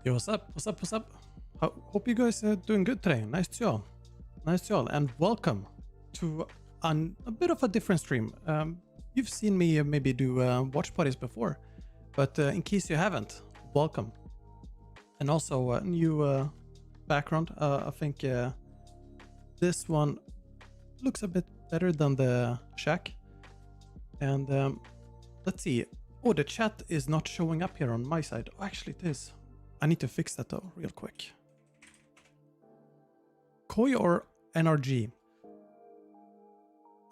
Yo, what's up? What's up? What's up? Hope you guys are doing good today. Nice to y'all. Nice to y'all. And welcome to a bit of a different stream. You've seen me maybe do watch parties before, but in case you haven't, welcome. And also a new background. I think this one looks a bit better than the shack. And let's see. Oh, the chat is not showing up here on my side. Oh, actually it is. I need to fix that though, real quick. Koi or NRG?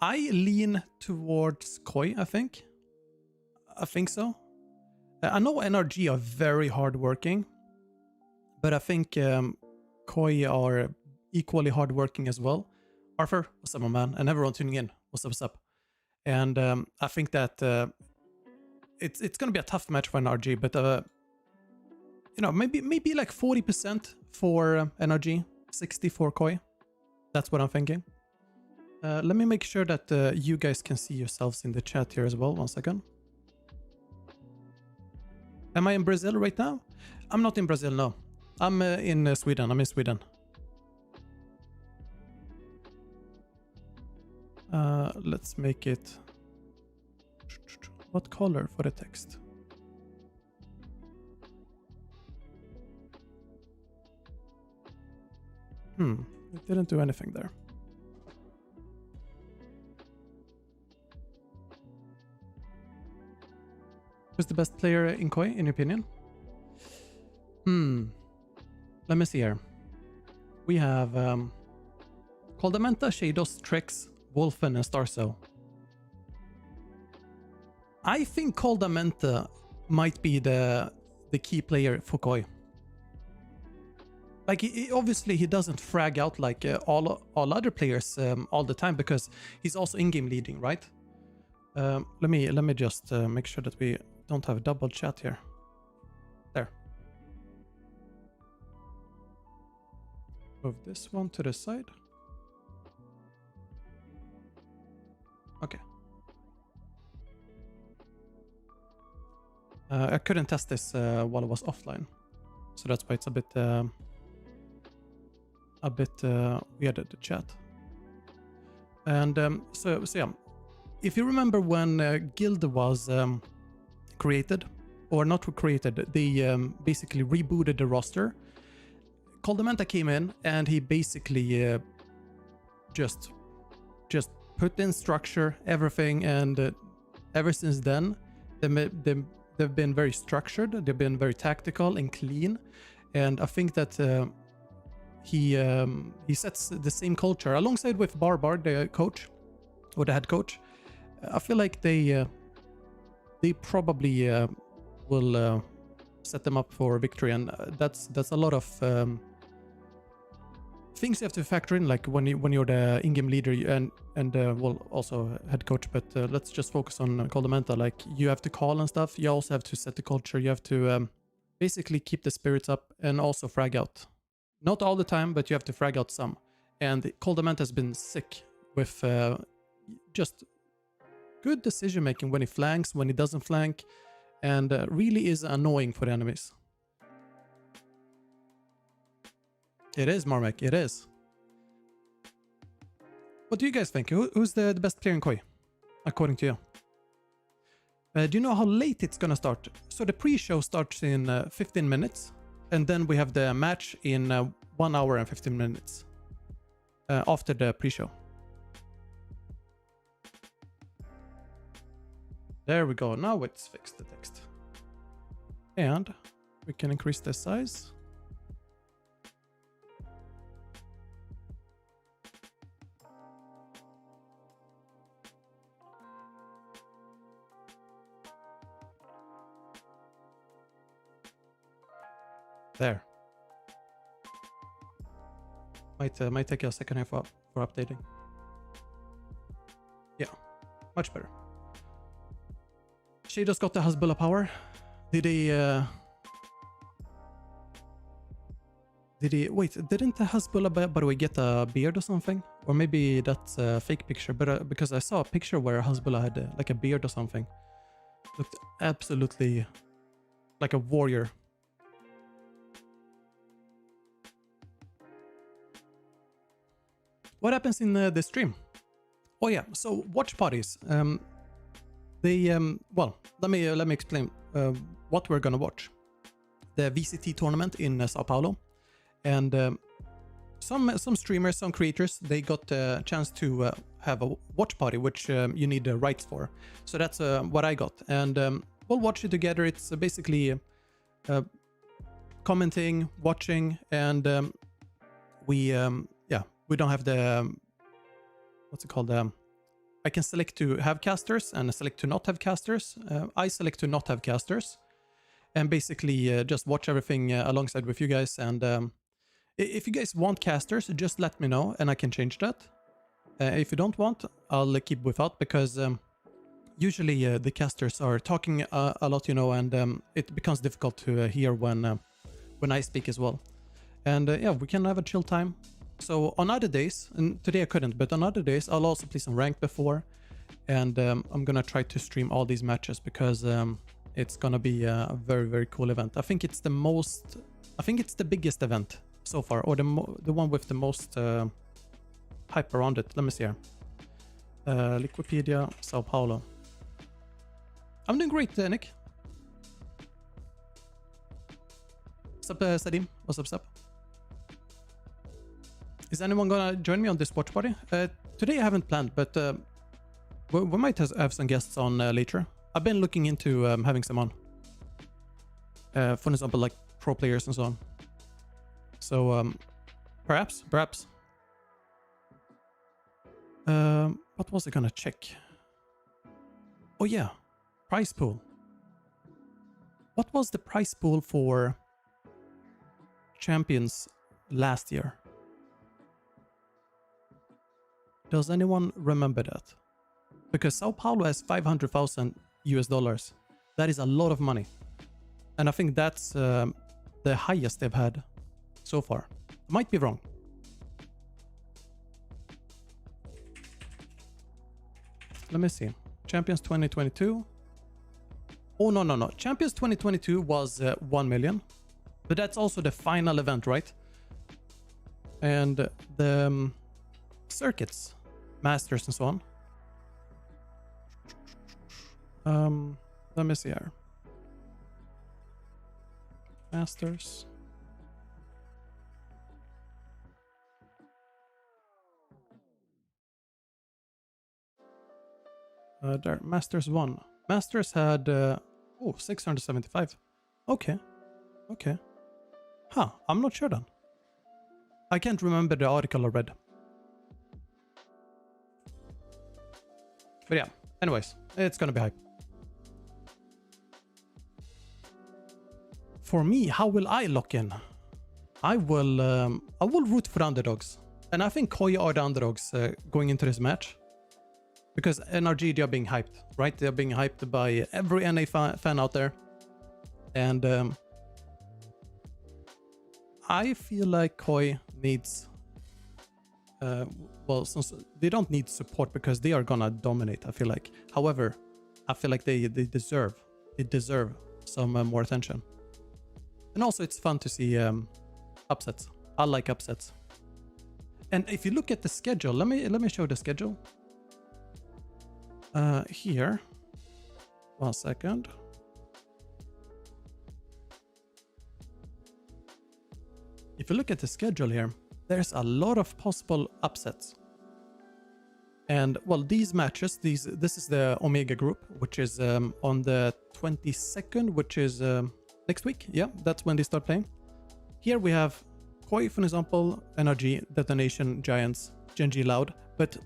I lean towards Koi, I think. I think so. I know NRG are very hardworking, but I think Koi are equally hardworking as well. Arthur, what's up, my man? And everyone tuning in, what's up, what's up? And I think that it's going to be a tough match for NRG, but you know, maybe like 40% for NRG, 60 for Koi. That's what I'm thinking. Let me make sure that you guys can see yourselves in the chat here as well. 1 second. Am I in Brazil right now? I'm not in Brazil, no. I'm in Sweden. I'm in Sweden. Let's make it... What color for the text? It didn't do anything there. Who's the best player in Koi, in your opinion? Let me see here. We have Coldamenta, Shadows, Trex, Wolfen, and Starso. I think Coldamenta might be the key player for Koi. Like, obviously he doesn't frag out like all other players all the time, because he's also in-game leading, right? Let me just make sure that we don't have a double chat here. There. Move this one to the side. Okay. I couldn't test this while I was offline, so that's why it's a bit weird at the chat. And so yeah, if you remember when Guild was created, or not created, they basically rebooted the roster. Coldamenta came in and he basically just put in structure, everything, and ever since then they've been very structured, they've been very tactical and clean, and I think that he sets the same culture alongside with Barbar, the coach or the head coach. I feel like they probably will set them up for victory, and that's a lot of things you have to factor in, like when you're the in-game leader and well, also head coach. But let's just focus on Coldamenta. Like, you have to call and stuff. You also have to set the culture. You have to basically keep the spirits up and also frag out. Not all the time, but you have to frag out some. And Coldamenta has been sick with just good decision making when he flanks, when he doesn't flank, and really is annoying for the enemies. It is, Marmek, it is. What do you guys think? Who's the best player in Koi, according to you? Do you know how late it's gonna start? So the pre-show starts in 15 minutes, and then we have the match in 1 hour and 15 minutes after the pre-show. There we go. Now it's fixed, the text. And we can increase the size. There. Might take a second here for updating. Yeah, much better. She just got the Hasbulla power. Did he wait? Didn't the Hasbulla by the way get a beard or something? Or maybe that's a fake picture. But because I saw a picture where Hasbulla had like a beard or something. Looked absolutely like a warrior. What happens in the stream? Oh yeah, so watch parties. Well, let me explain what we're gonna watch. The VCT tournament in Sao Paulo, and some streamers, some creators, they got a chance to have a watch party, which you need rights for. So that's what I got, and we'll watch it together. It's basically commenting, watching, and we don't have the what's it called? I can select to have casters and select to not have casters. I select to not have casters, and basically just watch everything alongside with you guys. And if you guys want casters, just let me know and I can change that. If you don't want, I'll keep without, because usually the casters are talking a lot, you know, and it becomes difficult to hear when I speak as well. And yeah, we can have a chill time. So on other days, and today I couldn't, but on other days I'll also play some ranked before, and I'm gonna try to stream all these matches, because it's gonna be a very, very cool event. I think it's the biggest event so far, or the one with the most hype around it. Let me see here. Liquipedia, Sao Paulo. I'm doing great, Nick. What's up, Sadim? What's up, Sap? Is anyone gonna join me on this watch party? Today I haven't planned, but we might have some guests on later. I've been looking into having some on. For example, like pro players and so on. So perhaps. What was I gonna check? Oh yeah, prize pool. What was the prize pool for champions last year? Does anyone remember that? Because Sao Paulo has 500,000 US dollars. That is a lot of money. And I think that's the highest they've had so far. Might be wrong. Let me see. Champions 2022. Oh, no. Champions 2022 was 1 million. But that's also the final event, right? And the circuits, masters and so on. Let me see here. Masters. There, Masters 1. Masters had 675. Okay. Huh, I'm not sure then. I can't remember the article I read. But yeah, anyways, it's gonna be hype. For me, how will I lock in? I will root for underdogs. And I think Koi are the underdogs going into this match. Because NRG, they are being hyped, right? They are being hyped by every NA fan out there. And I feel like Koi needs... well, they don't need support because they are gonna dominate, I feel like. However, I feel like they deserve some more attention. And also it's fun to see upsets. I like upsets. And if you look at the schedule, let me show the schedule. Here. 1 second. If you look at the schedule here, there's a lot of possible upsets. And well, these matches, this is the Omega group, which is on the 22nd, which is next week. Yeah, that's when they start playing. Here we have Koi, for example, NRG, Detonation, Giants, Genji, Loud, but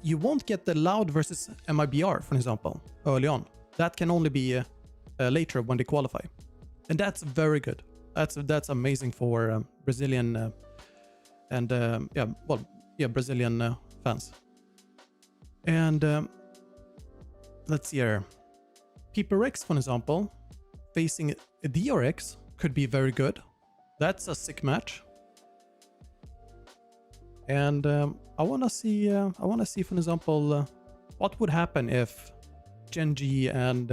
you won't get the Loud versus MIBR, for example, early on. That can only be later when they qualify. And that's very good. That's amazing for Brazilian Brazilian fans. And let's see here. PeoPleRX, for example, facing a DRX could be very good. That's a sick match. And I wanna see, for example, what would happen if Genji and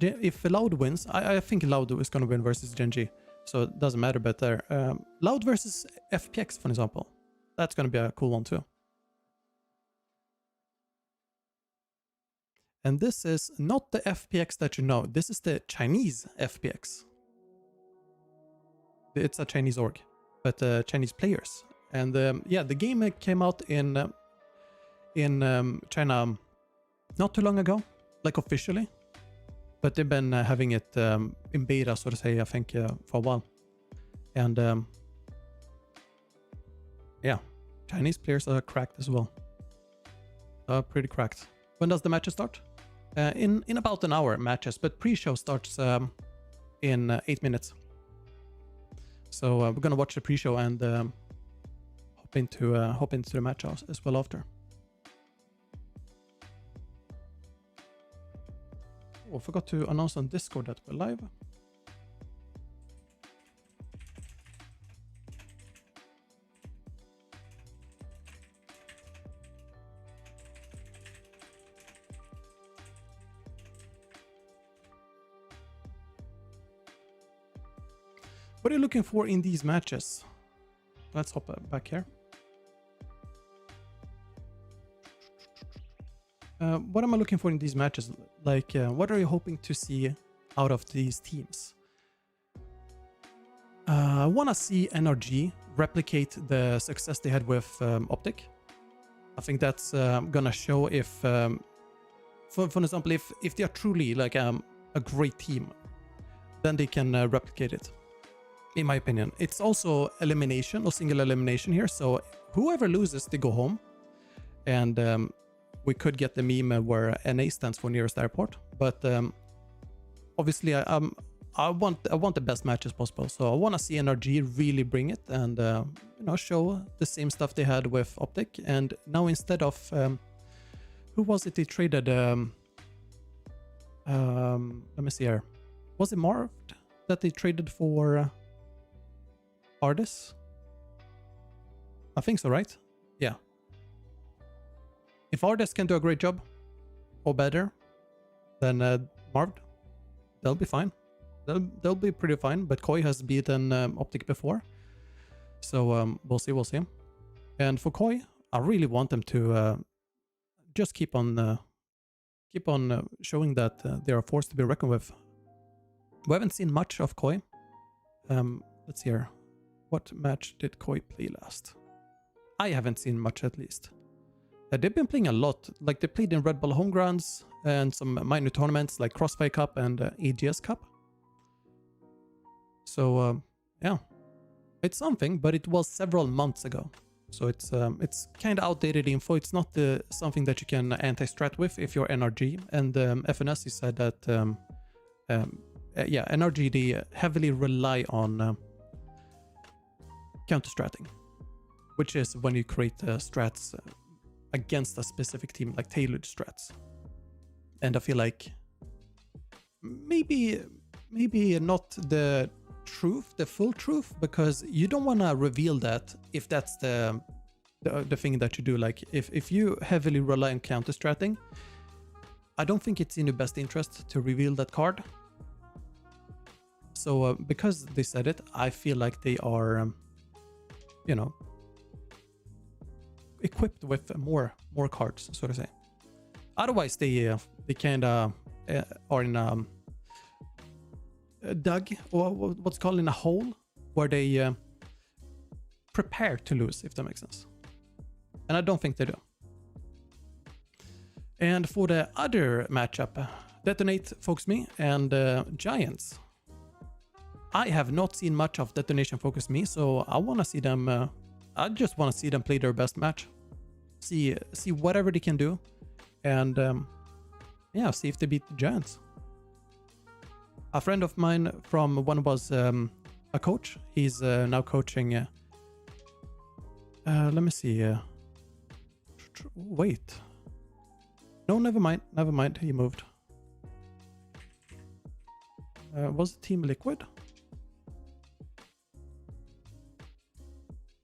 if Loud wins. I think Loud is gonna win versus Genji, so it doesn't matter. But there, Loud versus FPX, for example, That's going to be a cool one too. And this is not the FPX that you know. This is the Chinese FPX. It's a Chinese org, but Chinese players. And yeah, the game came out in China not too long ago, like officially. But they've been having it in beta, so to say, I think, for a while. And yeah, Chinese players are cracked as well. Pretty cracked. When does the matches start? In about an hour matches, but pre-show starts in 8 minutes. So we're gonna watch the pre-show and hop into the match as well after. Oh, I forgot to announce on Discord that we're live. What are you looking for in these matches? Let's hop back here. What am I looking for in these matches? Like, what are you hoping to see out of these teams? I want to see NRG replicate the success they had with Optic. I think that's gonna show if, for example, if they are truly like a great team, then they can replicate it. In my opinion, it's also elimination or single elimination here. So whoever loses, they go home, and we could get the meme where NA stands for nearest airport. But obviously, I want the best matches possible. So I want to see NRG really bring it and you know, show the same stuff they had with Optic. And now instead of who was it they traded? Let me see here. Was it Marv that they traded for? Ardis? I think so, right? Yeah. If Ardis can do a great job, or better, then Marv, they'll be fine. They'll be pretty fine, but Koi has beaten Optic before. So we'll see. And for Koi, I really want them to just keep on showing that they are a force to be reckoned with. We haven't seen much of Koi. Let's see here. What match did Koi play last? I haven't seen much, at least. They've been playing a lot. Like, they played in Red Bull Homegrounds and some minor tournaments like Crosshair Cup and AGS Cup. So yeah, it's something, but it was several months ago. So it's kind of outdated info. It's not something that you can anti-strat with if you're NRG. And FNS said that yeah, NRG, they heavily rely on counter-stratting, which is when you create strats against a specific team, like tailored strats. And I feel like maybe not the truth, the full truth, because you don't want to reveal that if that's the thing that you do. Like, if you heavily rely on counter-stratting, I don't think it's in your best interest to reveal that card. So because they said it, I feel like they are you know, equipped with more cards, so to say. Otherwise, they kind of are in a dug, or what's called in a hole, where they prepare to lose, if that makes sense. And I don't think they do. And for the other matchup, Detonate, Focus Me, and Giants. I have not seen much of Detonation Focus Me, so I want to see them. I just want to see them play their best match, see whatever they can do, and yeah, see if they beat the Giants. A friend of mine from when I was a coach, he's now coaching. Let me see. Wait. No, never mind. He moved. Was it Team Liquid?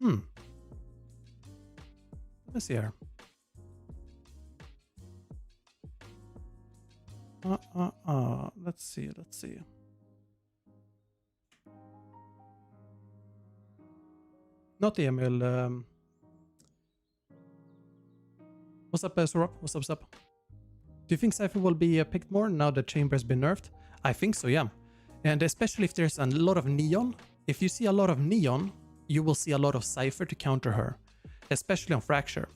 Let me see here. Let's see. Not Emil. What's up, Sorok? What's up? Do you think Cypher will be picked more now that Chamber has been nerfed? I think so, yeah. And especially if there's a lot of Neon. If you see a lot of Neon, you will see a lot of Cypher to counter her, especially on Fracture.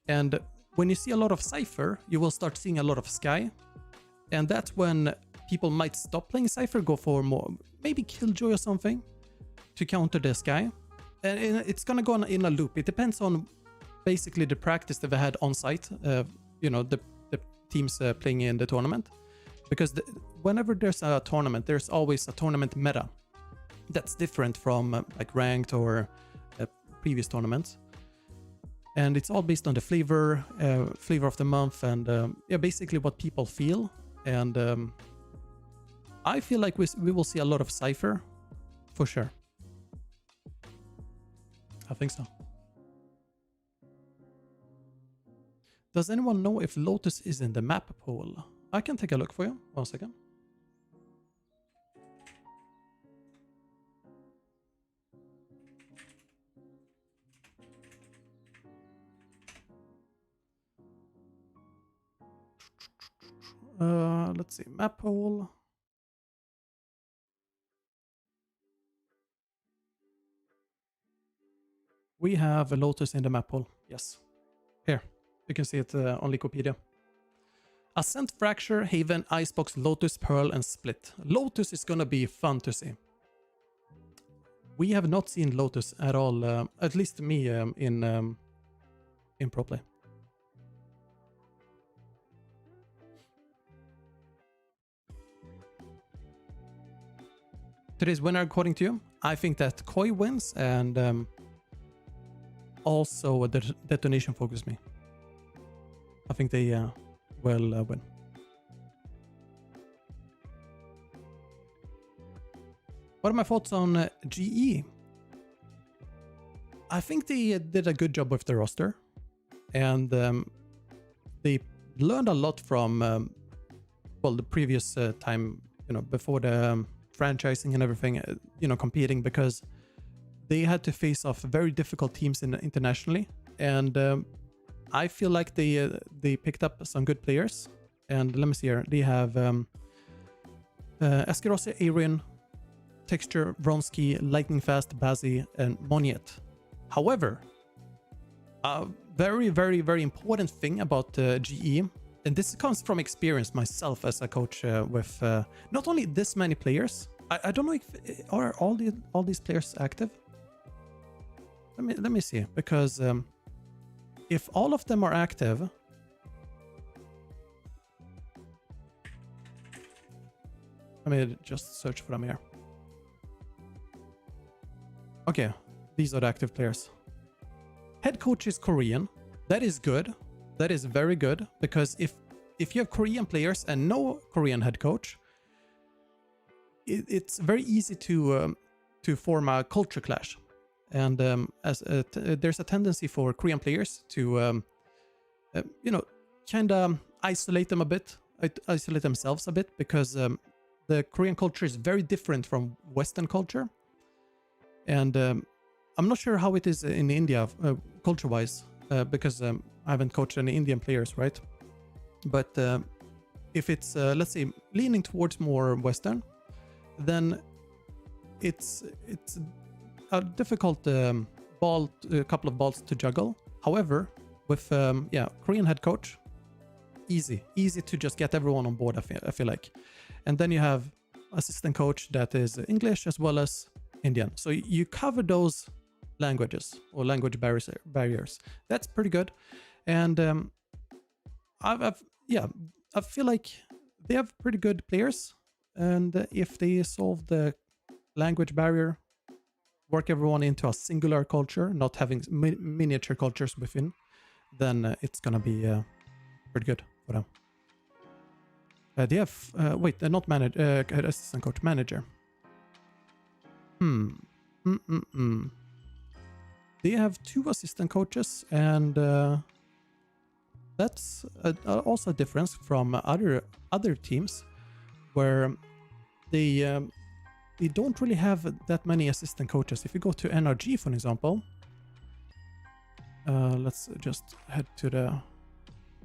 And when you see a lot of Cypher, you will start seeing a lot of Sky. And that's when people might stop playing Cypher, go for more, maybe Killjoy or something to counter the Sky. And it's gonna go in a loop. It depends on basically the practice that they had on site, you know, the teams playing in the tournament. Because whenever there's a tournament, there's always a tournament meta that's different from like ranked or previous tournaments. And it's all based on the flavor of the month and yeah, basically what people feel. And I feel like we will see a lot of Cypher for sure. I think so. Does anyone know if Lotus is in the map pool? I can take a look for you. 1 second. Let's see, map pool. We have a Lotus in the map pool. Yes. Here. You can see it on Wikipedia. Ascent, Fracture, Haven, Icebox, Lotus, Pearl, and Split. Lotus is gonna be fun to see. We have not seen Lotus at all, at least me in Pro Play. Today's winner, according to you, I think that Koi wins, and also the detonation focused me. I think they will win. What are my thoughts on GE? I think they did a good job with the roster, and they learned a lot from well, the previous time, you know, before the franchising and everything, you know, competing, because they had to face off very difficult teams internationally, and I feel like they picked up some good players. And let me see here. They have Eskerosi, Arian, Texture, Vronsky, Lightning Fast, Bazzi, and Moniet. However, a very, very, very important thing about GE, and this comes from experience myself as a coach with not only this many players. I don't know if are all these players active. Let me see, because if all of them are active, let me just search for them here. Okay, these are the active players. Head coach is Korean. That is good. That is very good, because if you have Korean players and no Korean head coach, it's very easy to form a culture clash. And there's a tendency for Korean players to, you know, kind of isolate them a bit, isolate themselves a bit, because the Korean culture is very different from Western culture. And I'm not sure how it is in India culture-wise, because I haven't coached any Indian players, right? But if it's, let's say, leaning towards more Western, then it's a difficult couple of balls to juggle. However, with yeah, Korean head coach, easy to just get everyone on board, I feel like. And then you have assistant coach that is English as well as Indian. So you cover those languages or language barriers. That's pretty good. And I feel like they have pretty good players. And if they solve the language barrier, work everyone into a singular culture, not having miniature cultures within, then it's gonna be pretty good for them. They have wait, they're not manager, assistant coach, manager. They have 2 assistant coaches, and that's also a difference from other teams where they don't really have that many assistant coaches. If you go to NRG, for example, let's just head to the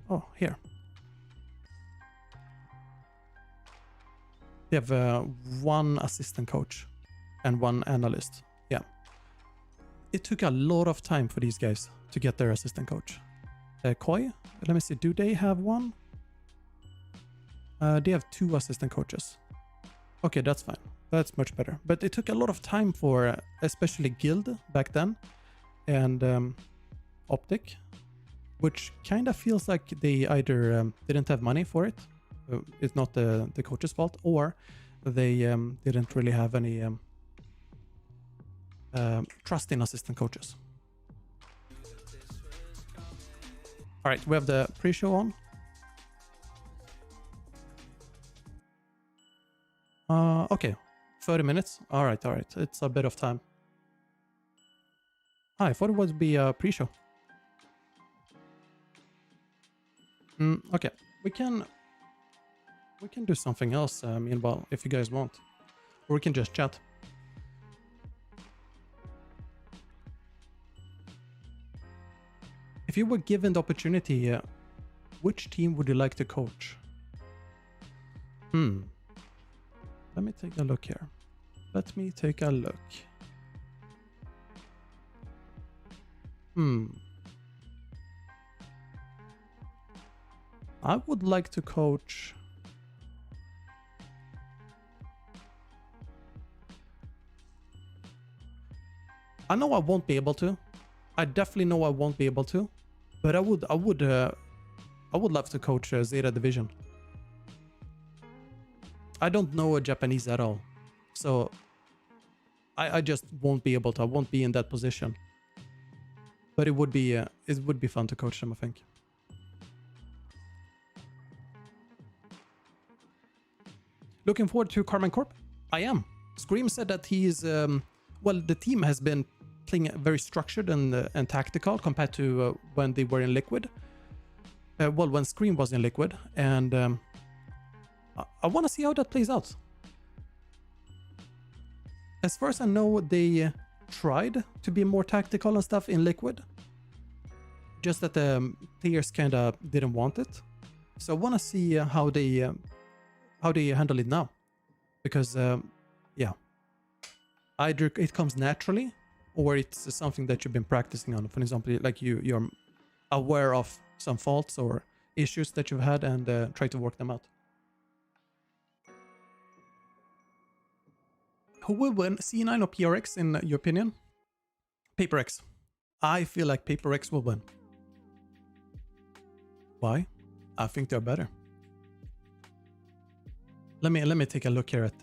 Oh, here. They have one assistant coach and one analyst. Yeah. It took a lot of time for these guys to get their assistant coach. Koi, let me see. Do they have one? They have 2 assistant coaches. Okay, that's fine. That's much better. But it took a lot of time for especially Guild back then and Optic, which kind of feels like they either didn't have money for it. It's not the coach's fault, or they didn't really have any trust in assistant coaches. All right, we have the pre-show on. Okay, 30 minutes. All right. It's a bit of time. I thought it would be a pre-show. Okay, we can do something else meanwhile if you guys want, or we can just chat. If you were given the opportunity, which team would you like to coach? Let me take a look here. Let me take a look. I would like to coach... I know I won't be able to. I definitely know I won't be able to. But I would love to coach Zeta Division. I don't know Japanese at all, so I just won't be able to. I won't be in that position. But it would be fun to coach them, I think. Looking forward to Carmen Corp? I am. Scream said that he's well, the team has been playing very structured and tactical compared to when they were in Liquid. Well, when Scream was in Liquid, and I want to see how that plays out. As far as I know, they tried to be more tactical and stuff in Liquid. Just that the players kind of didn't want it. So I want to see how they handle it now. Because, yeah. Either it comes naturally, or it's something that you've been practicing on. For example, like you're aware of some faults or issues that you've had and try to work them out. Who will win, C9 or PRX in your opinion? PaperX. I feel like PaperX will win. Why? I think they're better. Let me take a look here at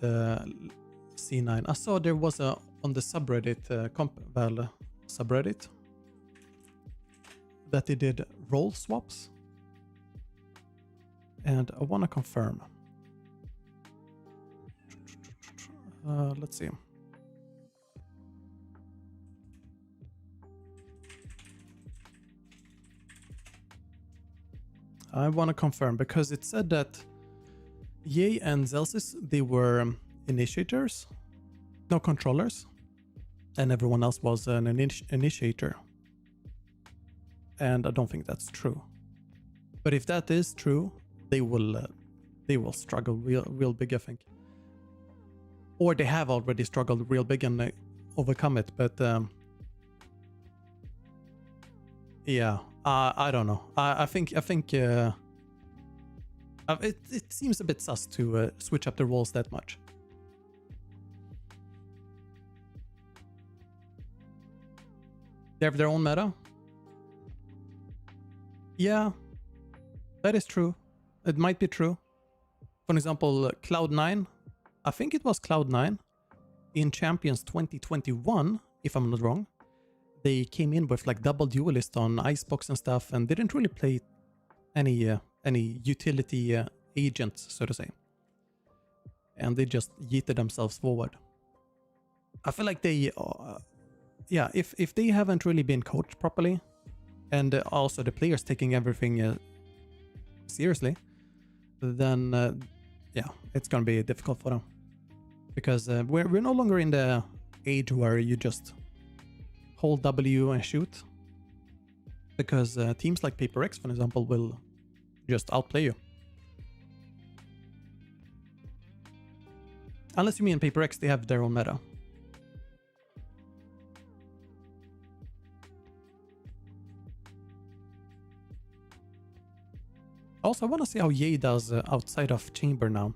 C9. I saw there was on the subreddit, CompVal subreddit, that they did role swaps. And I want to confirm. Let's see. I want to confirm because it said that Ye and Zelsis, they were initiators, no controllers, and everyone else was an initiator. And I don't think that's true. But if that is true, they will struggle real big, I think. Or they have already struggled real big and overcome it, but yeah, I don't know. I think it seems a bit sus to switch up the roles that much. They have their own meta. Yeah, that is true. It might be true. For example, Cloud9. I think it was Cloud9 in Champions 2021, if I'm not wrong. They came in with like double duelist on Icebox and stuff and didn't really play any utility agents, so to say. And they just yeeted themselves forward. I feel like they, yeah, if they haven't really been coached properly, and also the players taking everything seriously, then yeah, it's gonna be difficult for them. Because we're no longer in the age where you just hold W and shoot. Because teams like PaperX, for example, will just outplay you. Unless you mean Paper X, they have their own meta. Also, I want to see how Ye does outside of Chamber now.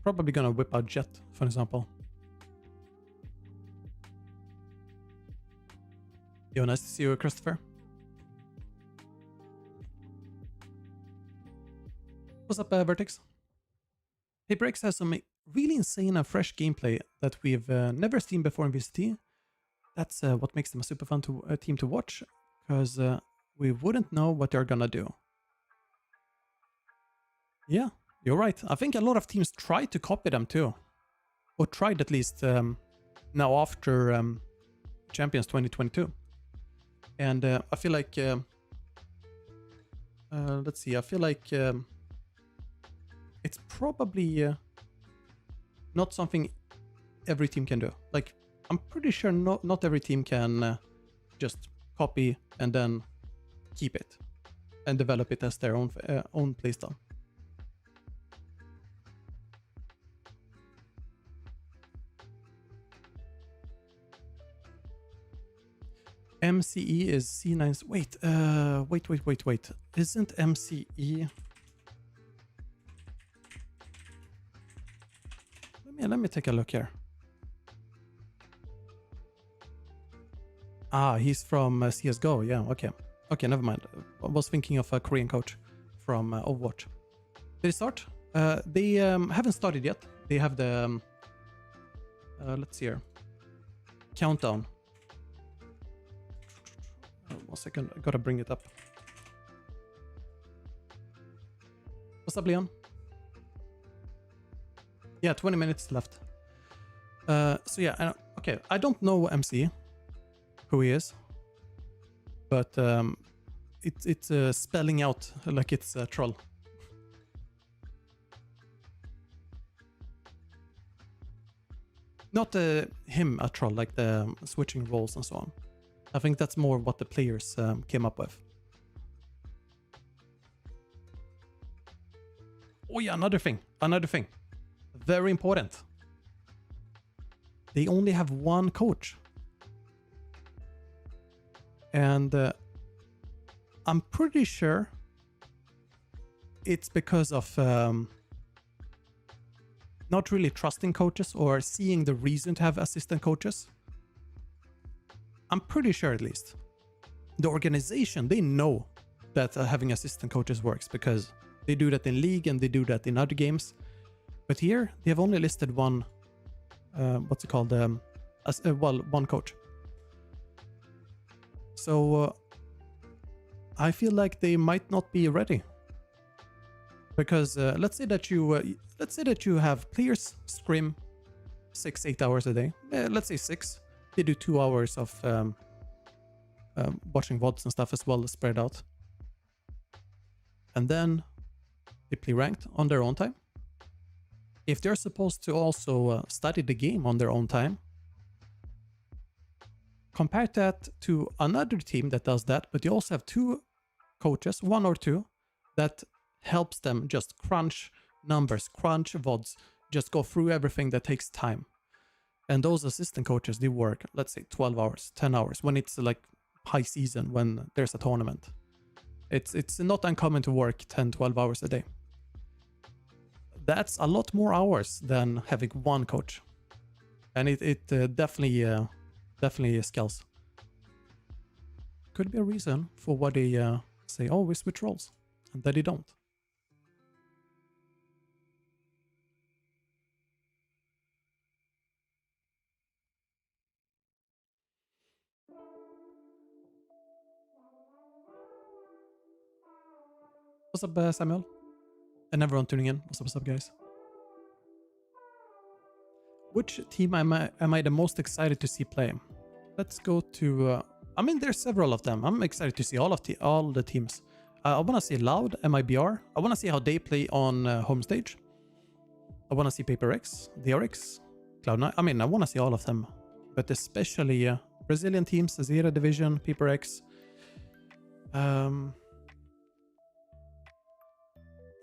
Probably gonna whip out Jet, for example. Yo, nice to see you, Christopher. What's up, Vertex? Paper X has some really insane and fresh gameplay that we've never seen before in VCT. That's what makes them a super fun team to watch, because we wouldn't know what they're gonna do. Yeah, you're right. I think a lot of teams tried to copy them too. Or tried at least now after Champions 2022. And I feel like... let's see, I feel like... it's probably not something every team can do. Like, I'm pretty sure not every team can just copy and then keep it and develop it as their own playstyle. MCE is C9's... Wait. Isn't MCE... Let me take a look here. Ah, he's from CSGO. Yeah, okay. Okay, never mind. I was thinking of a Korean coach from Overwatch. Did they start? They haven't started yet. They have the... let's see here. Countdown. 1 second, I gotta bring it up. What's up, Leon? Yeah, 20 minutes left. So yeah, okay, I don't know MC, who he is, but it's spelling out like it's a troll. Not him a troll, like the switching roles and so on. I think that's more what the players came up with. Oh yeah, another thing. Very important. They only have one coach. And I'm pretty sure it's because of not really trusting coaches or seeing the reason to have assistant coaches. I'm pretty sure, at least. The organization, they know that having assistant coaches works because they do that in League and they do that in other games. But here, they have only listed one, what's it called, one coach. So I feel like they might not be ready. Because let's say that you have players scrim 6-8 hours a day. Let's say 6. They do 2 hours of watching VODs and stuff as well, spread out. And then they play ranked on their own time. If they're supposed to also study the game on their own time, compare that to another team that does that, but you also have 2 coaches, 1 or 2, that helps them just crunch numbers, crunch VODs, just go through everything that takes time. And those assistant coaches, they work, let's say 12 hours, 10 hours, when it's like high season, when there's a tournament. It's not uncommon to work 10, 12 hours a day. That's a lot more hours than having one coach. And it definitely scales. Could be a reason for why they say, oh, we switch roles, and that they don't. What's up, Samuel? And everyone tuning in. What's up, guys? Which team am I the most excited to see play? Let's go to... I mean, there's several of them. I'm excited to see all the teams. I want to see Loud, MIBR. I want to see how they play on home stage. I want to see Paper X, DRX, Cloud9. I mean, I want to see all of them. But especially Brazilian teams, Zero Division, Paper X. I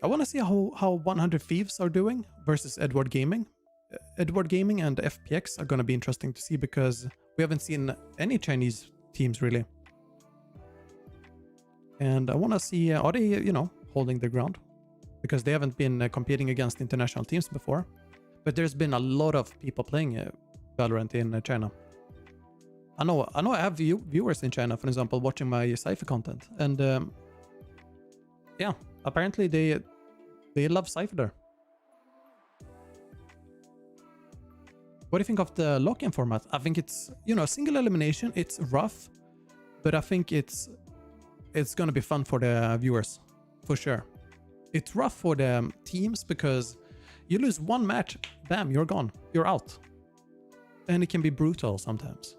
want to see how 100 Thieves are doing versus Edward Gaming. Edward Gaming and FPX are going to be interesting to see because we haven't seen any Chinese teams really. And I want to see, are they, you know, holding their ground? Because they haven't been competing against international teams before. But there's been a lot of people playing Valorant in China. I know I have viewers in China, for example, watching my Cypher content. And yeah, apparently they love Cypher there. What do you think of the lock-in format? I think it's, you know, single elimination. It's rough, but I think it's gonna be fun for the viewers, for sure. It's rough for the teams because you lose one match, bam, you're gone, you're out. And it can be brutal sometimes.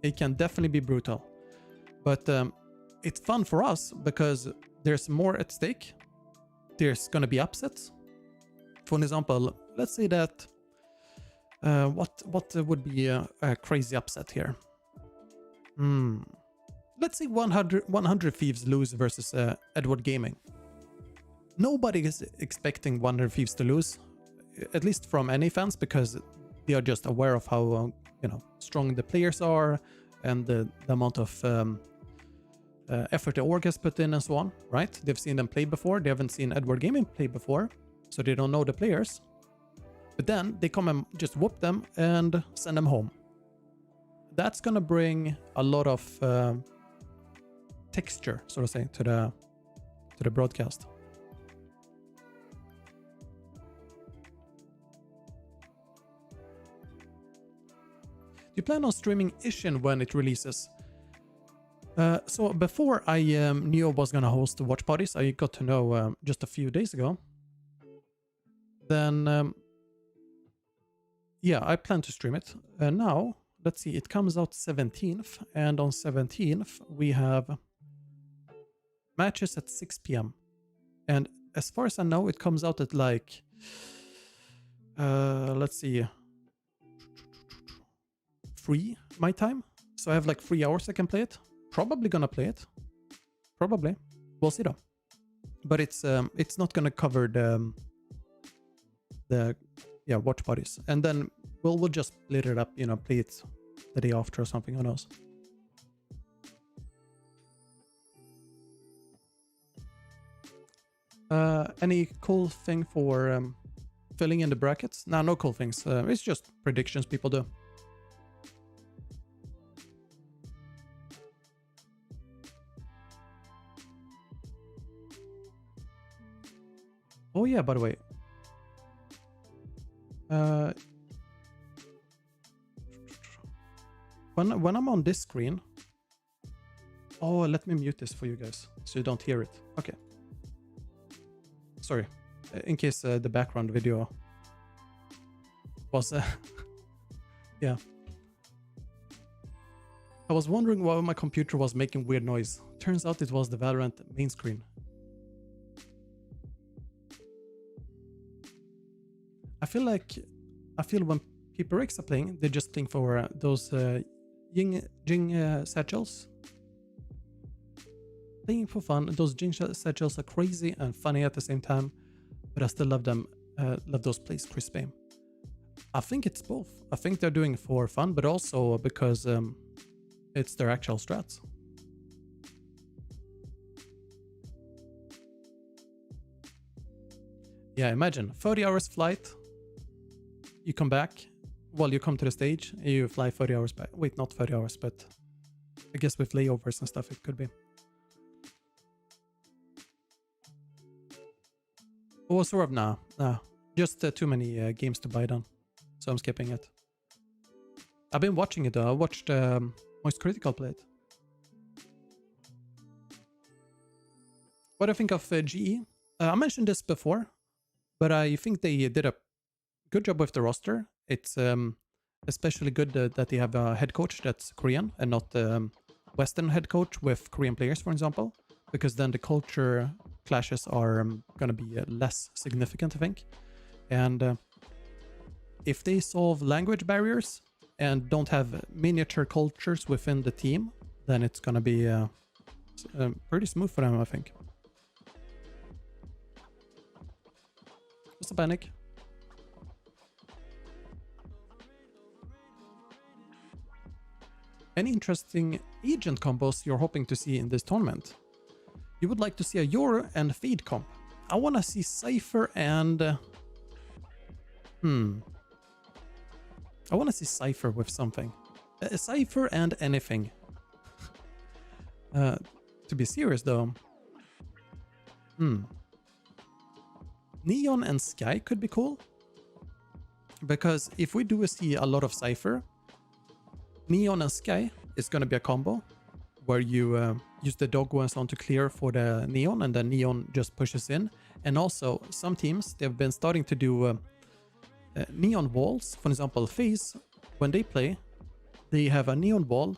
It can definitely be brutal. But it's fun for us because there's more at stake. There's gonna be upsets. For example, let's say that what would be a crazy upset here? Let's say 100 Thieves lose versus Edward Gaming. Nobody is expecting 100 Thieves to lose, at least from any fans, because they are just aware of how you know, strong the players are and the amount of effort the org has put in and so on, right? They've seen them play before. They haven't seen Edward Gaming play before, so they don't know the players. But then they come and just whoop them and send them home. That's gonna bring a lot of texture, so to say, to the broadcast. Do you plan on streaming Ishin when it releases? So before I knew I was gonna host the watch parties, I got to know just a few days ago. Then yeah, I plan to stream it. Now, let's see, it comes out 17th, and on 17th we have matches at 6 p.m. And as far as I know, it comes out at like, let's see, 3 my time. So I have like 3 hours I can play it. Probably gonna play it. Probably. We'll see though. But it's not gonna cover the watch parties. And then we'll just split it up, you know, play it the day after or something, who knows. Any cool thing for filling in the brackets? Nah, no cool things. It's just predictions people do. Oh yeah, by the way. When I'm on this screen... Oh, let me mute this for you guys, so you don't hear it. Okay. Sorry, in case the background video was... yeah. I was wondering why my computer was making weird noise. Turns out it was the Valorant main screen. I feel when people are playing, they're just playing for those Jing satchels. Playing for fun. Those Jing satchels are crazy and funny at the same time, but I still love them. Love those plays, Chris Bame. I think it's both. I think they're doing it for fun, but also because it's their actual strats. Yeah, imagine 30 hours flight. You come back, well, you come to the stage, and you fly 30 hours back. Wait, not 30 hours, but I guess with layovers and stuff, it could be. Oh, sort of, nah. Just too many games to buy done, so I'm skipping it. I've been watching it though. I watched Moist Critical play it. What do I think of GE? I mentioned this before, but I think they did a good job with the roster. It's especially good that they have a head coach that's Korean and not Western head coach with Korean players, for example, because then the culture clashes are going to be less significant, I think. And if they solve language barriers and don't have miniature cultures within the team, then it's going to be pretty smooth for them, I think. What's the panic? Any interesting agent combos you're hoping to see in this tournament? You would like to see a Euro and Fade comp. I want to see Cypher and... I want to see Cypher with something. Cypher and anything. To be serious though. Neon and Sky could be cool. Because if we do see a lot of Cypher, Neon and Sky is going to be a combo where you use the dog ones on to clear for the Neon, and then Neon just pushes in. And also some teams, they've been starting to do Neon walls. For example, FaZe, when they play, they have a Neon wall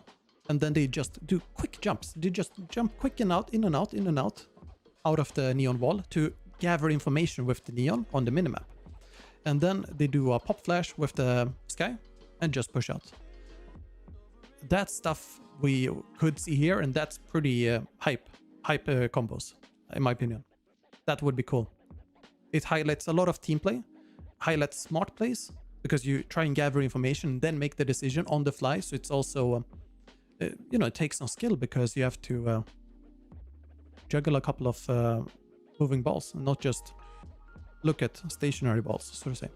and then they just do quick jumps. They just jump quick and out, in and out, in and out of the Neon wall to gather information with the Neon on the minimap. And then they do a pop flash with the Sky and just push out. That stuff we could see here, and that's pretty hype combos, in my opinion. That would be cool. It highlights a lot of team play, highlights smart plays, because you try and gather information, then make the decision on the fly. So it's also, you know, it takes some skill because you have to juggle a couple of moving balls and not just look at stationary balls, so to say.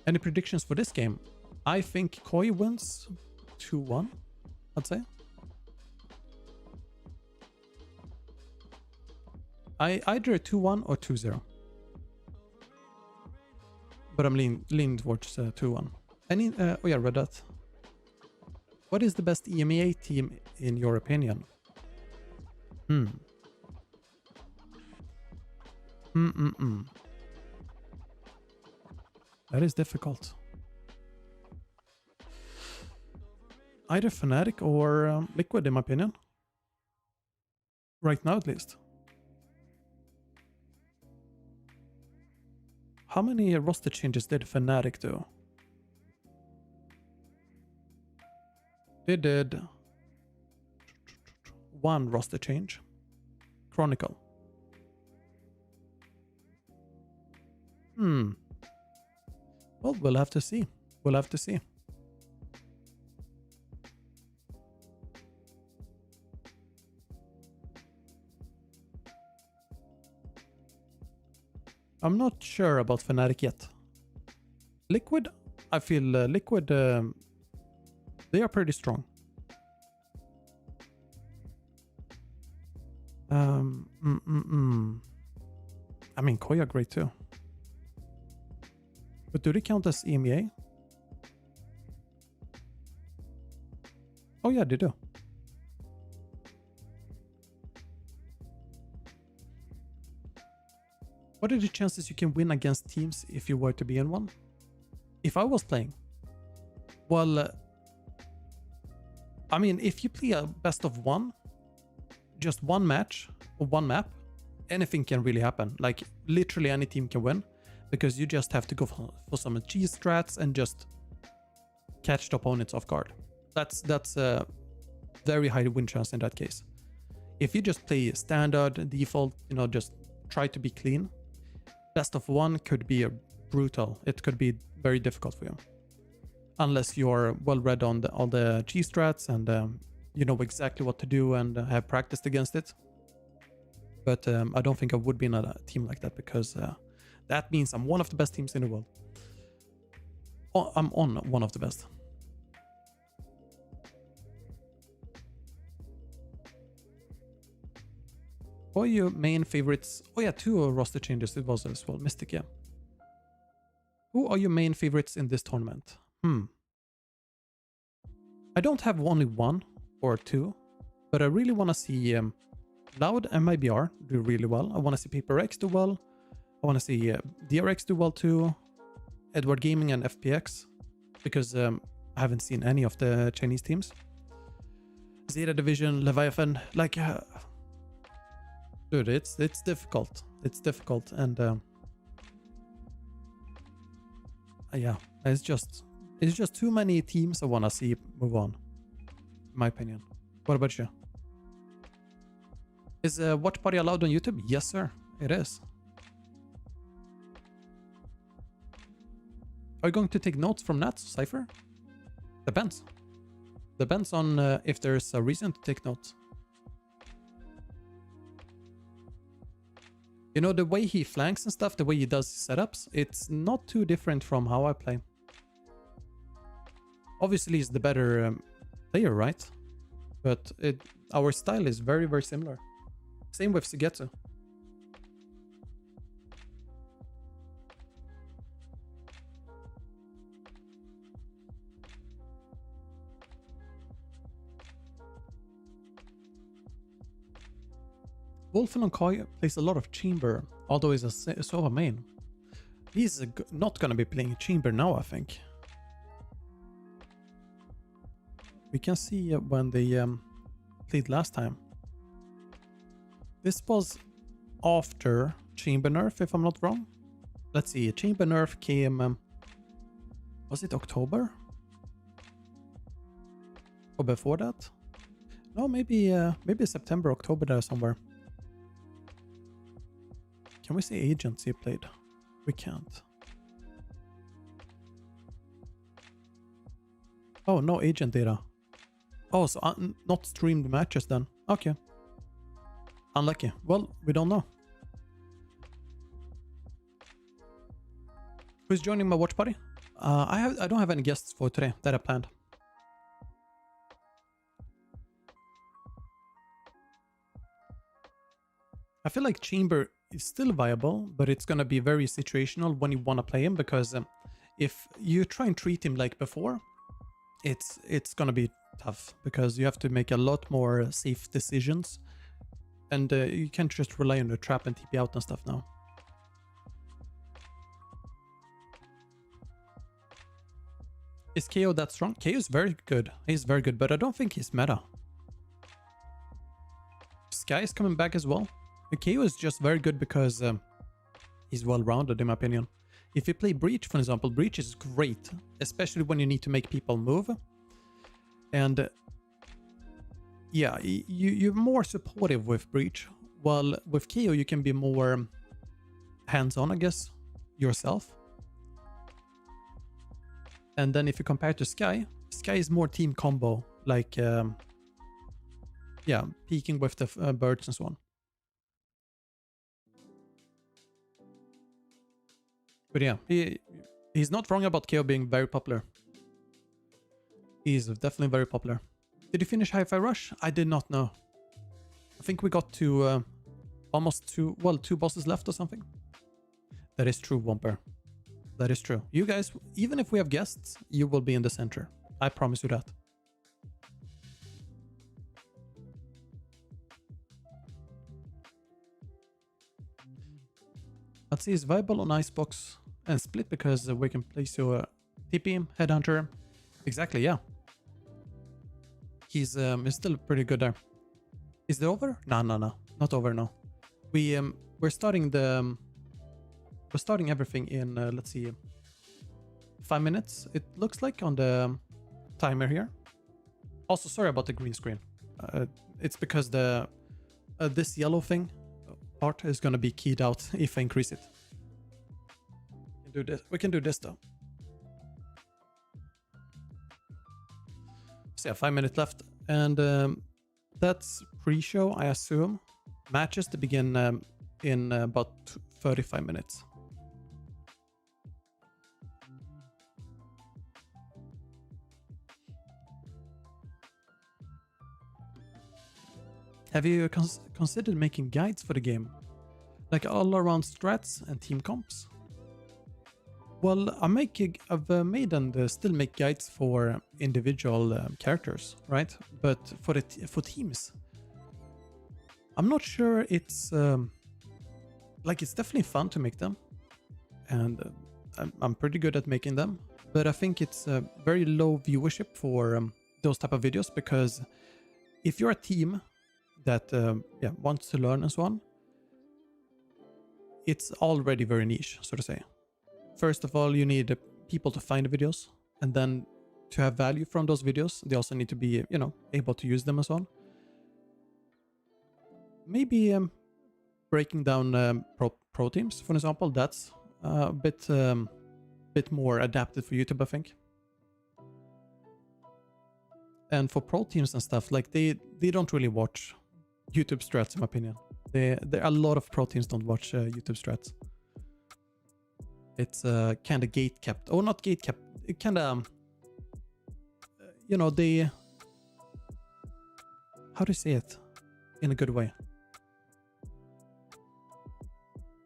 Any predictions for this game? I think Koi wins 2-1, I'd say. Either 2-1 or 2-0. But I'm leaning towards 2-1. Any, oh yeah, Red Dot. What is the best EMEA team in your opinion? That is difficult. Either Fnatic or Liquid, in my opinion. Right now, at least. How many roster changes did Fnatic do? They did 1 roster change. Chronicle. Well, we'll have to see. We'll have to see. I'm not sure about Fnatic yet. Liquid, I feel Liquid, they are pretty strong. I mean, Koi are great too. But do they count as EMEA? Oh yeah, they do. What are the chances you can win against teams if you were to be in one? If I was playing? Well, I mean, if you play a best of one, just one match or one map, anything can really happen. Like, literally any team can win. Because you just have to go for some cheese strats and just catch the opponents off guard. That's a very high win chance in that case. If you just play standard, default, you know, just try to be clean, best of one could be brutal. It could be very difficult for you. Unless you're well read on all the cheese strats and you know exactly what to do and have practiced against it. But I don't think I would be in a team like that because... that means I'm one of the best teams in the world. Oh, I'm on one of the best. What are your main favorites? Oh yeah, 2 roster changes it was as well. Mystic, yeah. Who are your main favorites in this tournament? I don't have only 1 or 2, but I really want to see Loud and MIBR do really well. I want to see Paper X do well. I want to see DRX do well too, Edward Gaming and FPX, because I haven't seen any of the Chinese teams. Zeta Division, Leviathan, like, dude, it's difficult. It's difficult, and yeah, it's just too many teams I want to see move on. my opinion. What about you? Is watch party allowed on YouTube? Yes, sir. It is. Are you going to take notes from Nats, Cypher? Depends. Depends on if there's a reason to take notes. You know, the way he flanks and stuff, the way he does setups, it's not too different from how I play. Obviously, he's the better player, right? But our style is very, very similar. Same with Sugetsu. Wolfen on Koi plays a lot of Chamber, although he's a Sova main. He's not gonna be playing Chamber now, I think. We can see when they played last time. This was after Chamber nerf, if I'm not wrong. Let's see, Chamber nerf came... was it October? Or before that? No, maybe September, October there somewhere. Can we see agents he played? We can't. Oh, no agent data. Oh, so not streamed matches then. Okay. Unlucky. Well, we don't know. Who's joining my watch party? I don't have any guests for today that I planned. I feel like Chamber is still viable, but it's gonna be very situational when you wanna play him, because if you try and treat him like before, it's gonna be tough, because you have to make a lot more safe decisions, and you can't just rely on the trap and TP out and stuff now. Is KO that strong? KO is very good. He's very good, but I don't think he's meta. Sky is coming back as well. KO is just very good because he's well-rounded in my opinion. If you play Breach, for example, Breach is great, especially when you need to make people move. And yeah, you're more supportive with Breach, while with KO you can be more hands-on, I guess, yourself. And then if you compare to Sky, Sky is more team combo, like yeah, peeking with the birds and so on. But yeah, he's not wrong about KO being very popular. He's definitely very popular. Did you finish Hi-Fi Rush? I did not know. I think we got to almost two bosses left or something. That is true, Womper. That is true. You guys, even if we have guests, you will be in the center. I promise you that. Let's see, is viable on Icebox and Split, because we can place your TP, Headhunter. Exactly, yeah. He's still pretty good there. Is it over? No, not over, no. We're starting everything in let's see, 5 minutes. It looks like on the timer here. Also, sorry about the green screen. It's because the this yellow thing part is gonna be keyed out if I increase it. We can do this though. So yeah, 5 minutes left, and that's pre-show, I assume. Matches to begin in about 35 minutes. Have you considered making guides for the game? Like all around strats and team comps? Well, I've made and still make guides for individual characters, right? But for teams, I'm not sure it's like, it's definitely fun to make them, and I'm pretty good at making them. But I think it's very low viewership for those type of videos, because if you're a team that wants to learn and so on, it's already very niche, so to say. First of all, you need people to find the videos, and then to have value from those videos, they also need to be, you know, able to use them as well. Maybe breaking down pro teams, for example, that's a bit more adapted for YouTube, I think. And for pro teams and stuff, like they don't really watch YouTube strats, in my opinion. There are a lot of pro teams don't watch YouTube strats. It's kind of gate kept. Oh, not gate kept. It kind of, you know, they. How do you say it in a good way?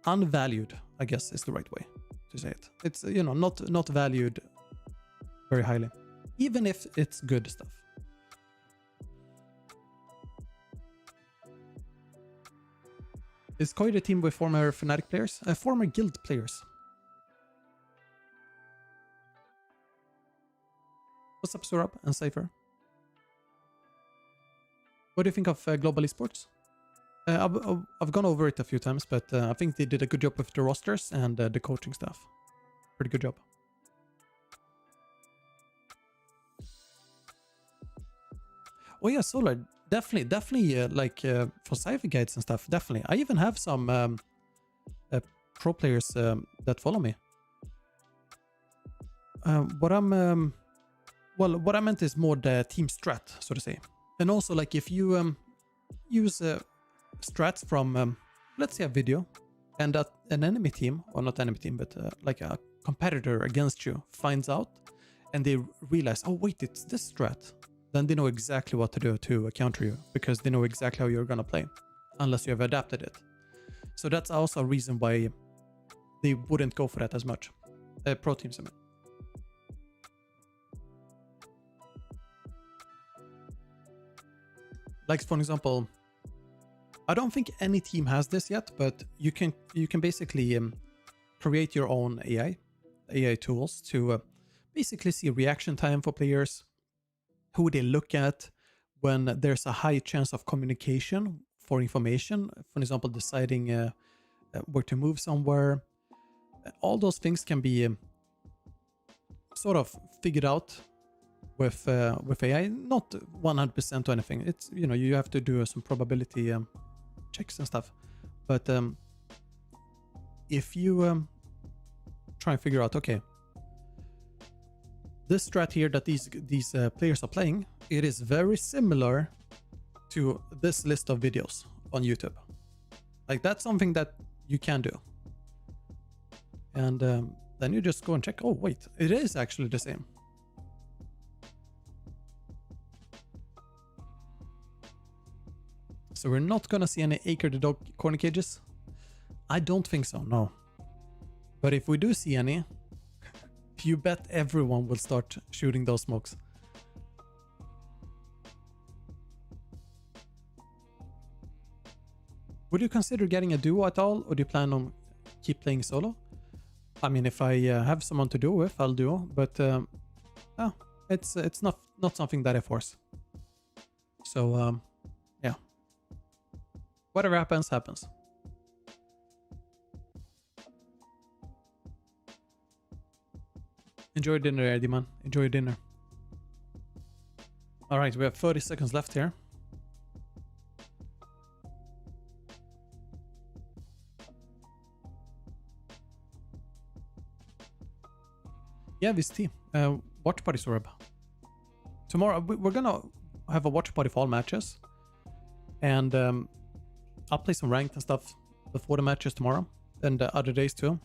Unvalued, I guess, is the right way to say it. It's, you know, not valued very highly, even if it's good stuff. Is Koi the team with former Fnatic players? Former guild players. What's up, Surab and Cypher? What do you think of global esports? I've gone over it a few times, but I think they did a good job with the rosters and the coaching stuff. Pretty good job. Oh yeah, Solar. Definitely like for Cypher guides and stuff, definitely. I even have some pro players that follow me. What I meant is more the team strat, so to say. And also, like, if you use strats from, let's say, a video, and an enemy team, or not enemy team, but like a competitor against you finds out, and they realize, oh wait, it's this strat, then they know exactly what to do to counter you, because they know exactly how you're gonna play, unless you have adapted it. So that's also a reason why they wouldn't go for that as much. Pro teams, I mean. Like, for example, I don't think any team has this yet, but you can basically create your own AI tools to basically see reaction time for players, who they look at when there's a high chance of communication for information. For example, deciding where to move somewhere. All those things can be sort of figured out with AI. Not 100% or anything. It's, you know, you have to do some probability checks and stuff. But if you try and figure out, okay, this strat here that these players are playing, it is very similar to this list of videos on YouTube. Like, that's something that you can do. And then you just go and check, oh wait, it is actually the same. So we're not gonna see any Acre the Dog corner cages? I don't think so, no. But if we do see any, you bet everyone will start shooting those smokes. Would you consider getting a duo at all, or do you plan on keep playing solo? I mean, if I have someone to do with, I'll duo, but it's not something that I force. So yeah, whatever happens, happens. Enjoy your dinner, Eddie, man. Enjoy your dinner. All right, we have 30 seconds left here. Yeah, this tea. Watch party, Sorab. Tomorrow, we're gonna have a watch party for all matches. And I'll play some ranked and stuff before the matches tomorrow. And other days too.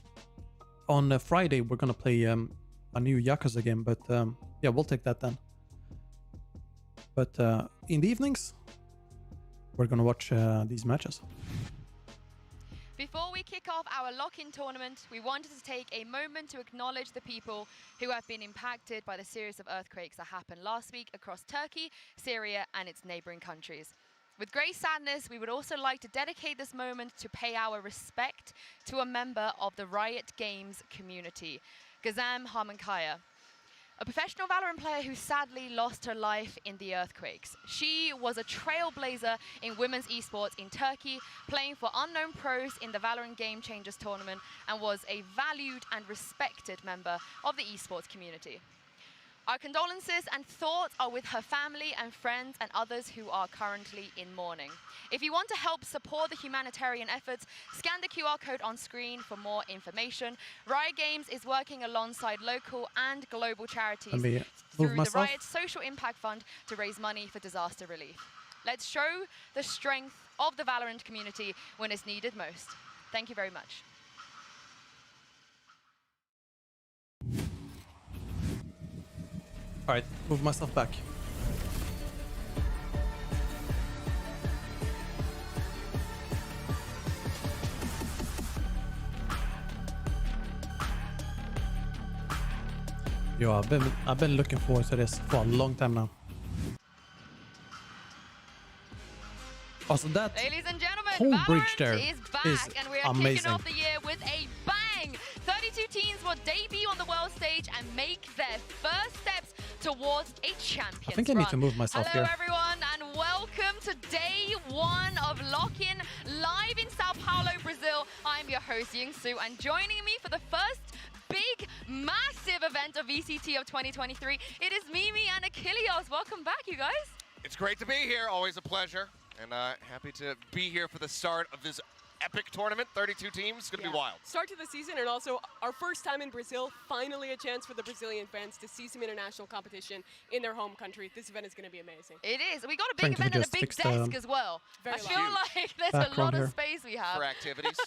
On Friday, we're gonna play a new Yakuza game, but yeah, we'll take that then. But in the evenings, we're gonna watch these matches. Before we kick off our lock-in tournament, we wanted to take a moment to acknowledge the people who have been impacted by the series of earthquakes that happened last week across Turkey, Syria, and its neighboring countries. With great sadness, we would also like to dedicate this moment to pay our respect to a member of the Riot Games community, Gazam Harmankaya, a professional Valorant player who sadly lost her life in the earthquakes. She was a trailblazer in women's esports in Turkey, playing for unknown pros in the Valorant Game Changers tournament, and was a valued and respected member of the esports community. Our condolences and thoughts are with her family and friends and others who are currently in mourning. If you want to help support the humanitarian efforts, scan the QR code on screen for more information. Riot Games is working alongside local and global charities through the Riot Social Impact Fund to raise money for disaster relief. Let's show the strength of the Valorant community when it's needed most. Thank you very much. All right, move myself back. Yeah, I've been looking forward to this for a long time now. Also, that ladies and gentlemen, whole Valorant bridge there is back, and we are amazing. kicking off the year with a bang. 32 teams will debut on the world stage and make their first steps towards a champions I think I need to move myself Hello, here. everyone, and welcome to day one of Lock-In live in Sao Paulo, Brazil. I'm your host, Yingsu, and joining me for the first big, massive event of VCT of 2023, it is Mimi and Achilles. Welcome back, you guys. It's great to be here. Always a pleasure. And happy to be here for the start of this epic tournament. 32 teams. It's going to be wild. Start to the season, and also our first time in Brazil. Finally a chance for the Brazilian fans to see some international competition in their home country. This event is going to be amazing. It is. We got a big event and a big desk as well. I feel like there's a lot of space we have. For activities.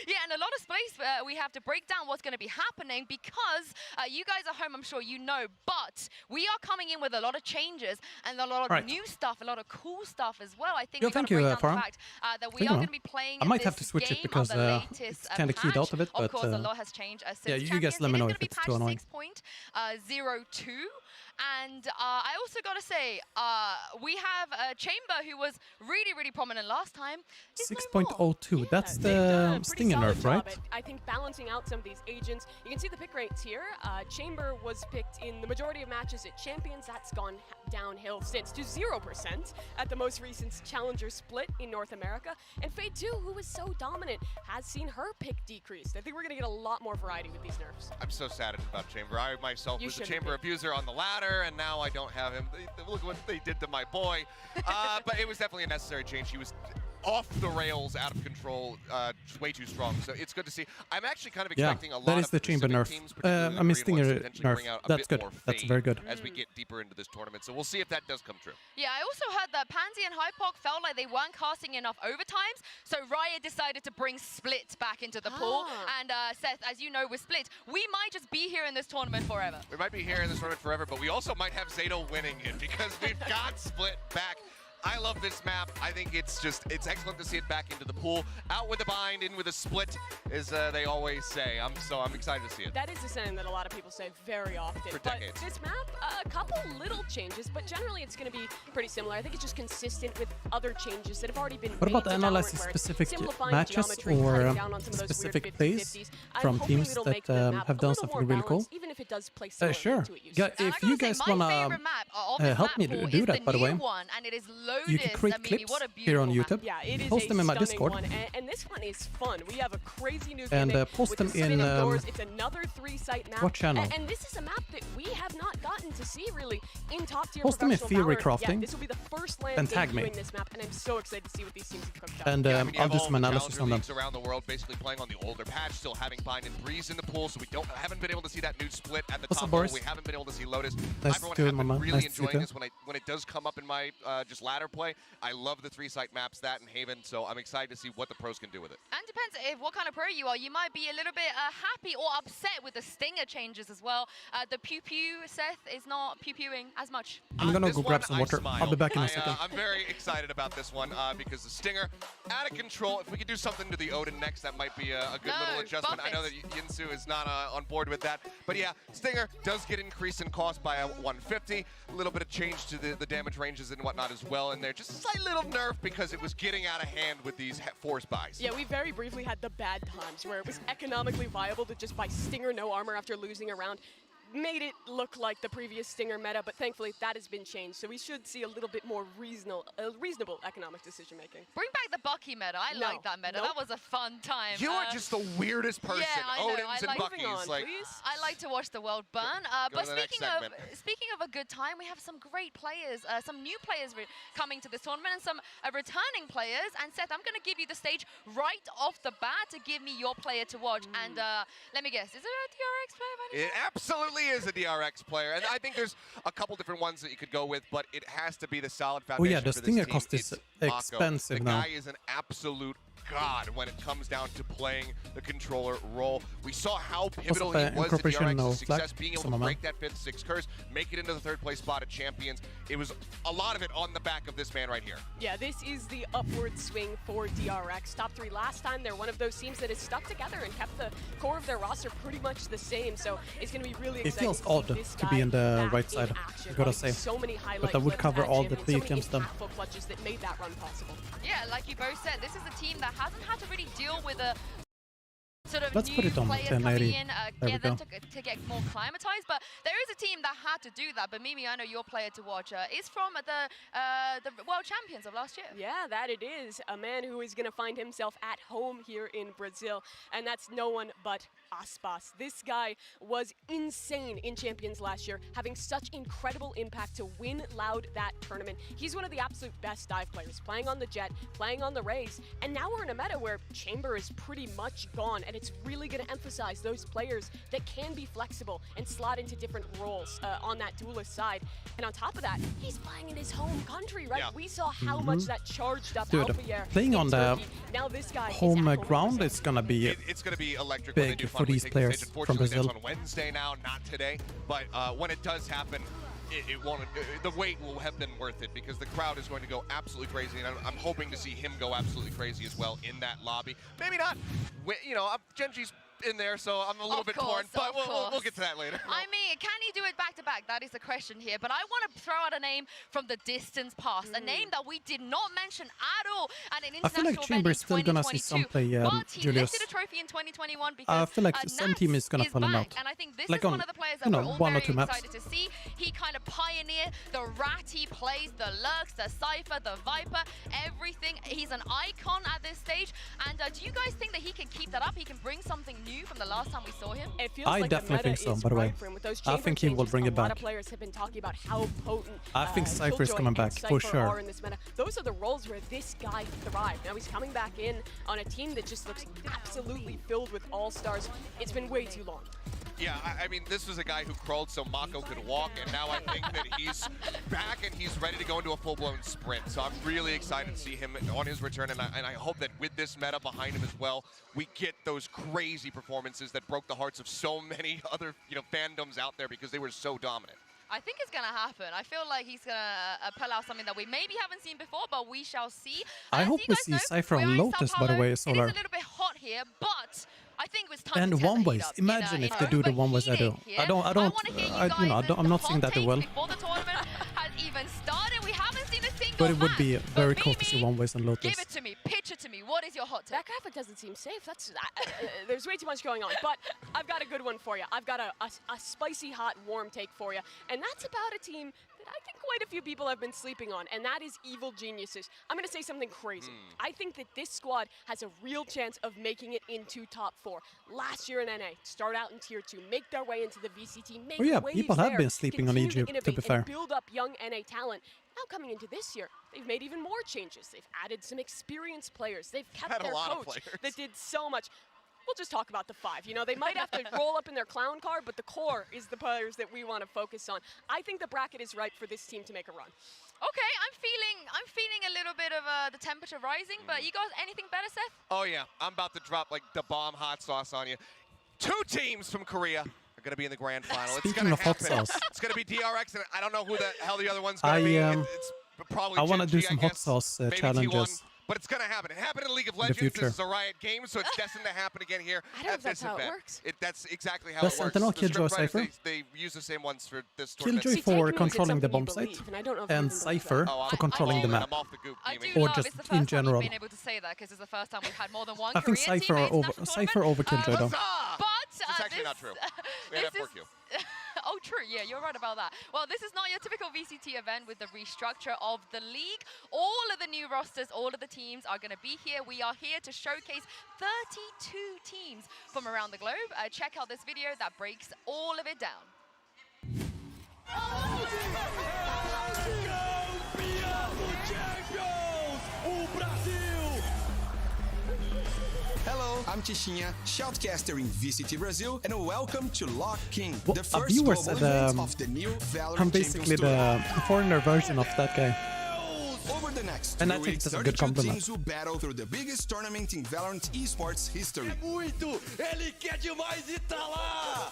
Yeah, and a lot of space we have to break down what's going to be happening because you guys at home, I'm sure you know, but we are coming in with a lot of changes and a lot of new stuff, a lot of cool stuff as well. I think we're going to break down the fact that we are going to be playing I might have to switch it because it's kind of keyed out of it, but of course a lot has changed since yeah, you guys let me know if it's too annoying. 6.02. And I also got to say, we have a Chamber who was really prominent last time. 6.02, that's the Stinger nerf, right? I think balancing out some of these agents. You can see the pick rates here. Chamber was picked in the majority of matches at Champions. That's gone downhill since to 0% at the most recent Challenger split in North America. And Fade 2, who was so dominant, has seen her pick decreased. I think we're going to get a lot more variety with these nerfs. I'm so saddened about Chamber. I myself was a Chamber abuser on the ladder, and now I don't have him. Look what they did to my boy. But it was definitely a necessary change. He was off the rails, out of control, just way too strong. So it's good to see. I'm actually kind of expecting a lot that is of the Chamber nerf. teams, I mean Stinger nerf. That's good. That's very good. As we get deeper into this tournament, so we'll see if that does come true. Yeah, I also heard that Pansy and Hypoc felt like they weren't casting enough overtimes, so Riot decided to bring Split back into the pool. And Seth, as you know, with Split, we might just be here in this tournament forever. We might be here in this tournament forever, but we also might have Zato winning it because we've got Split back. I love this map. I think it's excellent to see it back into the pool. Out with a bind, in with a split, as they always say. I'm excited to see it. That is a saying that a lot of people say very often. For decades. But this map, a couple little changes, but generally it's going to be pretty similar. I think it's just consistent with other changes that have already been What about analyzing specific matches or specific plays from teams that have done something really cool? Even if it does play similar sure. to it used Yeah, to. if you guys want to help me do that, by the way, you can create clips here on YouTube. Yeah, it is post them in my Discord. And this one is fun. We have a crazy new and gimmick post them with the in It's another 3-site map. what channel? And this is a map that we have not gotten to see really in top tier. Post them in Theory Crafting. Yeah, this will be the first land and tag me. This map, and I'm so excited to see what these teams have cooked up. And yeah, I mean, I'll do some analysis on them. Around the world, basically playing on the older patch, still having Bind and Breeze in the pool, so we haven't been able to see that new split at the top level. We haven't been able to see Lotus. Nice to do it, Mama. Really nice enjoying this when it does come up in my just ladder play. I love the 3-site maps, that and Haven, so I'm excited to see what the pros can do with it. And depends what kind of pro you are. You might be a little bit happy or upset with the Stinger changes as well. The pew-pew, Seth, is not pew-pewing as much. I'm gonna go grab some water. I'll be back in a second. I'm very excited about this one because the Stinger, out of control. If we could do something to the Odin next, that might be a good little adjustment. I know that Yinsu is not on board with that. But yeah, Stinger does get increased in cost by 150. A little bit of change to the damage ranges and whatnot as well in there. Just a slight little nerf because it was getting out of hand with these force buys. Yeah, we very briefly had the bad times where it was economically viable to just buy Stinger no armor after losing a round. made it look like the previous Stinger meta, but thankfully that has been changed. So we should see a little bit more reasonable economic decision making. Bring back the Bucky meta. I like that meta. That was a fun time. You are just the weirdest person. Yeah, I know. Odin's and Bucky's. Like, I like to watch the world burn. But speaking of a good time, we have some great players, some new players coming to this tournament, and some returning players. And Seth, I'm going to give you the stage right off the bat to give me your player to watch. And let me guess, is it a DRX player? It absolutely is a DRX player, and I think there's a couple different ones that you could go with, but it has to be the solid foundation. Oh yeah, the for Stinger this cost team. is It's expensive Mako. now. The guy is an absolute god when it comes down to playing the controller role. We saw how pivotal he was to DRX's success, being able to break that 5th-6 curse, make it into the 3rd place spot at Champions. It was a lot of it on the back of this man right here. Yeah, this is the upward swing for DRX. Top 3 last time, they're one of those teams that has stuck together and kept the core of their roster pretty much the same. So it's going to be really exciting. It feels odd to be in the right side, I gotta say. So many but that would cover all the play against them. Clutches that made that run possible. Yeah, like you both said, this is a team that hasn't had to really deal with a sort of Let's new put it on players 1080. coming in, get them to get more climatized. But there is a team that had to do that. But Mimi, I know your player to watch is from the World Champions of last year. Yeah, that it is. A man who is going to find himself at home here in Brazil. And that's no one but Aspas. This guy was insane in Champions last year, having such incredible impact to win loud that tournament. He's one of the absolute best dive players, playing on the Jet, playing on the Raze, and now we're in a meta where Chamber is pretty much gone, and it's really going to emphasize those players that can be flexible and slot into different roles on that duelist side. And on top of that, he's playing in his home country, right? Yeah. We saw how much that charged up Alpha Year playing on the now this guy home ground is going to be it's going to be electric big when they do for these players from Brazil. It's on Wednesday now, not today, but when it does happen, it won't. The wait will have been worth it because the crowd is going to go absolutely crazy, and I'm hoping to see him go absolutely crazy as well in that lobby. Maybe not. You know, Genji's in there, so I'm a little bit torn, but we'll get to that later. I mean, can he do it back-to-back? That is the question here. But I want to throw out a name from the distance past, a name that we did not mention at all at an international I feel like Chamber is still gonna see some play, but he Julius. lifted a trophy in 2021 because I feel like some team is gonna fall out. And I think this like is one of the players that we're all very excited to see. He kind of pioneered the rat he plays, the lurks, the Cypher, the Viper, everything. He's an icon at this stage. And do you guys think that he can keep that up? He can bring something new from the last time we saw him? I definitely think so, by the way. I think he will bring it back. A lot of players have been talking about how potent I think Cypher is coming back, for sure. In this meta. Those are the roles where this guy thrived. Now he's coming back in on a team that just looks absolutely filled with all-stars. It's been way too long. Yeah, I mean, this was a guy who crawled so Mako could walk, and now I think that he's back and he's ready to go into a full-blown sprint. So I'm really excited to see him on his return, and I hope that with this meta behind him as well, we get those crazy performances that broke the hearts of so many other fandoms out there because they were so dominant. I think it's going to happen. I feel like he's going to pull out something that we maybe haven't seen before, but we shall see. I hope we see Cypher on Lotus, by the way, Solar. It is a little bit hot here, but I think it's time and to one ways. Imagine if they do the one ways I do. I'm not saying that they will. Before the tournament has even started, we haven't seen a single But it would be very but cool to see one ways on Lotus. Give it to me, pitch it to me. What is your hot take? That graphic doesn't seem safe. That's there's way too much going on. But I've got a good one for you. I've got a spicy, hot, warm take for you, and that's about a team that I think quite a few people have been sleeping on, and that is Evil Geniuses. I'm going to say something crazy. I think that this squad has a real chance of making it into top 4. Last year in NA, start out in Tier 2, make their way into the VCT, make waves people have there, been sleeping on Egypt, to be fair. Build up young NA talent. Now coming into this year, they've made even more changes. They've added some experienced players. They've kept their coach that did so much. We'll just talk about the 5. You know, they might have to roll up in their clown car, but the core is the players that we want to focus on. I think the bracket is ripe for this team to make a run. Okay, I'm feeling a little bit of the temperature rising, but you guys, anything better, Seth? Oh yeah, I'm about to drop like the bomb hot sauce on you. 2 teams from Korea are going to be in the grand final. Speaking of hot sauce. It's going to be DRX, and I don't know who the hell the other one's going to be. It's probably I want to do some hot guess. sauce Maybe challenges. T1, but it's going to happen. It happened in League of Legends. This is a Riot game, so it's destined to happen again here at this event. That's exactly how it works. Sentinel, Killjoy, Cypher. They use the same ones for this tournament. Killjoy for controlling the bomb site, and Cypher for controlling the map. Or just in general. Been able to say that because it's the first time we've had more than one I think Cypher over Killjoy though. But it's actually not true. We had F4Q. true. Yeah, you're right about that. Well, this is not your typical VCT event with the restructure of the league. All of the new rosters, all of the teams are going to be here. We are here to showcase 32 teams from around the globe. Check out this video that breaks all of it down. Hello, I'm Tichinha, shoutcaster in VCT Brazil, and welcome to Lock King, Well, the first viewers global said, event of the new Valorant I'm basically the foreigner version of that guy. Over the next And 2 I think weeks, that's a good 32 compliment. teams will battle through the biggest tournament in Valorant esports history.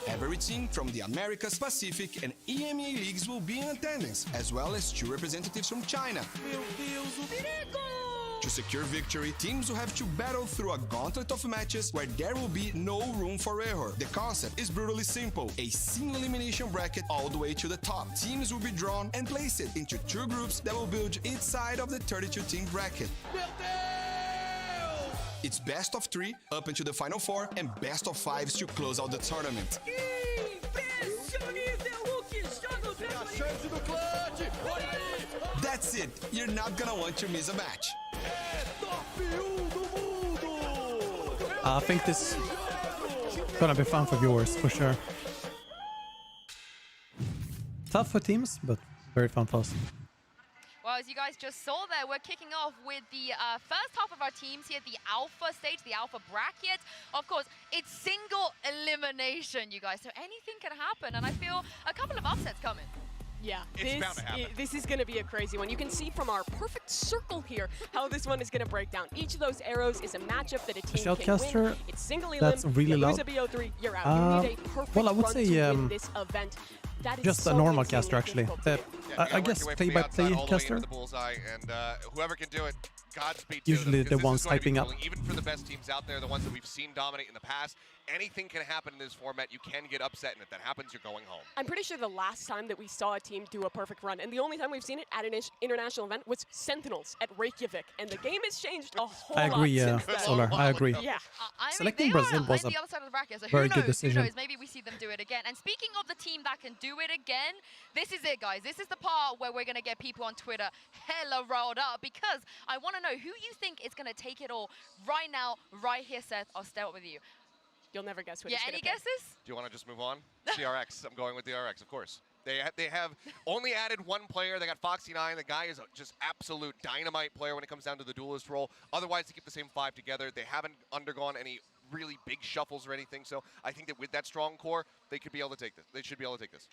Every team from the Americas, Pacific, and EMEA leagues will be in attendance, as well as 2 representatives from China. To secure victory, teams will have to battle through a gauntlet of matches where there will be no room for error. The concept is brutally simple: a single elimination bracket all the way to the top. Teams will be drawn and placed into 2 groups that will build each side of the 32-team bracket. It's best of 3 up into the final 4 and best of 5s to close out the tournament. That's it, you're not gonna want to miss a match. I think this is gonna be fun for viewers, for sure. Tough for teams, but very fun for us. Well, as you guys just saw there, we're kicking off with the first half of our teams here, the Alpha stage, the Alpha bracket. Of course, it's single elimination, you guys, so anything can happen, and I feel a couple of upsets coming. Yeah, It's bound to happen. this is going to be a crazy one. You can see from our perfect circle here how this one is going to break down. Each of those arrows is a matchup that a team can Shoutcaster, win. It's single elim. that's really You lose loud. a BO3, you're out. You need a perfect well, I would run say, to win this event. That is just so a normal insanely caster, actually. difficult to That, do. Yeah, you gotta I work guess your way from the play-by-play outside all the way caster. into the bullseye, and whoever can do it, Godspeed to Usually them, 'cause the this is ones going to be hyping up. grueling. Even for the best teams out there, the ones that we've seen dominate in the past, anything can happen in this format. You can get upset, and if that happens, you're going home. I'm pretty sure the last time that we saw a team do a perfect run, and the only time we've seen it at an international event, was Sentinels at Reykjavik, and the game has changed a whole I agree, lot since then. Solar, I agree. Yeah. I mean, Selecting they Brazil are was on a the other side of the bracket, so very who good knows? decision. Who knows? Maybe we see them do it again. And speaking of the team that can do it again, this is it, guys. This is the part where we're going to get people on Twitter hella rolled up, because I want to know who you think is going to take it all right now, right here, Seth. I'll start with you. You'll never guess what Yeah, he's any gonna pick. guesses? Do you want to just move on? DRX. I'm going with DRX, of course. They have only added 1 player. They got Foxy9. The guy is a just absolute dynamite player when it comes down to the duelist role. Otherwise, they keep the same 5 together. They haven't undergone any really big shuffles or anything. So I think that with that strong core, they could be able to take this. They should be able to take this.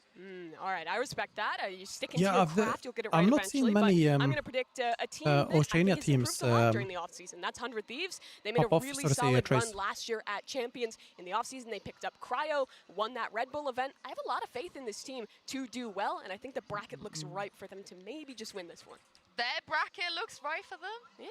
All right, I respect that. You stick into Yeah, your I've the- craft, you'll get it I'm right not eventually. seeing many, but I'm going to predict a team that I Oceania think has teams, improved a lot during the offseason. That's 100 Thieves. They made pop a off, really so to say, solid Trace. run last year at Champions. In the offseason, they picked up Cryo, won that Red Bull event. I have a lot of faith in this team to do well, and I think the bracket looks right for them to maybe just win this one. Their bracket looks right for them? Yeah.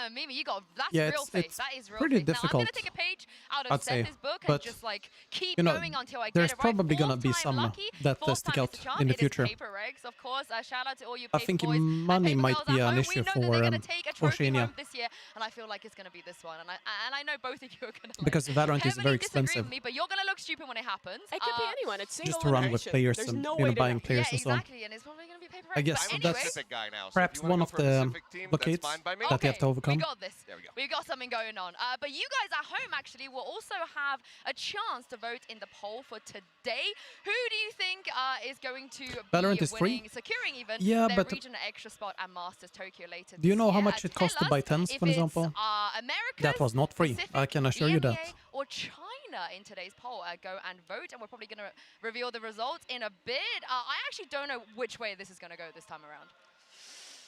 Damn, Mimi, you got that's Yeah, real it's- faith. it's That is real pretty faith. Now, I'm going to difficult, take a page out of I'd say, Seth's book and but, just like keep you know, going until I there's get it right. probably gonna be Fourth time some lucky, that fourth stick time out is the charm. in the It is future. paper eggs, of course. Shout out to all you I paper think boys and money paper might girls be at an home. issue We know that for, they're going to take a trophy Oceania. home this year, and I feel like it's going to be this one. And I know both of you are going to Because Valorant is heavily very disagree expensive. with me, but you're going to look stupid when it happens. It could be anyone. It's single Just to run with elimination. players There's and, no you know, way to buying know. players Yeah, and so on. exactly, and it's probably going to be paper eggs. I guess But I'm a anyway, Pacific guy now, so if Perhaps you wanna one go of for a the Pacific team, blockades that's fine by me. that they have to overcome. We got this. There we go. We've got something going on. But you guys at home actually will also have a chance to vote in the poll for today. Who do you think is going to Valorant be is free? winning, securing even Yeah, their but regional extra spot at Masters Tokyo later do you this know how year? much it cost to Tell buy us tens, if for it's, example? Americas, That was not free. Pacific, I can assure you that. EMEA, or China in today's poll. Go and vote, and we're probably going to reveal the results in a bit. I actually don't know which way this is going to go this time around.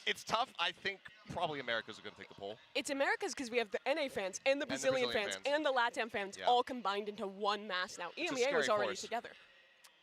It's tough. I think probably America's going to take the poll. It's America's because we have the NA fans and the Brazilian fans and the LATAM fans Yeah. all combined into one mass now. It's a EMEA was scary already force. together.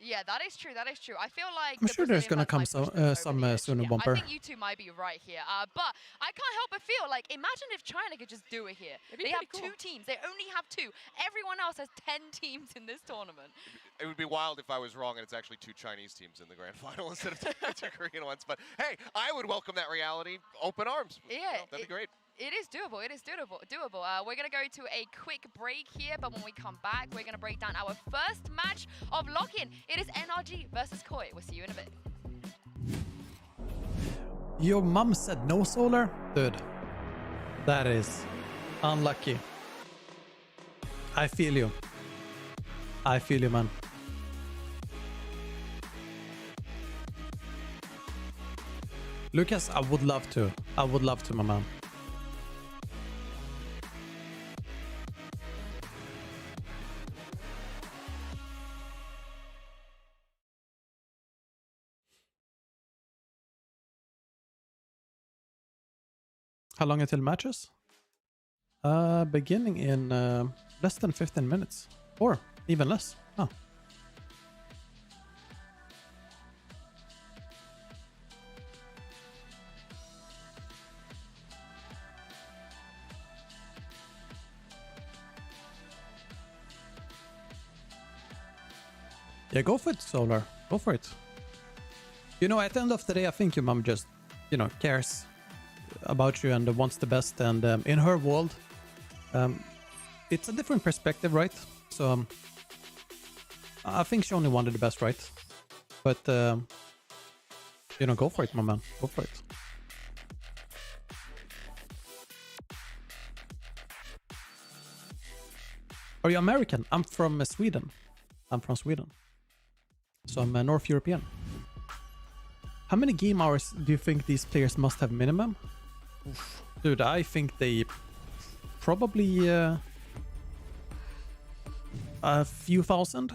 Yeah, that is true. That is true. I feel like I'm the sure there's Brazilian gonna fans come might push them over some the edge. sooner Yeah, bumper. I think you two might be right here. But I can't help but feel like, imagine if China could just do it here. It'd be They have pretty cool. 2 teams. They only have 2. Everyone else has 10 teams in this tournament. It would be wild if I was wrong and it's actually 2 Chinese teams in the grand final instead of 2 Korean ones. But hey, I would welcome that reality. Open arms. Yeah, You know, that'd be great. It is doable. It is doable. We're going to go to a quick break here, but when we come back, we're going to break down our first match of lock-in. It is NRG versus Koi. We'll see you in a bit. Your mom said no solar? Dude, that is unlucky. I feel you. I feel you, man. Lucas, I would love to. I would love to, my man. How long until matches? Beginning in less than 15 minutes. Or even less. Oh. Yeah, go for it, Solar. Go for it. You know, at the end of the day, I think your mom just, you know, cares about you and wants the best. And in her world, it's a different perspective, right? So I think she only wanted the best, right? But, you know, go for it, my man. Go for it. Are you American? I'm from Sweden. I'm from Sweden. So I'm a North European. How many game hours do you think these players must have minimum? Oof. Dude, I think they probably a few thousand.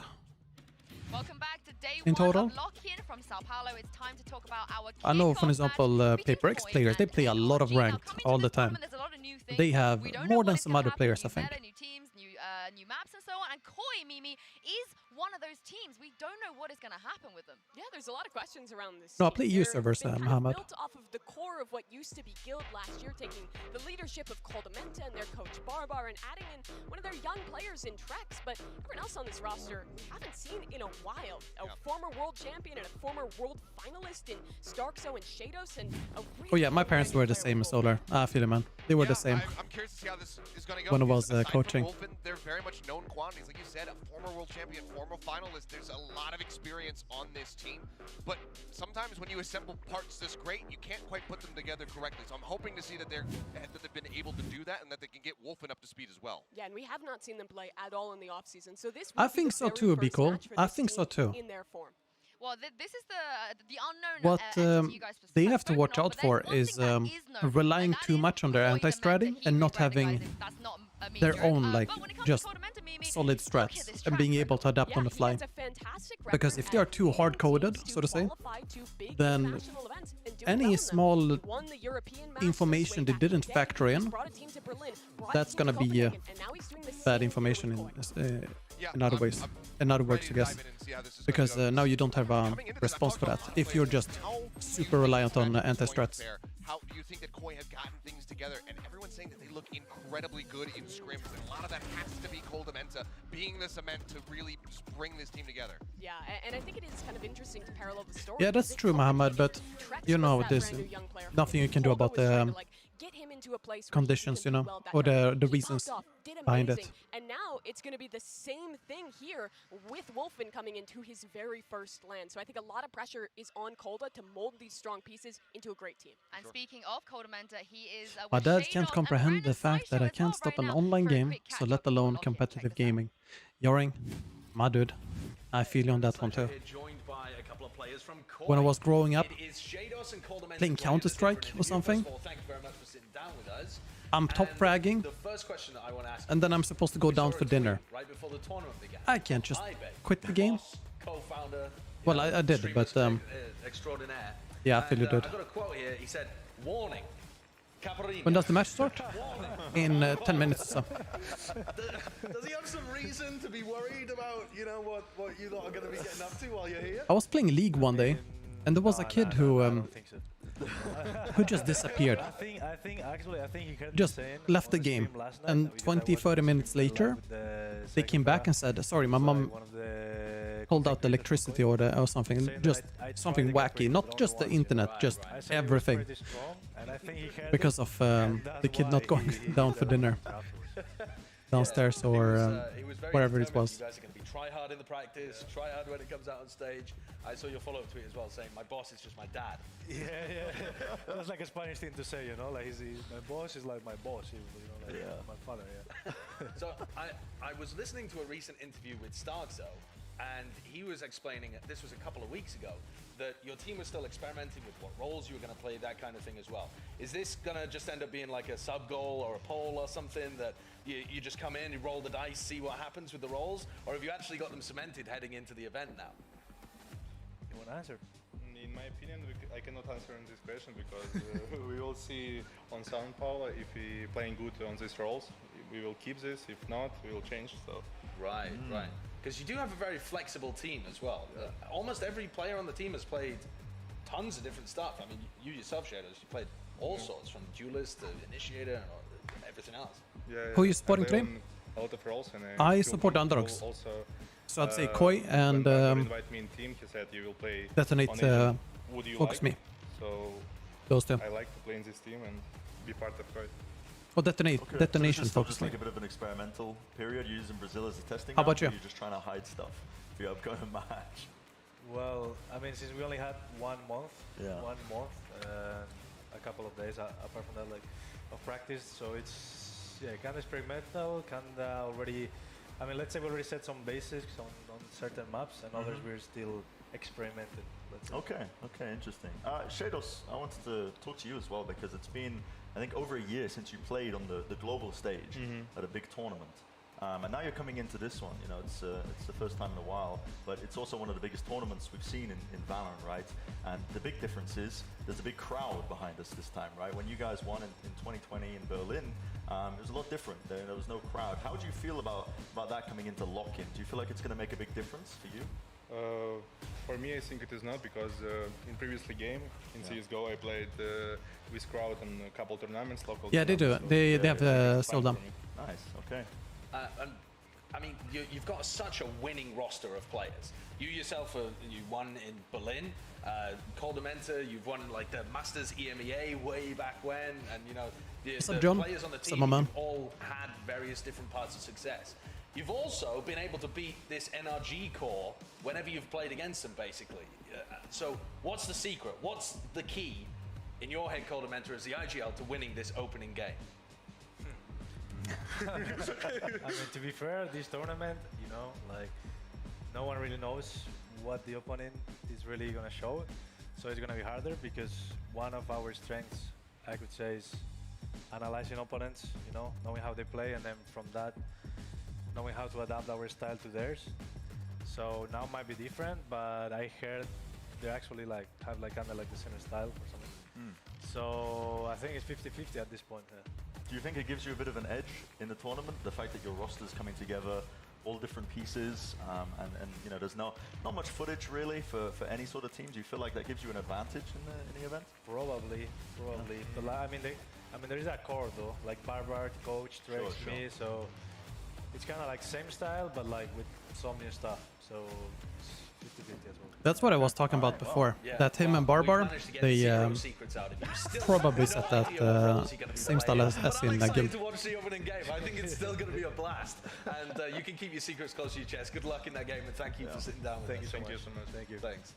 Welcome back to day in one total. of Lock-in from Sao Paulo. It's time to talk about our I know, for kickoff example, match Paper between X Koi players, they and play a lot of NRG. Now, ranked coming to all this the time. tournament, there's a lot of new things. They have We don't know more what than is some gonna other happen. players, I New think. meta, new teams, new maps and so on. And Koi, Mimi, is one of those teams. We don't know what is going to happen with them. Yeah, there's a lot of questions around this. No, I team. play EU They're servers, been kind of Mohammed. built off of the core of what used to be Guild last year, taking the leadership of Coldamenta and their coach Barbar and adding in one of their young players in Trex. But everyone else on this roster we haven't seen in a while. A former world champion and a former world finalist in Starkso and Shados and a really Oh yeah, my parents were the same as Solar. I feel it, man. They were the same. I'm curious to see how this is going to go. When I was Aside from coaching. Wolfen, they're very much known quantities. Like you said, a former world champion, former finalist. There's a lot of experience on this team. But sometimes when you assemble parts this great, you can't quite put them together correctly. So I'm hoping to see that they've been able to do that and that they can get Wolfen up to speed as well. Yeah, and we have not seen them play at all in the offseason. So this I think so too, Biko. I think so too. In their form. Well, this is the unknown. What entity you guys they have have to spoken watch of, out but for there's is one thing that is known, relying and that too is much on their Koi anti-stratting Dementa. and He not rebranded, having guys. That's not a major, their own, like, but when it comes just to Coldamenta, Mimi, solid look at strats this and track being record. able to adapt Yeah, on the he fly. has a fantastic Because record if they are as too he hard-coded, continues so to say, qualify to big then international events and do any well in them. small He won the European Masters information way they back didn't in the day. factor in, He's brought a team to Berlin, brought a that's team to gonna be Copenhagen, and now he's doing the bad same information with Koi. in other ways, in other words, I guess. Because now you don't have a response for that if you're just super reliant on anti-strats. How do you think that Koi have gotten things together? And everyone's saying that they look incredibly good in scrims, and a lot of that has to be Coldamenta being the cement to really just bring this team together. Yeah, and I think it is kind of interesting to parallel the story. Yeah, that's because true, it's Mohammed, but Trex you was know, that there's brand new young player from nothing you can do Volvo about was trying the to, like, get him into a place where he conditions, can you know, do well that or time. the He reasons popped off, did behind it. amazing, and now it's going to be the same thing here with Wolfen coming into his very first land. So I think a lot of pressure is on Kolda to mold these strong pieces into a great team. And speaking of Coldamenta, he is My with dad Shados can't and comprehend the Brandon fact that Saisho I as can't well stop right an now online for a game, quick so catch-up let alone on Lock-in. competitive Check this out. gaming. Yoring, my dude, I feel you on that one too. When I was growing up, playing Counter-Strike or something, I'm top fragging, and then I'm supposed to go down for dinner. I can't just quit the game. Well, I did, but yeah, I feel you did. I got a quote here. He said, "Warning, When does the match start? In 10 minutes or so. Does he have some reason to be worried about, you know, what you lot are going to be getting up to while you're here? I was playing League one day, and there was a kid who just disappeared. I think he heard Just left the game, and 20-30 minutes later, they came back and said, sorry, my mom pulled out the electricity or something, saying that just I tried something to get wacky, pretty not good just the only once, internet, right, just right. I said he was everything, pretty strong, and I think he heard because it, of and the that's kid not why going he down for left dinner afterwards. downstairs or he was very wherever it determined. was. You guys are going to be try hard in the practice, try hard when it comes out on stage. I saw your follow-up tweet as well saying, my boss is just my dad. Yeah. That's like a Spanish thing to say, you know, like he's my boss is like my boss, you know, like my father, yeah. So I was listening to a recent interview with Starkzo, and he was explaining, this was a couple of weeks ago, that your team was still experimenting with what roles you were going to play, that kind of thing as well. Is this going to just end up being like a sub-goal or a poll or something that you just come in, you roll the dice, see what happens with the roles? Or have you actually got them cemented heading into the event now? You want to answer? In my opinion, I cannot answer on this question because we will see on Sound Power if we playing good on these roles. We will keep this. If not, we will change. So Right. Because you do have a very flexible team as well. Almost every player on the team has played tons of different stuff. I mean, you yourself, Shadows, you played all sorts, from duelist to initiator and everything else. Who are you supporting, I play Clay? on a lot of roles, and I feel support comfortable underdogs. Also, So I'd say Koi and when Arthur invited me in team, he said you will play Detonate on Asian. Would you focus like? me. So Those two. I like to play in this team and be part of Koi. Or detonate, Okay, detonation so this is still focus just me. like a bit of an experimental period. You're using Brazil as a testing How ground, about you? or you're just trying to hide stuff for your upcoming match? Well, I mean, since we only had 1 month, Yeah. 1 month, a couple of days apart from that, like of practice, so it's kind of experimental, kind of already. I mean, let's say we already set some basics on certain maps, and others we're still experimenting. Let's say. Okay, interesting. Shados, I wanted to talk to you as well because it's been, I think, over a year since you played on the global stage at a big tournament. And now you're coming into this one, you know, it's the first time in a while, but it's also one of the biggest tournaments we've seen in Valorant, right? And the big difference is there's a big crowd behind us this time, right? When you guys won in 2020 in Berlin, it was a lot different. There was no crowd. How do you feel about that coming into lock-in? Do you feel like it's going to make a big difference for you? For me, I think it is not because in previously game in CS:GO I played with crowd on a couple tournaments, local. Yeah, they do. tournaments, so They have it's sold fine them. for me. Nice, okay. And I mean, you've got such a winning roster of players. You yourself, you won in Berlin. Coldamenta, you've won like the Masters EMEA way back when, and you know the John? players on the What's up, team my man? have all had various different parts of success. You've also been able to beat this NRG core whenever you've played against them, basically. So, what's the secret? What's the key in your head, Coldamenta, as the IGL to winning this opening game? I mean, to be fair, this tournament, you know, like no one really knows what the opponent is really gonna show, so it's gonna be harder because one of our strengths, I could say, is analyzing opponents, you know, knowing how they play, and then from that, knowing how to adapt our style to theirs. So now might be different, but I heard they actually like have like kind of like the same style or something. So I think it's 50-50 at this point. Do you think it gives you a bit of an edge in the tournament? The fact that your roster's coming together, all different pieces, and you know, there's not much footage really for any sort of team. Do you feel like that gives you an advantage in the event? Probably. But like, I mean, there is that core though, like Barbart, Coach, Trex, Sure. me. So it's kind of like same style, but like with some new stuff. So it's 50-50 as well. That's what I was talking about before. Yeah, That him and Barbar, they probably set that same style as I'm in excited Guild. to watch the opening game. I think it's still going to be a blast. And you can keep your secrets close to your chest. Good luck in that game, and thank you for sitting down with us. Thank you so much. Thank you. Thanks.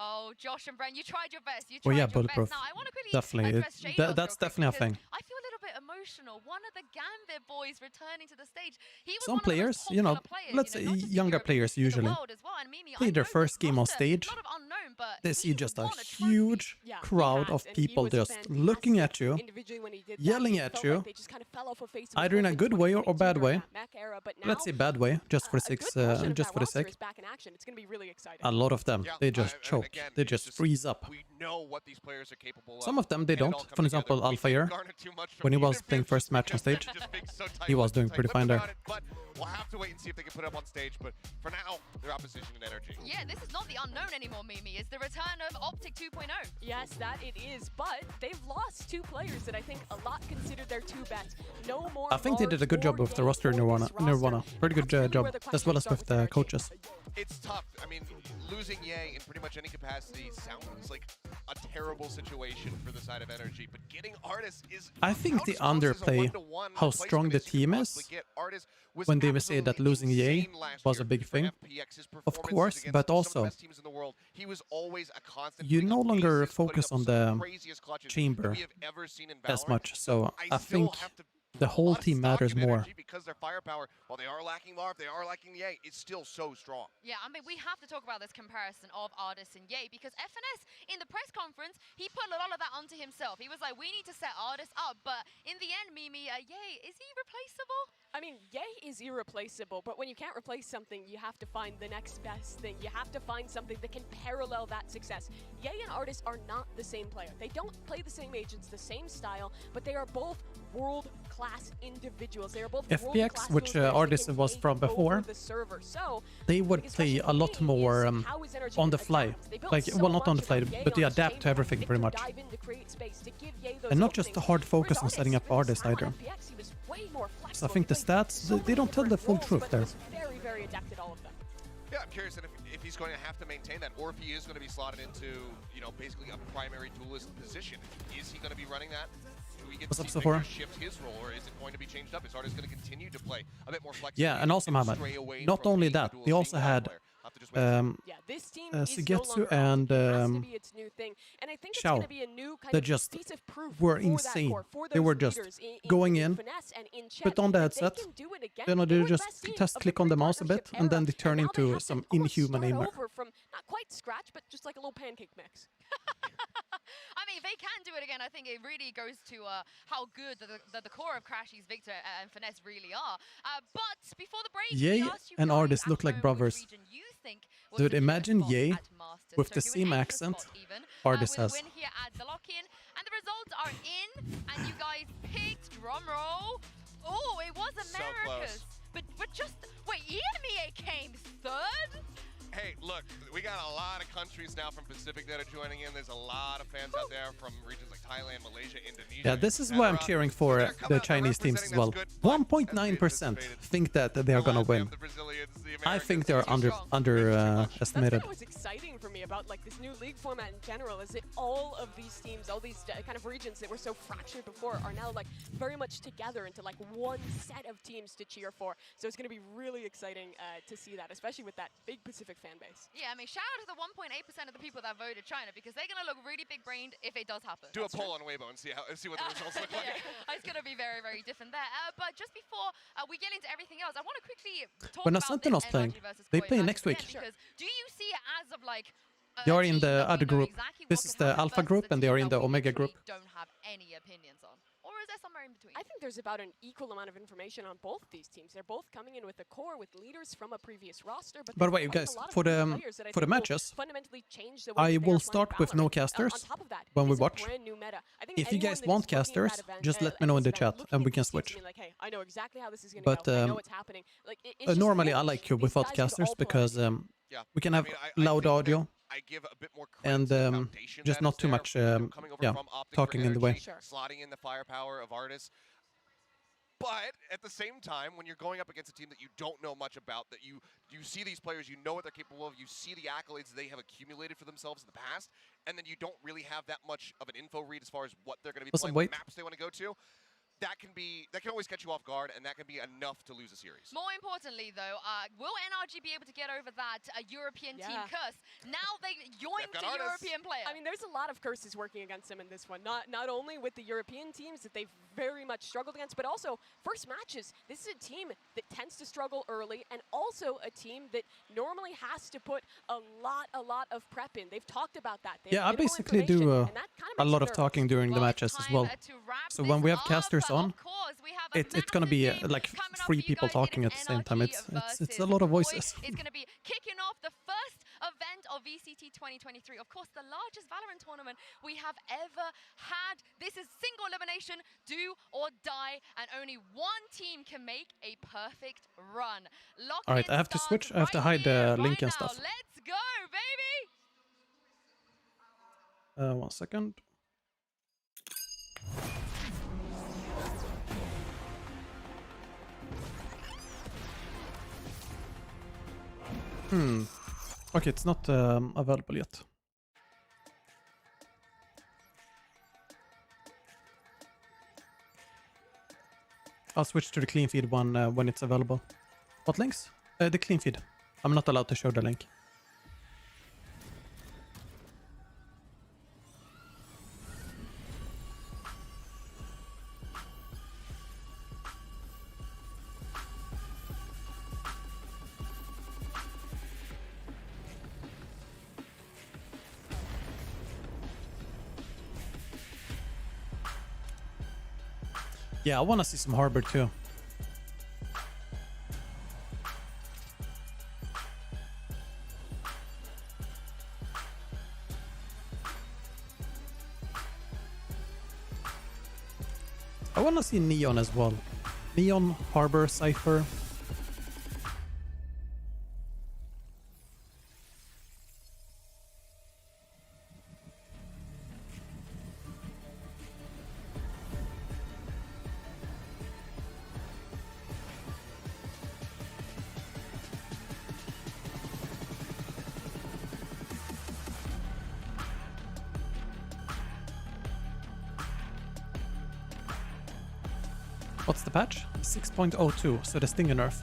Oh, Josh and Bren, you tried your best. You tried Well, yeah, your best. bulletproof. Now, I want to quickly Definitely. address Shados That's real quick definitely a because thing. I feel a little bit emotional. One of the Gambit boys returning to the stage. He was Some one of the players, most you know, popular players, let's you say know, not just in younger Europe, players in the usually world as well. And Mimi, play I their know first this game on roster, stage. a lot of unknown, but They see he just a won trophy. huge Yeah, he crowd has, of and he people was just fantastic looking at you, individually when he did that. yelling It at felt you, like they just kind of fell off a face of either in a the good way or 2022 bad way. during that Mac era, but now, Let's say bad way, just for a good portion of just that for the roster sake. is back in action. It's going to be really exciting. A lot of them, Yeah, they just I mean, choke. again, They it's just freeze up. We know what these players are capable of. Some of them they and it all don't. comes For example, together. We Alphair, didn't garner too much from when he was either playing of you first just match on because stage, just being so he was doing tight-lipped pretty fine there. about it. But We'll have to wait and see if they can put it up on stage, but for now, their opposition and energy. Yeah, this is not the unknown anymore, Mimi. It's the return of Optic 2.0. Yes, that it is, but they've lost 2 players that I think a lot considered their 2 best. No more. I think they did a good job with the roster Nirvana. Pretty good job, as well as with the coaches. It's tough. I mean, losing Ye in pretty much any capacity sounds like a terrible situation for the side of energy, but getting Artis is... I think they underplay how strong the team is when they say that losing Ye was a big thing. Of course, but also you no longer focus on the chamber as much, so I think the whole team matters more. Because their firepower, while they are lacking Marv, they are lacking Ye, it's still so strong. Yeah, I mean, we have to talk about this comparison of Artis and Ye, because FNS, in the press conference, he put a lot of that onto himself. He was like, we need to set Artis up, but in the end, Mimi, Ye, is he replaceable? I mean, Ye is irreplaceable, but when you can't replace something, you have to find the next best thing. You have to find something that can parallel that success. Ye and Artis are not the same player. They don't play the same agents, the same style, but they are both world-class individuals. They are both FPX, which Artis was from before, they would play a lot more on the fly. Like, well, not on the fly, but they adapt to everything pretty much. And not just the hard focus on setting up Artis either. So I think the stats, they don't tell the full truth there. Very, very adept at all of them. Yeah, I'm curious if he's going to have to maintain that, or if he is going to be slotted into, you know, basically a primary duelist position. Is he going to be running that? Do we get to see Victor shift his role, or is it going to be changed up? Is Artis going to continue to play a bit more flexible? Yeah, and also Mohamed. Not only that, they also had Sugetsu and Xiao. They just were insane. They were just going in, put on the headset, then they just click on the mouse a bit, and then they turn into some inhuman aimer. From not quite scratch, but just like a little pancake mix. I mean, if they can do it again, I think it really goes to how good the core of Crashy's Victor and Finesse really are. But before the break, Ye and Artis look like brothers. Dude, imagine Ye with the same accent Artis has. Win here at the lock-in, and the results are in, and you guys picked, drum roll. Oh, it was Americas. So but just, wait, EMEA came third? Hey, look, we got a lot of countries now from Pacific that are joining in. There's a lot of fans out there from regions like Thailand, Malaysia, Indonesia. Yeah, this is why I'm cheering for the Chinese teams as well. 1.9% think that they are gonna win. I think they are underestimated. That's what was exciting for me about like this new league format in general, is that all of these teams, all these kind of regions that were so fractured before, are now like very much together into like one set of teams to cheer for. So it's going to be really exciting to see that, especially with that big Pacific fan base. Yeah, I mean, shout out to the 1.8% of the people that voted China, because they're going to look really big-brained if it does happen. Do a poll on Weibo and see what the results look like. Yeah, it's going to be very, very different there. But just before we get into everything else, I want to quickly talk when about Sentinel's playing, they play next week. Because do you see it as of like they are in the other group. This is the Alpha group, and they are in the Omega group. Don't have any opinions on, or is there somewhere in between? I think there's about an equal amount of information on both these teams. They're both coming in with a core with leaders from a previous roster. But by the way, guys, for the matches, I will start with no casters when we watch. If you guys want casters, just let me know in the chat, and we can switch. I know exactly how this is going to go. I know what's happening. Normally, I like without casters because we can have loud audio. I give a bit more and just not too much talking in the way. Slotting in the firepower of Artis. But at the same time, when you're going up against a team that you don't know much about, that you see these players, you know what they're capable of, you see the accolades they have accumulated for themselves in the past, and then you don't really have that much of an info read as far as what they're going to be playing, what maps they want to go to. That can always catch you off guard, and that can be enough to lose a series. More importantly, though, will NRG be able to get over that European team curse? Now they joined the European player. I mean, there's a lot of curses working against them in this one. Not only with the European teams that they've very much struggled against, but also first matches. This is a team that tends to struggle early, and also a team that normally has to put a lot of prep in. They've talked about that. Yeah, I basically do a lot of talking during the matches as well. So when we have casters on, it's gonna be like 3 people talking at the same time. It's a lot of voices. It's gonna be kicking off the first event of VCT 2023. Of course, the largest Valorant tournament we have ever had. This is single elimination, do or die, and only one team can make a perfect run. All right, I have to switch. I have to hide the link and stuff. Let's go, baby! 1 second. Okay, it's not available yet. I'll switch to the clean feed one when it's available. What links? The clean feed. I'm not allowed to show the link. Yeah, I want to see some Harbor too. I want to see Neon as well. Neon, Harbor, Cypher. What's the patch? 6.02, so the Stinger nerf.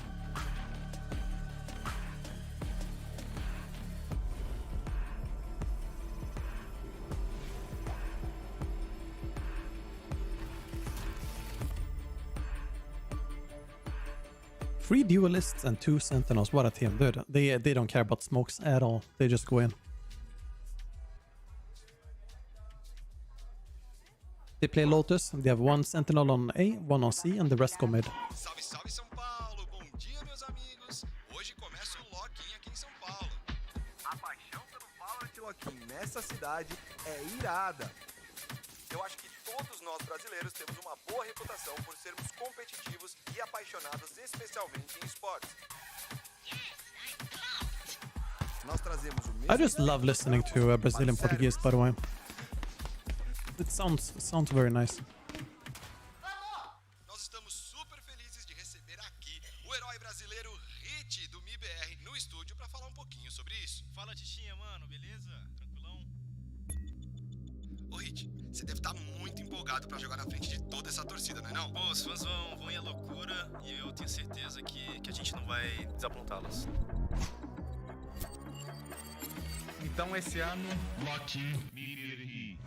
Three duelists and 2 sentinels. What a team, dude. They don't care about smokes at all. They just go in. They play Lotus, they have 1 sentinel on A, 1 on C, and the rest go mid. Salve, salve São Paulo! Bom dia, meus amigos! Hoje começa o Lockin aqui em São Paulo. A paixão pelo Valorant Lockin nessa cidade é irada. Eu acho que todos nós brasileiros temos uma boa reputação por sermos competitivos e apaixonados especialmente em esportes. Nós trazemos o mesmo. I just love listening to Brazilian Portuguese, by the way. It sounds very nice. Nós estamos super felizes de receber aqui o herói brasileiro Hit do MIBR no estúdio para falar um pouquinho sobre isso. Fala, Tichinha, mano, beleza? Tranquilão? Ô Hit, você deve estar muito empolgado para jogar na frente de toda essa torcida, não é não? Pô, os fãs vão ir à loucura e eu tenho certeza que a gente não vai desapontá-los. Então esse ano, Lockin MIBR.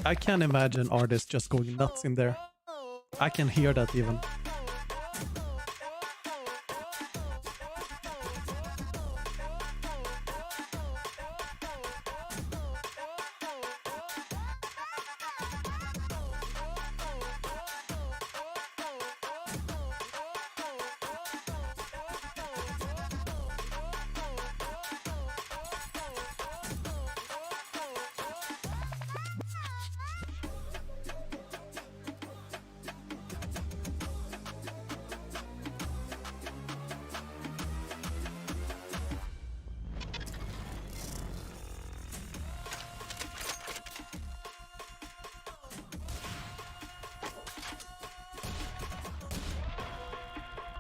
I can imagine artists just going nuts in there. I can hear that even.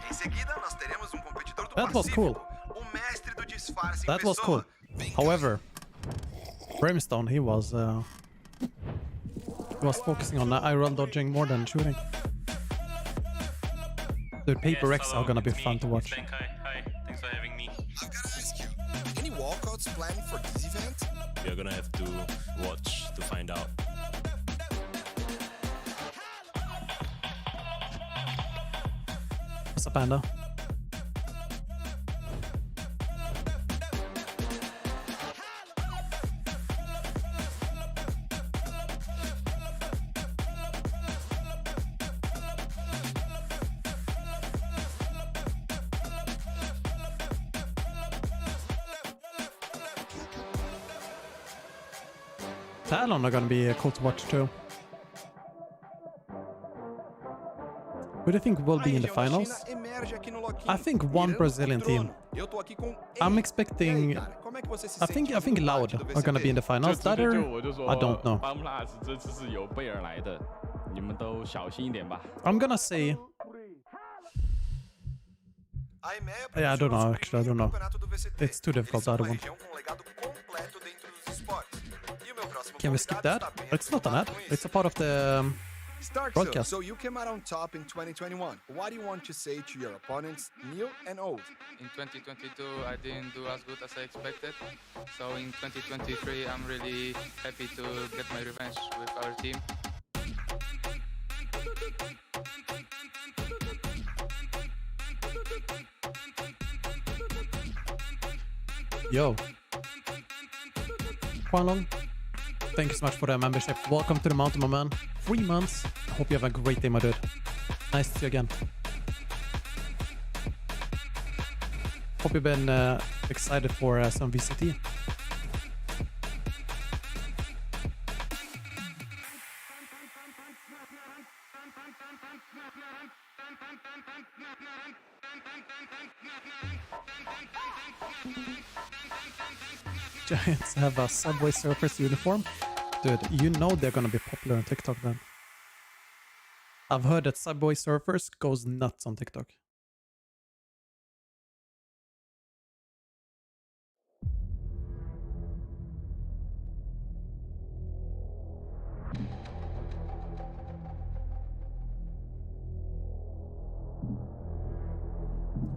em seguida nós teremos um competidor do That was Pacífico, cool. o mestre do disfarce em That was pessoa. cool. However, Brimstone, he was focusing on IRL dodging more than shooting. The Paper X are gonna be fun to watch. Hi, thanks for having me. I've got to ask you, any walkouts planned for this event? We're gonna have to watch to find out. What's up, Panda? Talon are gonna be cool to watch too. Who do you think will be in the finals? I think one Brazilian team. I'm expecting. I think Loud are gonna be in the finals. The other, I don't know. I'm gonna say. Yeah, I don't know. Actually, I don't know. It's too difficult. The other one. Can we skip that? It's not an ad. It's a part of the broadcast. So you came out on top in 2021. What do you want to say to your opponents, new and old? In 2022, I didn't do as good as I expected. So in 2023, I'm really happy to get my revenge with our team. Yo. Huanglong, thank you so much for the membership. Welcome to the mountain, my man. 3 months. Hope you have a great day, my dude. Nice to see you again. Hope you've been excited for some VCT. Giants have a Subway Surfers uniform. Dude, you know they're gonna be popular on TikTok then. I've heard that Subway Surfers goes nuts on TikTok.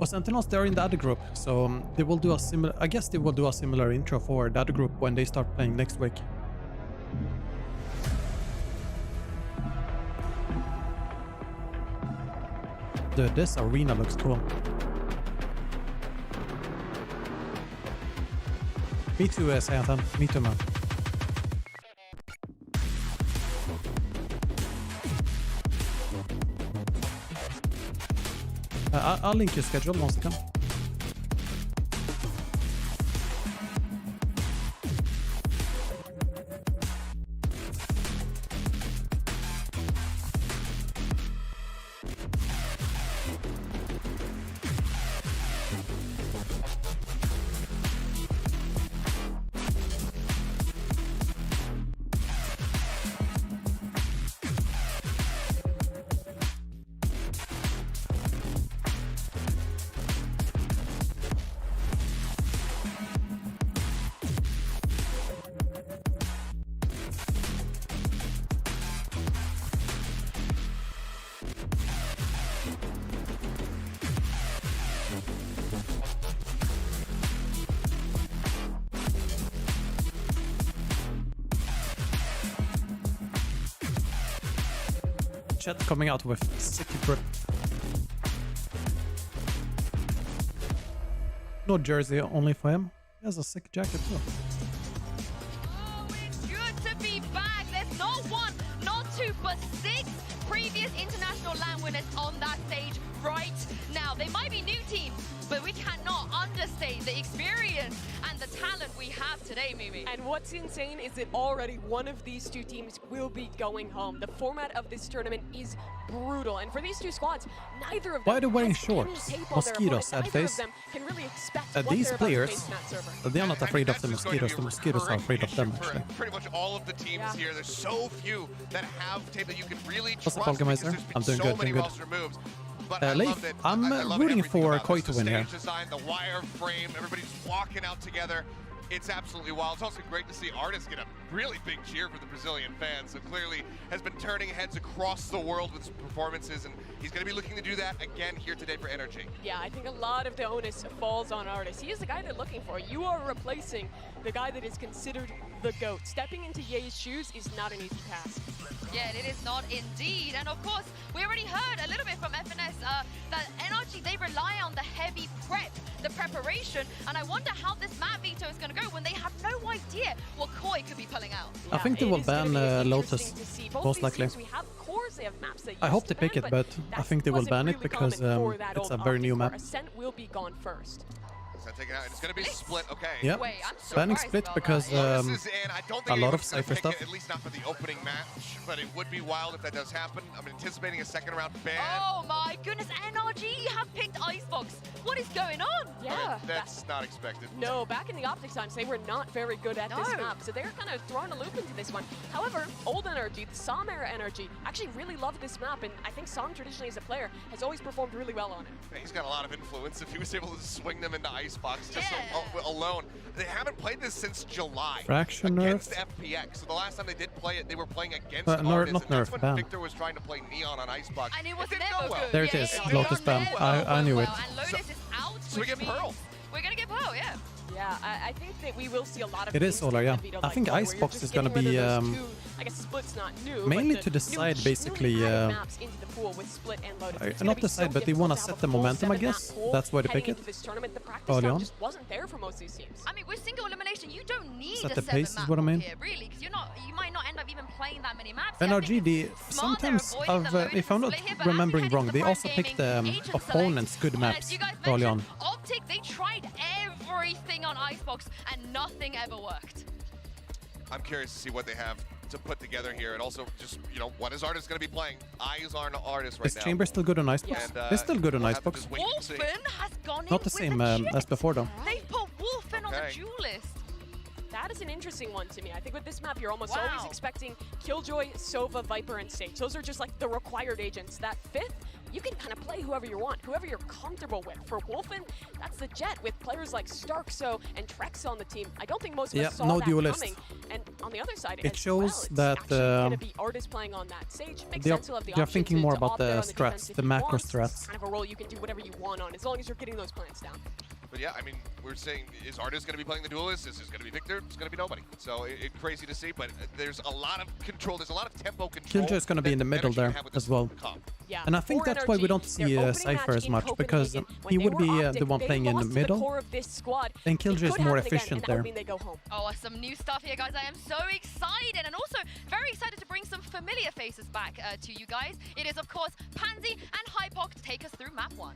Oh, Sentinels, they're in the other group, so they will do a similar. I guess they will do a similar intro for the other group when they start playing next week. Dude, this arena looks cool. Me too, Sayatan. Me too, man. I'll link your schedule once again. Chat coming out with sick grip. No jersey, only for him. He has a sick jacket too. Oh, it's good to be back. There's not one, not two, but 6 previous international LAN winners on that stage right now. They might be new teams, but we cannot understate the experience and the talent we have today, Mimi. And what's insane is that already one of these two teams will be going home. The format of this tournament is brutal, and for these two squads, neither of them. Why are they wearing has any shorts? tape on their Mosquitoes, opponent. sad Neither face. of them can really expect what These they're about to players, face in that server. they are not afraid of the mosquitoes. The mosquitoes are afraid of them, actually. Pretty much all of the teams here. There's so few that have tape that you can really What's up, trust because Alchemizer? there's been I'm doing so good, many doing good. roster moves. But I Leif, love that. I'm I love rooting everything for about Koi this. to The win here. stage design, the wire frame, everybody's walking out together. It's absolutely wild. It's also great to see artists get a really big cheer for the Brazilian fans. So clearly has been turning heads across the world with his performances, and he's going to be looking to do that again here today for Energy. Yeah, I think a lot of the onus falls on Artis. He is the guy they're looking for. You are replacing the guy that is considered the GOAT. Stepping into Ye's shoes is not an easy task. Yeah, it is not indeed. And of course, we already heard a little bit from FNS that NRG, they rely on the heavy prep, the preparation. And I wonder how this map veto is going to go when they have no idea what Koi could be pulling out. I think they will ban Lotus, most likely. I hope they pick it, but I think they will ban it because it's a very new map. Ascent will be gone first. Is that taken out? And it's going to be split. Okay. Yep. Wait, I'm Banning surprised split about because that. Lotus is in. I don't a think lot of anyone's gonna Cypher pick stuff. it, at least not for the opening match, but it would be wild if that does happen. I'm anticipating a second round ban. Oh my goodness, NRG have picked Icebox. What is going on? Yeah. That's not expected. No, back in the Optic times, they were not very good at this map, so they're kind of throwing a loop into this one. However, old NRG, the Sam era NRG, actually really loved this map, and I think Sam traditionally as a player has always performed really well on it. Yeah, he's got a lot of influence. If he was able to swing them into Icebox just alone. They haven't played this since July Fraction against nerf. FPX. So the last time they did play it, they were playing against Not Artis, nerf, and that's when ban. Victor was trying to play Neon on Icebox. And it was didn't never go well. good. There it is. Lotus ban. I knew it. And Lotus is out. So we get Pearl. We're going to get Pearl, yeah. Yeah, I think that we will see a lot of It is solar, yeah. I think Icebox is going to be I guess Split's not new, mainly but to decide new basically maps into the pool with Split and Lotus. It's gonna not be decide, so but they difficult want to have set a the full momentum, I 7-map guess. pool That's why they pick heading it. into this tournament. The practice Early time on. just wasn't there for most of these teams. I mean, with single elimination, you don't need Set a the pace is 7-map what I mean. here, really, because you might not end up even playing that many maps. NRG, sometimes, if I'm not remembering wrong, they also picked opponents' good maps early on. Optic, they tried everything on Icebox, and nothing ever worked. I'm curious to see what they have to put together here, and also just, you know, what is Artis going to be playing? Eyes are on Artis right Is now. Chamber still good on Icebox? And, They're still good on we'll have to Icebox. just wait and see. Wolfen has gone Not in the same with as before, though. They've put Wolfen on the duelist. That is an interesting one to me. I think with this map, you're almost always expecting Killjoy, Sova, Viper, and Sage. Those are just like the required agents. That fifth, you can kind of play whoever you want, whoever you're comfortable with. For Wolfen, that's the Jet with players like Starkso and Trex on the team. I don't think most of us saw no that duelist. coming. And on the other side, It as shows well, that it's going to be Artis playing on that. Sage makes sense. He'll have the they're option thinking to more about opt there the on the defense strats, if the he macro wants. It's strats. kind of a role you can do whatever you want on, as long as you're getting those plants down. But yeah, I mean, we're saying, is Artis going to be playing the duelist? Is this going to be Victor? It's going to be nobody. So it's crazy to see, but there's a lot of control. There's a lot of tempo control. Killjoy is going to be in the middle there as well. Yeah, And I think that's why we don't see Cypher as much, because he would be the one playing in the middle, and Killjoy is more efficient there. Oh, some new stuff here, guys. I am so excited, and also very excited to bring some familiar faces back to you guys. It is, of course, Pansy and Hypox to take us through map 1.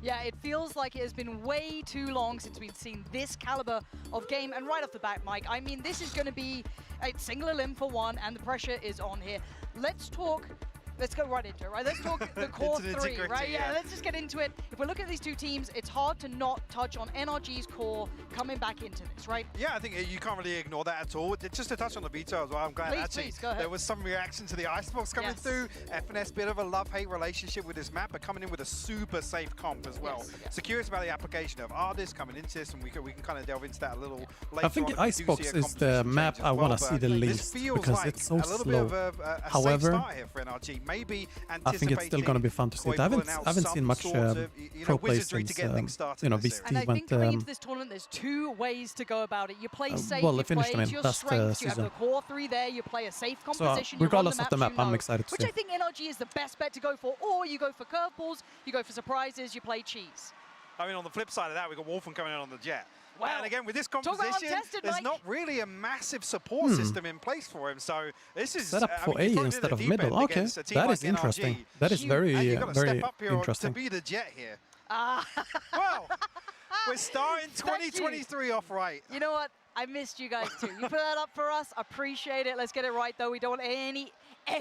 Yeah, it feels like it has been way too long since we've seen this caliber of game. And right off the bat, Mike, I mean, this is going to be a single elim for one, and the pressure is on here. Let's go right into it, right? Let's talk the core three, right? Yeah, let's just get into it. If we look at these two teams, it's hard to not touch on NRG's core coming back into this, right? Yeah, I think you can't really ignore that at all. Just to touch on the veto as well, I'm glad Please, go ahead. there was some reaction to the Icebox coming through. FNS, bit of a love-hate relationship with this map, but coming in with a super safe comp as well. So curious about the application of Artis coming into this, and we can kind of delve into that a little later. I think Icebox is the map I want to see the least, because it's so slow. However, I think it's still going to be fun to see it. I haven't seen much pro play since VCT And I went. think coming into this tournament, there's two ways to go about it. You play safe, well, you it finished, play I to mean, your that's the strengths, you have season. the core three there, you play a safe So, composition, regardless you of the run map, I'm you know, excited to which see. I think NRG is the best bet to go for, or you go for curveballs, you go for surprises, you play cheese. I mean, on the flip side of that, we've got Wolfen coming in on the Jet. Wow. And again, with this Talk about composition, untested, there's Mike. not really a massive support system in place for him. So this is Set up for A instead of middle. Okay, that is interesting. That is very, very interesting. To be the Jet here. Well, we're starting 2023 off right. You know what? I missed you guys too. You put that up for us. Appreciate it. Let's get it right though. We don't want any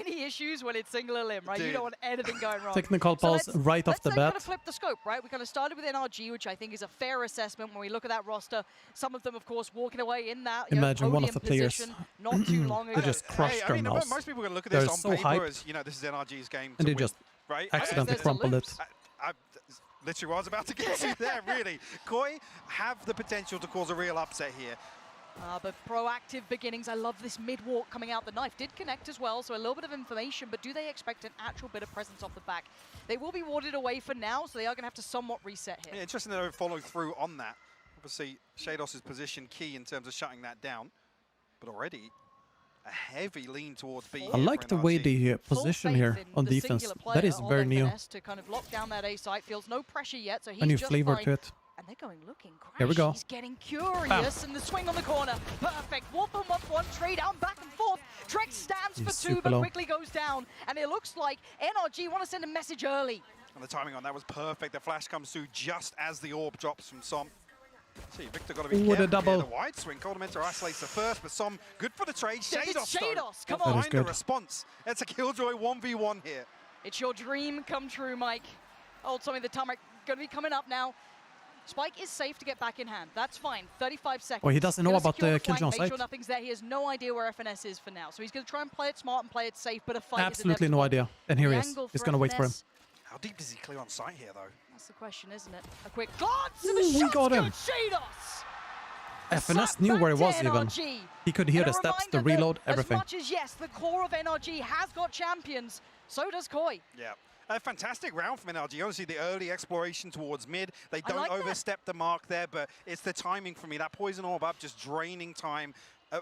issues when it's single elim, right? Dude. You don't want anything going wrong. Technical pulse right off the Let's kind bat. of flip the scope, right? We kind of started with NRG, which I think is a fair assessment when we look at that roster. Some of them, of course, walking away in that Imagine one of the podium players. position not too long ago. They just crushed their mouse. Most people are going to look at They're this on so paper hyped. as, you know, this is NRG's game And to they win, just right? accidentally crumpled it. I literally was about to get to there, really. Koi have the potential to cause a real upset here. But proactive beginnings. I love this mid-walk coming out. The knife did connect as well, so a little bit of information, but do they expect an actual bit of presence off the back? They will be warded away for now, so they are going to have to somewhat reset here. Yeah, interesting that they follow through on that. Obviously, Shados' position key in terms of shutting that down, but already a heavy lean towards B. I like the way they position here on The defense. singular player That is on very their new. finesse to kind of lock down that A site. Feels no pressure yet, so he's A new just flavor fine. to it. And they're going looking crash. Here we go. He's getting curious, and the swing on the corner. Perfect. Wolfen wants one, trade down, back and forth. Trex stands He's for two, super but low. quickly goes down. And it looks like NRG want to send a message early. And the timing on that was perfect. The flash comes through just as the orb drops from Som. See, Victor got to be Ooh, careful the double. here. The wide swing. Coldamentor isolates the first, but Som good for the trade. It's Shados, come on. on. Find a response. It's a Killjoy 1v1 here. It's your dream come true, Mike. Oh, something the timer going to be coming up now. Spike is safe to get back in hand. That's fine. 35 seconds. Well, he doesn't know about the Killjoy on Make site. sure nothing's there. He has no idea where FNS is for now. So he's going to try and play it smart and play it safe, but a fight Absolutely is no idea. And here he is. angle He's for going to wait for him. FNS. How deep does he clear on site here, though? That's the question, isn't it? A quick glance and Ooh, the we shot's got good. him. Shados! FNS knew where he was even. He could hear And the a steps, the reminder that reload, everything. As much as, yes, the core of NRG has got champions, so does Koi. Yeah. A fantastic round from NRG. Honestly, the early exploration towards mid. They don't like that. overstep the mark there, but it's the timing for me. That poison orb up, just draining time,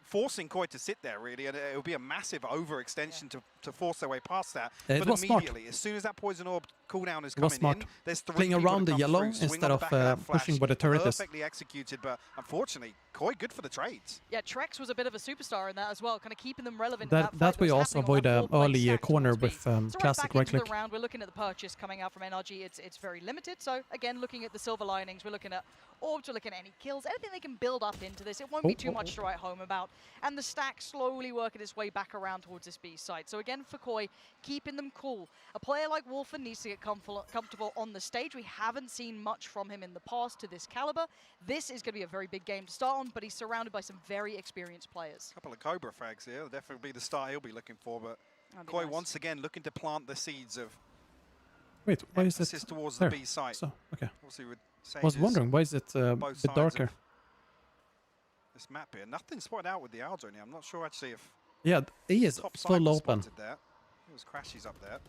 forcing Koi to sit there, really. And it would be a massive overextension to force their way past that. It but was smart. immediately, as soon as that poison orb cooldown is It was coming smart. in, there's three Playing people around that the come yellow through, swing instead on of the back that flash. pushing where the turret is. Perfectly executed, but unfortunately, Koi good for the trades. Yeah, Trex was a bit of a superstar in that as well, kind of keeping them relevant. in That fight way was also happening on avoid that an four-play early stack corner towards with B. So classic back right into click. the round, we're looking at the purchase coming out from NRG. It's very limited. So again, looking at the silver linings, we're looking at orbs, we're looking at any kills, anything they can build up into this. It won't be too much to write home about. And the stack slowly working its way back around towards this B site. So again, for Koi, keeping them cool. A player like Wolfen needs to get comfortable on the stage. We haven't seen much from him in the past to this caliber. This is going to be a very big game to start on, but he's surrounded by some very experienced players. Couple of Cobra frags here. That'll definitely be the start he'll be looking for, but Koi nice. once again looking to plant the seeds of Wait, why is emphasis it towards there? the B site. So, okay. Obviously with I was Sages wondering, why is it a both bit sides darker? of this map here. Nothing spotted out with the Aldrin here. I'm not sure actually if Yeah, A is top side full was open. spotted there. It was Crashies up there.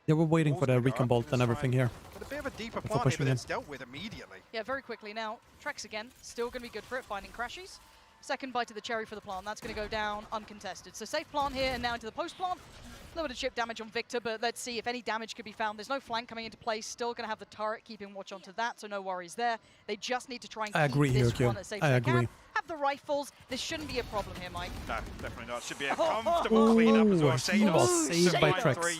They were waiting for Walls the gonna go recon up. bolt Let's and try everything and here. get a bit of a deeper Before plant here, pushing but in. it's dealt with immediately. Yeah, very quickly now. Trex again, still going to be good for it, finding Crashies. Second bite of the cherry for the plant. That's going to go down uncontested. So safe plant here and now into the post plant. A little bit of chip damage on Victor, but let's see if any damage could be found. There's no flank coming into place. Still going to have the turret keeping watch onto that, so no worries there. They just need to try and I keep agree here, this Q. one as safe I as they can. agree. Have the rifles. This shouldn't be a problem here, Mike. No, definitely not. Should be a comfortable cleanup as well. He was saved by Survive Trex. three.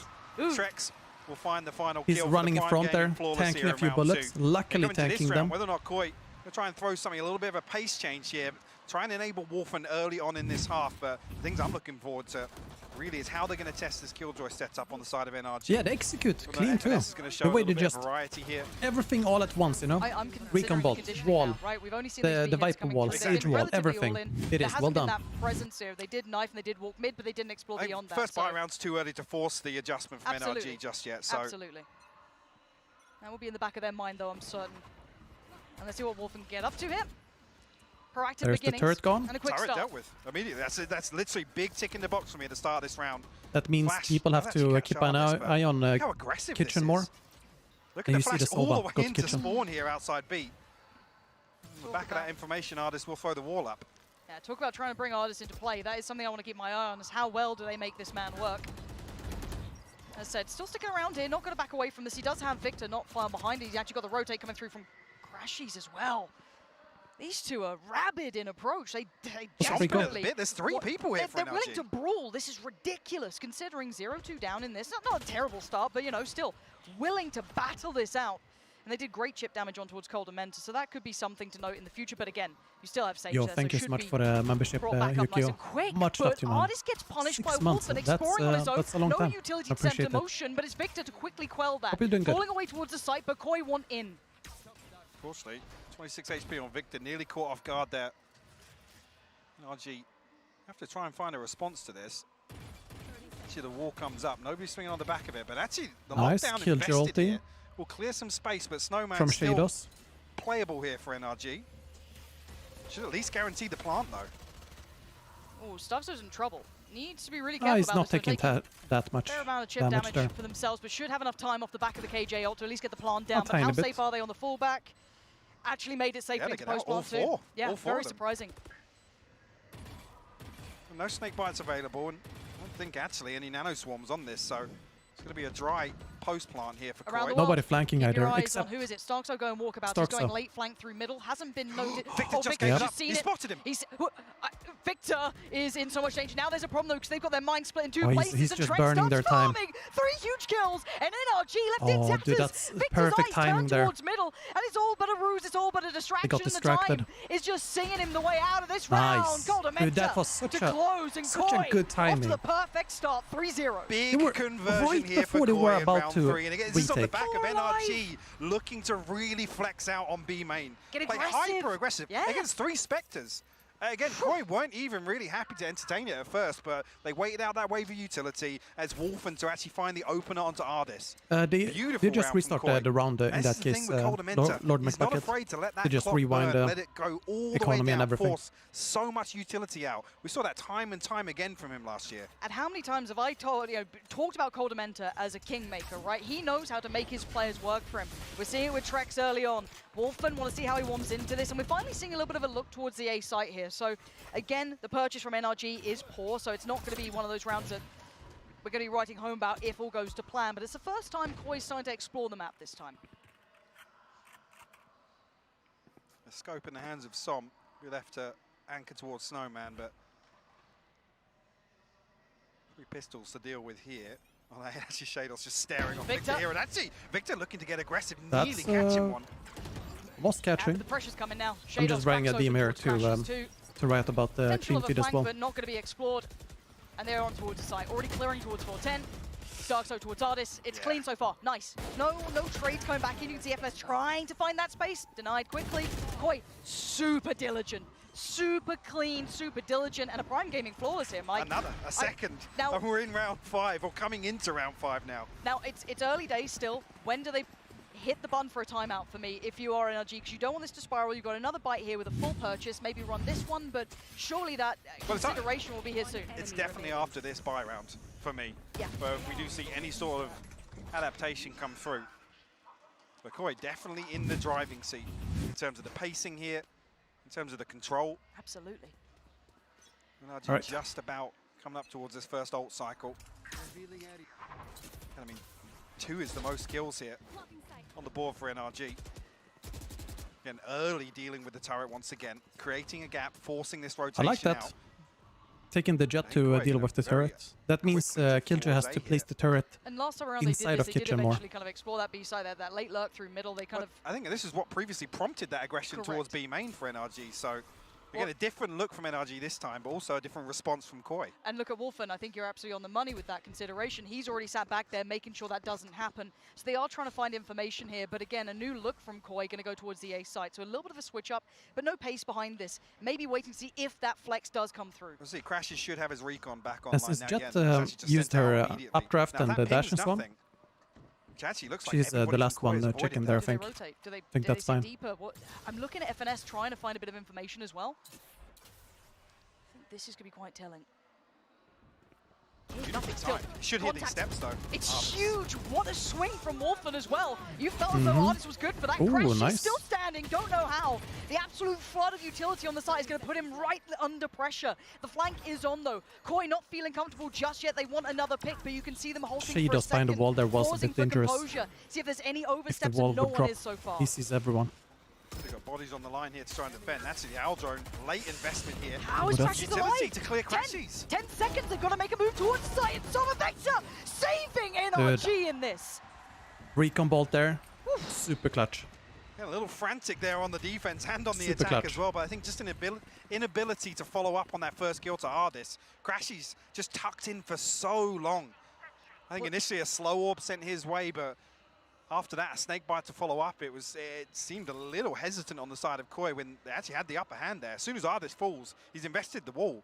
Trex will find the final He's kill. running in for the front prime there, game, flawless tanking here a in few round bullets, two. luckily Coming to this tanking round, them. Whether or not Koi will try and throw something, a little bit of a pace change here. Try and enable Wolfen early on in this half, but things I'm looking forward to really is how they're going to test this Killjoy setup on the side of NRG. Yeah, they execute Well, clean FNS too. is going to show The a way little they bit of just variety here. everything all at once, you know. I'm Recon considering bolt, conditioning wall, now, right? We've only seen the these Viper coming wall, through. They've Sage been wall, relatively everything. all in. It There is hasn't well been done. that presence here. They did knife and they did walk mid, but they didn't explore I think beyond that. first bite so- round's too early to force the adjustment from Absolutely. NRG just yet. So Absolutely. That will be in the back of their mind, though, I'm certain. And let's see what Wolfen can get up to here. Proactive There's the beginnings turret gone. and a quick turret start. dealt with immediately. That's literally big tick in the box for me at the start of this round. That means Flash. people have I'll to actually keep catch an up on this, but eye on look how aggressive this kitchen is. more. Look And at you the see flash the all Sova the way got into kitchen. spawn here outside B. On the back of that information, artist will throw the wall up. Yeah, talk about trying to bring artists into play. That is something I want to keep my eye on, is how well do they make this man work. As I said, still sticking around here, not going to back away from this. He does have Victor not far behind. He's actually got the rotate coming through from Crashies as well. These two are rabid in approach. They desperately... There's three people here for They're willing NRG. to brawl. This is ridiculous, considering 0-2 down in this. Not a terrible start, but, you know, still willing to battle this out. And they did great chip damage on towards Coldamentor, so that could be something to note in the future. But again, you still have Sage Yo, there, thank so you so should much be for the membership, brought back up nice Yukio. and quick. Much but love to you, man. Artist gets punished 6 by months, Wolfen, exploring on his own. that's a long No time. utility I to send appreciate to it. motion, but it's Victor to quickly quell that. Hope you're doing good. Falling away towards the site, but Koi want in. Unfortunately, 26 HP on Victor, nearly caught off guard there. NRG have to try and find a response to this. Actually, the wall comes up. Nobody's swinging on the back of it, but actually, the Nice, lockdown kill invested Jolty. here will clear some space, but Snowman's From still Shadows. playable here for NRG. Should at least guarantee the plant, though. Oh, Stubbs in trouble. Needs to be really careful He's about not this. They're taking that much fair amount of chip damage damage there. for themselves, but should have enough time off the back of the KJ ult to at least get the plant down. A But tiny how bit. safe are they on the fallback? Actually made it safely they into get out, post all plant too. four. Yeah, All four very of them. surprising. No snake bites available, and I don't think actually any nano swarms on this, so it's going to be a dry post plant here for Around Koi. the wall. Nobody flanking Keep either, your eyes except on who is it? Starkso going walkabout. He's Starkso. going late flank through middle. Hasn't been noted. Victor just Victor gave has it up. seen He it. spotted him. Victor is in so much danger. Now there's a problem though, because they've got their mind split in two Oh, places. he's and just Trent burning starts their time. farming. 3 huge kills, and NRG left Oh, intact. dude, that's Victor's perfect eyes timing turn there. towards middle, and it's all but a ruse, it's all but a distraction. got The distracted. time is just singing him the way out of this Nice. round. Golden Dude, that was such to a- close, and such a Koi good off to timing. the perfect start, 3-0. Big They were conversion right here for before they were Koi in about round to 3. And again, this is on the retake. back of Koi NRG looking to really flex out on B main. Get Like aggressive. hyper aggressive Yeah. against 3 Spectres. Again, Koi weren't even really happy to entertain it at first, but they waited out that wave of utility as Wolfen to actually find the opener onto Ardis. They Beautiful just round from restart Koi. the round in That's that the case. thing with Coldamenta. Lord He's not McBucket. afraid to let that They just clock rewind burn, let it go all the way economy down, and everything. force so much utility out. We saw that time and time again from him last year. And how many times have I talked about Coldamenta as a kingmaker, right? He knows how to make his players work for him. We're seeing it with Trex early on. Wolfen want to see how he warms into this, and we're finally seeing a little bit of a look towards the A site here. So again, the purchase from NRG is poor, so it's not going to be one of those rounds that we're going to be writing home about if all goes to plan. But it's the first time Koi's starting to explore the map this time. A scope in the hands of Som. We left to anchor towards Snowman, but 3 pistols to deal with here. Oh, actually, Shadows just staring off Victor here, and actually Victor looking to get aggressive, nearly catching one. Was catching. The pressure's coming now. I'm just running a DM here to write about the Potential clean of a feed as flank, well. but not going to be explored. And they're on towards the site, already clearing towards 410. Darkso towards Ardis. It's clean so far. Nice. No trades coming back in. You can see FS trying to find that space. Denied quickly. Koi, super diligent. Super clean, super diligent, and a Prime Gaming flawless here, Mike. A second. Now, and we're in round 5, or coming into round 5 now. Now, it's early days still. When do they hit the button for a timeout for me if you are NRG? Because you don't want this to spiral. You've got another bite here with a full purchase. Maybe run this one, but surely that consideration will be here soon. It's definitely after this buy round for me. Yeah. But if we do see any sort of adaptation come through. But Koi definitely in the driving seat in terms of the pacing here, in terms of the control. Absolutely. NRG All right. just about coming up towards this first ult cycle. I mean, 2 is the most kills here on the board for NRG. Again, early dealing with the turret once again, creating a gap, forcing this rotation I like that. out. Taking the jet to deal with the turret. That means Killjoy has to place the turret And last time around inside they of did this, they did Kitchen more. eventually kind of explore that B side, that late lurk through middle. They kind of I think this is what previously prompted that aggression towards B main for NRG. So we get a different look from NRG this time, but also a different response from Koi. And look at Wolfen, I think you're absolutely on the money with that consideration. He's already sat back there making sure that doesn't happen. So they are trying to find information here, but again, a new look from Koi, going to go towards the A site. So a little bit of a switch up, but no pace behind this. Maybe waiting to see if that flex does come through. We'll see, Crashes should have his recon back online As his now. Jet again. It's actually just used sent out her immediately. updraft Now, and that the dash pings and so on. nothing, which actually looks like She's the everybody last from Koi one has avoided checking that. there, I Do they think. rotate? Do they, think do that's they see fine. deeper? I'm looking at FNS trying to find a bit of information as well. I think this is going to be quite telling. Nothing still. Should hit these Contact. steps though. It's huge. What a swing from Wolfen as well. You felt as though Ardis was good for that Ooh, crash. He's nice. still standing. Don't know how. The absolute flood of utility on the side is going to put him right under pressure. The flank is on though. Koi not feeling comfortable just yet. They want another pick, but you can see them halting She for a does find the second, wall there was a pausing bit for dangerous. composure. See if there's any If the oversteps, wall and no would one drop, is so far. he sees everyone. They've got bodies on the line here to try and defend. That's the Owl drone. Late investment here. How is Well, Crashes Utility alive? to clear Crashes. 10 seconds. They've got to make a move towards the site. And Soma Vector saving NRG in this. Recon bolt there. Super clutch. Yeah, a little frantic there on the defense and on the Super attack clutch. as well, but I think just an inability to follow up on that first kill to Ardis. Crashes just tucked in for so long. I think initially a slow orb sent his way, but after that, a snake bite to follow up, it seemed a little hesitant on the side of Koi when they actually had the upper hand there. As soon as Ardis falls, he's invested the wall.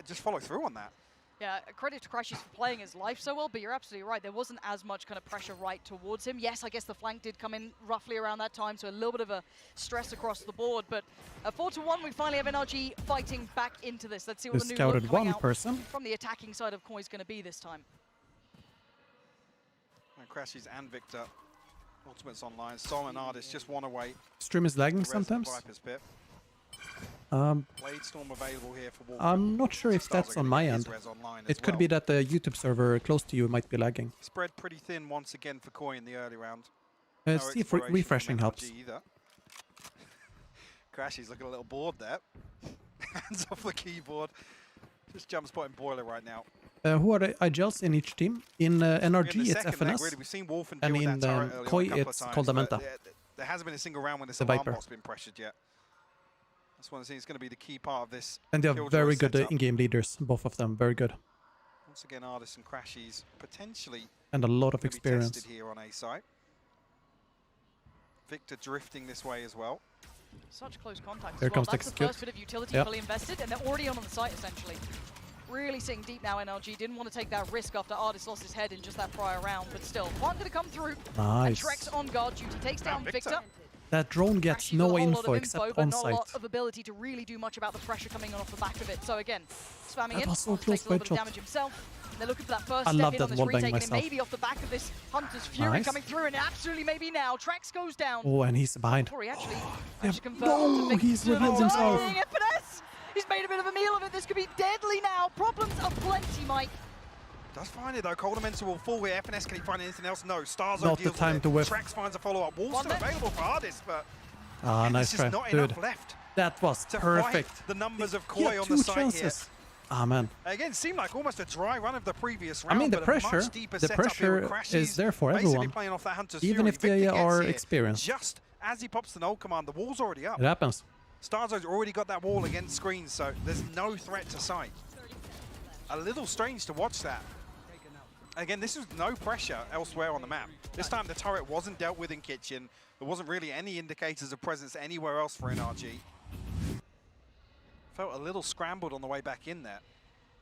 Just follow through on that. Yeah, credit to Crashes for playing his life so well, but you're absolutely right. There wasn't as much kind of pressure right towards him. Yes, I guess the flank did come in roughly around that time, so a little bit of a stress across the board. But 4-1, we finally have NRG fighting back into this. Let's see what They the new scouted look coming one out person. from the attacking side of Koi is going to be this time. And Crashes and Victor. Ultimates online. Sol and Ardis just one away. Stream is lagging The rest of sometimes. Viper's pit. Blade Storm available here for Wolfen. I'm not sure if Stars that's are on gonna my get end. his res online as It could well. be that the YouTube server close to you might be lagging. Spread pretty thin once again for Koi in the early round. See No if exploration from refreshing helps. NRG either. Crashy's looking a little bored there. Hands off the keyboard. Just jump spotting Boiler right now. Who are the IGLs in each team? In NRG, it's FNS. Really. We've seen Wolfen and deal in with that turret early Koi, on a couple it's of times, called Amenta. There hasn't been a single round when this The alarm Viper. box been pressured yet. That's one of the things that's going to be the key part of this. And they are Killjoy very good setup. in-game leaders, both of them. Very good. Once again, Ardis and Crashies potentially And a lot of gonna be experience. tested here on A site. Victor drifting this way as well. Such close contact Here as well. comes That's the execute. first bit of utility Yep. fully invested, and they're already on the site essentially. Really sitting deep now, NRG. Didn't want to take that risk after Ardis lost his head in just that prior round, but still, one going to come through. And Nice. Trex on guard duty, takes down Victor. That drone gets Crashies no with a whole lot info of except but on not a site. lot of ability to really do much about the pressure coming on off the back of it. So again, spamming That in, was so wants to close take a little bit to of headshot. damage himself. They're looking for that first I step love in that on this wallbang retake, and it myself. may be off the back of this Hunter's Fury Nice. coming through, and absolutely maybe now. Trex goes down. Oh, and he's behind. Corey actually Yeah, to convert no, to he's Victor. revealed himself. Dying FNS! He's made a bit of a meal of it. This could be deadly now. Problems aplenty, Mike. Does find it though. Coldamental will fall here. FNS, can he find anything else? No. Starzo Not the deals time with to it. whip. Trax finds a follow-up. Wall's still available for Ardis, but Ah, nice there's try. just not Dude, enough left that was to perfect. fight the numbers of He had Koi on two the side chances. here. Ah, man. Again, seemed like almost a dry run of the previous I round. mean, the but a pressure, much deeper the setup here with pressure is Crashies there for basically everyone, playing off that Hunter's even Fury. if they Victor gets are here experienced. Just as he pops the null command, the wall's already up. It happens. Starzo's already got that wall against screens, so there's no threat to sight. A little strange to watch that. Again, this was no pressure elsewhere on the map. This time the turret wasn't dealt with in kitchen. There wasn't really any indicators of presence anywhere else for NRG. Felt a little scrambled on the way back in there.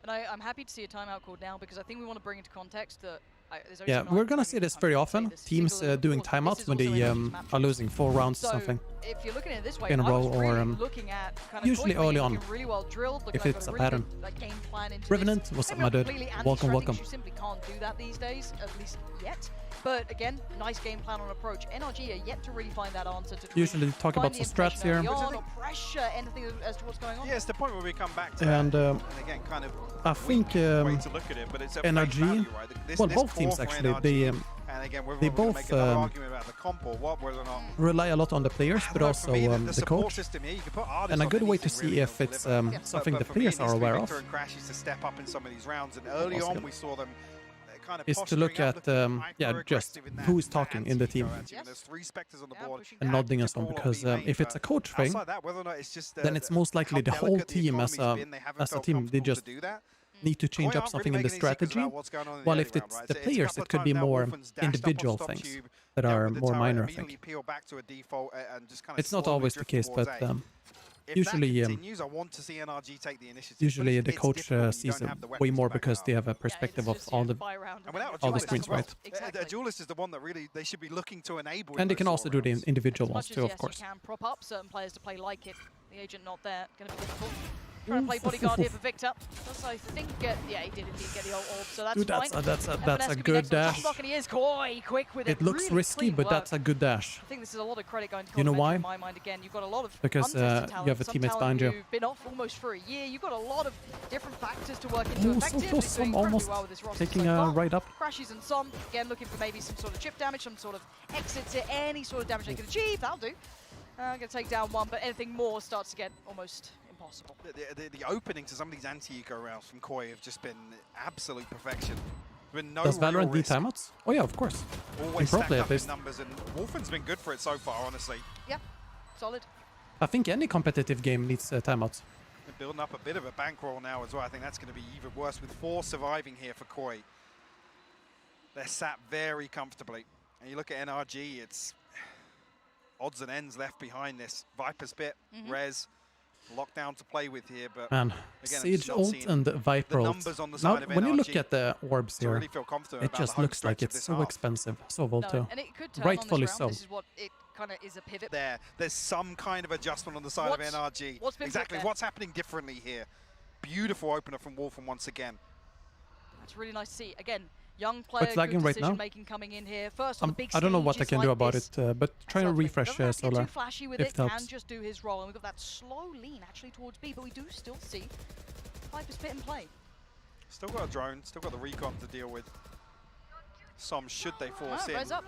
And I'm happy to see a timeout called now because I think we want to bring into context that there's only Yeah, something we're like gonna see this very often. Teams doing timeouts when they are losing 4 rounds or so something. if you're looking at it this way, In a I was row or, really looking at kind of usually Koi early looking on, really well drilled, looking if like it's got a really pattern. good, like, game plan into Revenant, this. what's up, Maybe my not dude? completely Welcome, anti-strategy, welcome. You simply can't do that these days, at least yet. But again, nice game plan on approach. NRG are yet to really find that answer to Usually talk find about the some strats information here. early on or pressure anything as to what's going on. Yeah, it's the point where we come back to And that. And again, kind of I think way to look at it, but it's at face NRG, value, right? This well, both core teams for actually, NRG, they and again, whether they we're gonna both make another argument about the comp or what, whether or not. rely a lot on the players, but For also me, the support coach. system here, you can put Ardis And a on good way to anything, really, see if they'll it's deliver. something the for me, players it are needs to be aware Victor of, and Crashies to step up in some of these rounds, and early Awesome. on we saw them kind of is to look posturing up, at looking yeah, just hyper-aggressive in that- who is that talking in the team anti-eco and there's 3 Spectres on the board and nodding and so on, call on because B main, if it's a but coach thing, outside that, whether or not it's just then it's most likely the how whole delicate the team as economy's been, they haven't a felt team, they comfortable just to do that. need to change Koi up aren't something really in the making any secrets strategy. about what's going on in the While early if round, it's right? the It's a players, couple it could of be times now more Wolfen's dashed up on individual top things tube, that dealt are with the more turret, minor, I immediately think. peel back to a default and just kind of It's not slowly always the drift case, towards but A. If usually that continues, I want to see NRG take the initiative. but usually the it's coach difficult when you sees don't have the way weapons more to back it because up. they have a perspective of all the And without a all the duelist screens, as well. right? A duelist is the one that really they should be looking to enable. And they can also do the individual As ones much as too, of yes, course. you can prop up certain players to play like it. The agent not there, going to be difficult. Trying to play bodyguard here for Victor. Does I think get yeah he did indeed get the old orb, so that's Dude, fine. that's a FNS can be good next on the dash. shot block, and he is Koi quick with it. It looks Really risky, clean but work. that's a good dash. I think this is a lot of credit going to You know Coldamental why? in my mind. Again, you've got a lot of Because, untested you talent, have a some teammates talent behind you. who've been off almost for a year. You've got a lot of different factors to work into Oh, so effectively. close, Doing some incredibly almost well with this roster taking so a far. right up. Crashies and some again looking for maybe some sort of chip damage, some sort of exits here, any sort of damage they can achieve. That'll do. Going to take down one, but anything more starts to get almost impossible. The opening to some of these anti-eco rounds from Koi have just been absolute perfection. There's been no Does real Valorant need risk. timeouts? Oh yeah, of course. Always stacked Improperly up at in least. numbers, and Wolfen's been good for it so far, honestly. Yeah, solid. I think any competitive game needs timeouts. They're building up a bit of a bankroll now as well. I think that's going to be even worse with 4 surviving here for Koi. They're sat very comfortably. And you look at NRG, it's odds and ends left behind this. Viper's bit, Rez, lockdown to play with here, but Man, again, I'm just Sage not ult seeing and Viper the ult. numbers on the Now, side of when you look NRG at the orbs to here, really feel confident it about the just home looks like stretch of it's this so half. expensive. So Volt too. And it could turn Rightfully on this round. so. This is what it kind of is a pivot. There's some kind of adjustment on the side of NRG. What's been put exactly there? what's happening differently here. Beautiful opener from Wolfen once again. That's really nice to see. Again, young player, it's lagging good right now. decision making coming in here. First on the big I don't know what I stages can do like about this. it, but try to refresh Doesn't have to get Solar too flashy with if it, it helps. can just do his role. And we've got that slow lean actually towards B, but we do still see Viper spit and play. Still got a drone, still got the recon to deal with. Some should they force in. Res up.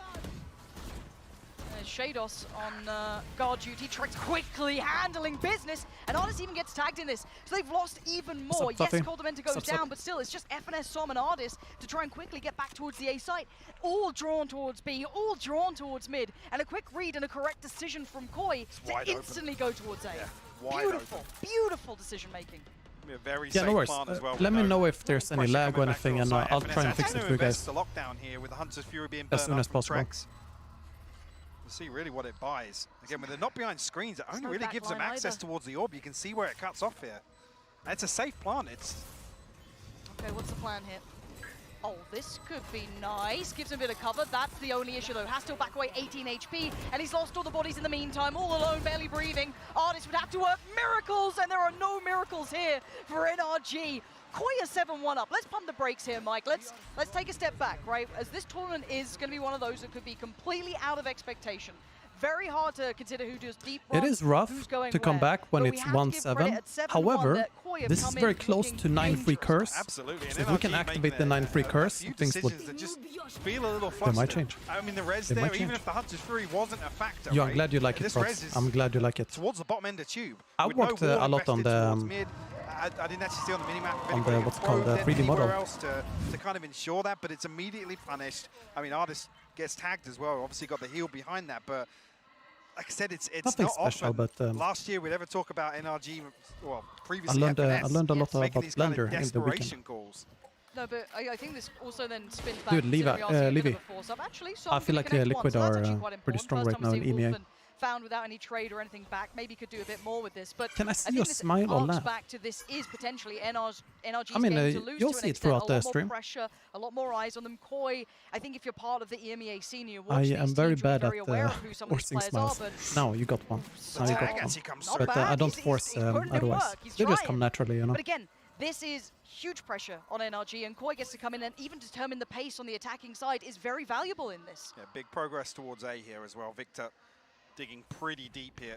There's Shados on guard duty. Trex quickly handling business, and Artis even gets tagged in this. So they've lost even more. Yes, Coldamenta goes down, but still, it's just FNS, Som, and Artis to try and quickly get back towards the A site. All drawn towards B, all drawn towards mid, and a quick read and a correct decision from Koi to instantly go towards A. Yeah, beautiful, beautiful decision making. A very yeah, safe no worries. plan as well. Let me know if there's any lag or anything, and I'll try and fix it for you guys The lockdown here with the Hunter's Fury being as burned soon up as from possible. Trex. We'll see really what it buys. Again, when they're not behind screens, it only really gives them access towards the orb. You can see where it cuts off here. And it's a safe plan. It's okay. What's the plan here? Oh, this could be nice. Gives him a bit of cover. That's the only issue, though. Has to back away 18 HP, and he's lost all the bodies in the meantime. All alone, barely breathing. Artis would have to work miracles, and there are no miracles here for NRG. Koya 7-1 up. Let's pump the brakes here, Mike. Let's take a step back, right? As this tournament is going to be one of those that could be completely out of expectation. Very hard to consider who does deep runs, It is rough to come back when it's 1-7. However, this is very close to 9-free curse. absolutely. So if we can activate the 9-free curse, things would just feel a little they flustered. might change. I mean, the res They there, might even change. if the Hunter's Fury wasn't a factor, Yo, I'm right? glad you like it, This Prots. res is I'm glad you like it. towards the bottom end of tube. I with no worked wall a lot on invested the towards mid. I didn't actually see on the minimap on the what's called the 3D model. else to kind of ensure that, but it's immediately punished. I mean, Artis gets tagged as well. Obviously got the heal behind that, but like I said, it's Nothing not special, often. but Last year we'd ever talk about NRG. Well, I previously learned FNS, a lot making about these kind of Blender in the desperation weekend. calls. No, but I think this also then spins back. Dude, to Levi, Sirius being a bit Livy. of a force-up. Actually, so I feel like Liquid are pretty strong right now in EMEA. Found without any trade or anything back. Maybe could do a bit more with this, but Can I I see think your this smile or arcs laugh? back to this is potentially NRG's I mean, game to lose you'll to see an it throughout extent. A lot the stream. more pressure, a lot more eyes on them. Koi, I think if you're part of the EMEA scene, you watch I these am very teams, you're bad very at aware of who some of these forcing players smiles. are, but Now you got one. Now you got Tag one. as he comes Not through. But bad. I don't He's force putting in otherwise. work. He's They just trying. come naturally, you know. But again, this is huge pressure on NRG, and Koi gets to come in and even determine the pace on the attacking side is very valuable in this. Yeah, big progress towards A here as well. Victor digging pretty deep here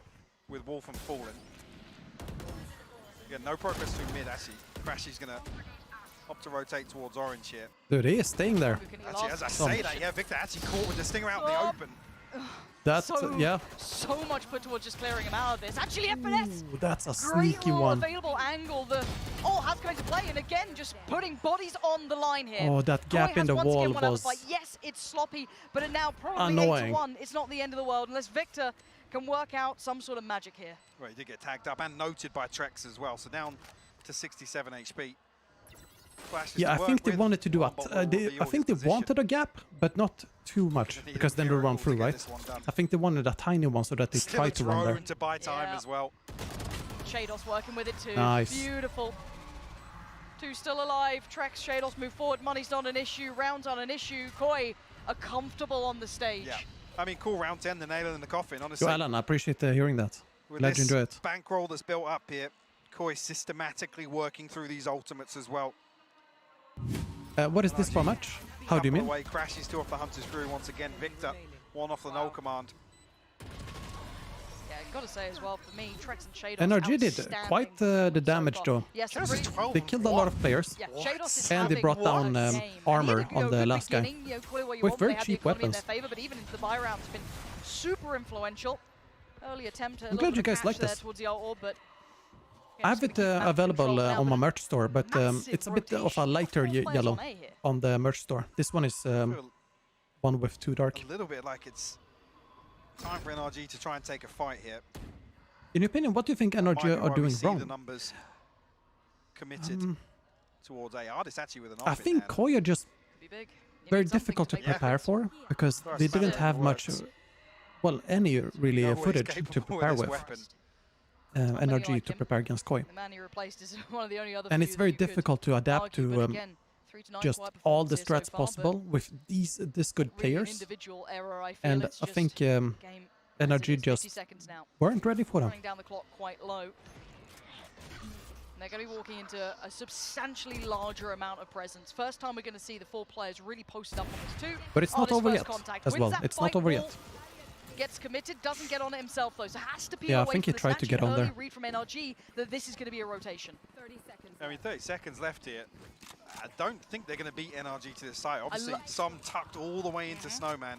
with Wolf and Fallen. Again, no progress through mid actually. Crashy's gonna opt to rotate towards orange here. Dude, he is staying there. Actually, as I say that, yeah, Victor actually caught with the stinger out in the open. That's yeah. So much put towards just clearing him out of this. Actually, FNS. Ooh, that's a Great sneaky little one. available angle. The all has come into play, and again, just putting bodies on the line here. Oh, that gap Koi in has the once again wall won out the was fight. Yes, it's sloppy, but it now probably annoying. 8-1. It's not the end of the world unless Victor can work out some sort of magic here. Well, he did get tagged up and noted by Trex as well, so down to 67 HP. Yeah, I think they wanted to do it. I think they wanted a gap, but not too much, because then they run through, right? I think they wanted a tiny one so that they Still try to run there. to buy time as well. Shados working with it too. Nice. Beautiful. Two still alive. Trex, Shados move forward. Money's not an issue. Rounds aren't an issue. Koi are comfortable on the stage. Yeah. I mean, cool round 10, the nail in the coffin, honestly. Yo, Alan, I appreciate hearing that. With Glad you this enjoy it. bankroll that's built up here, Koi systematically working through these ultimates as well. What is this for match? How do you mean? Away, crashes two off the Hunter's Fury once again. Victor, one off the null command. Yeah, gotta say as well, for me, Trex and Shados NRG did outstanding quite the damage though. Yes, They killed a lot of players, Yeah, Shados is and they having brought down one game. armor And either, on the good last guy. beginning, call it what you With want, very they had cheap the economy in weapons. their favor, but even into the buy round has been super influential. Early attempt at a I'm little glad bit you of guys catch like there this. towards the orb, but I have it available on my merch store, but it's a bit of a lighter yellow on the merch store. This one is one with too dark. A little bit like it's time for NRG to try and take a fight here. In your opinion, what do you think Might be NRG are why we doing see the wrong? numbers committed towards A. Artist actually with an I off think Koi are just very difficult to prepare for, because they didn't have much, well, any really footage to prepare with. NRG to prepare against Koi. the man he replaced is one of the only other And few it's that very you could difficult to adapt argue, to but again, 3-9 just quiet all the performance here so strats far, but possible with this good really an players. individual error, I feel. And It's I just think game NRG 50 just seconds now. weren't ready for them. Running down the clock quite low. And they're going to be walking into a substantially larger amount of presence. First time we're going to see the 4 players really posted up on this too. But it's not Artist over first yet contact, as wins well. that It's fight not over wall, yet. Gets committed, doesn't get on it himself though, so has to peel Yeah, I away think from he the tried to get statue. on Early there. read from NRG that this is going to be a rotation. 30 seconds. I mean, 30 seconds left here. I don't think they're going to beat NRG to this site. Obviously, some tucked all the way into Snowman.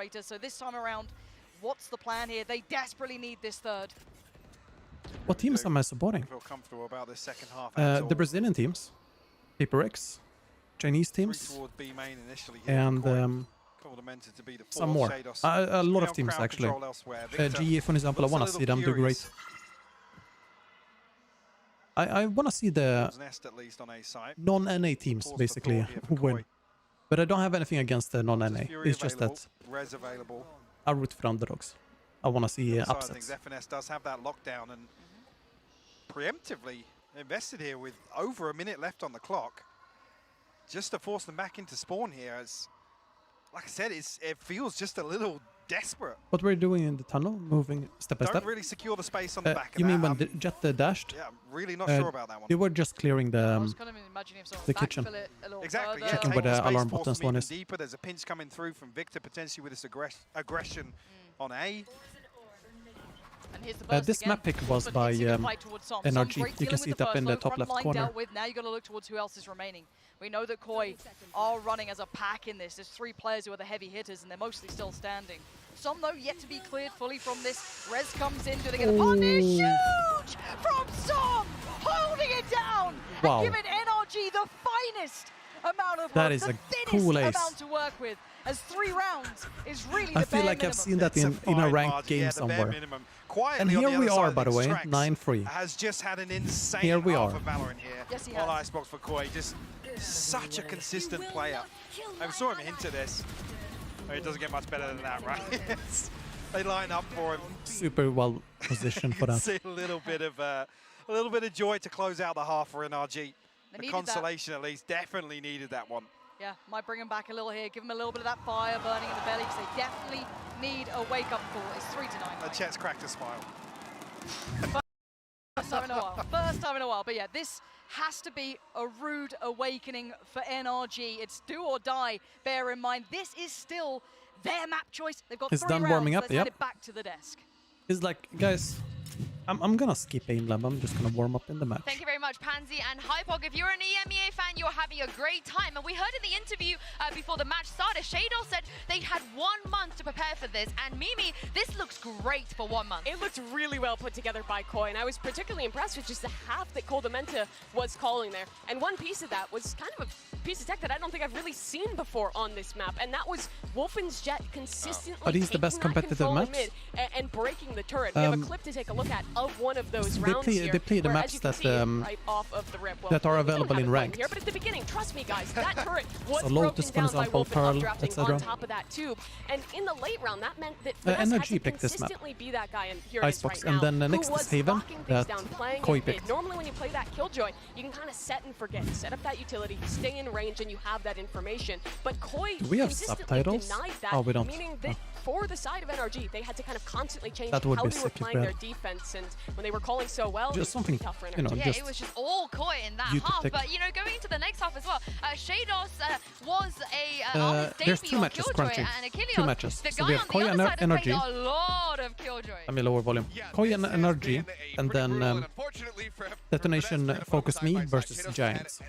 operator. So this time around, what's the plan here? They desperately need this third. What teams am I supporting? Feel comfortable about this second half. The Brazilian teams, Paper X, Chinese teams, Toward B main initially here, and to be the some more. A lot of teams actually. GE, for example, I want to see them do great. I want to see the non-NA teams basically win. But I don't have anything against the non-NA. It's just that I root for underdogs. I want to see upsets. FNS does have that lockdown and preemptively invested here with over a minute left on the clock, just to force them back into spawn here. As, like I said, it feels just a little desperate. What we're doing in the tunnel, moving step by step. Don't really secure the space on the back. You mean when the Jet dashed? Yeah, I'm really not sure about that one. They were just clearing the kitchen. Exactly. Yeah, checking where the alarm buttons one is. Deeper. There's a pinch coming through from Victor potentially with this aggression on A. This map pick was by NRG. You can see it up in the top left corner. Now you got to look towards who else is remaining. We know that Koi are running as a pack in this. There's 3 players who are the heavy hitters, and they're mostly still standing. Some, though, yet to be cleared fully from this. Rez comes in. Do they get a punish? Huge from Som, holding it down and giving NRG the finest amount of that is the a cool ace. amount to work with. As 3 rounds is really the I feel like I've seen that in a ranked game somewhere. And here we are, by the way, 9-3. Has just had an insane here we are. Valorant here. Yes, he on has. Icebox for Koi. Just such a consistent player. I saw him hint at this. Oh, it doesn't get much better than that, right? They line up for him. Super well positioned for that. See a little bit of joy to close out the half for NRG. The consolation, at least, definitely needed that one. Yeah, might bring him back a little here, give him a little bit of that fire burning in the belly, because they definitely need a wake-up call. It's 3-9. Chet's cracked a smile. First time in a while. First time in a while. But yeah, this has to be a rude awakening for NRG. It's do or die. Bear in mind, this is still their map choice. They've got 3 done rounds. warming up. Let's head it back to the desk. It's like, guys, I'm gonna skip aim lab. I'm just gonna warm up in the match. Thank you very much, Pansy and Hypog. If you're an EMEA fan, you're having a great time. And we heard in the interview before the match started, Shadow said they had 1 month to prepare for this. And Mimi, this looks great for 1 month. It looked really well put together by Koi, and I was particularly impressed with just the half that Coldamenta was calling there. And one piece of that was kind of a piece of tech that I don't think I've really seen before on this map, and that was Wolfen's Jet consistently But he's the best competitive maps. And breaking the turret. We have a clip to take a look at of one of those rounds they play the maps that right off of the rip. Well, that are available in ranked. Here, but at the beginning, trust me, guys, that turret was So broken Lotus, down for by example, Wolfen Pearl, updrafting etc. on top of that tube. And in the late round, that meant that Finesse NRG had to picked this map. consistently be that guy, and here it is Icebox, right and now, then next who is was Haven locking things that down, playing Koi it mid. picked. Normally when you play that Killjoy, you can kind of set and forget. Set up that utility, stay in range, and you have that information. But Koi Do we have consistently subtitles? denied that, Oh, we don't. meaning that for the side of NRG, they had to kind of constantly change That how would they be were sick if playing we their had. defense, and when they were calling so well, Just it was something, pretty tough for NRG. you know, Yeah, just it was just all Koi in that you to half. pick. But, you know, going into the next half as well, Shados was on his there's debut 2 matches on Killjoy, crunching. and Achilles, 2 matches. the So guy we have on Koi the and other side has played NRG. a lot of Killjoy. Let me lower volume. Koi and NRG, and then Detonation Focus Me versus Giants.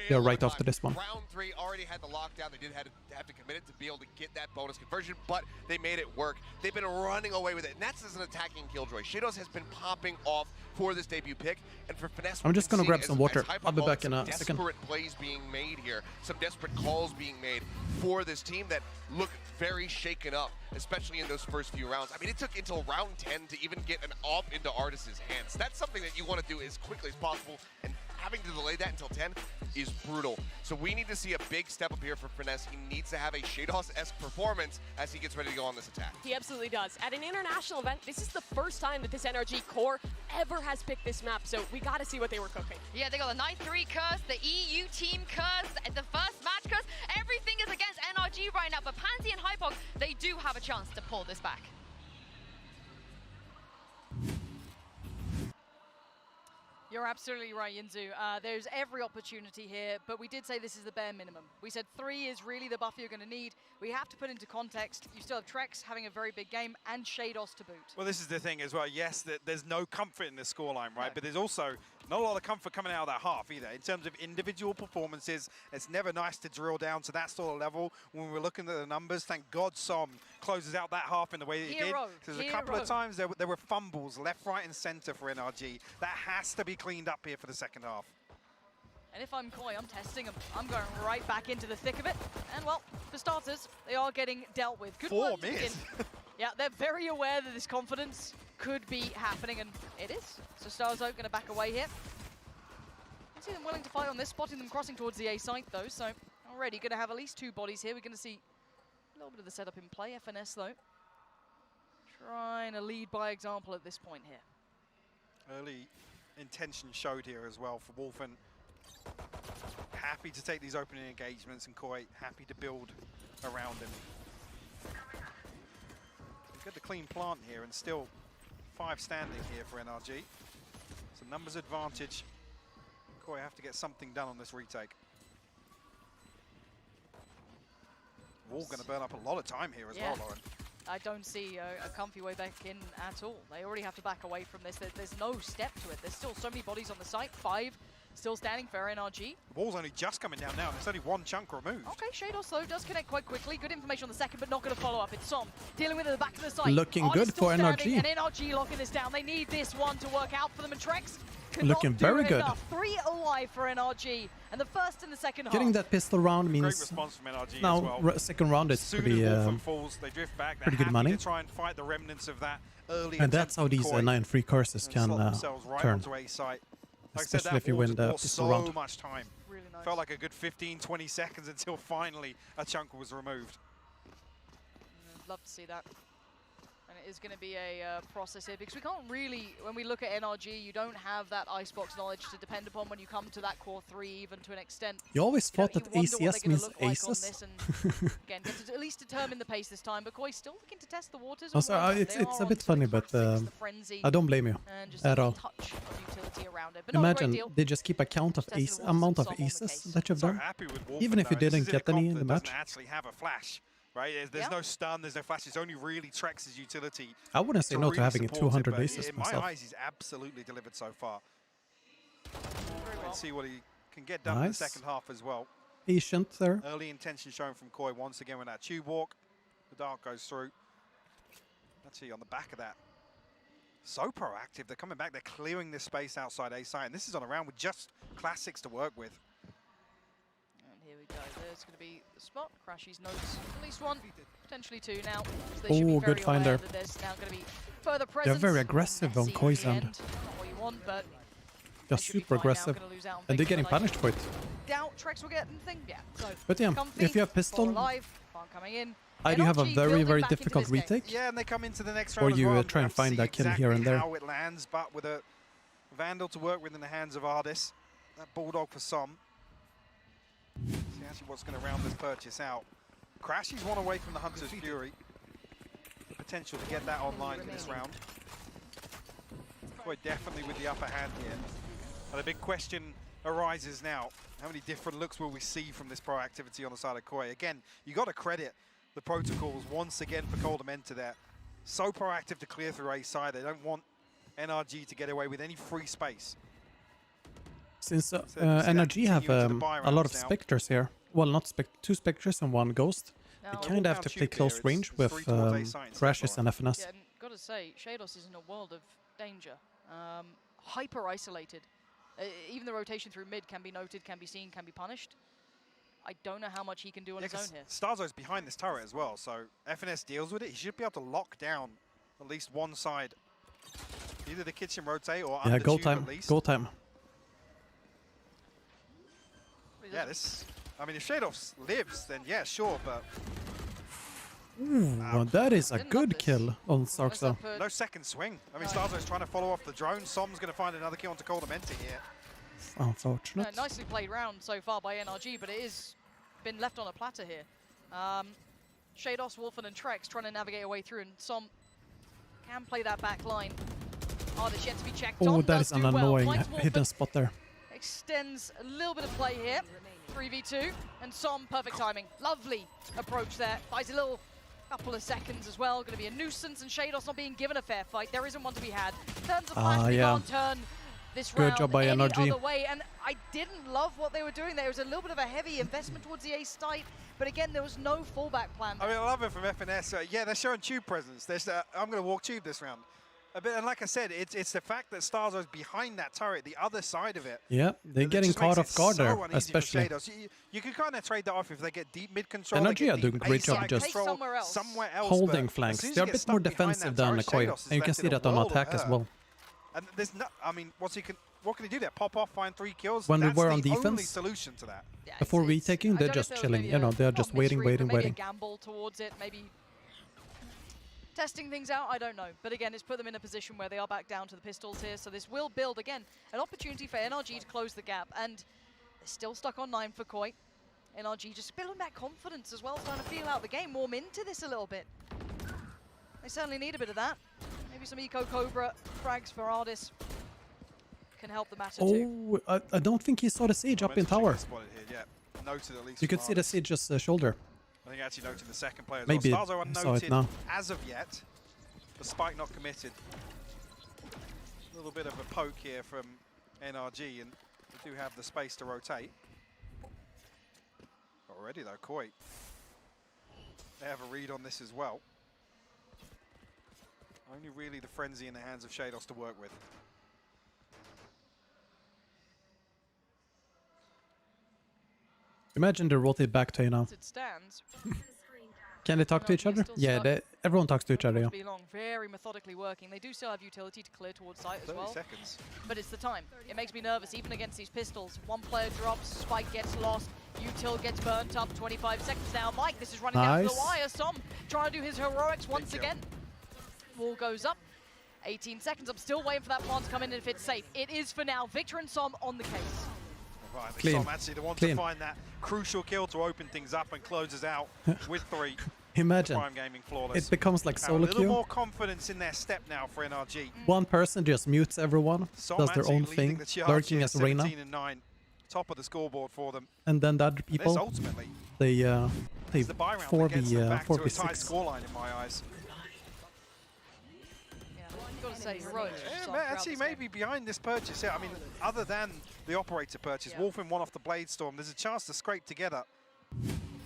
They're right after this one. Round 3 already had the lockdown. They did have to commit it to be able to get that bonus conversion, but they made it work. They've been running away with it, and that's as an attacking Killjoy. Shadows has been popping off for this debut pick, and for Finesse, I'm just gonna grab some water. I'll be back in a second. Desperate plays being made here, some desperate calls being made for this team that look very shaken up, especially in those first few rounds. I mean, it took until round 10 to even get an off into Artis's hands. That's something that you want to do as quickly as possible, and having to delay that until 10 is brutal. So we need to see a big step up here for Finesse. He needs to have a Shados-esque performance as he gets ready to go on this attack. He absolutely does. At an international event, this is the first time that this NRG core ever has picked this map, so we got to see what they were cooking. Yeah, they got the Night 3 curse, the EU team curse, the first match curse. Everything is against NRG right now, but Pansy and Hypog, they do have a chance to pull this back. You're absolutely right, Yinzu. There's every opportunity here, but we did say this is the bare minimum. We said 3 is really the buffer you're going to need. We have to put into context, you still have Trex having a very big game and Shados to boot. Well, this is the thing as well. Yes, there's no comfort in the scoreline, right? But there's also Not a lot of comfort coming out of that half either. In terms of individual performances, it's never nice to drill down to that sort of level when we're looking at the numbers. Thank God Som closes out that half in the way that he did. There's a couple of times there were fumbles left, right, and center for NRG. That has to be cleaned up here for the second half. And if I'm Koi, I'm testing them. I'm going right back into the thick of it. And well, for starters, they are getting dealt with. Good work to begin. Yeah, they're very aware that this confidence could be happening, and it is. So Starzo going to back away here. I see them willing to fight on this, spotting them crossing towards the A site though, so already going to have at least 2 bodies here. We're going to see a little bit of the setup in play. FNS though, trying to lead by example at this point here. Early intention showed here as well for Wolfen. Happy to take these opening engagements, and Koi happy to build around him. Get the clean plant here, and still 5 standing here for NRG. It's a numbers advantage. Koi have to get something done on this retake. Wall going to burn up a lot of time here as well, Lauren. I don't see a comfy way back in at all. They already have to back away from this. There's no step to it. There's still so many bodies on the site. 5 still standing for NRG. The ball's only just coming down now, and there's only 1 chunk removed. Okay, Shados though does connect quite quickly. Good information on the second, but not going to follow up. It's Som dealing with it at the back of the site. Looking good for NRG. And NRG locking this down. They need this one to work out for them, and Trex looking very good. 3 alive for NRG, and the first and the second Getting half. that pistol round means great response from NRG now as well. Second round is pretty falls, they drift back. pretty good money. To try and fight the remnants of that early and that's how these 9-3 curses can right turn. A site. Like Especially I said, if you win the pistol so round. much time. Really nice. Felt like a good 15-20 seconds until finally a chunk was removed. Love to see that. And it is going to be a process here, because we can't really, when we look at NRG, you don't have that icebox knowledge to depend upon when you come to that core 3, even to an extent. You always thought that ACS means aces. Again, get to at least determine the pace this time, but Koi's still looking to test the waters. Oh, sorry, it's a bit funny, but I don't blame you at all. Touch of utility around it, but Imagine they just keep a count of amount of aces that you've done, even if you didn't get any in the match. Actually have a flash. Right, there's no stun, there's no flash. It's only really Trex's utility. I wouldn't say no to having 200 aces in myself. my eyes, he's absolutely delivered so far. Let's see what he can get done in the second half as well. Patient there. Early intention shown from Koi once again with that tube walk. The dart goes through. Let's see on the back of that. So proactive. They're coming back. They're clearing this space outside A site, and this is on a round with just classics to work with. Here we go. There's going to be the spot. Crashy's notes at least 1, potentially 2 now. So Oh, good finder. There's now going to be further presence. They're very aggressive on Koi's end. Not what you want, but they're super aggressive, and they're getting punished for it. Doubt Trex will get anything. Yeah. So but yeah, if you have pistol, coming in. I do have a very difficult retake. Yeah, and they come into the next or round you as well. try and find that kill here and there. How it lands, but with a Vandal to work with in the hands of Ardis. That Bulldog for Som. See actually what's going to round this purchase out. Crashy's 1 away from the Hunter's Fury. The potential to get that online in this round. Quite definitely with the upper hand here. And the big question arises now. How many different looks will we see from this proactivity on the side of Koi? Again, you got to credit the protocols once again for Coldamenta there. So proactive to clear through A side. They don't want NRG to get away with any free space. Since NRG have a lot of Spectres here, well, not 2 Spectres and 1 Ghost, they kind of have to play close range with Crashes and FNS. Yeah, and gotta say, Shados is in a world of danger. Hyper isolated. Even the rotation through mid can be noted, can be seen, can be punished. I don't know how much he can do on his own here. Starzo's behind this turret as well, so FNS deals with it. He should be able to lock down at least one side. Either the kitchen rotate or under go tube time, at least. go time. Yeah, this... I mean, if Shadows lives, then yeah, sure, but... Ooh, that is a good kill on Sarksa. No second swing. I mean, Starzo's trying to follow off the drone. Som's going to find another kill onto Coldamenta here. Unfortunate. Nicely played round so far by NRG, but it is been left on a platter here. Shados, Wolfen and Trex trying to navigate a way through, and Som can play that back line. Hardest yet to be checked on. Oh, that is an annoying hidden spot there. Extends a little bit of play here. 3v2, and Som, perfect timing. Lovely approach there. Buys a little couple of seconds as well. Going to be a nuisance, and Shados not being given a fair fight. There isn't one to be had. Turns the flash, we can't turn. this Good round job by any NRG. other way. And I didn't love what they were doing there. It was a little bit of a heavy investment towards the ace site, but again, there was no fallback plan there. I mean, I love it from FNS. Yeah, they're showing tube presence. I'm going to walk tube this round. And like I said, it's the fact that Starzo's behind that turret, the other side of it. Yeah, they're getting caught off guard there, especially. You can kind of trade that off if they get deep mid control. NRG are doing a great job just somewhere else, holding flanks. They're a bit more defensive than Koi, and you can see that on attack as well. And there's no, I mean, what can he do there? Pop off, find 3 kills? When we That's were on the only defense, solution to that. Yeah, before retaking, they're just chilling. You know, they're just waiting. Maybe a gamble towards it, maybe testing things out, I don't know. But again, it's put them in a position where they are back down to the pistols here, so this will build, again, an opportunity for NRG to close the gap, and they're still stuck on 9 for Koi. NRG just building that confidence as well, trying to feel out the game, warm into this a little bit. They certainly need a bit of that. Maybe some Eco Cobra frags for Ardis can help the matter too. Oh, I don't think he saw the siege up in tower. Yeah. Noted at least You could see the siege's shoulder. I think actually noted the second player as Maybe well. Starzo saw it unnoted now. as of yet. The spike not committed. A little bit of a poke here from NRG, and they do have the space to rotate. Already though, Koi. They have a read on this as well. Only really the frenzy in the hands of Shados to work with. Imagine they rotate back to you now. It stands. Can they talk to each other? Yeah, everyone talks to each other. Yeah. Be long, very methodically working. They do still have utility to clear towards site as 30 well. seconds. But it's the time. It makes me nervous, even against these pistols. One player drops, Spike gets lost, Util gets burnt up. 25 seconds now. Mike, this is running down to the wire. Som trying to do his heroics once again. Wall goes up. 18 seconds. I'm still waiting for that plant to come in if it's safe. It is for now. Victor and Som on the case. Right, Clean. Som actually the one to find that crucial kill to open things up and closes out with 3. Imagine. Prime Gaming flawless. It becomes like solo a little queue. more confidence in their step now for NRG. One person just mutes everyone, Som does their actually own leading thing, the charge lurking here, as Reyna, 17 and 9, top of the scoreboard for them. and then the other This people, ultimately they is the buy round that gets them back to a tight 4v6. scoreline in my eyes. Got to say, heroics. Actually, maybe behind this purchase, yeah. I mean, other than the operator purchase, Wolfing one off the Blade Storm, there's a chance to scrape together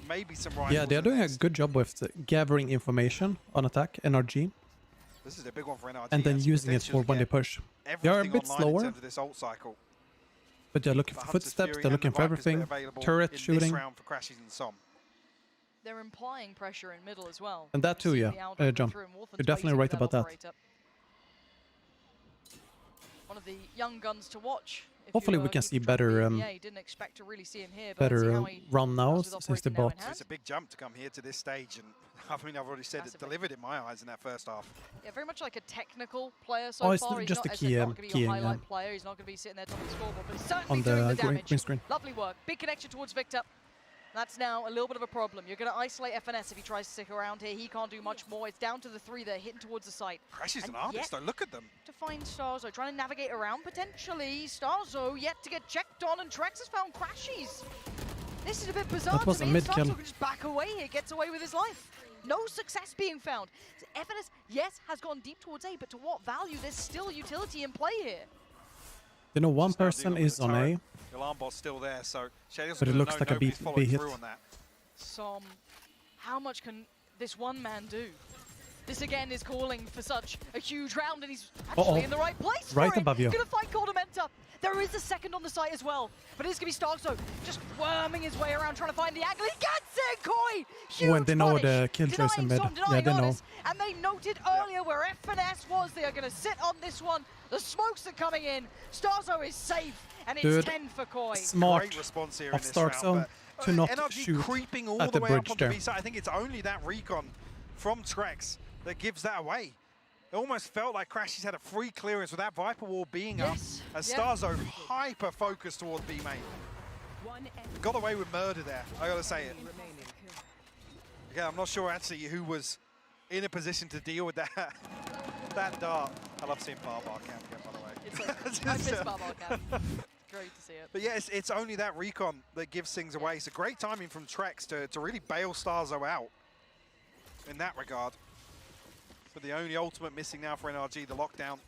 maybe some rivals. Yeah, they're doing a good job with gathering information on attack, NRG, This is a big one for NRG. and then using it for when they push. They are a bit slower, In this ult cycle. but they're looking for footsteps, they're looking for everything, turret shooting, Round for Crashes and Som. They're implying pressure in middle as well. and that too, yeah, John. You're definitely right about that. One of the young guns to watch. Hopefully we can see better didn't expect to really see him here, but better run now since they bought. It's a big jump to come here to this stage, and I mean, I've already said it delivered in my eyes in that first half. Yeah, very much like a technical player so it's far. He's just not, a keying, not going to be a highlight player. He's not going to be sitting there top of the scoreboard, but he's certainly on doing the the damage. green screen. Lovely work. Big connection towards Victor. That's now a little bit of a problem. You're going to isolate FNS if he tries to stick around here. He can't do much more. It's down to the 3 there, hitting towards the site. Crashes and Ardis, though. Look at them. To find Starzo, trying to navigate around potentially. Starzo yet to get checked on, and Trex has found Crashes. This is a bit bizarre That was to a me. mid-kill. Starzo can just back away here, gets away with his life. No success being found. So FNS, yes, has gone deep towards A, but to what value? There's still utility in play here. You know, one person is on A, The alarm ball's still there, so but it looks like a B hit. Som, how much can this one man do? This again is calling for such a huge round, and he's actually in the right place Right for it. above you. Gonna fight Cordamenta. There is a second on the site as well, but it's gonna be Starzo just worming his way around, trying to find the angle. He gets it, Koi! Huge When they know punish. the kill choice in mid. Denying Som, Yeah, they denying know. Ardis, and they noted earlier where FNS was. They are gonna sit on this one. The smokes are coming in. Starzo is safe, and it's Dude, 10 for Koi. smart Great response here of in this Stark round, Zone but, to not NRG shoot creeping all at the the way up bridge on the there. B side. I think it's only that recon from Trex that gives that away. It almost felt like Crashes had a free clearance with that Viper Wall being up, as Starzo hyper-focused towards B main. Got away with murder there, I gotta say it. Again, I'm not sure actually who was in a position to deal with that that dart. I love seeing Barbar cam again, by the way. It's I miss Barbar cam. Great to see it. But yeah, it's only that recon that gives things away. So great timing from Trex to really bail Starzo out in that regard. So the only ultimate missing now for NRG, the lockdown.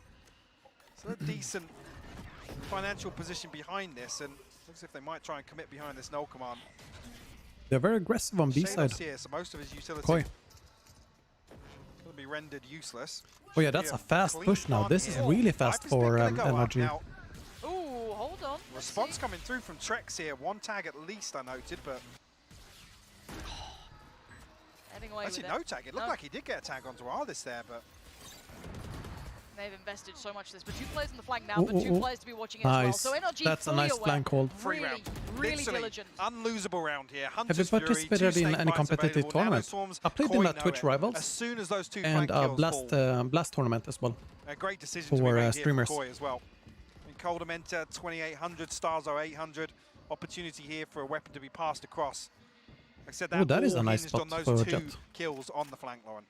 So a decent financial position behind this, and looks as if they might try and commit behind this null command. They're very aggressive on B side. Here, so most of his utility Koi. will be rendered useless. Oh yeah, that's a fast push now. This is really fast for NRG. Ooh, hold on. Response coming through from Trex here. One tag at least I noted, but actually no tag. It looked like he did get a tag onto Ardis there, but they've invested so much in this. But 2 players on the flank now, but 2 players to be watching it as well. So NRG That's a nice flank hold. Free round. Really diligent. Unlosable round here. Have you participated in any competitive tournament? I played in a Twitch Rivals as soon as those 2 and a Blast tournament as well. A great decision for to be made streamers. Here for Koi as well. Coldamenta 2800, Starzo 800. Opportunity here for a weapon to be passed across. Like I said, that is a nice hinged spot on those for 2 Jet. kills on the flank, Lauren.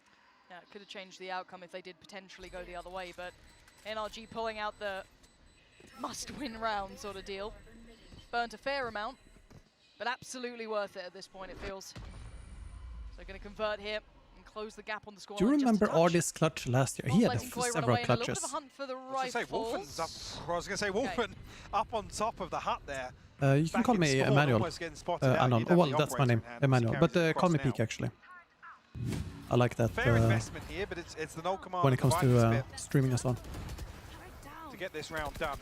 Yeah, it could have changed the outcome if they did potentially go the other way, but NRG pulling out the must-win round sort of deal. Burnt a fair amount, but absolutely worth it at this point, it feels. So going to convert here and close the gap on the score. Do you remember Ardis clutch last year? He had several clutches. A hunt for the I was going to say Wolfen up on top of the hut there. You can call me Emmanuel. Anon. Oh, well, that's my name, Emmanuel. But call me Peak, actually. I like that Fair investment here, but it's the null command when it comes to streaming as well. To get this round done.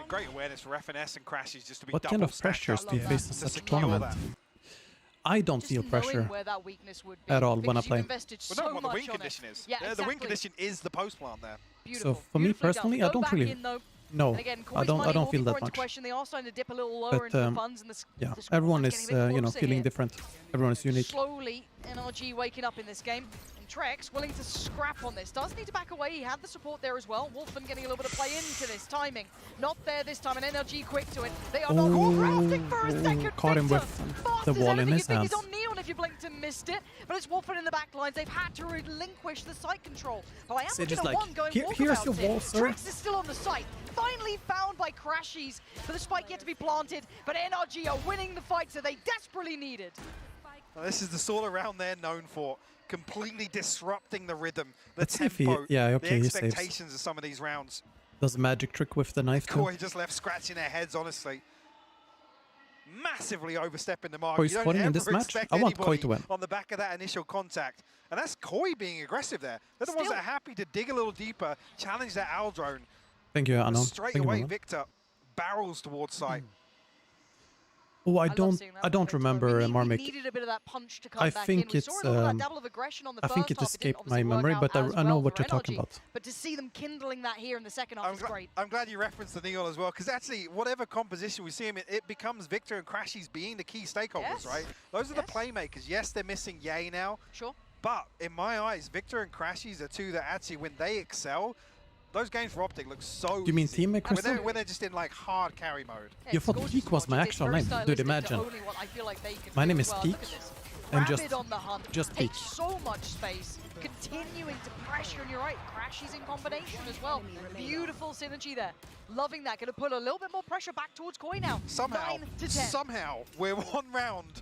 Great awareness for FNS and Crashes just to be What kind of pressures do you face in such a tournament? I don't feel pressure at all when I play. Well, no, what the win condition is. Yeah, the win condition is the post plant there. So for me personally, I don't really. No, I don't feel that much. They are starting to dip a little lower into the funds, and yeah, everyone is feeling different. Everyone is unique. Slowly, NRG waking up in this game. And Trex willing to scrap on this. Does need to back away. He had the support there as well. Wolfen getting a little bit of play into this timing. Not there this time, and NRG quick to it. They are not crafting for a second. Caught him with the wall in his hands. He's on Neon if you blinked and missed it, but it's Wolfen in the back lines. They've had to relinquish the site control. But I am looking at one going here's your wall, sir. Trex is still on the site. Finally found by Crashies for the spike yet to be planted, but NRG are winning the fight, so they desperately needed. Well, this is the sort of round they're known for, completely disrupting the rhythm, the Let's see if he, tempo, yeah, okay, the he expectations saves. of some of these rounds. Does a magic trick with the knife too. Koi just left scratching their heads, honestly. Massively overstepping the mark. Koi's You don't winning in ever this match. expect I want Koi anybody to win. on the back of that initial contact. And that's Koi being aggressive there. They're the ones that are happy to dig a little deeper, challenge that owl drone. Thank you, Anon. Straight Thank you, away, Anon. Victor barrels towards site. Oh, I don't remember Marmik. Needed a bit of that punch to come I back think in. We it's. saw a little bit of double of aggression on the I first think it half. escaped didn't my obviously work memory, out but as I know well what for you're talking NRG. about. But to see them kindling that here in the second half is great. I'm glad you referenced the Neon as well, because actually, whatever composition we see him in, it becomes Victor and Crashies being the key stakeholders, right? Those are the playmakers. Yes, they're missing Ye now. Sure. But in my eyes, Victor and Crashies are two that actually, when they excel, those games for Optic look so Do you mean easy. teammate, Crystal? When they're just in like hard carry mode. You thought Peak was my actual name, dude, imagine. My name is Peak, and just Peak. Takes so much space, continuing to pressure, and you're right, Crashies in combination as well. Beautiful synergy there. Loving that, gonna put a little bit more pressure back towards Koi now. Somehow, 9 to 10. somehow, we're one round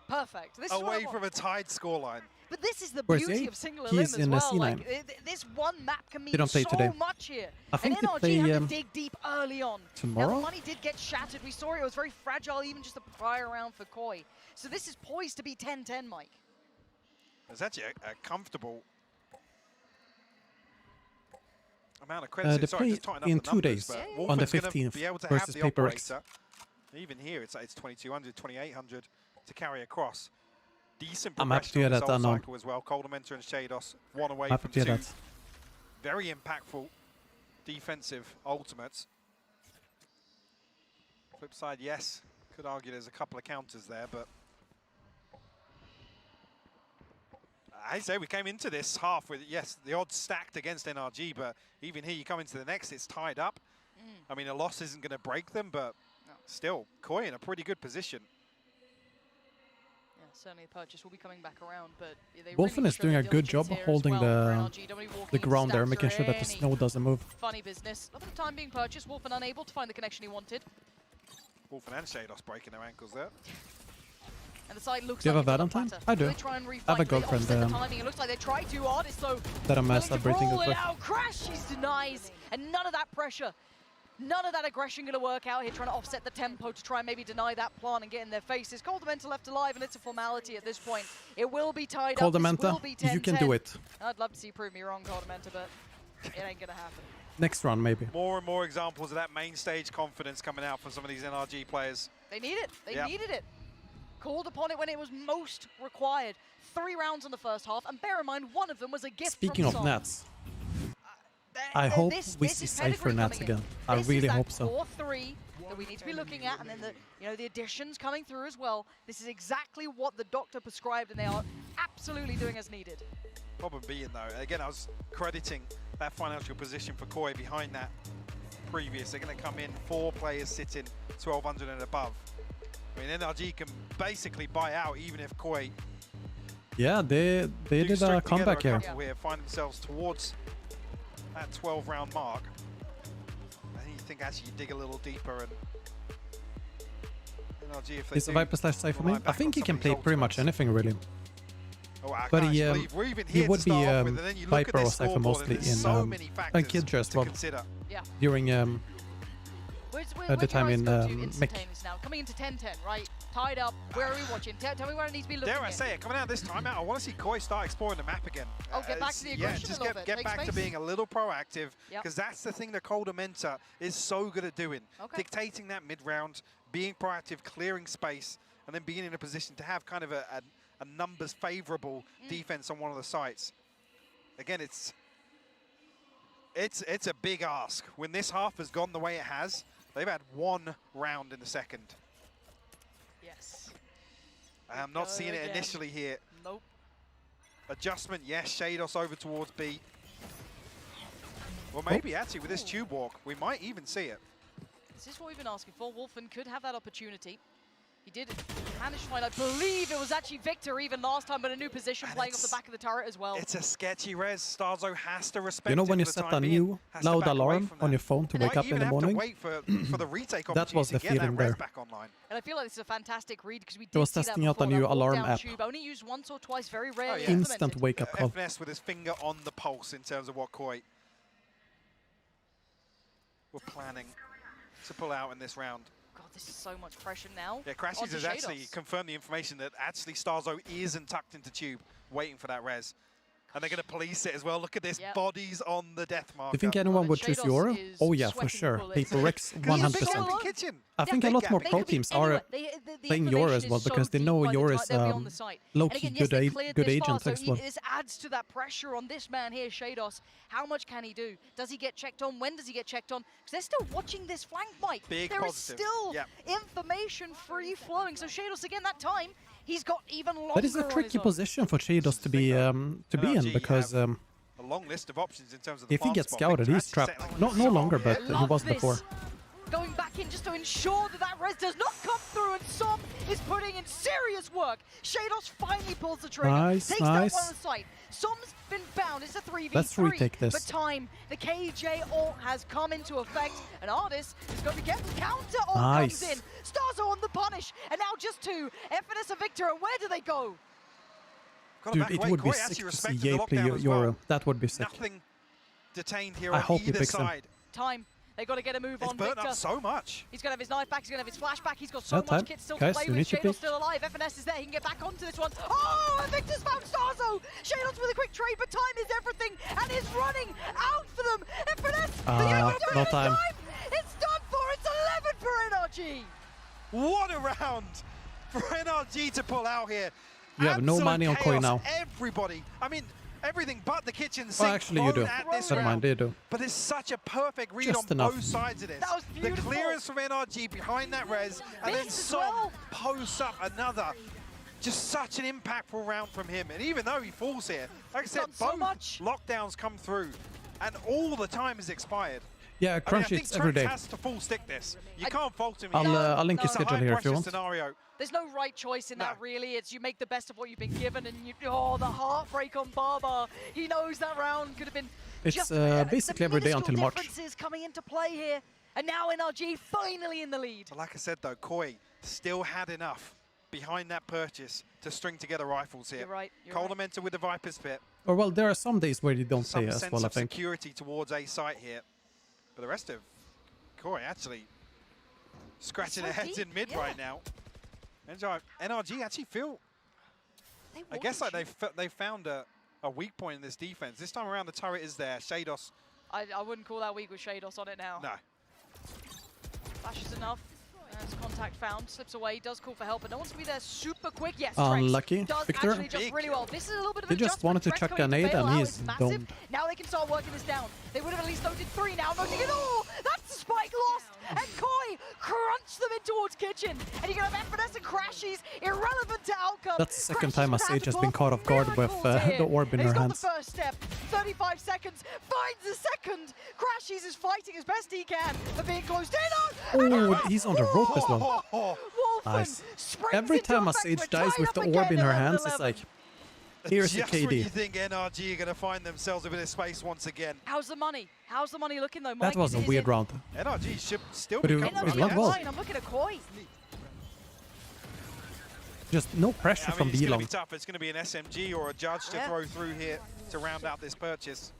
Perfect. This is away from a tied scoreline. But this is the Where's beauty he? of single He's elim as in well. C9. Like, this one map can mean They don't play so today. much here. I think and they NRG play, had to dig deep early on. tomorrow? Now the money did get shattered. We saw it was very fragile even just the prior round for Koi. So this is poised to be 10-10, Mike. There's actually a comfortable amount of credits. They Sorry, play just tighten up in the 2 numbers, days, but on the Wolfen's gonna 15th be able to versus have the Paper X. operator. Even here, it's 2,200, 2,800 to carry across. Decent I'm happy to progression hear on that, this old Anon. cycle as well. Coldamenta and Shados, one away Happy from to hear two that. very impactful defensive ultimates. Flip side, yes, could argue there's a couple of counters there, but I say we came into this half with, yes, the odds stacked against NRG, but even here you come into the next, it's tied up. I mean, a loss isn't going to break them, but still, Koi in a pretty good position. Yeah, certainly the purchase will be coming back around, but they Wolfen really is doing a good job holding the ground there, making sure that the snow doesn't move. Funny business. A little time being purchased. Wolfen unable to find the connection he wanted. Wolfen and Shados breaking their ankles there. And the side looks Do you like have a it's on the Valentine? platter. I do. They try and I have a reflank, they girlfriend, offset the timing. It looks like they try to. Artist, though, that I'm willing to everything roll it with. out. Crash, he denies. And none of that pressure, none of that aggression going to work out here, trying to offset the tempo to try and maybe deny that plant and get in their faces. Coldamenta left alive, and it's a formality at this point. It will be tied up. This will be 10-10. You can do it. I'd love to see you prove me wrong, Coldamenta, but it ain't going to happen. Next round, maybe. More and more examples of that main stage confidence coming out from some of these NRG players. They need it. They needed it. Called upon it when it was most required. 3 rounds in the first half, and bear in mind, one of them was a gift Speaking from of Son. nets, I hope we see Cypher nets again. I really hope so. 4-3 that we need to be looking at, and then the additions coming through as well. This is exactly what the doctor prescribed, and they are absolutely doing as needed. Problem being though, again, I was crediting that financial position for Koi behind that previous. They're going to come in 4 players sitting 1200 and above. I mean, NRG can basically buy out even if Koi Yeah, they did a comeback here. Find themselves towards that 12-round mark. I think you think actually you dig a little deeper and NRG if they Is a Viper / Cypher main? I think he can play pretty much anything really. Oh, But guys, he would be Viper or Cypher mostly in Killjoy as well. Yeah. During the time in Mech. Now coming into 10-10, right? Tied up. Where are we watching? Tell me where it needs to be looking. Dare I say it? Coming out this time out, I want to see Koi start exploring the map again. Oh, get back to the aggression just a little bit. get back to being a little proactive, because Yep. that's the thing that Coldamenta is so good at doing. Dictating that mid-round, being proactive, clearing space, and then being in a position to have kind of a numbers favorable defense on one of the sites. Again, it's a big ask. When this half has gone the way it has, they've had 1 round in the second. Yes. I'm not seeing it initially here. Nope. Adjustment, yes. Shados over towards B. Well, maybe actually with this tube walk, we might even see it. This is what we've been asking for. Wolfen could have that opportunity. He did manage to find, I believe it was actually Victor even last time, but a new position playing off the back of the turret as well. It's a sketchy res. Starzo has to respect You know it when you for the set time a being. new Has to loud back away alarm from on that. your phone to Might wake up in even the have to morning? wait for the retake That was opportunity the to get that feeling res there. back online. And I feel like this is a fantastic read because we He did was see that testing out a before, new that alarm walk-down app. tube, only used once or twice, very rarely Instant implemented. wake-up call. FNS with his finger on the pulse in terms of what Koi were planning to pull out in this round. God, this is so much pressure now. Yeah, Crashies onto has actually Shados. confirmed the information that actually Starzo isn't tucked into tube, waiting for that res. And they're going to police it as well. Look at this, bodies on the death marker. Do you think anyone would choose Euro? Oh yeah, for sure. Paper Rex, 100%. I think a lot more pro teams are playing Euro as well because they know Euro is low-key good agent as well. This adds to that pressure on this man here, Shados. How much can he do? Does he get checked on? When does he get checked on? Because they're still watching this flank, Mike. Big there is positive. still information free-flowing. So Shados, again, that time, he's got even longer. That is a tricky position for Shados to be in because a long list of options in terms of the if he farm gets spot. scouted, he's trapped. No longer, but he was this. before. Going back in just to ensure that that res does not come through, and Som is putting in serious work. Shados finally pulls the trigger, Nice, takes nice. that one on sight. Som's been bound, it's a 3v3. Let's retake this. But time, the KJ ult has come into effect, and Artis is going to get the counter ult Nice. comes in. Starzo on the punish, and now just 2. FNS and Victor, and where do they go? Dude, it would be sick to see Ye play Euro. That would be sick. Nothing detained here I on hope he either picks him. side. Time. They got to get a move It's on burnt Victor. up so much. He's going to have his knife back, he's going to have his flash back, he's got so No much time. kit still Guys, to play you with. need to Shadow's pick. still alive, FNS is there, he can get back onto this one. Oh, and Victor's found Starzo! Shadow's with a quick trade, but time is everything, and is running out for them. FNS, no time. It's done for, it's 11 for NRG. What a round for NRG to pull out here. You have no Absolute money on Koi chaos. now. Everybody, I mean, everything but the kitchen sink. Well, actually, you do. thrown at this Never mind, round. they do. But it's such a perfect read Just on enough. both sides of this. That was the beautiful. clearance from NRG behind that res, and then Vince as Som well. posts up another. Just such an impactful round from him. And even though he falls here, like I said, Done so both much. lockdowns come through, and all the time is expired. Yeah, I mean, crunch I think it every day. Trex has to full stick this. You can't fault him. I'll link his It's a schedule here if you high-pressure want. scenario. There's no right choice in that, really. It's you make the best of what you've been given, and the heartbreak on Baba. He knows that round could have been It's just basically the every day until minuscule March. differences coming into play here, and now NRG finally in the lead. But like I said though, Koi still had enough behind that purchase to string together rifles here. You're right. Coldamenta with the Viper's Pit. Or well, there are some days where you don't Some play as sense well, I of think. security towards A site here. But the rest of Koi actually scratching their heads in mid right now. NRG actually feel, I guess like they found a weak point in this defense. This time around the turret is there. Shados. I wouldn't call that weak with Shados on it now. No. Flashes enough. As contact found, slips away, does call for help, but no one's going to be there super quick. Yes, Unlucky, does Victor. actually just really well. This is a little bit of He a just wanted to chuck a nade and he's domed. Now they can start working this down. They would have at least noted 3 now, noting it all. That's the spike lost, and Koi crunched them in towards Kitchen. And you're going to have FNS and Crashies, irrelevant to outcome. That's the second time a Sage has been caught off guard with the orb in her hands. He's got the first step, 35 seconds, finds the second. Crashies is fighting as best he can, but being closed in on. Oh, he's on the rope as well. Nice. Every time a Sage dies with the orb in her hands, it's like, here's the Just when you KD. think NRG are going to find themselves a bit of space once again. How's the money? How's the money looking though, Mike? That was a weird round. NRG should still But be it comfortable. went well. I'm looking at Koi. Just no pressure from it's going to B-Long. be tough. It's going to be an SMG or a Judge to throw through here to round out this purchase.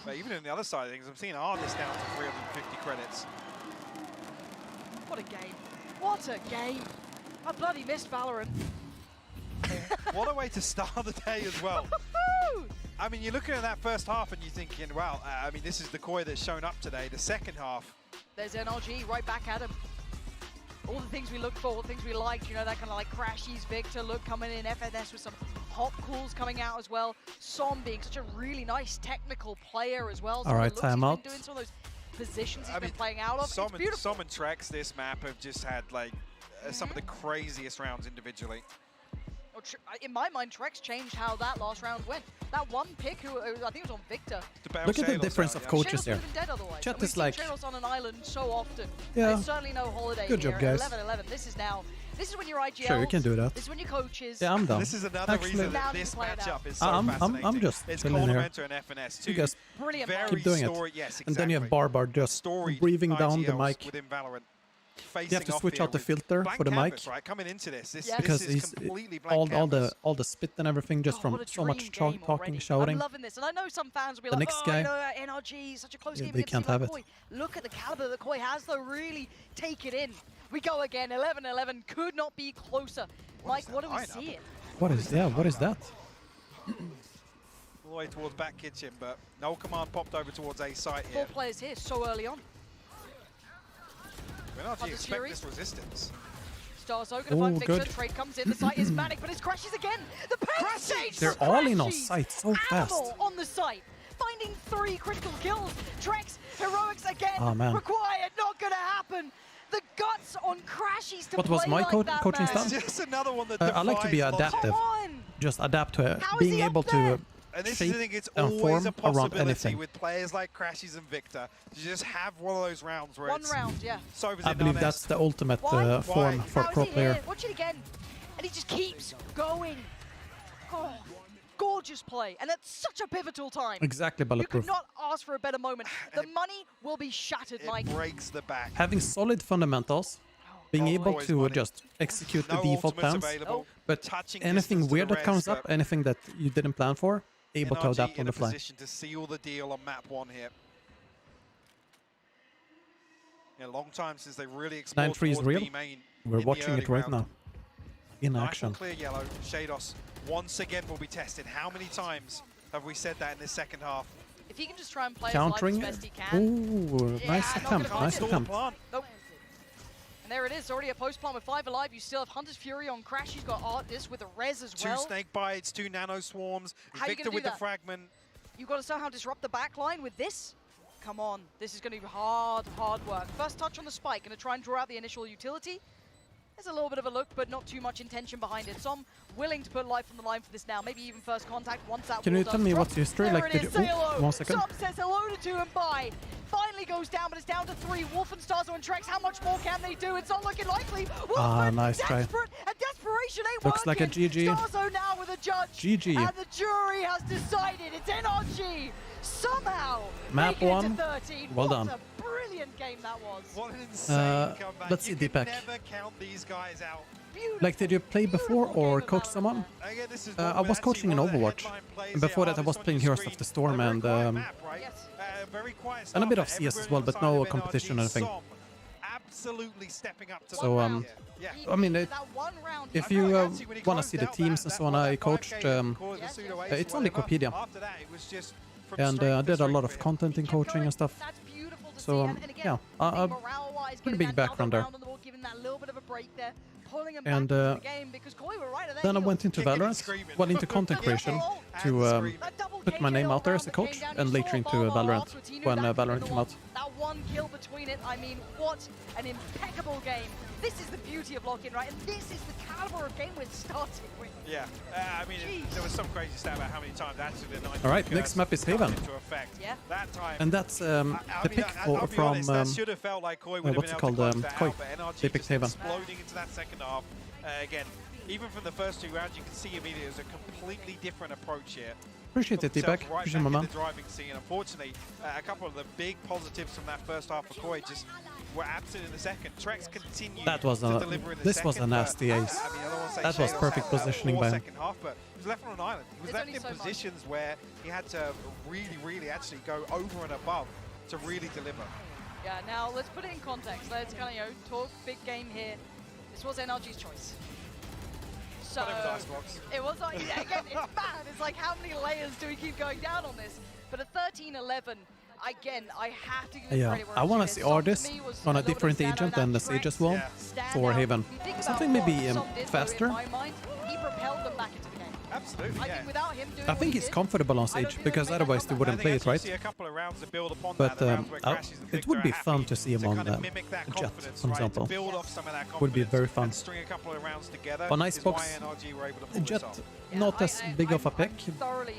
But even on the other side of things, I'm seeing Artist down to 350 credits. What a game. What a game. I bloody missed Valorant. What a way to start the day as well. I mean, you're looking at that first half and you're thinking, wow, I mean, this is the Koi that's shown up today. The second half. There's NRG right back at him. All the things we looked for, all the things we liked, you know, that kind of like Crashies, Victor look coming in, FNS with some hop calls coming out as well. Som being such a really nice technical player as well. All right, timeout. Doing some of those positions he's been playing out of. It's beautiful. Som and Trex this map have just had like some of the craziest rounds individually. In my mind, Trex changed how that last round went. That one pick, who I think it was on Victor. Look at the difference of coaches Shadows here. would have been dead otherwise. Chat And is we've like, seen Shadows on an island so often. Yeah. There's certainly no holiday Good here. job, guys. 11-11. This is when you're IGL. Sure, you can do that. This is when you're coaches. Yeah, I'm down. This is another reason that this matchup is so fascinating. I'm just it's chilling here. Coldamenta and FNS too. You guys Brilliant. keep doing it. Yes, exactly. And then you have Barbar just breathing down the mic. Within Valorant. You have to switch out the filter for the mic. Right, coming into this Because this is he's completely blank all the spit and everything just from so much talking, shouting. I'm loving this, and I know some fans will be The like, next oh, guy, you know, NRG, such a close game they against can't a team have like it. Koi. Look at the caliber that Koi has, though. Really take it in. We go again. 11-11 could not be closer. Mike, what do we see? What is that? All the way towards back kitchen, but no command popped over towards A site here. 4 players here so early on. When do you expect this resistance? Starzo gonna find Victor. Trade comes in. The site is manic, but it's Crashes again. The pair stage. They're all in on site so fast. On the site, finding 3 critical kills. Trex heroics again. Oh, man. Required. Not gonna happen. The guts on Crashies to What was play my like that, coaching man. stance? Just another one that I like to be defies adaptive. logic. Just adapt to How is being he up able there? to And this shape is the thing, it's and always form a around possibility anything. with players like Crashies and Victor to just have one of those rounds where One it's round, yeah. so I believe that's the ultimate form for a How pro is he player. here? Watch it again. And he just keeps going. Oh, gorgeous play. And at such a pivotal time. Exactly, You bulletproof. could not ask for a better moment. The money will be shattered, Mike. breaks the back. Having solid fundamentals, being able to just execute the default plans, but Touching anything distance to weird the that comes res, up, anything that you didn't plan for, able to NRG adapt on in the a fly. position to seal the deal on map 1 here. Yeah, long time since they really explored 9-3 is towards real. B main We're in the watching early it right round. now. In Nice action. and clear yellow. Shados once again will be tested. How many times have we said that in this second half? If he can just try and play Countering as live as it. best he can. Ooh, Yeah, nice not attempt, gonna nice find it. attempt. Nope. And there it is, already a post plant with 5 alive. You still have Hunter's Fury on Crash. He's got Artis with a res as Two well. snake bites, 2 nano swarms. How you Victor gonna with do the that? fragment. You've got to somehow disrupt the back line with this. Come on, this is going to be hard work. First touch on the spike, going to try and draw out the initial utility. There's a little bit of a look, but not too much intention behind it. Som willing to put life on the line for this now. Maybe even first contact once that Can wall you does tell me drop. what's the history? There Like, it did is, you- say hello. 1 second. Som says hello to 2 and bye. Finally goes down, but it's down to 3. Wolf and Starzo and Trex, how much more can they do? It's not looking likely. Wolfman, nice try. desperate, and desperation ain't Looks like a working. GG. Starzo now with a judge. GG. And the jury has decided it's NRG. Somehow Map making it to 1. 13. Well What done. a brilliant game that was. What an insane comeback. Let's see, you can Deepak. never count these guys out. Like, did you play before or coach someone? Again, this is I was coaching in Overwatch. And before that, I was playing Heroes of the Storm and a bit of CS as well, but no competition or anything. Absolutely stepping up to So, I mean, if you want to see the teams and so on, I coached. It's on Wikipedia. And I did a lot of content in coaching and stuff. So, yeah, a pretty big background there. And then I went into Valorant, well, into content creation to put my name out there as a coach, and later into Valorant when Valorant came out. That one kill between it, I mean, what an impeccable game. This is the beauty of Lock-In, right? And this is the caliber of game we're starting with. Yeah, I mean, there was some crazy stat about how many times actually the 90 All right, next map is Haven. Yeah. That time, and that's the pick from what's it called? Koi. They picked Haven. Exploding into that second half. Again, even from the first 2 rounds, you can see immediately there's a completely different approach here. Appreciate it, Deepak. Right Appreciate my back in man. the driving scene. Unfortunately, a couple of the big positives from that first half for Koi just were absent in the second. Trex continued That was to a deliver in the this second, was a nasty but, ace. I mean, I don't want to say That was Shadows perfect had a positioning poor by him. second half, but he was left on an island. He was left in positions where he had to really actually go over and above to really deliver. Yeah, now let's put it in context. Let's kind of, talk big game here. This was NRG's choice. So it was like, yeah, again, it's mad. It's like, how many layers do we keep going down on this? But at 13-11, again, I have to give it credit where I want to it's see due. Som Ardis for me was on a little bit different of agent standout than the Trex. Sage as well for Standout. Haven. If you think about Something maybe what Som did, though, faster. in my mind, he propelled them back into the game. Absolutely, I think without him doing I think he's comfortable on Sage because otherwise they wouldn't play it, right? See a couple of rounds to build upon But that, the rounds where Crashes and it would Victor be are fun happy to see him to on kind of mimic that Jet, confidence, for right, to example. build off some of that Would be confidence very fun. and string a couple of rounds together On is why Icebox, NRG were able to pull Jet, this off. not as big of a pick.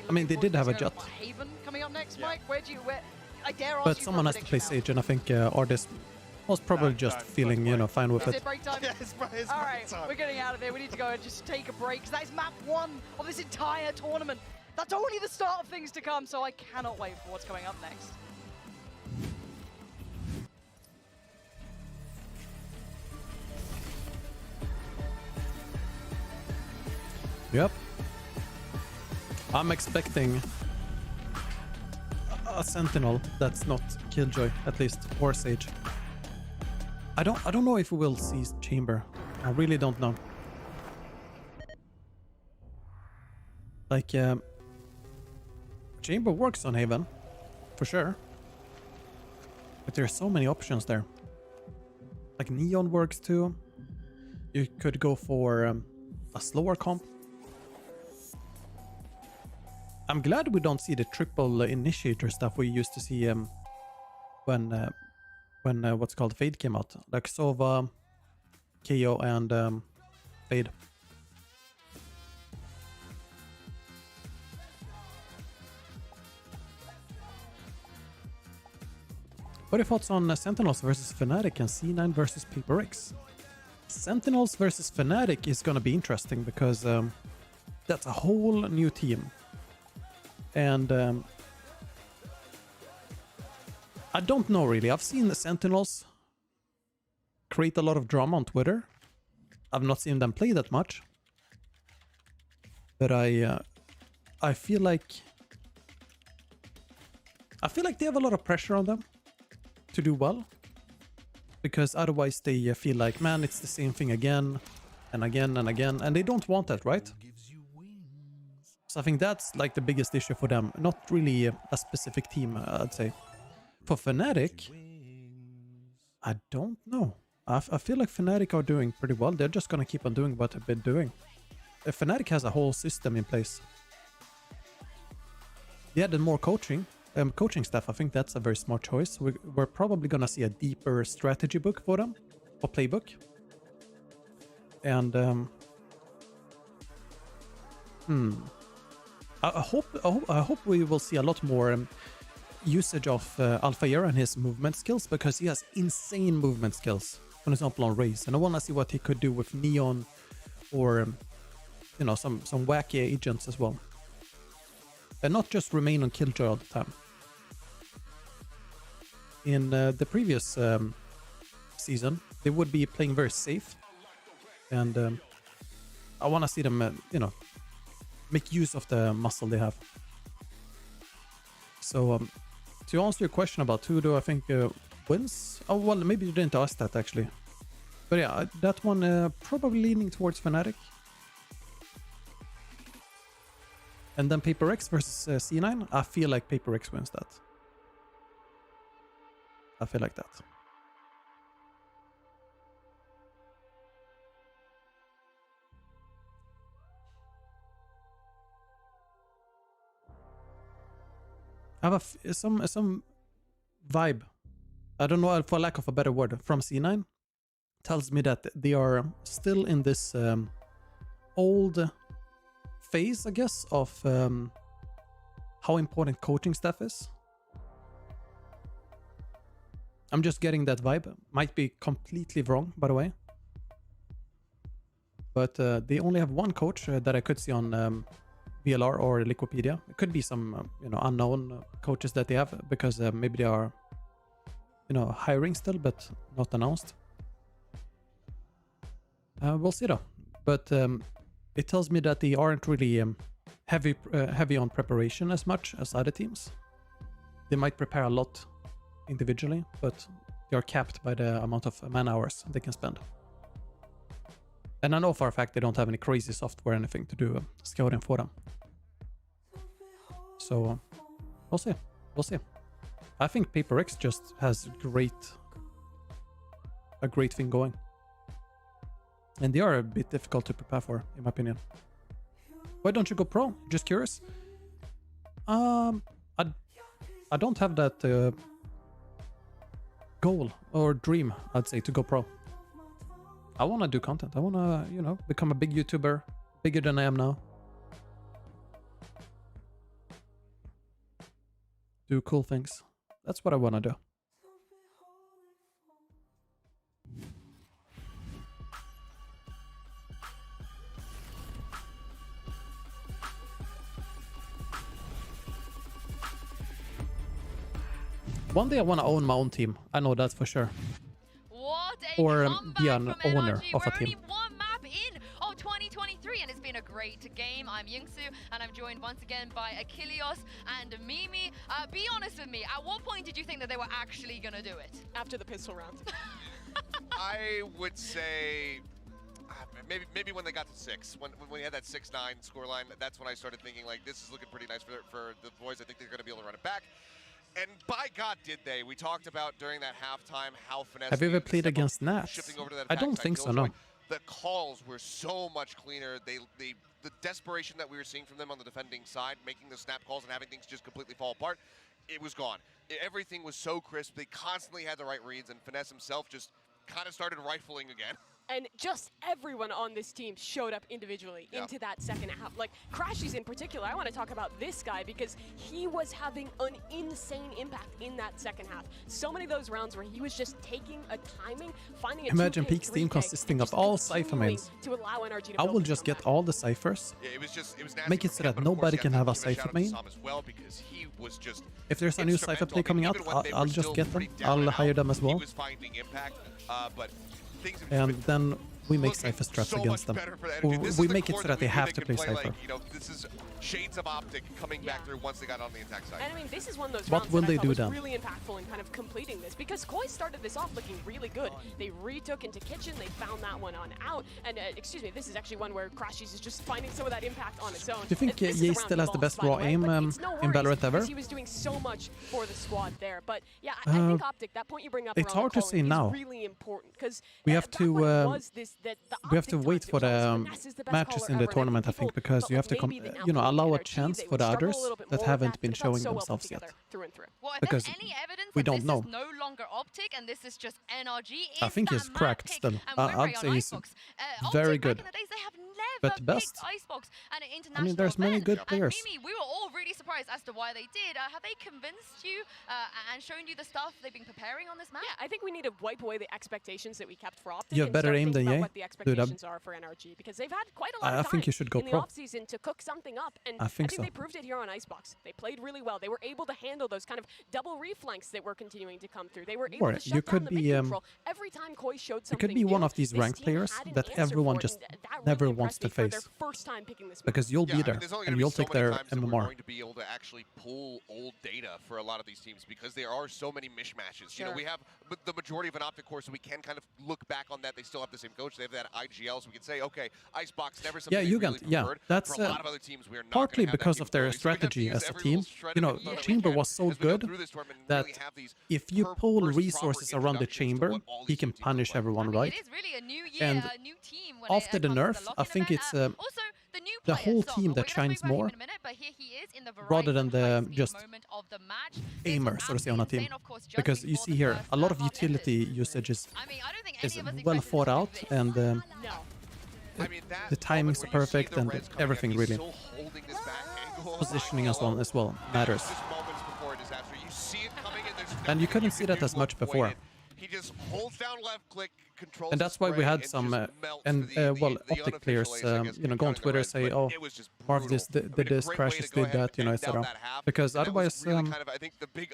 I mean, they did have a Jet, Haven coming up next, Mike. Where I dare ask but you someone for a has to play prediction Sage, and I think Ardis was probably just feeling, fine with now. Is it. it break time? All right, we're getting out of there. We need to go and just take a break because that is map 1 of this entire tournament. That's only the start of things to come, so I cannot wait for what's coming up next. Yep. I'm expecting a Sentinel that's not Killjoy, at least, or Sage. I don't know if we will see Chamber. I really don't know. Like, Chamber works on Haven, for sure. But there's so many options there. Like Neon works too. You could go for a slower comp. I'm glad we don't see the triple initiator stuff we used to see when what's called Fade came out, like Sova, KO, and Fade. What are your thoughts on Sentinels versus Fnatic and C9 versus Paper X? Sentinels versus Fnatic is gonna be interesting because that's a whole new team. And I don't know really. I've seen the Sentinels create a lot of drama on Twitter. I've not seen them play that much. But I feel like they have a lot of pressure on them to do well. Because otherwise they feel like, man, it's the same thing again and again and again. And they don't want that, right? So I think that's like the biggest issue for them. Not really a specific team, I'd say. For Fnatic, I don't know. I feel like Fnatic are doing pretty well. They're just gonna keep on doing what they've been doing. Fnatic has a whole system in place. They added more coaching staff. I think that's a very smart choice. We're probably gonna see a deeper strategy book for them, or playbook. And I hope we will see a lot more usage of Alphair and his movement skills, because he has insane movement skills. For example, on Raze, and I want to see what he could do with Neon, or some wacky agents as well, and not just remain on Killjoy all the time. in the previous season, they would be playing very safe. And I want to see them, you know, make use of the muscle they have. So to answer your question about who do I think wins? Oh, well, maybe you didn't ask that actually. But yeah, that one probably leaning towards Fnatic. And then Paper X versus C9. I feel like Paper X wins that. I feel like that. I have some vibe. I don't know, for lack of a better word, from C9. Tells me that they are still in this old phase, I guess, of how important coaching staff is. I'm just getting that vibe. Might be completely wrong, by the way. But they only have one coach that I could see on VLR or Liquipedia. It could be some you know, unknown coaches that they have, because maybe they are, you know, hiring still, but not announced. We'll see though. But it tells me that they aren't really heavy on preparation as much as other teams. They might prepare a lot individually, but they are capped by the amount of man hours they can spend. And I know for a fact they don't have any crazy software or anything to do scouting for them. So we'll see. We'll see. I think Paper X just has a great thing going. And they are a bit difficult to prepare for, in my opinion. Why don't you go pro? Just curious. I don't have that goal or dream, I'd say, to go pro. I want to do content. I want to, you know, become a big YouTuber, bigger than I am now. Do cool things. That's what I want to do. One day I want to own my own team. I know that for sure. What a or be comeback an from owner NRG. of a We're team. only one map in of 2023 and it's been a great game. I'm Yingsu and I'm joined once again by Achilles and Mimi. Be honest with me, at what point did you think that they were actually going to do it? After the pistol round. I would say maybe when they got to 6, when we had that 6-9 scoreline, that's when I started thinking, like, this is looking pretty nice for the boys. I think they're going to be able to run it back. And by God, did they. We talked about during that halftime how finesse. Have you ever played against Nats? Shifting over to that I attack don't side think so, Killjoy. no. The calls were so much cleaner. The desperation that we were seeing from them on the defending side, making the snap calls and having things just completely fall apart, it was gone. Everything was so crisp. They constantly had the right reads, and Finesse himself just kind of started rifling again. And just everyone on this team showed up individually into that second half. Like, Crashies in particular, I want to talk about this guy because he was having an insane impact in that second half. So many of those rounds where he was just taking a timing, finding a Imagine 2K, Peak's team 3K, consisting and of all just Cypher continuing mains. to allow NRG to I build will this just get comeback. all the Cyphers. Yeah, it was nasty Make it so that nobody can have a Cypher main. As well, because he was just If there's a new Cypher play coming out, I'll just get them. I'll hire them as well. He was finding impact, but things have And then we make Cypher strats so against them. better for that Or energy. This we is the make it core so that they we have think to can play Cypher. Like, you know, this is shades of Optic coming back through once they got on the attack side. And I mean, this is one of those What rounds will that they I thought do was then? really impactful in kind of completing this because Koi started this off looking really good. They retook into Kitchen, they found that one on out, and excuse me, this is actually one where Crashies is just finding some of that impact on its own. Do you think This is Ye the round still he has the lost, best by raw the way, aim but it's no in worries, Valorant ever? because he was doing so much for the squad there. But yeah, I think Optic, that point you bring up It's around hard the to say calling now. is really important because We have to we have to Optic wait times, for it was the Finesse is the best matches caller in the ever, and tournament, I people think, because felt you have like to maybe the you know, output allow a energy, chance they for would the struggle a others little bit that more with haven't that, been but it felt showing so well put themselves yet. together through and through. Well, if Because there's any evidence we that don't this know. is no longer Optic and this is just NRG, I think that he's cracked pick still. and I'd Winray say on he's Icebox. very Optic good. back in the days, they have but best. Icebox and an international I mean, there's many good event. players. And Mimi, we were all really surprised as to why they did. Have they convinced you and shown you the stuff they've been preparing on this map? Yeah, I think we need to wipe away the expectations that we kept for Optic. You have and better start aim than thinking about Ye. what the expectations are for NRG, because they've had quite a lot of I time think you should go in the pro. offseason to cook something up, and I think so. they proved it here on Icebox. They played really well. They were able to handle those kind of double reflanks that were continuing to come through. They were able Or to shut you down could the be mid control every time Koi showed you something could be one new. of these This ranked team players had an that answer everyone for it, just and that never really wants impressed to me for their face. first time picking this map. Because you'll be I there mean, there's only and gonna you'll be so take many their times that we're MMR. going to be able to actually pull old data for a lot of these teams because there are so many mishmashes. You know, we have the majority of an Optic core, so we can kind of look back on that. They still have the same coach. They have that IGL, so we can say, okay, Icebox never something Yeah, they Ugand. really Yeah, preferred. that's for a lot of other teams, we are not partly gonna have that because of their capability. So we have to strategy use as a every team. little shred You of know, info that we Chamber can was so as we go good through this tournament and that really have these if you pull first resources proper around the introductions to chamber, what all he these can two teams punish look like. everyone, I mean, right? it is really a new year, And a new team when after it the comes to nerf, the I lock-in think event. it's Also, the new the players, whole Som, team we're that gonna shines talk about him more in a minute, but here he is in the rather than Verizon the high-speed just moment of the match. This aimer, was so to say, on a absolutely team. insane, of course, just Because you before see the here, first a lot of map enters. utility usage is I mean, I don't think any of us well expected thought him to out, do this. and I mean, that the timing's moment where you see perfect, the and Reds coming everything in, he's really. still holding this back angle. Positioning as well matters. Just moments before a disaster. You see it coming and there's And you nothing couldn't can see that do as to much avoid before. it. He just holds down left click, controls And that's why we had some Optic players, you know, go on Twitter say, "Oh, Marv did this, Crashes did that," you know, etc. Because otherwise,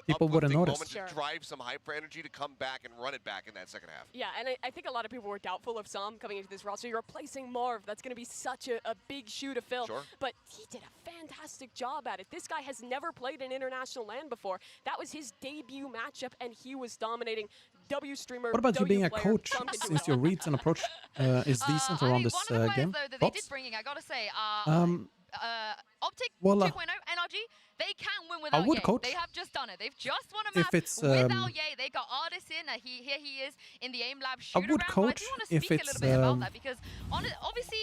people wouldn't notice. To drive some hype for energy to come back and run it back in that second half. Yeah, and I think a lot of people were doubtful of Som coming into this roster. You're replacing Marv. That's going to be such a big shoe to fill. Sure. But he did a fantastic job at it. This guy has never played an international LAN before. That was his debut matchup, and he was dominating. W streamer. What about you being a player, coach, Som can do since it. your reads and approach is decent around this One of the game? players, though, that they did Thoughts? bring in, I gotta say, Optic well, 2.0 NRG, they can win without would Ye. coach. They have just done it. They've just won a If map it's, without Ye. They got Artis in. Here he is in the aim lab shoot would around. coach But I do want to if speak a it's, little bit about that because obviously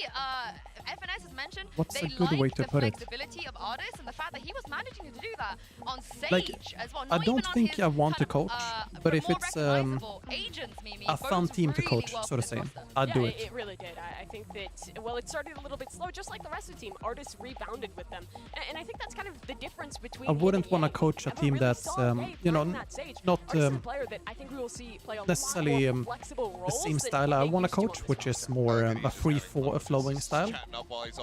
FNS has mentioned What's they a good way like to the put it? flexibility of Artis and the fact that he was managing to do that on Sage Like, as well. I Not don't even on think his I want to kind of, coach, but if more it's recognizable agents, Mimi, a fun bodes team to really coach, well so for to this say, roster. I'd do Yeah, it. it really did. I think that, well, it started a little bit slow, just like the rest of the team. Artists rebounded with them. And I think that's kind of the difference between I him wouldn't and want to Ye. coach a Have team really that's, solid Ye you know, playing that Sage. not Artis is a player that I think we will see play a lot necessarily more flexible the roles same than style I they want to used to on coach, this which roster. is more a free-flowing style.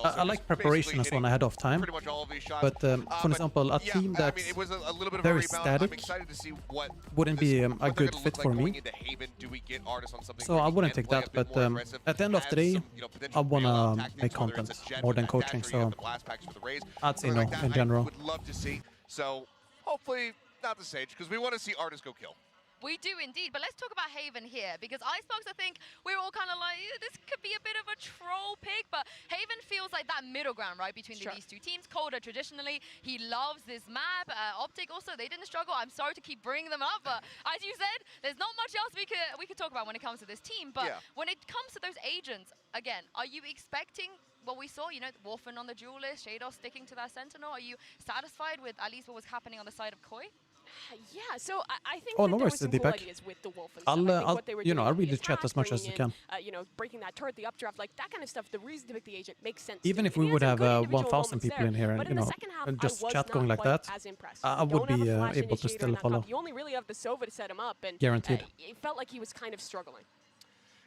I like preparation as one ahead of time, but for example, a team that's very static wouldn't be a good fit for me. So I wouldn't take that, but at the end of the day, I want to make content more than coaching, so I'd say no in general. Would love to see. So hopefully not the Sage, because we want to see artists go kill. We do indeed, but let's talk about Haven here, because Icebox, I think we're all kind of like, this could be a bit of a troll pick, but Haven feels like that middle ground, right, between these two teams. Coda, traditionally, he loves this map. Optic also, they didn't struggle. I'm sorry to keep bringing them up, but as you said, there's not much else we could talk about when it comes to this team, but when it comes to those agents, again, are you expecting what we saw, you know, Wolfen on the duelist, Shadow sticking to that Sentinel? Are you satisfied with at least what was happening on the side of Koi? Yeah, so I think Oh, that no there worries, was some Deepak. cool ideas with the Wolf and stuff. I'll, I think what they were you know, doing I'll with read the the chat attack, as much as you bringing can. in, you know, breaking that turret, the updraft, like that kind of stuff, the reason to pick the agent makes sense. Even to if me. we And would he had have some good individual 1,000 moments people there, in here, but and you the know, second half, and I just was chat not going like quite that, as impressed. I You would don't be have a flash able to initiator still in that follow. cup. You only really have the Sova to set him up, and Guaranteed. It felt like he was kind of struggling.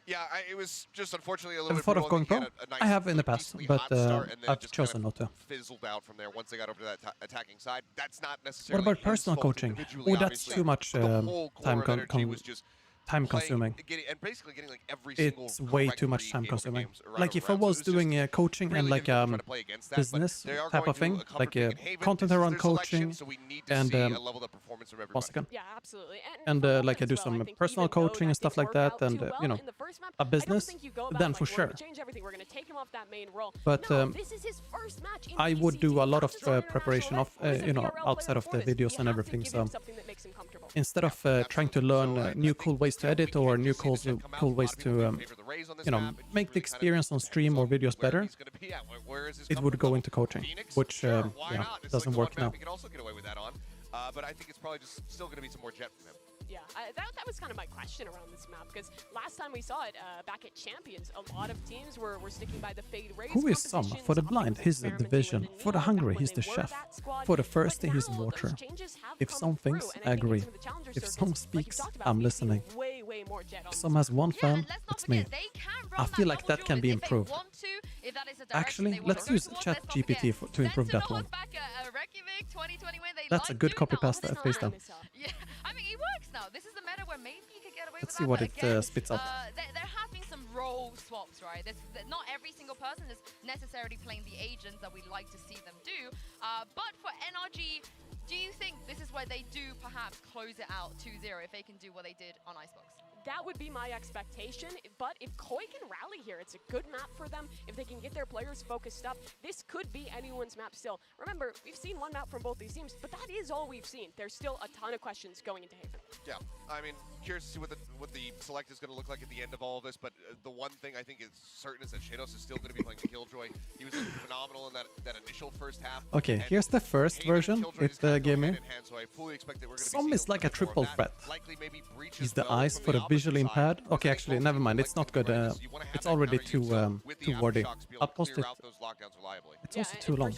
Yeah, it was just unfortunately a little Have bit thought of going pro? I have in the past, but I've chosen not to. Fizzled out from there once they got over to that attacking side. That's not necessarily. What about personal coaching? Oh, that's too much time consuming. And basically getting like every It's way too much time consuming. Like if I was doing coaching and like business type of thing, like content around coaching and once again. Yeah, absolutely. And like I do some personal coaching and stuff like that, and you know, a business, then for sure. But I would do a lot of preparation of you know, outside of the videos and everything. So instead of trying to learn new cool ways to edit or new cool ways to you know, make the experience on stream or videos better, it would go into coaching, which yeah, doesn't work now. We can also get away with that on, but I think it's probably just still going to be some more jet from him. Yeah, that was kind of my question around this map, because last time we saw it back at Champions, a lot of teams were sticking by the Fade Raise. Who is Some? For the blind, he's the division. For the hungry, he's the chef. For the thirsty, he's the water. If Some thinks, I agree. If Some speaks, I'm listening. If Some has one fan, it's me. I feel like that can be improved. Actually, let's use ChatGPT to improve that one. That's a good copy-paste face down. Yeah, I mean, it works now. This is the meta where maybe you could get away Let's with see what that, it spits up. They're having some role swaps, right? Not every single person is necessarily playing the agents that we like to see them do. But for NRG, do you think this is where they do perhaps close it out 2-0 if they can do what they did on Icebox? That would be my expectation, but if Koi can rally here, it's a good map for them. If they can get their players focused up, this could be anyone's map still. Remember, we've seen one map from both these teams, but that is all we've seen. There's still a ton of questions going into Haven. Yeah, I mean, curious to see what the select is going to look like at the end of all of this, but the one thing I think is certain is that Shados is still going to be playing Killjoy. He was phenomenal in that initial first half. Okay, here's the first version it gave me. So I fully expect that we're going to Some is like a triple threat. He's the eyes for the visually impaired. Okay, actually, never mind. It's not good. It's already too wordy. I'll post it. It's also too long.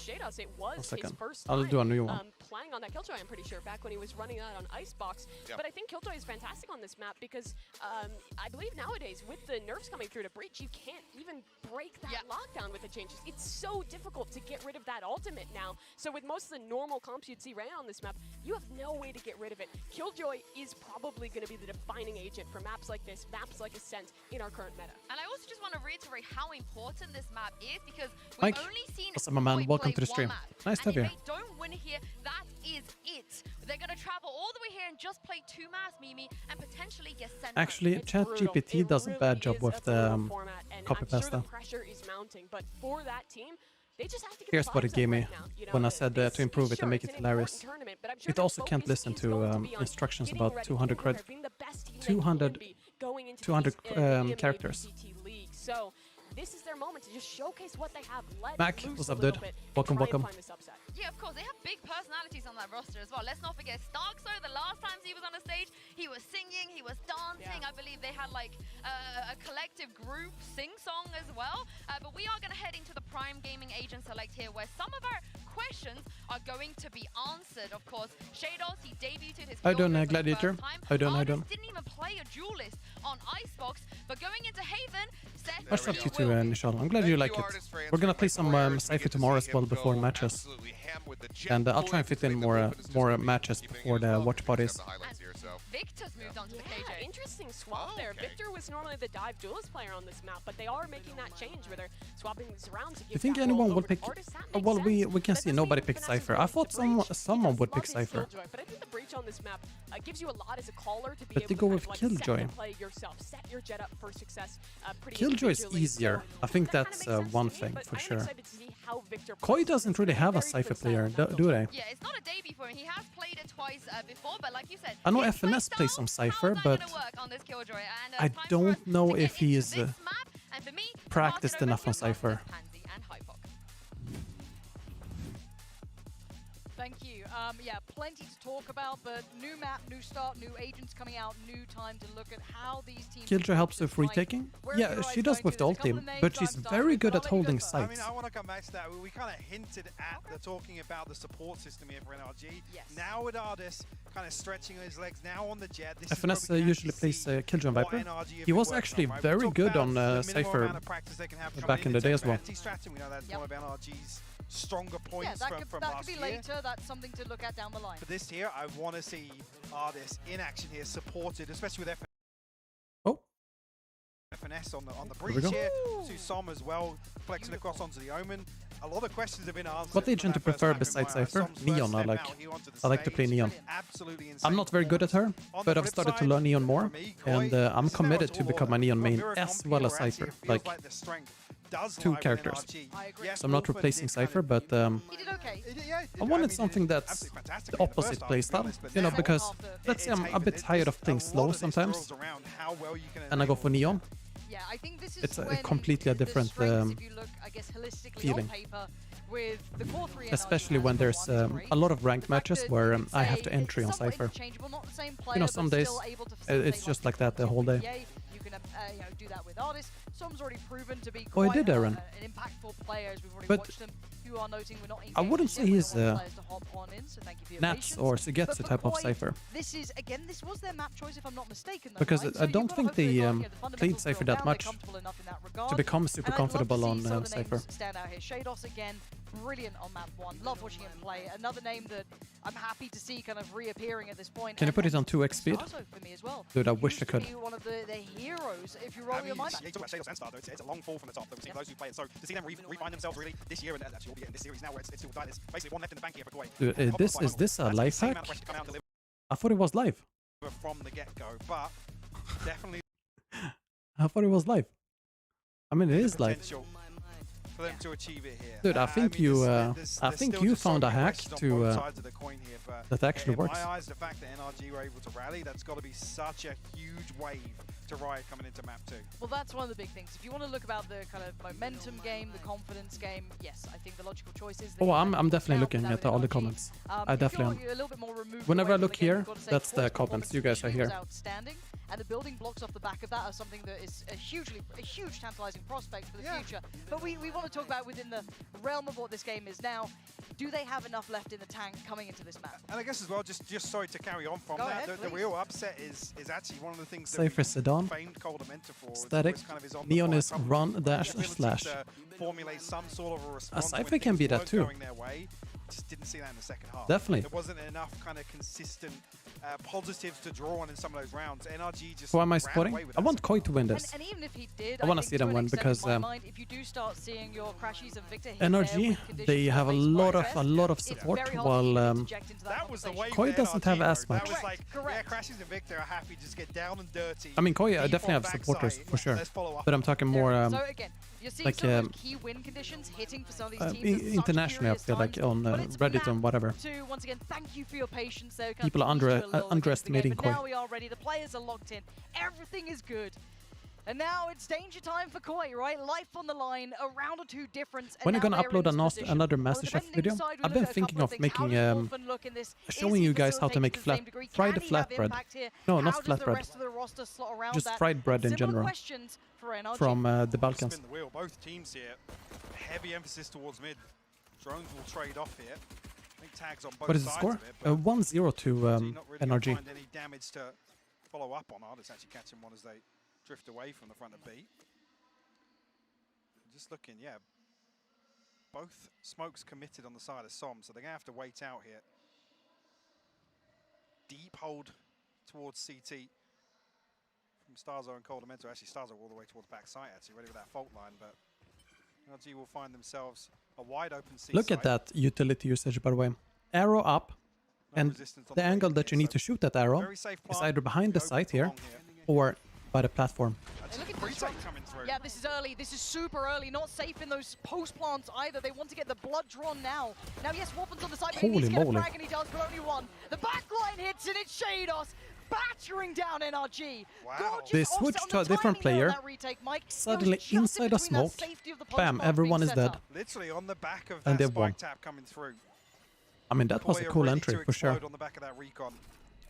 One second. I'll do a new one. Playing on that Killjoy, I'm pretty sure, back when he was running that on Icebox. Yep. But I think Killjoy is fantastic on this map because I believe nowadays, with the nerfs coming through to Breach, you can't even break that lockdown with the changes. It's so difficult to get rid of that ultimate now. So with most of the normal comps you'd see right on this map, you have no way to get rid of it. Killjoy is probably going to be the defining agent for maps like this, maps like Ascent in our current meta. And I also just want to reiterate how important this map is because we've Mike, only seen what's up, my man? Welcome to the stream. Nice to have you. If they don't win here, that is it. They're going to travel all the way here and just play 2 maps, Mimi, and potentially get sent Actually, ChatGPT does a bad job with the copy paste. The pressure is mounting, but for that team, they just have to get Here's what it gave me when I said to improve it and make it hilarious. It also can't listen to instructions about 200 credit. 200 characters. So this is their moment to just showcase what they have. Mac, what's up, dude? Welcome, welcome. Yeah, of course, they have big personalities on that roster as well. Let's not forget Starkso, the last time he was on the stage, he was singing, he was dancing. I believe they had like a collective group sing-song as well. But we are going to head into the Prime Gaming Agent Select here, where some of our questions are going to be answered. Of course, Shados, he debuted his How you doing, Gladiator? How you doing, how you doing? Didn't even play a duelist on Icebox, but going into Haven, Seth, What's up to you too, Nishal? I'm glad you like it. We're gonna play some Cypher tomorrow as well before matches. And I'll try and fit in more matches before the watch parties. Victor's moved on to the KJ. Interesting swap there. Victor was normally the dive duelist player on this map, but they are making that change where they're swapping these around to give. You think anyone will pick? Well, we can see nobody picked Cypher. I thought someone would pick Cypher. But I think the breach on this map gives you a lot as a caller to be but they go with Killjoy. Play yourself, set your jet up for success. Killjoy is easier. I think that's one thing for sure. Koi doesn't really have a Cypher player, do they? Yeah, it's not a debut for him. He has played it twice before, but like you said, I know FNS plays some Cypher, but I don't know if he is practiced enough on Cypher. Thank you. Yeah, plenty to talk about, but new map, new start, new agents coming out, new time to look at how these teams... Killjoy helps with retaking? Yeah, she does with the ult team, but she's very good at holding sites. I want to come back to that. We kind of hinted at the talking about the support system here for NRG. Yes. Now with Ardis kind of stretching his legs, now on the jet. FNS usually plays Killjoy and Viper. He was actually very good on Cypher back in the day as well. We know that's one of NRG's stronger points from that last could be year. later. That's something to look at down the line. For this here, I want to see Ardis in action here, supported, especially with FNS on the breach here. Som as well, flexing across onto the Omen. A lot of questions have been answered. What agent to prefer besides Cypher? Neon, I like to play Neon. I'm not very good at her, but I've started to learn Neon more, and I'm committed to become a Neon main as well as Cypher. Like 2 characters. So I'm not replacing Cypher, but I wanted something that's the opposite playstyle, you know, because let's say I'm a bit tired of playing slow sometimes, and I go for Neon. Yeah, I think this is it's a completely different feeling. with the core 3 especially when there's a lot of ranked matches where I have to entry on Cypher. You know, some days it's just like that the whole day. You can do that with artists. Som's already proven to be Oh, he quite did, Aaron. an impactful player, as we've already But watched him. You are noting we're not I wouldn't say he's players to hop on in, so thank you for your Nats patience. or Sugetsu type of Koi, Cypher. This is, again, this was their map choice if I'm not mistaken. Though, Because right? I don't think they played Cypher that much to become super And I'd love comfortable to on see some of the Cypher. names stand out here. Shados again, brilliant on map 1. Love watching him play. Another name that I'm happy to see kind of reappearing at this point. Can you put it on 2x speed? Starzo for me as well. Dude, I wish I could. He used to be one of the heroes if you roll your mind back. You talk about Shadows and Starzo, it's a long fall from the top that we've seen those who play it. So to see them refine themselves really this year, and actually albeit in this series now where it's still died, there's basically one left in the bank here for Koi. Dude, is this a life hack? I thought it was live. From the get-go, but definitely I thought it was live. I mean, it is live. potential for them to achieve it here. Dude, I think you, there's I think still you just so found a many hack questions on to both sides of the coin here, but that actually works. In my eyes, the fact that NRG were able to rally, that's got to be such a huge wave to Riot coming into map 2. Well, that's one of the big things. If you want to look about the kind of momentum game, the confidence game, yes, I think the logical choice is... Oh, I'm definitely looking at all the comments. I definitely am. A little bit more removed Whenever I away from look the game, here, you've got to say that's the Force's comments. You performance guys are was here. outstanding, and the building blocks off the back of that are something that is a huge tantalizing prospect for the future. But we want to talk about within the realm of what this game is now. Do they have enough left in the tank coming into this map? And I guess as well, just sorry to carry on from Go that, ahead, the real upset is actually one of the things that Cypher Sedan. famed Coldamenta for. Static. Kind of is on the Neon fly, is probably run the dash ability slash. to formulate some sort of a response Cypher when can be things that weren't too. going their way. Just didn't see that in the second half. Definitely. There wasn't enough kind of consistent positives to draw on in some of those rounds. NRG just Who am I ran supporting? away with I that want second Koi to win this. And even if he did, I want to think see them an win extent because in my mind, if you do start seeing your Crashies and Victor hit NRG, their win conditions they have a based lot on of best, support, it's very hard while to interject into that was the way Koi with doesn't NRG, have as bro. much. That was like, Correct. yeah, Crashies and Victor are happy to just get down and dirty. I mean, Koi deep definitely on have supporters backside. for sure, Let's follow up but I'm talking more So again, you're seeing like some of those key win conditions hitting for some of these teams at such internationally. I curious feel like times. on But it's Reddit map and whatever. 2. Once again, thank you for your patience there. People are underestimating Koi. Koi. Now we are ready. The players are locked in. Everything is good. And now it's danger time for Koi, right? Life on the line, a round or two difference. When are you gonna upload another MasterChef video? I've been thinking of making showing you guys how to make fried flatbread. No, not flatbread. Just fried bread in general. From the Balkans. Spin the wheel. Both teams here, heavy emphasis towards mid. Drones will trade off here. I think tags on both What is the sides score? of it, but 1-0 to not really gonna NRG. find any damage to follow up on. Artists actually catching one as they drift away from the front of B. Just looking, yeah. Both smokes committed on the side of Som, so they're going to have to wait out here. Deep hold towards CT from Starzo and Coldamenta. Actually, Starzo all the way towards backside, actually, ready with that fault line, but NRG will find themselves a wide open C Look at that utility usage, by the way. Arrow up, and the angle that you need to shoot that arrow is either behind the site here or by the platform. Yeah, this is early. This is super early. Not safe in those post plants either. They want to get the blood drawn now. Now, yes, Wolfen's on the side, but he needs to get a frag, and he does, but only one. The back line hits, and it's Shados battering down NRG. Wow. They switch to a different player. Suddenly, inside a smoke, bam, everyone is dead. Literally on the back of And that they've won. spike tap coming through. I mean, that was a cool entry for sure. On the back of that recon.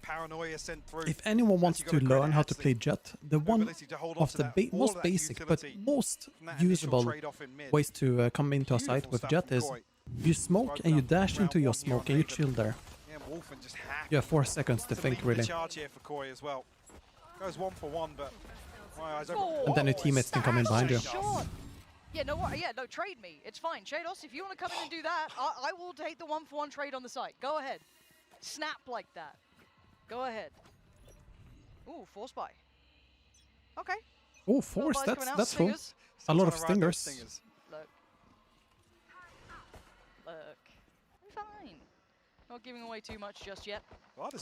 Paranoia sent through. If anyone wants to learn how to play Jet, the one of the most basic but most usable ways to come into a site with Jet is you smoke and you dash into your smoke and you chill there. You have 4 seconds to think, really. Charge here for Koi as well. Goes 1 for 1, but my eyes And then your teammates can come in behind you. Yeah, no, no, trade me. It's fine. Shados, if you want to come in and do that, I will take the 1-for-1 trade on the site. Go ahead. Snap like that. Go ahead. Ooh, force buy. Okay. Oh, force, that's cool. A lot of stingers. Look. Fine. Not giving away too much just yet.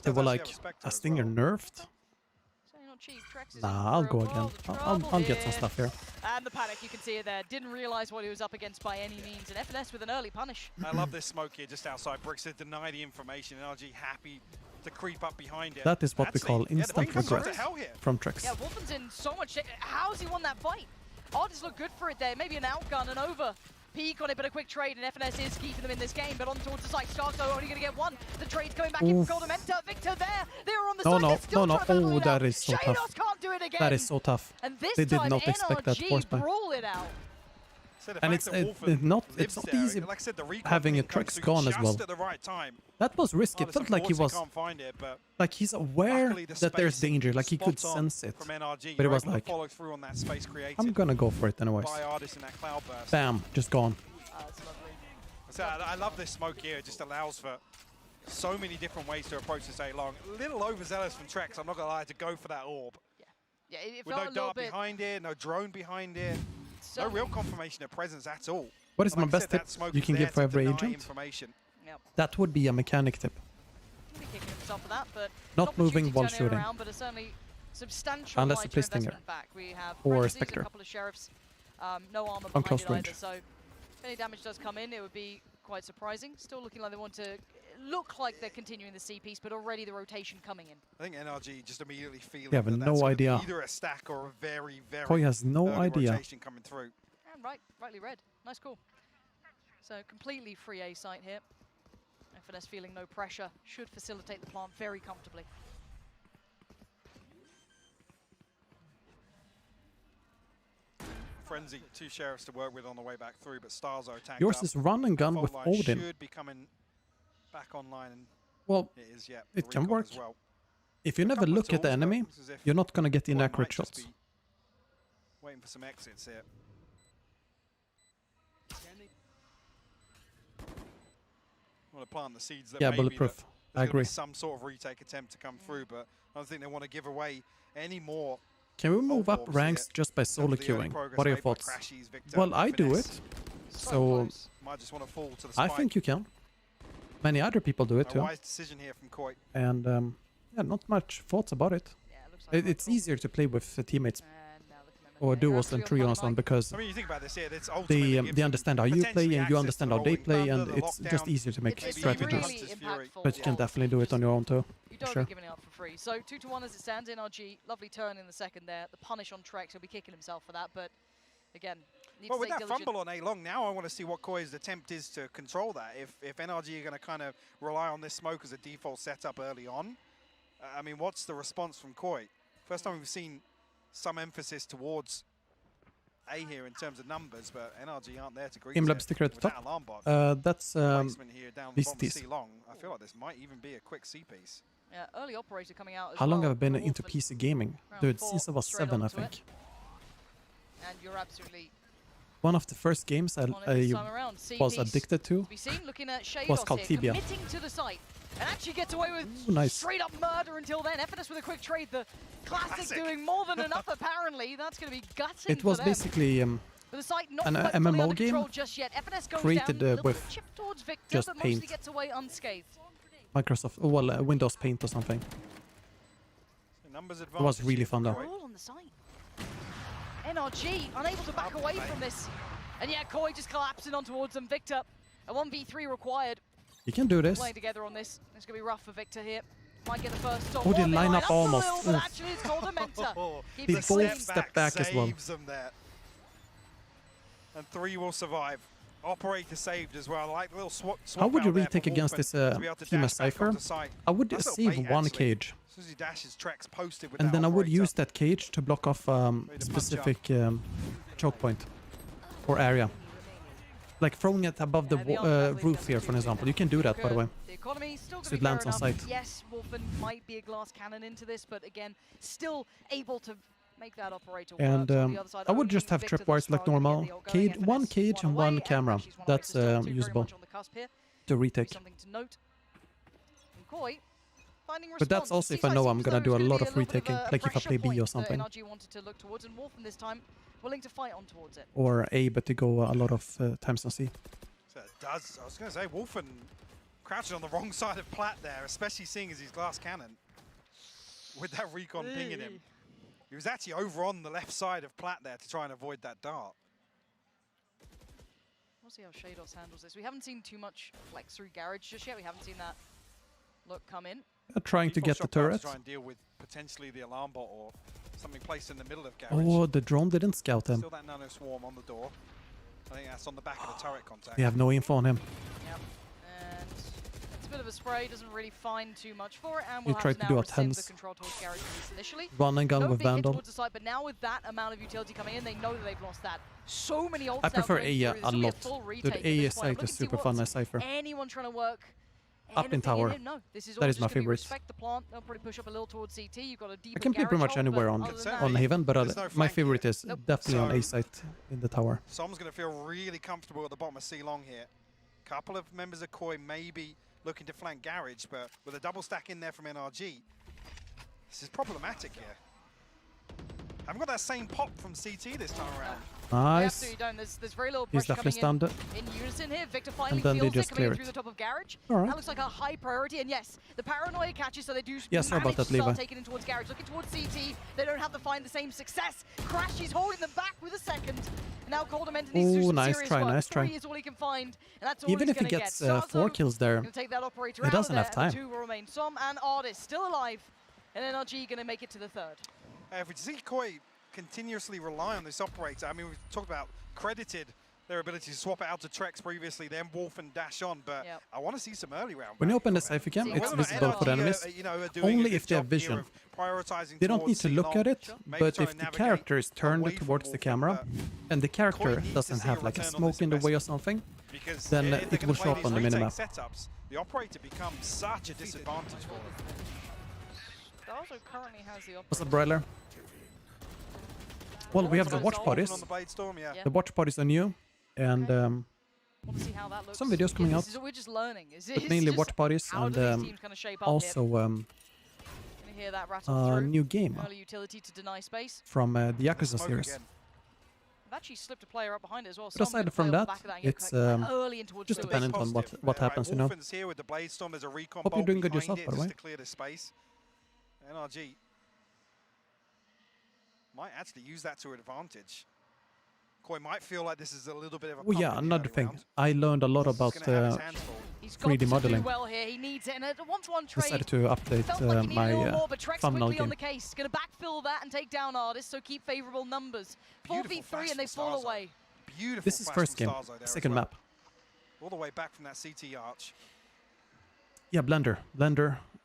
They were like, a stinger nerfed? So you're not cheap. Trex is Nah, I'll in for go a again. world of I'll get trouble some stuff here. And the panic, you can see it there. Didn't realize what he was up against by any means. And FNS with an early punish. I love this smoke here just outside Bricks to deny the information. NRG happy to creep up behind it. That is what we call instant regret from Trex. Yeah, Wolfen's in so much shape. How's he won that fight? Artists look good for it there. Maybe an outgun and over. peek on it, but a quick trade, and FNS is keeping them in this game, but on towards the side. Starzo only going to get one. The trade's coming back in from Goldamenta. Victor there. They're on the side. No, They're still no. trying to battle Oh, it that out. is so Shadows tough. can't do it again. That is so tough. And this They did time, not expect that force NRG buy. brawl it out. So And it's not easy like I said, the recon having a ping comes Trex through gone as just well. at the right time. That was risky. It Artis, felt like he was unfortunately, can't find it, but like he's aware luckily the that there's spacing danger, like he could spot on sense it. from NRG. But it You're was able to like, follow through on that space created I'm gonna go for it anyways. by Artis in that cloud burst. Bam, just gone. So I love this smoke here. It just allows for so many different ways to approach this A-long. A little overzealous from Trex, I'm not going to lie, to go for that orb. Yeah, it With felt no a little dart bit... behind it, no drone behind it, no real confirmation of presence at all. What is And my like I best said, that tip smoke you was can there give for to every deny agent? information. That would be a mechanic tip. He'll be kicking himself for that, but Not moving while turning shooting. around, but a certainly substantial Unless you lighter play Stinger. investment back. We have Or Frenzies, Spectre. a couple of sheriffs, no armor On behind close it range. either, so if any damage does come in, it would be quite surprising. Still looking like they want to look like they're continuing the C piece, but already the rotation coming in. I think NRG just immediately feeling They have that no that's gonna be idea. either a stack or a very, very Koi has no early idea. rotation coming through. And rightly read. Nice call. So completely free A site here. FNS feeling no pressure, should facilitate the plant very comfortably. Frenzy, two sheriffs to work with on the way back through, but Starzo tagged Yours up. is run and gun Fault with line Odin. should be coming back online, and Well, it is, yeah. it the can recon work. as well. If you never Couple of look at the tools, but enemy, looks as if you're not gonna get Koi inaccurate might just shots. be waiting for some exits here. Want to plant the seeds that Yeah, maybe bulletproof. that I there's gonna agree. be some sort of retake attempt to come through, but I don't think they want to give away any more. Can we move up orbs ranks here. just by Some solo of the early queuing? progress What are your made by thoughts? Crashies, Victor, Well, I do Finesse. it. So Might just want to fall to the I spike. think you can. Many other people do it A too. wise decision here from Koi. And yeah, not much thoughts about it. It's easier to play with teammates or duos and trios on because I mean, you think about this here, it's ultimately they gives they them understand how you play potentially and you access understand to how they Rolling play, Thunder, and the it's just lockdown. easier to make It's strategies. really impactful. But you can definitely do it on your own too. You don't Sure. be giving it up for free. So 2-1 as it stands. NRG, lovely turn in the second there. The punish on Trex, he'll be kicking himself for that, but again, needs Well, to with stay that diligent. fumble on A-long, now I want to see what Koi's attempt is to control that. If NRG are going to kind of rely on this smoke as a default setup early on, I mean, what's the response from Koi? First time we've seen some emphasis towards A here in terms of numbers, but NRG aren't there to greet Team it Lab sticker at the with that top. alarm bot. That's Placement here down the these bottom of tees. C-long. I feel like this might even be a quick C-piece. Yeah, early operator coming out as How long well have I been for into Wolfen. PC gaming? Round Dude, 4, since I was straight 7, I onto think. it. And you're absolutely One of the first games on it this time around. was C-piece addicted to to be seen, looking at was Shados called here, Tibia. committing to the site, and actually gets away with Ooh, nice. straight up murder until then. FNS with a quick trade, the classic doing more than enough apparently. That's going to be gutting It was for them. basically But the site not an quite fully MMO under game control just yet. FNS goes created, down, a little with bit chip towards Victor, just but mostly paint. gets away unscathed. Microsoft, well, Windows Paint or something. Numbers It was really fun though. All on the site. NRG unable to back away from this. And yeah, Koi just collapsing on towards them. Victor, a 1v3 required. You can do this. Playing together on this. It's going to be rough for Victor here. Might get the first stop. Oh, they One line behind. up Up the almost. hill, but Oof. actually it's called a mentor. They both step back as well. Saves them there. And 3 will survive. Operator saved as well. Like a little swap How would you out there retake from against Wolfen this to be able to team of dash back Cypher? onto site. I would Nice little save bait, one actually. cage. As soon as he dashes, Trex posted with And that then I would operator. use that cage to block off specific choke point or area. Like throwing it above the roof here, for example. You can do that, by the way. The economy still So going it to be lands fair on enough. site. Yes, Wolfen might be a glass cannon into this, but again, still able to make that operator work. And On the other side, I would only just have Victor tripwires thus like far gonna get normal. the outgoing Cage, one FNS cage and away, one and camera. actually one That's operator still too, very usable much on the cusp here. to retake. Something to note. And Koi finding But that's response. also if I Seaside know seems I'm as gonna though do a it's lot gonna of be little bit retaking, a like if I pressure play B or point that something. NRG wanted to look towards, and Wolfen this time willing to fight on towards it. Or A, but to go a lot of times on C. So it does. I was going to say, Wolfen crouching on the wrong side of Platt there, especially seeing as he's glass cannon with that recon pinging him. He was actually over on the left side of Platt there to try and avoid that dart. We'll see how Shados handles this. We haven't seen too much flex through Garage just yet. We haven't seen that look come in. Trying to Default get the shot down turret. To try and deal with potentially the alarm bot or something placed in the middle of Garage. Oh, the drone didn't scout him. Still that nano swarm on the door. I think that's on the back of the turret contact. They have no info on him. Yep. And it's a bit of a spray, doesn't really find too much for it, and He we'll have tried to to now do a rescind the tens. control towards garage release initially. Run and gun No with big hit Vandal. towards the side, but now with that amount of utility coming in, they know that they've lost that. So many ults I now prefer coming A through. a This will be lot. full retake Dude, at A this point. side Look is and see super what fun as Cypher. anyone trying to work Up in anything tower. him. No, this is all That is just my gonna be favorite. respect the plant. They'll probably push up a little towards CT. You've got a deeper I can play pretty garage much hold, anywhere but on other than that- on Haven, but There's no my flank favorite here. is definitely on So- A side in the tower. Someone's going to feel really comfortable at the bottom of C long here. Couple of members of Koi maybe looking to flank Garage, but with a double stack in there from NRG, this is problematic here. Haven't got that same pop from CT this time around. They Nice. absolutely don't. There's very little He's pressure definitely coming stunned. in unison here. Victor finally then they feels it just coming clear in through it. the top of Garage. Alright. That looks like a high priority, and yes, the paranoia catches, so they do Yeah, sorry about manage that, to start Levi. taking in towards Garage. Looking towards CT, they don't have to find the same success. Crash is holding them back with a second. Now Coldament needs to do Ooh, some nice serious try, work. nice try. 3 is all he can find, and that's all Even he's if he gonna gets get. 4 kills there, Gonna take that operator he out doesn't of have there. time. The 2 will remain. Som and Artist still alive, and NRG gonna make it to the 3rd. If we see Koi continuously rely on this operator, I mean, we've talked about credited their ability to swap it out to Trex previously, then Wolf and dash on, but I want to see some early round. When you open the Cypher cam, So it's whether or not visible for the NRG enemies. are doing a Only good if they have job here vision. of prioritizing They don't need towards to look C-long, at it, maybe but trying if to the navigate character is turned away from towards the Wolf, camera, and the character needs to doesn't see have a like a return on smoke this in the way or investment. something, because then if they're it gonna will play show up these on the retake minimap. setups, the operator becomes such a disadvantage for them. Also currently has the What's up, Broiler? Well, we have the watch parties. On the Blade Storm, yeah. The watch parties are new, and Want to see how that looks. some videos coming out. We're just learning. But mainly watch parties how and do these teams kind of shape up also Gonna hear that rattle through. new game Early utility to deny space. from the Yakuza Smoke series. again. I've actually slipped a player up behind it as well. But Someone aside could from play off that, the back of that and get it's quite early in towards just the dependent on what Positive. happens, you know. Wolfen's here with the Blade Storm. There's a recon Hope you're bolt doing good behind yourself, it by the just way. to clear the space. NRG might actually use that to her advantage. Koi might feel like this is a little bit of a Oh yeah, pump in the another early thing. round. I learned a lot about He's gonna have his hands full. He's got 3D to modeling. do well here. He needs it, and a 1-to-1 trade. Decided to update Felt like he needed my a little more, but Trex thumbnail quickly on game. the case. Going to backfill that and take down Artists, so keep favorable numbers. Beautiful 4v3 flash and they from fall Starzo. away. Beautiful This is flash first from game, Starzo there as second well. map. All the way back from that CT arch. Yeah, Blender,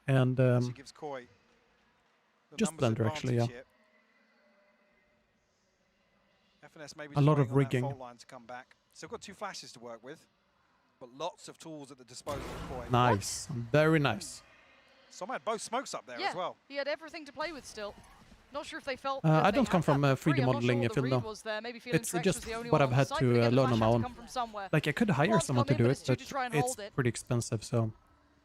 and She gives Koi the just numbers Blender actually, yeah. advantage here. FNS maybe A just lot waiting of on that rigging. fault line to come back. Still got 2 flashes to work with, but lots of tools at the disposal of Koi. Nice, very nice. Some had both smokes up there Yeah, as well. he had everything to play with still. Not sure if they felt. I that they don't come had from that 3D free. I'm not modeling, sure if the you read know. was there. Maybe feeling It's Trex just was the only what one I've on had site, to but again, the learn flash on my had to own. come from somewhere. Like I could hire Plant's someone to come in, do but it, it's two but to try and it's hold it. pretty expensive. So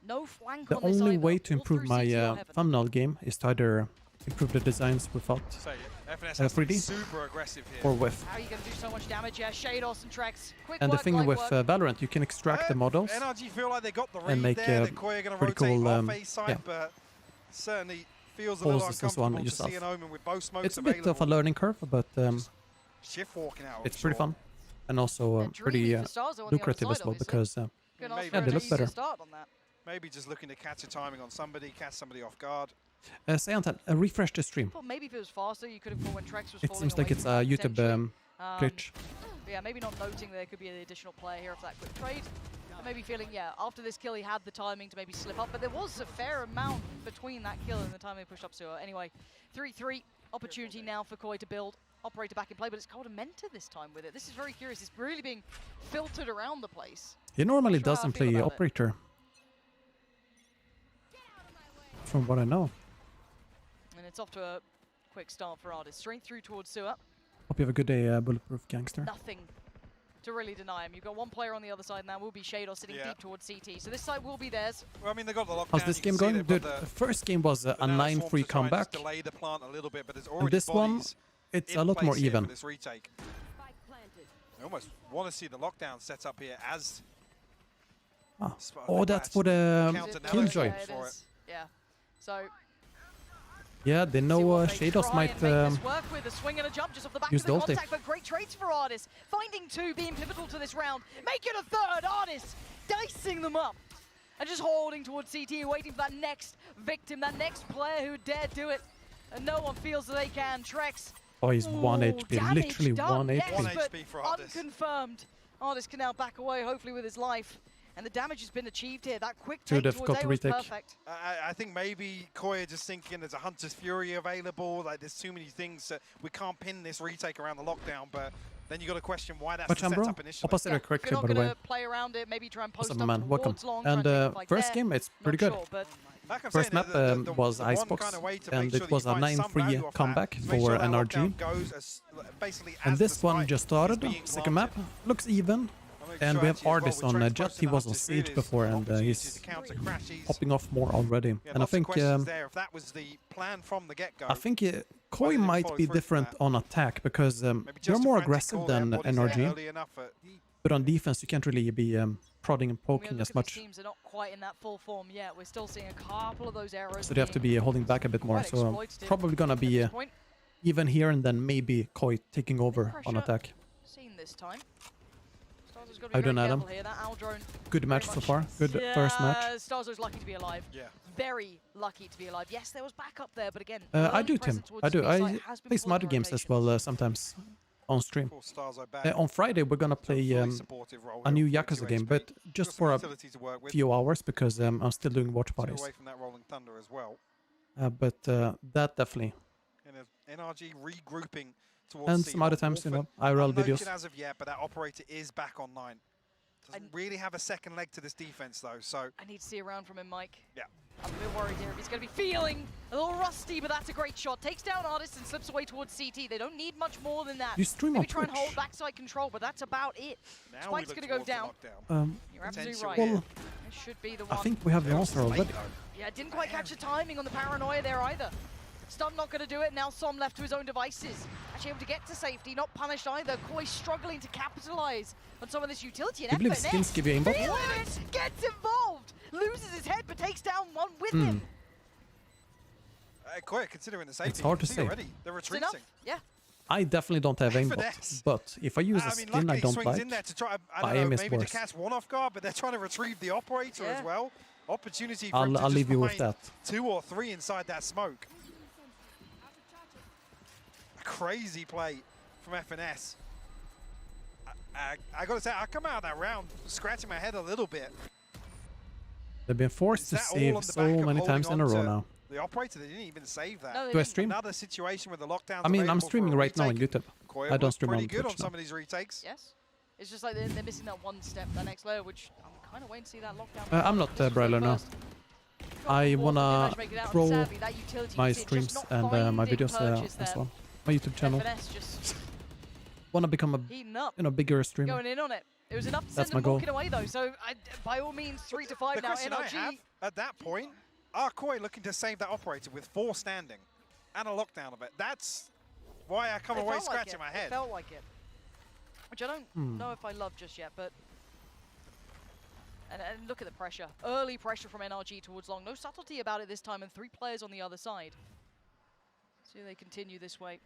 No flank the on this only either. way to All improve through my CT or heaven. thumbnail game is to either improve the designs without So FNS has to be 3D super aggressive here. or with. How are you going to do so much damage? Yeah, Shados and Trex. Quick And the work, thing light with work. Valorant, you can extract the models NRG feel like they got the read and make there. That Koi are going to pretty rotate cool, off A side, yeah, but certainly feels a little poses and so on uncomfortable to see yourself. an Omen with both smokes It's a bit available. of a learning curve, but Shift walking out. it's pretty fun and also pretty lucrative as well because yeah, they look better. Maybe just looking to catch a timing on somebody, catch somebody off guard. Sayantan, refresh the stream. Well, maybe if it was faster, you could have caught when Trex was It falling seems like away it's from a that YouTube potentially. glitch. Yeah, maybe not noting there could be an additional player here for that quick trade. And maybe feeling, yeah, after this kill he had the timing to maybe slip up, but there was a fair amount between that kill and the time he pushed up Sewer. Anyway, 3-3, opportunity now for Koi to build. Operator back in play, but it's Coldamenta this time with it. This is very curious. It's really being filtered around the place. He normally Not sure how I doesn't feel play about it. operator, from what I know. And it's off to a quick start for Artist. Straight through towards Sewer. Hope you have a good day, Bulletproof Gangster. Nothing to really deny him. You've got one player on the other side now. Will be Shadow sitting deep towards CT. So this side will be theirs. Well, I mean, they got the lockdown. How's this game going? Dude, the first game was a 9-3 comeback. Delay the plant a little bit, but there's And already this one, bodies it's in a lot place more here for even. This retake. I almost want to see the lockdown set up here as. Ah. Oh, that's for the Killjoy. Yeah, it is. Yeah. So Yeah, they know Shadows might work with a swing and a jump just off the back use of the the ulti. contact, but great trades for Artist. Finding 2 being pivotal to this round. Make it a third. Artist dicing them up. And just holding towards CT, waiting for that next victim, that next player who would dare do it. And no one feels that they can. Trex Oh, he's 1 HP, damage literally done, 1 yes, HP. 1 but HP for Ardis. unconfirmed. Ardis can now back away, hopefully with his life. And the damage has been achieved here. That quick Too take difficult towards to A was retake. perfect. I think maybe Koi are just thinking there's a Hunter's Fury available, like there's too many things that we can't pin this retake around the lockdown, but then you got to question why that's the setup initially. Opposite If correction, you're by not the way. going to play around it, maybe try and post What's up up, man? Welcome. towards long. And try and take a fight first there. game, it's pretty Not good. sure, but Like I'm First saying, map was one Icebox, kind of way to and make sure it that was you a find some 9-3 value off comeback that, to make for sure that NRG. lockdown goes as, basically And as this the one spike just is started, being second planted. map, looks even. And we have Ardis on Jet, he was on Siege before, and he's popping off more already. And I think There. If that was the plan from the get-go, I think Koi might be different on attack, because you're more aggressive than NRG. But on defense, you can't really be prodding and poking as much. teams are not quite in that full form yet. We're still seeing a couple of those arrows. So they have to be holding back a bit more. So probably gonna be even here, and then maybe Koi taking over on attack. Seen this time. How you doing, Adam? Good match so far. Good first match. Starzo's lucky to be alive. Yeah. Very lucky to be alive. Yes, there was backup there, but again, I do, Tim. I do. I play some other games as well sometimes on stream. On Friday, we're gonna play a new Yakuza game, but just for a few hours, because I'm still doing watch parties. away from that Rolling Thunder as well. But that definitely. And NRG regrouping towards And C. some other times, you know, IRL videos. As of yet, but that operator is back online. Doesn't really have a second leg to this defense though, so I need to see around from him, Mike. Yeah. I'm a bit worried here if he's going to be feeling a little rusty, but that's a great shot. Takes down Ardis and slips away towards CT. They don't need much more than that. You stream Maybe on try and Twitch. hold backside control, but that's about it. Now Spike's going to go down. You're absolutely right. Well, It should be the I one. think we have the answer already. Yeah, didn't quite catch the timing on the paranoia there either. Stun not going to do it. Now Som left to his own devices. Actually able to get to safety, not punished either. Koi struggling to capitalize on some of this utility. And You believe skins give you aimbot? Gets involved, loses his head, but takes down one with him. Koi considering the safety. It's hard to see say. already. They're retreating. Yeah. I definitely don't have aimbot, but if I use a skin I don't swings like, in there to try, my aim is maybe to worse. catch one off guard, but they're trying to retrieve the operator as well. Opportunity for him to I'll just leave you with find that. 2 or 3 inside that smoke. A crazy play from FNS. I gotta say, I come out of that round scratching my head a little bit. They've been forced to save so many times in a row now. The operator, they didn't even save that. Do I stream? Another situation where the lockdown. I mean, I'm streaming right now on YouTube. I don't stream on pretty good Twitch on some now. of these retakes. Yes. It's just like they're missing that one step, that next layer, which I'm kind of waiting to see that lockdown. I'm not Brawler now. I wanna grow my streams and my videos as well. My YouTube channel. Wanna become a bigger streamer. Going in on it. It was enough to That's send my them goal. walking away though. So by all means, 3 to 5 The now. question I NRG. have at that point, are Koi looking to save that operator with 4 standing and a lockdown of it? That's why I come It away felt like scratching it. my It head. felt like it. Which I don't know if I love just yet, but. And look at the pressure. Early pressure from NRG towards long. No subtlety about it this time, and 3 players on the other side. So they continue this way.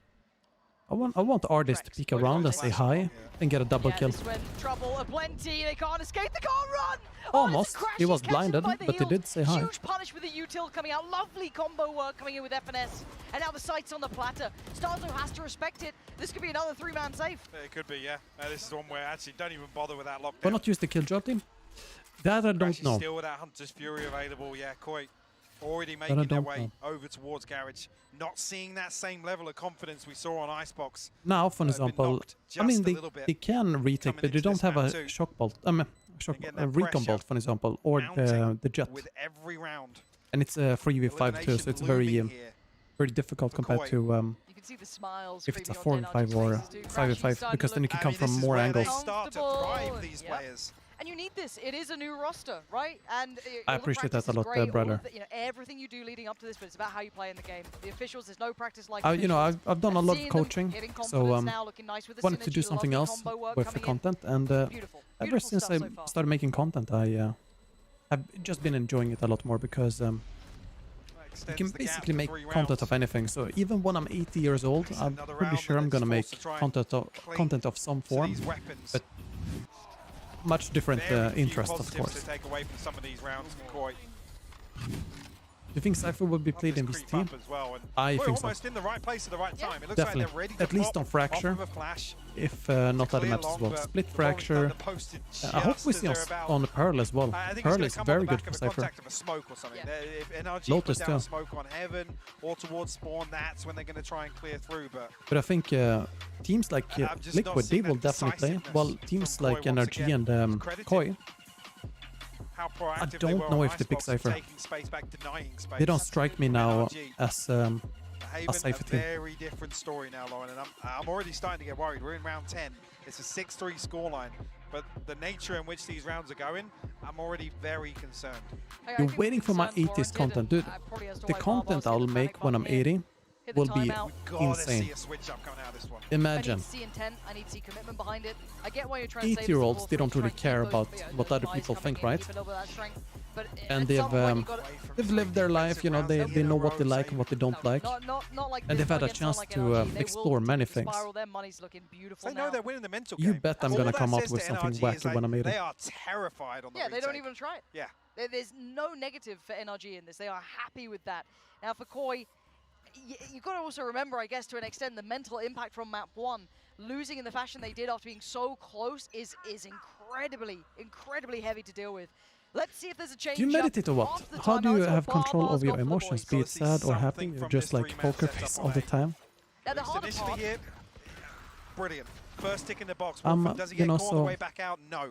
I want Ardis to peek around and say hi and get a double kill. This when trouble aplenty. They can't escape. They can't run. Almost. He was Catches him blinded, by the but they heel. did say hi. Huge punish with the util coming out. Lovely combo work coming in with FNS. And now the sights on the platter. Starzo has to respect it. This could be another 3-man safe. It could be, yeah. This is one where actually don't even bother with that lockdown. Why not use the Killjoy team? That I don't Actually know. Still with that Hunter's Fury available, yeah. Koi already making their way over towards Garage. Not seeing that same level of confidence we saw on Icebox. Now, for example, I mean, they can retake, but they don't have a shock bolt. A recon bolt, for example, or the jet. With every round. And it's a 3v5 too, so it's very difficult compared to You can see the smiles if it's a 4v5 or 5v5, because then you can come from more angles. They start to thrive, these players. And you need this. It is a new roster, right? And I appreciate that a lot, brother. You know, everything you do leading up to this, but it's about how you play in the game. The officials, there's no practice like You know, I've done a lot of coaching, so wanted to do synergy, something lovely else combo work with the coming in. content, and ever since I stuff so far. started making content, I've just been enjoying it a lot more, because you can basically make content of anything. So even when I'm 80 years old, I'm pretty sure I'm gonna make content of some form, but much different interests, of course. To take away from some of these rounds from Koi. you think Cypher will be played in this team? As well, and I think so. almost in the right place at the right time. It looks Definitely. like they're ready to At least pop on Fracture. off of a flash. If not other maps as well. Split Fracture. I hope we see on the Pearl as well. I think Pearl it's is gonna come very on the good back for of a Cypher. contact of a smoke or something. If NRG Lotus put down too. smoke on Heaven or towards Spawn, that's when they're going to try and clear through. But I think teams like just not Liquid, they seeing will that definitely play. decisiveness Well, teams from like Koi once NRG again. and Koi, how I proactive they don't were know on if they pick Icebox and Cypher. taking space back, denying space. They don't strike me now NRG. as a Haven, Cypher a team. very different story now, Lauren, and I'm already starting to get worried. We're in round 10. It's a 6-3 scoreline, but the nature in which these rounds are going, I'm already very concerned. You're waiting for my 80s content, dude. The content I'll make when I'm 80 will be insane. See a switch up coming out of this one. Imagine. I need to see intent. I need to see commitment behind it. I get why you're trying to say 8-year-olds, they don't really care about what other people think, right? And they've lived their life, you know, they know what they like and what they don't like. And they've had a chance to explore many things. Their money's looking beautiful They know they're winning the mental You game. bet I'm All gonna that come up says with to something NRG is wacky when I'm 80. They are terrified on the Yeah, they don't retake. even try it. Yeah. There's no negative for NRG in this. They are happy with that. Now for Koi, you've got to also remember, I guess, to an extent, the mental impact from map 1. Losing in the fashion they did after being so close is incredibly heavy to deal with. Let's see if there's a change. Do you meditate or what? After the How do you timeouts, have so control Barbar's over your gone for the emotions, boys. be it sad or happy, or just like poker face all the time? Now, the harder Initially part, here, brilliant. First tick in the box. I'm, Wolfen, does he you get know, caught on the so way back out? No.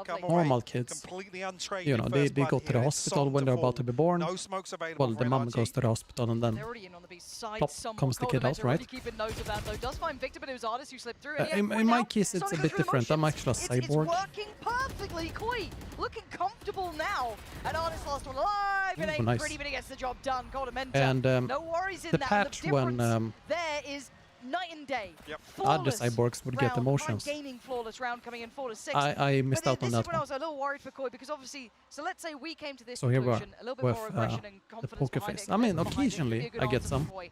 Come away. Normal kids, Completely untrained. you know, they go to the hospital when they're about to be born. No smokes available Well, for the mom NRG. goes to the hospital and then they're already in on the B side. pop comes the kid out, right? Keeping note of that, though. Does find Victor, but it was Artist who slipped through. In my case, it's a bit different. I'm actually a cyborg. It's working perfectly. Koi looking comfortable now. And Artist last one alive. It ain't nice. pretty, but he gets the job done. Golden Mentor. And no worries in the that. patch The when difference there is night and day. other Flawless cyborgs would get round, emotions. Gaining flawless round coming in 4-6. I missed out on This is that when I one. was a little worried for Koi because obviously, so let's say we came to this So here we are conclusion, a little bit with more aggression and the confidence poker behind face. it, I mean, commitment behind it, occasionally could be a good I get answer some for Koi.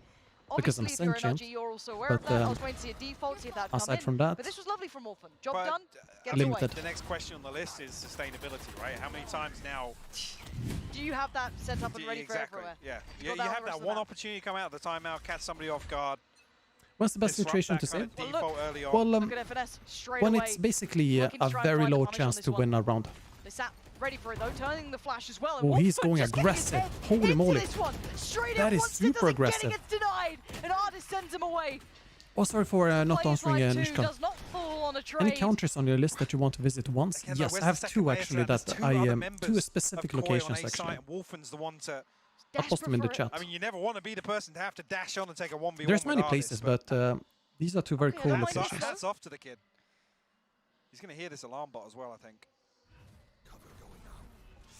because I'm Obviously, if you're sentient. NRG, you're also aware of But that. I was waiting to see a default, see if that aside come from in. that, But this was lovely from Wolfen. Job But, done. Gets limited. away. The next question on the list is sustainability, right? How many times now? Do you have that set up and ready for Exactly. everywhere? Yeah. You've You got have the rest that of the one map. opportunity to come out at the timeout, catch somebody off guard. What's the best disrupt situation that to kind save? of default early on. Well, Look at FNS straight when away. it's basically Looking a to try and very find low the punish on chance this to one. win a round. They sat ready for it though, turning the flash as well. And Oh, he's Wolfen going just getting his aggressive. head Holy into moly. this one. Straight That in is once it super doesn't aggressive. Get it, it's denied, and Artist sends him away. Oh, sorry for not Plays answering, life too, Nishka. does not fall on a trade. Any countries on your list that you want to visit once? Again, Yes, where's I the have second two player actually to that? that There's two I other members two of specific Koi on locations A actually. side, and Wolfen's the one to. I'll post them in the chat. I mean, you never want to be the person to have to dash on and take a 1v1. There's many with places, Artist, but these are two very cool hats locations. Hats off to the kid. He's going to hear this alarm bot as well, I think.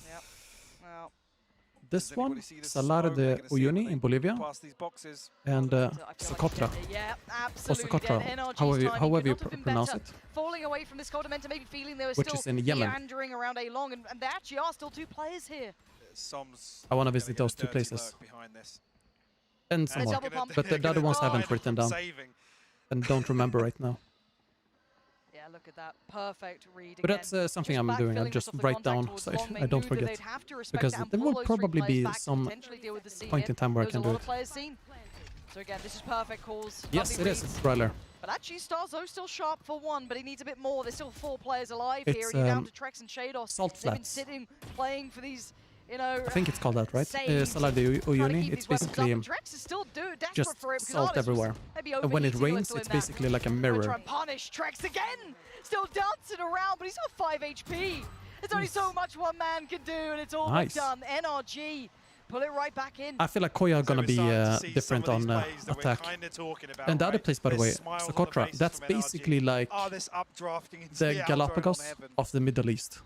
Yep. Well. This one, Salar de Uyuni in Bolivia, and Socotra. Yeah, Or absolutely. Socotra, however you pronounce it. Falling away from this Golden, maybe feeling they were Which still is in Yemen. meandering around A long, and there actually are still two players here. I want to visit those two places. And some more, but the other ones I haven't written down and don't remember right now. Yeah, look at that. Perfect read But again. that's something I'm doing. I just write down so I don't forget. Because there will probably be some point in time where I can do it. So again, this is perfect calls. Yes, lovely it is. reads. It's Brawler. But actually, Starzo still sharp for one, but he needs a bit more. There's still 4 players alive It's, here, and you're down to Trex and Shados. Salt They've been flats. sitting, playing for these, you know. I think it's called that, right? saves, Salar de Uyuni. It's basically Trex is still desperate just for it because salt Artist was everywhere. maybe And when it overheating a rains, little it's in that. basically like a Try mirror. and punish Trex again. Still dancing around, but he's got 5 HP. There's only so much one man can do, and it's all Nice. done. NRG pull it right back in. I feel like Koya are gonna be different on attack. And the other place, by the way, Socotra, that's basically like the Galapagos of the Middle East.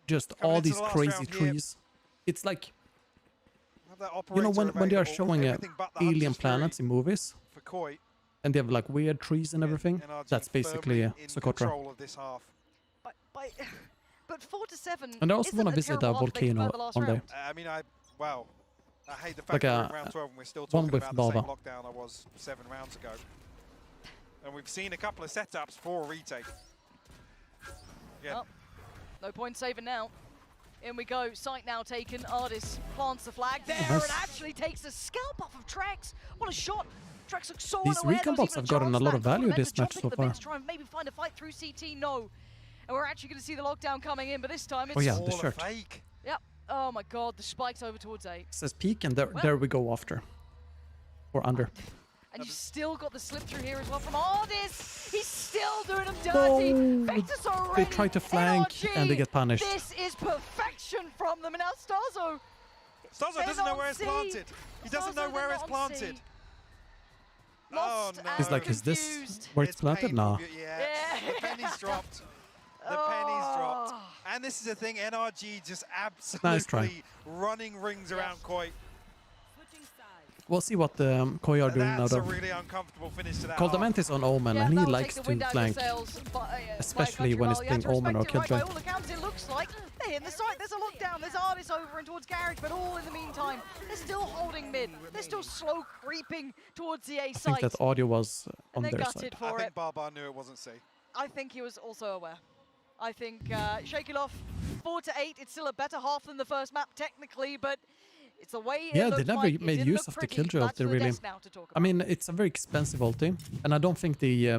Just all these crazy trees. It's like, you know, when they are showing alien planets in movies, and they have like weird trees and everything, that's basically Socotra. But 4-7. And I also want to visit a volcano one day. Wow. I hate the fact Like that we're in round 12 and we're still one talking with about the same lava. lockdown I was 7 rounds ago. And we've seen a couple of setups for a retake. Yeah. Well, no point saving now. In we go. Site now taken. Artis plants the flag there Nice. and actually takes the scalp off of Trex. What a shot. Trex looks so These unaware. recon There was bots even have gotten a lot of chance value that this Tournament match was so jumping the far. bits, try and maybe find a fight through CT. No. And we're actually going to see the lockdown coming in, but this time it's Oh yeah, all the a shirt. fake. Yep. Oh my god, the spikes over towards A. Says peak, and there we go after. Or under. And you still got the slip through here as well from Artis. He's still doing them dirty. No. Victor's already. They try to flank NRG. and they get punished. This is perfection from them. And now Starzo. Starzo doesn't know where it's planted. He doesn't know where it's planted. Lost oh no. He's like, is this where it's planted? Nah. Yeah. The penny's dropped. The penny's dropped. And this is the thing, NRG just Nice try. absolutely running rings around Koi. We'll see what the Koi are doing now That's a though. really uncomfortable finish to that. Coldament is on Omen and he likes to flank. Especially when he's playing Omen or Killjoy. By all accounts, it looks like they're in the site. There's a lockdown. There's Artis over and towards Garage, but all in the meantime, they're still holding mid. They're still slow creeping towards the A I think site. that audio was on And their they're side. gutted for I think it. Barbar knew it wasn't safe. I think he was also aware. I think shake it off. 4-8. It's still a better half than the first map technically, but it's the way it Yeah, they looked never like. It made didn't use look of the pretty. Killjoy That's ulti for the really. desk now to talk I mean, it's a very expensive ulti, and I don't think the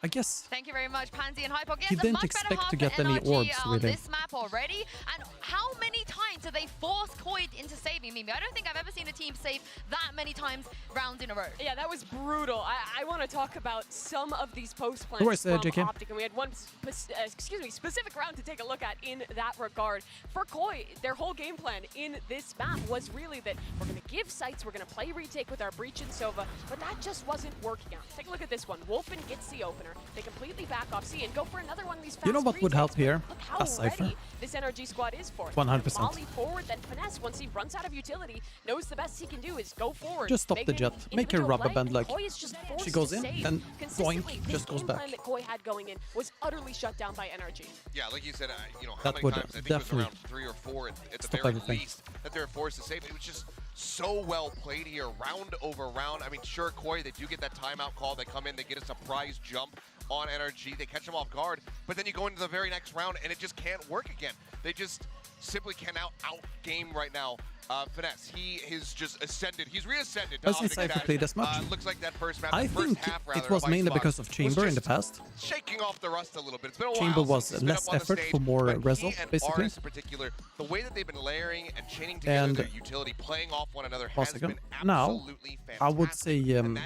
I guess Thank you very much, Pansy and Hypok. Yes, He a didn't much better expect half to for get any NRG orbs, on really. this map already. And how many times did they force Koi into saving Mimi? I don't think I've ever seen a team save that many times rounds in a row. Yeah, that was brutal. I want to talk about some of these post plans No worries, from JK. Optic, and we had one specific round to take a look at in that regard. For Koi, their whole game plan in this map was really that we're going to give sites, we're going to play retake with our Breach and Sova, but that just wasn't working out. Take a look at this one. Wolfen gets the opener. They completely back off C and go for another one of these fast You know what would help retakes. here? Look how A Cypher. ready this NRG squad is for it. 100%. Molly forward, then finesse. Once he runs out of utility, knows the best he can do is go forward. Just stop make the an jet. Make her individual rubber play, band and like Koi is just forced she goes to in save and consistently. boink, This just goes game back. plan that Koi had going in was utterly shut down by NRG. Yeah, like you said, you know, how That many would times, I think definitely it was around 3 or 4 at the stop very everything. least, that they were forced to save. It was just so well played here, round over round. I mean, sure, Koi, they do get that timeout call. They come in, they get a surprise jump on NRG. They catch them off guard, but then you go into the very next round, and it just can't work again. They just simply cannot out-game right now. Finesse, he has just ascended. He's reascended. to Hasn't Optic Cypher Dash. played as much? Looks like that first map, I the first think half, rather, it was of mainly Icebox because of Chamber in the past. shaking off the rust a little bit. It's been a Chamber while was since he's been less up on the effort stage, for more but resolve, he and basically. Artis in particular, the way that they've been layering and chaining together And their utility, playing off one another one has second. been Now, absolutely fantastic. I would say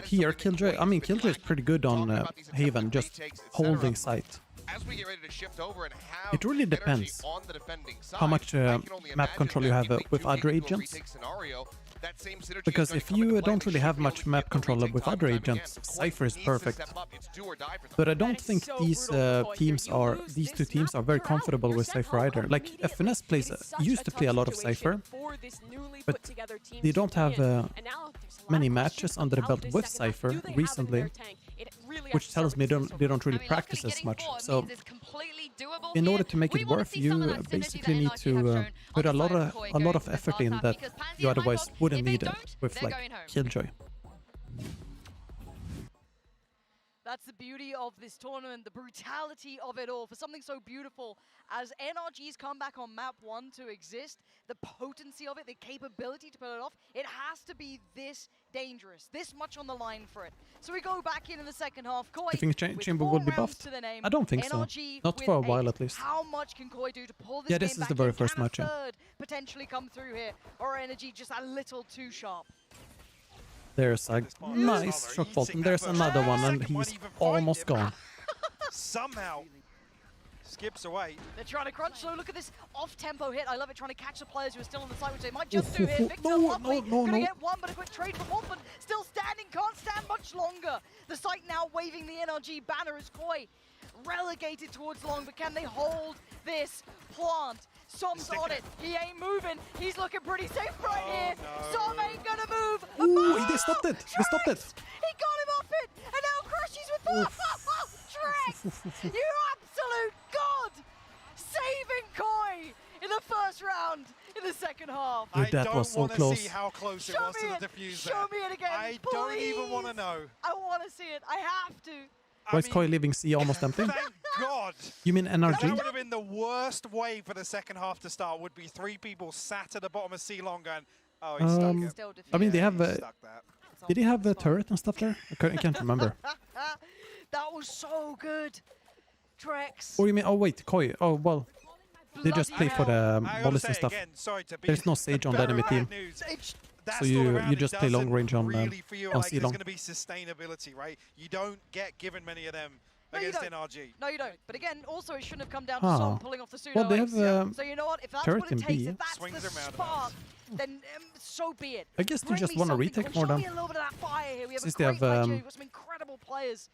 here Killjoy. I mean, Killjoy is pretty good on Haven, just holding site. As we get ready to shift over and have It really energy depends on the defending side, how much I can only map imagine control you that have if they with do other get into a agents. retake scenario, that same synergy is Because gonna if come into you play. don't They really should have be able much to map get the control retake with time other and time again. agents, Koi Cypher is needs to perfect. step up. It's do or die for them. But I don't is think so these brutal for Koi. teams You are lose these two this teams map, are very you're out. comfortable You're with sent Cypher home either. Like immediately. FNS plays It is such used to play a tough lot of situation Cypher, for this newly but put together team they to don't be have in. And now there's a lot many of matches questions under the about belt this with second half. Cypher Do they have it in recently, their tank? It really has which to tells start me with they consistent don't really I mean, practice luckily as getting much. 4 So means it's completely doable in here. order to make We it wanna worth, see some of you that synergy basically that need NRG to have shown put on a the lot side of Koi a lot going of into this effort last in half, that because Pansy you and otherwise Hypok, wouldn't if they need it don't, with they're like going home. Killjoy. That's the beauty of this tournament, the brutality of it all. For something so beautiful as NRG's comeback on map 1 to exist, the potency of it, the capability to pull it off, it has to be this dangerous, this much on the line for it. So we go back in the second half. Koi, Do you think with Chamber 4 would be rounds buffed? to the name, I don't think so. NRG Not with for a while 8. at least. How much can Koi do to pull this Yeah, game this is back the very in? first Can match, a yeah. third potentially come through here? Or Energy just a little too sharp? There's a nice shock bolt, and there's another one, and he's almost gone. Somehow skips away. They're trying to crunch, so look at this off-tempo hit. I love it, trying to catch the players who are still on the side, which they might just do here. Victor, lovely, gonna get one, but a quick trade from Wolfen. Still standing, can't stand much longer. The site now waving the NRG banner as Koi relegated towards long, but can they hold this plant? Som's on it. He ain't moving. He's looking pretty safe right here. Som ain't gonna move. Ooh, they stopped it. They stopped it. He got him off it, and now Crushes with Trex. You absolute god! Saving Koi in the first round, in the second half. Dude, that was so I don't want to close. see how close it Show was me to it. the defuse Show me it again, I don't even want to please. know. I want to see it. I have to. Why is Koi leaving C almost empty? Thank God! You mean That NRG? would have been the worst way for the second half to start. Would be 3 people sat at the bottom of C-Long going, oh, he's stuck it. I mean, they have. He's stuck that. Did he have a turret and stuff there? I can't remember. That was so good. Trex. Or you mean? Oh wait, Koi. Oh well. They just play for the bullets and stuff. Again, sorry to be There's no Sage on the enemy team. So you just play long range on really feel like there's C-Long. going to be sustainability, right? You don't get given many of them against NRG. No, you don't. But again, also it shouldn't have come down to Ah. Som pulling off the pseudo. Well, they have so you know what? If that's turret what it in takes, B. if that's Swings the them out of spark, then so be it. I guess they Bring just me want to something retake cool. more Show than. me a little bit of that fire here. We have Since a they great have, fight here. We've got some incredible players.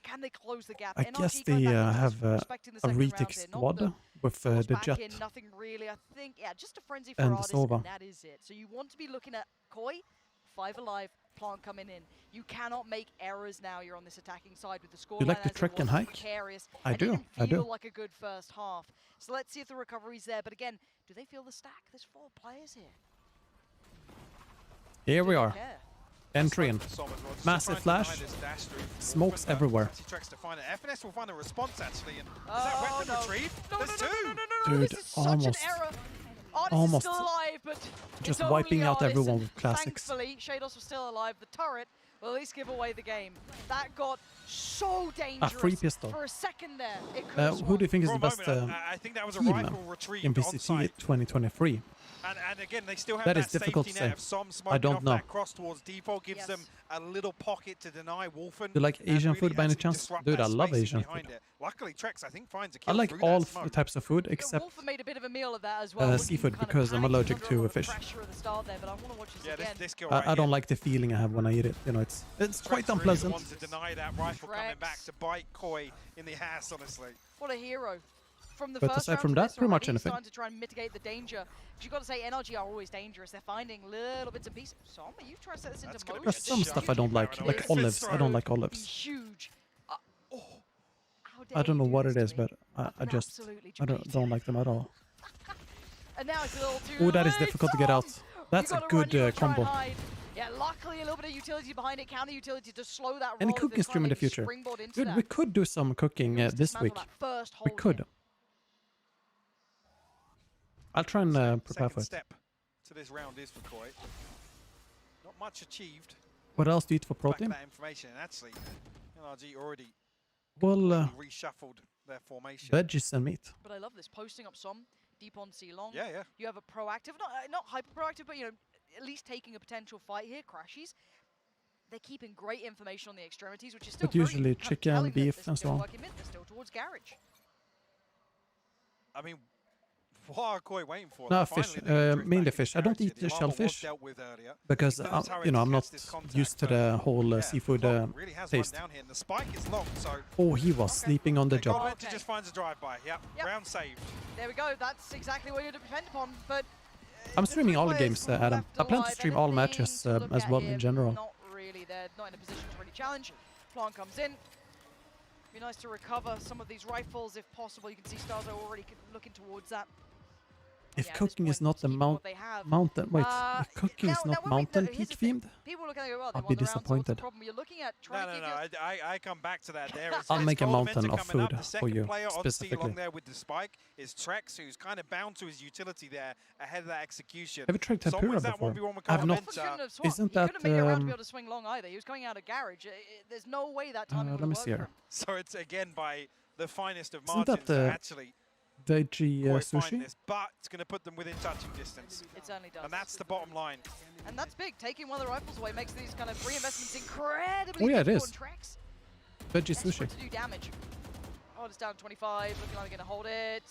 Can they close the gap? I NRG guess going they back into have respecting the a second round retake here. Not squad with the back Jet. in, nothing really. I think, yeah, just a frenzy for And artists, Sova. and that is it. So you want to be looking at Koi, 5 alive, Plant coming in. You cannot make errors now. You're on this attacking side with the score. You like the trick and hike? I do. I do. Feel like a good first half. So let's see if the recovery's there. But again, do they feel the stack? There's 4 players here. Here we are. care? Entry in. Massive flash. Smokes everywhere. FNS will find a response actually. And is that weapon retrieved? There's 2. Dude, This is such almost. an error. Artis Almost. is still alive, but Just it's wiping only out Artis, everyone and with classics. Thankfully, Shados was still alive. The turret will at least give away the game. That got so dangerous. free pistol. For a second there. It could Who do you think is the best I think that was a team rifle retrieved in on VCT site. 2023? And again, they still have That that, is difficult safety to net say. of Som I smoking don't off know. that cross towards default, gives them a little pocket to deny Wolfen. You like and Asian really food by any actually chance? disrupt Dude, that I love spacing Asian behind food. it. Luckily, Trex, I think, finds a I kill like through all that smoke. types of food except Wolfen made a bit of a meal of that as well. seafood because I'm allergic to fish. Pressure at the start there, but I want to watch this again. This kill I don't like the feeling I have when I eat it. You know, it's quite unpleasant. Wants to deny that rifle coming Trex. back to bite Koi in the ass, honestly. What a hero. From the But first aside round from to that, this pretty much already, anything. starting to try and mitigate the danger. Because you've got to say, NRG are always dangerous. They're finding little bits and pieces. Som, are you trying to set this into motion? There's some stuff I don't like olives. I don't like olives. Huge. I don't know what it is, but I just don't like them at all. And now it's a little too Oh, that is late. difficult to get out. Som! That's You a gotta run, good you gotta try and combo. hide. Yeah, luckily a little bit of utility behind it, counter utility to slow that roll. Any if cooking they're stream in trying the to maybe future? springboard into Dude, that. we could do some cooking this dismantle week. that first We hold could. I'll try and prepare for Second it. step to this round is for Koi. Not much achieved. What else do you eat for Back protein? that information, and actually, NRG already Well, reshuffled their formation. veggies and meat. But I love this, posting up Som, deep on C-Long. Yeah, yeah. You have a proactive, not hyper proactive, but you know, at least taking a potential fight here. Crashies. They're keeping great information on the extremities, which is still But usually very kind of chicken, telling that beef, they're and still so on. working mid, they're still towards garage. I mean, what are Koi waiting for? No, Like, fish. finally they drew Mainly back fish. into I don't character. eat the The armor shellfish was dealt with earlier. because He does hurry you know to I'm not test this contact, used to but the whole yeah, seafood Clock really has taste. run down here, and the spike is long, so Oh, he was sleeping on the job. Godwinter just finds a drive-by. Yep, round saved. There we go. That's exactly what you depend upon. But I'm streaming all the games, Adam. I plan to alive, stream all anything matches to look as at well here? in general. Not really. They're not in a position to really challenge. Plant comes in. Be nice to recover some of these rifles if possible. You can see Stars are already looking towards that. If Yeah, at this cooking is point, not the just keep what they have. mountain, wait, Uh, if cooking is now not when we- mountain here's peak the thing. themed, People look at it, well, they I'll won be the round, so what's the disappointed. problem? You're looking at trying No, to no, give no. I come back to that. There is I'll there's make a Goldmenta mountain of coming up. food The for second you, player on specifically. C-Long there with the spike is Trex, who's kind of bound to his utility there ahead of that execution. Have you tried Som tempura wins that before? 1v1 with I have not. Wolfen shouldn't have swung. Isn't He that couldn't make it around to be able to swing long either. He was coming out of garage. There's no way that timing would let me have see worked here. for him. So it's again by the finest of Isn't margins that to actually veggie Koi find sushi? this, but it's going to put them within touching distance. It certainly does. And that's the bottom line. And that's big. Taking one of the rifles away makes these kind of reinvestments incredibly Oh, yeah, it difficult is. on Trex. Veggie Desperate sushi. to do damage. Oh, it's down 25. Looking like they're going to hold it.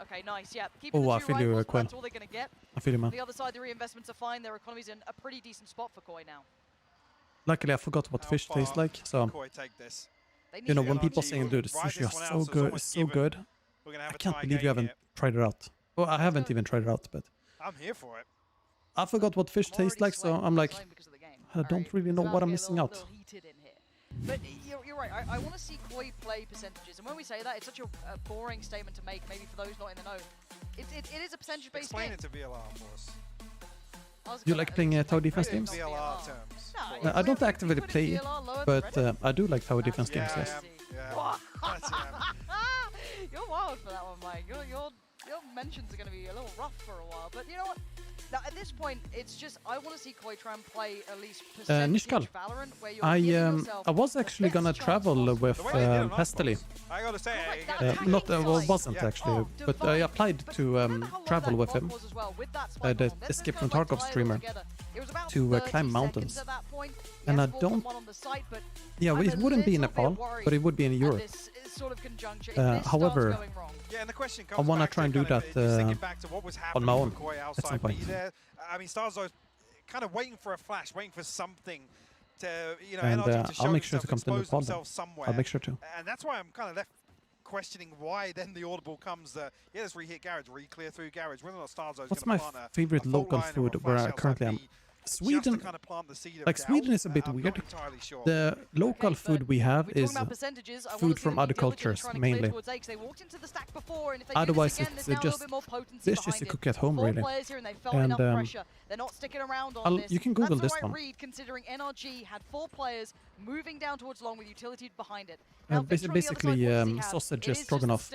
Okay, nice. Yeah, keeping Oh, the I two feel you, rifles, but Quinn. that's all they're going to get. I feel you, man. On the other side, the reinvestments are fine. Their economy's in a pretty decent spot for Koi now. Luckily, I forgot what fish tastes like, so Koi take this? They need you know to when get people on saying, G. "Dude, the Ride sushi this is one out, so so it's good, almost it's so given. good." We're going to have I a can't tie believe you game haven't here. tried it out. Well, I haven't even tried it out, but I'm here for it. I forgot what fish tastes like, so I'm like, I don't really know what I'm missing out. Heated in here. But you're right. I want to see Koi play percentages, and when we say that, it's such a boring statement to make. Maybe for those not in the know, it is a percentage-based Explain game. it to VLR for us. You like playing tower defense In games? VLR terms. I don't actively play it, but I do like tower defense games, yes. You're wild for that one, Mike. Your mentions are going to be a little rough for a while, but you know what? Now, at this point, it's just I want to see Koi try and play at least percentage Valorant, where you're giving yourself I was actually gonna travel with Pestily. I gotta say, wasn't actually, but I applied to travel with him, the Escape from Tarkov streamer, to climb mountains. And I don't. Yeah, it wouldn't be in Nepal, but it would be in Europe. However, I want to try and do that on my own at some point. I mean, Starzo's kind of waiting for a flash, waiting for something to, you know, and to show I'll make sure to come to Nepal. Somewhere. I'll make sure to. And that's why I'm kind of left questioning why then the audible comes. Yeah, let's re-hit garage, re-clear through garage. Whether or not Starzo's What's my favorite local food where I currently am? Sweden, like Sweden is a bit weird. The local food we have is food from other cultures, mainly. Otherwise, it's just dishes you cook at home, really. And you can Google this one. Considering NRG had 4 players moving down towards long with utility behind it. Basically, sausage stroganoff.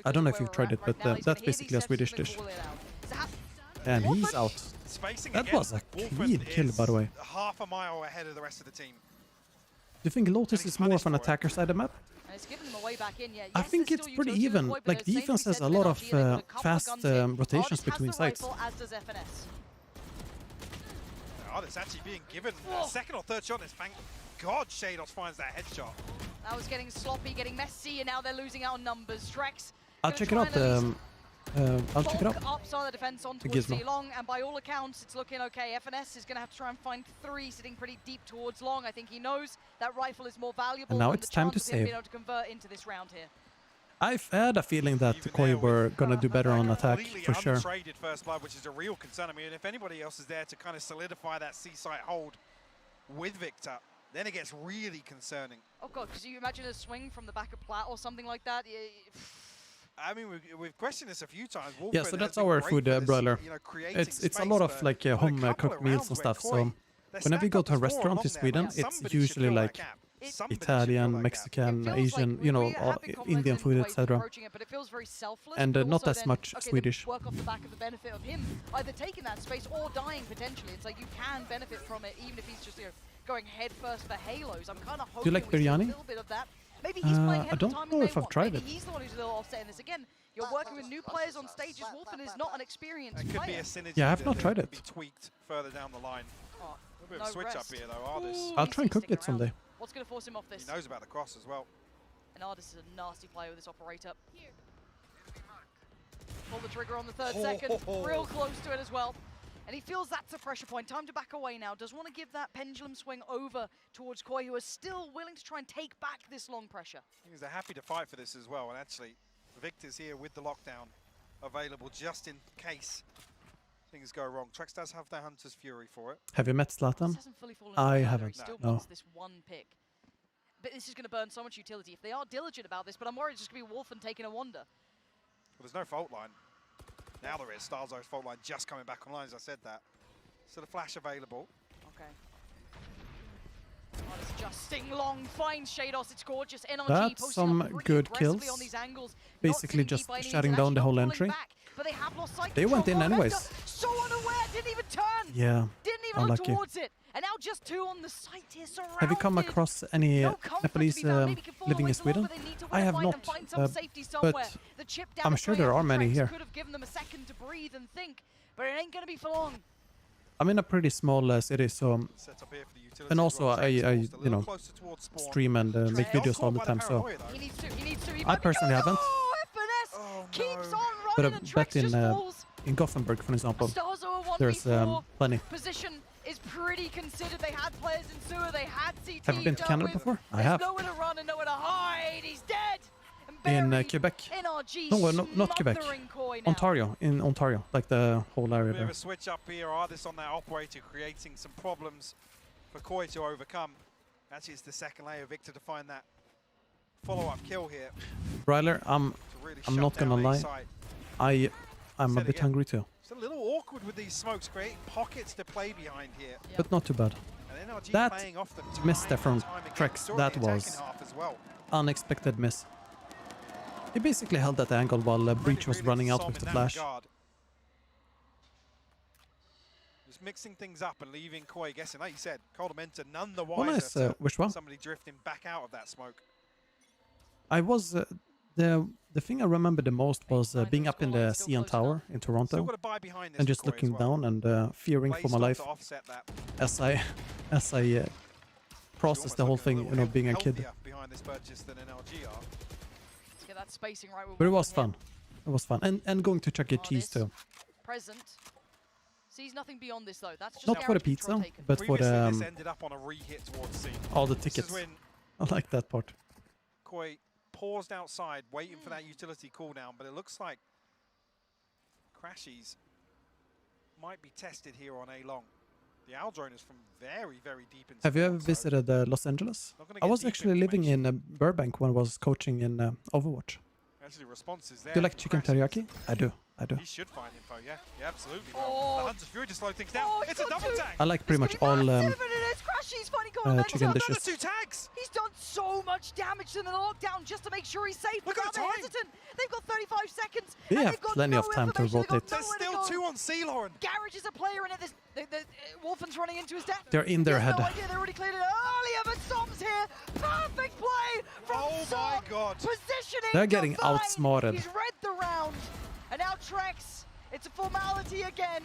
I don't know if you've tried it, but that's basically a Swedish dish. And he's out. That was a clean kill, by the way. Half a mile ahead of the rest of the team. Do you think Lotus is more of an attacker side of the map? I think it's pretty even. Like, defense has a lot of fast rotations between sides. It's actually being given a second or third shot. Thank God Shados finds that headshot. That was getting sloppy, getting messy, and now they're losing out on numbers. Drex. I'll check it out. I'll check it out. Up side of the defense on towards Long, and by all accounts, it's looking okay. FNS is going to have to try and find 3, sitting pretty deep towards Long. I think he knows that rifle is more valuable. And now it's time to save. Being able to convert into this round here. I've had a feeling that Koi were going to do better on attack, for sure. Traded first blood, which is a real concern. I mean, if anybody else is there to kind of solidify that C-site hold with Victor, then it gets really concerning. Oh God, because you imagine a swing from the back of Plat or something like that. I mean, we've questioned this a few times. Yeah, so that's our food, broiler. You know, it's a lot of like home-cooked meals and stuff. So whenever you go to a restaurant in Sweden, it's usually like Italian, Mexican, Asian, you know, Indian food, etc. And not as much Swedish. Work off the back of the benefit of him either taking that space or dying potentially. It's like you can benefit from it even if he's just going head first for halos. I'm kind of hoping do you like biryani? A little bit of that. Maybe he's playing I don't know if I've tried it. He's the one who's a little offsetting this. Again, you're working with new players on stages. Wolfen is not an experienced player. Could be a synergy. Yeah, I've not tried it. Be tweaked further down the line. Oh, a bit of a switch up here though. Ardis. I'll try and cook it someday. What's going to force him off this? He knows about the cross as well. And Ardis is a nasty player with this operator. Pull the trigger on the 3rd second. Real close to it as well. And he feels that's a pressure point. Time to back away now. Does want to give that pendulum swing over towards Koi, who is still willing to try and take back this long pressure. They're happy to fight for this as well. And actually, Victor's here with the lockdown available just in case things go wrong. Trex does have their Hunter's Fury for it. Have you met Zlatan? I haven't. He still no. wants this one pick. But this is going to burn so much utility if they are diligent about this. But I'm worried it's just going to be Wolfen taking a Wonder. Well, there's no fault line. Now there is. Starzo's fault line just coming back online, as I said that. So the flash available. Okay. Oh, it's Justing Long finds Shados. It's gorgeous. NRG that's some good kills. On these angles. Basically just shutting down the whole entry. But they have lost sight. They went in anyways. So unaware, didn't even turn. Yeah. Didn't even look towards it. And now just 2 on the site here, surrounded. Have you come across any Nepalese living in Sweden? I have not, but I'm sure there are many here. Could have given them a second to breathe and think, but it ain't going to be for long. I'm in a pretty small city, so and also I you know, stream and make videos all the time. So I personally haven't. Keeps on but I running, bet in Gothenburg, for example, there's plenty. Position is pretty considered. They had players in sewer, they had CT. Have you been to Canada before? I have. Nowhere to run and nowhere to hide. He's dead. In Quebec. NRG no, not Quebec. Ontario. In Ontario, like the whole area Bit there. of a switch up here. Ardis on that operator, creating some problems for Koi to overcome. Actually, it's the second layer. Victor to find that follow-up kill here. Bryler, I'm not gonna lie. I'm a bit hungry too. It's a little awkward with these smokes, creating pockets to play behind here. But not too bad. And NRG That playing off them miss time there from and time again. Trex, Saw it that in the was attacking half as well. unexpected miss. He basically held that angle while Breach was running out Som with in the that flash. regard. Just mixing things up and leaving Koi guessing. Like you said, Coldamenta none the wiser nice to Wishwa. somebody drifting back out of that smoke. I was the thing I remember the most was being up in the Sion Tower in Toronto got a buy behind this and just for Koi looking as well. down and fearing for my life to offset that. as I processed the whole thing, you know, being a kid. Behind this purchase than NRG are. Let's get that spacing right. But it was fun. It was fun, and going to Chuck E. Cheese too. Present. Sees nothing beyond this though. That's just Not for the garage control pizza, taken. but for the This ended up on a re-hit towards C. all the This is tickets. when I like that part. Koi paused outside, waiting for that utility cooldown, but it looks like Crashies might be tested here on A long. The Owl drone is from very, very deep into. Have you ever visited Los Angeles? I was actually living in Burbank when I was coaching in Overwatch. Actually, responses there. Do you like chicken teriyaki? I do. I do. He should find info, yeah. Yeah, absolutely. Well, the Hunter's Fury just slowed things down. It's a double tag. I like pretty much all Crashies finding Coldamenta. chicken dishes. Another 2 tags. He's done so much damage to the lockdown just to make sure he's safe. Look but at the now they're time. hesitant. They've got 35 seconds. They and have they've got plenty no of time to information. They've got rotate. There's nowhere to still go. 2 on C, Lauren. Garage is a player in it. Wolfen's running into his death. They're in their He has head. no idea. They already cleared it earlier, but Som's here. Perfect play from Som. my God. Positioning. They're getting to find. outsmarted. He's read the round. And now Trex, it's a formality again.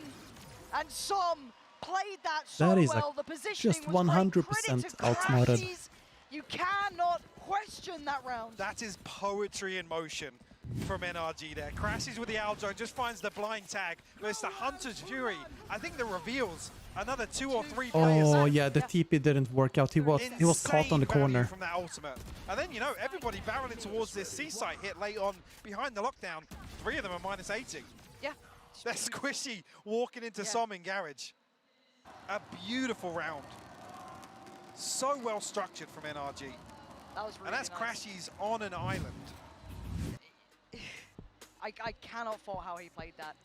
And Som played that so That is well. The positioning just was great. 100% Credit to outsmarted. Crashies. You cannot question that round. That is poetry in motion from NRG there. Crashes with the Owl drone, just finds the blind tag. But it's the Hunter's Fury. I think the reveals another 2 or 3 players. Oh yeah, the TP didn't work out. He was caught on the Insane value corner. from that ultimate. And then, you know, everybody barreling towards this C-site hit late on behind the lockdown. 3 of them are minus 80. Yeah. They're squishy walking into Som in Garage. A beautiful round. So well structured from NRG. That was really And that's nice. Crashies on an island. I cannot fault how he played that.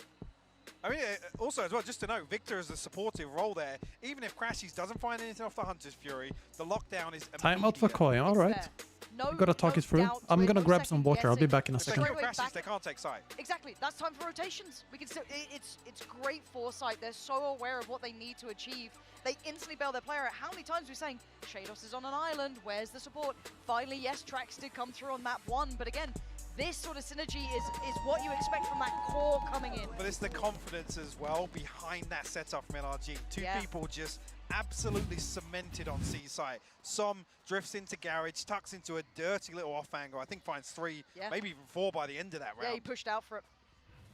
I mean, also as well, just to note, Victor has a supportive role there. Even if Crashies doesn't find anything off the Hunter's Fury, the lockdown is Timeout for Koi. All right. No, Gotta talk it through. I'm gonna grab some water. I'll be back in a If they second. kill Crashies, they can't take side. Exactly. That's time for rotations. We can still. It's great foresight. They're so aware of what they need to achieve. They instantly bail their player out. How many times are we saying Shados is on an island? Where's the support? Finally, yes, Trax did come through on map 1, but again, this sort of synergy is what you expect from that core coming in. But it's the confidence as well behind that setup from NRG. Two people just absolutely cemented on C-site. Som drifts into Garage, tucks into a dirty little off angle. I think finds 3, maybe even 4 by the end of that round. Yeah, he pushed out for it.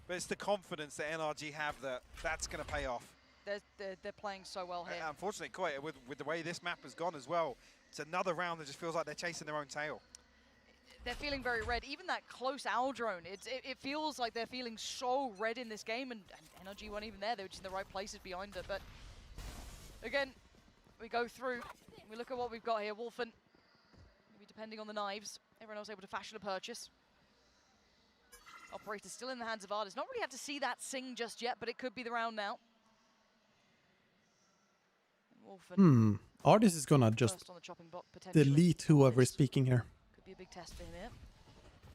But it's the confidence that NRG have that that's going to pay off. They're playing so well here. Unfortunately, quite with the way this map has gone as well, it's another round that just feels like they're chasing their own tail. They're feeling very red. Even that close owl drone, it feels like they're feeling so red in this game, and NRG weren't even there. They were just in the right places behind it. But again, we go through. We look at what we've got here. Wolfen, maybe depending on the knives, everyone else able to fashion a purchase. Operator still in the hands of Ardis. Not really had to see that sing just yet, but it could be the round now. Wolfen. Ardis is gonna just on the chopping block, potentially. delete whoever is speaking here. Could be a big test for him here.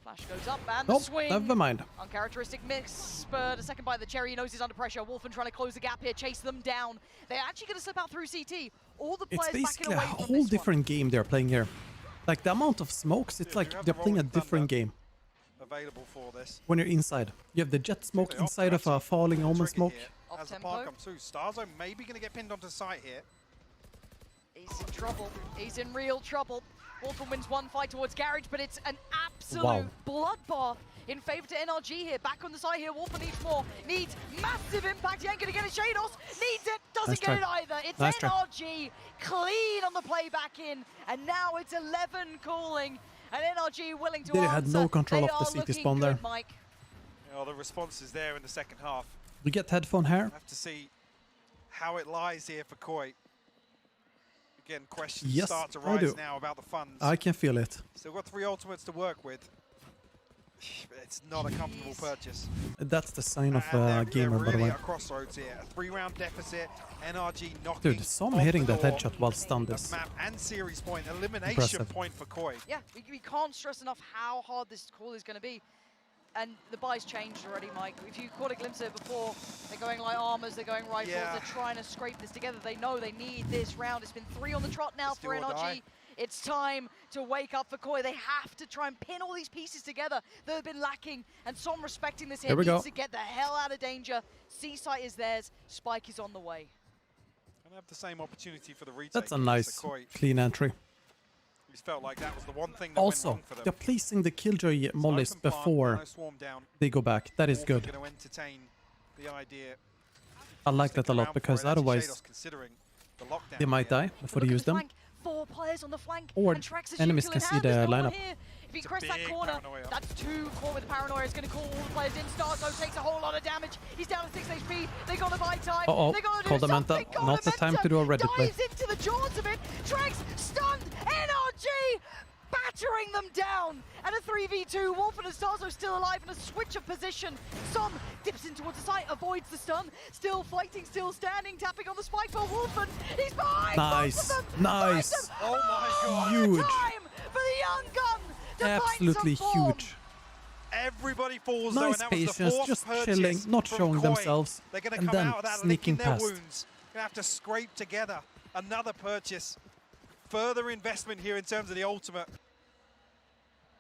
Flash goes up and the Nope, swing. never mind. Uncharacteristic mix, spurred a second by the cherry. He knows he's under pressure. Wolfen trying to close the gap here, chase them down. They're actually going to slip out through CT. All the It's players backing basically a away from whole this different game they're playing here. Like the amount of smokes, it's like they're playing a different game. Available for this. When you're inside, you have the jet smoke inside of a falling omen smoke. As the park comes through, Starzo maybe going to get pinned onto site here. He's in trouble. He's in real trouble. Wolfen wins one fight towards Garage, but it's an absolute bloodbath in favor to NRG here. Back on the side here, Wolfen needs more. Needs massive impact. He ain't going to get it. Shados needs it. Doesn't Nice get try. it either. It's Nice try. NRG clean on the play back in. And now it's 11 cooling. And NRG willing to They answer. had no control They of the are CT looking spawn good, there. Mike. You know, the response is there in the second half. You get headphone hair. Have to see how it lies here for Koi. Again, questions Yes, start to I do. rise now about the funds. I can feel it. Still got 3 ultimates to work with. It's not a comfortable purchase. That's the sign of And a they're gamer, by the really way. at a crossroads here. A 3-round deficit. NRG knocking. Dude, Som off hitting the that door. headshot while stunned is Map and series point, elimination impressive. point for Koi. Yeah, we can't stress enough how hard this call is going to be. And the buy's changed already, Mike. If you caught a glimpse of it before, they're going like armors, they're going rifles, they're trying to scrape this together. They know they need this round. It's been 3 on the trot now for NRG. It's time to wake up for Koi. They have to try and pin all these pieces together that have been lacking. And Som respecting this here needs to get the hell out of danger. C-site is theirs. Spike is on the way. And have the same opportunity for the retake. That's a nice, clean entry. Just felt like that was the one thing that Also, went wrong for them. they're placing the Killjoy mollies before they go back. That is good. Going to entertain the idea. I like that a lot because otherwise they might die before they use them. 4 players on the flank, Or and Trax is enemies usual can in see hand. the There's no one lineup. here. If he crosses that corner, that's 2 core with the paranoia. It's going to call all the players in. Starzo takes a whole lot of damage. He's down to 6 HP. They got to buy time. They got to do something. Not the time to do a Reddit play. Dives into the jaws of it. Trax stunned. NRG battering them down. And a 3v2. Wolfen and Starzo still alive in a switch of position. Som dips in towards the site, avoids the stun. Still fighting, still standing, tapping on the spike for Wolfen. He's behind Nice, both of them. nice. Oh my god. Huge. Time for the young gun to Absolutely find some form. huge. Everybody falls Nice though, and that was the patience, fourth just purchase chilling, not from showing Koi. themselves, They're going to and come then out of that sneaking licking their past. wounds. Going to have to scrape together another purchase. Further investment here in terms of the ultimate.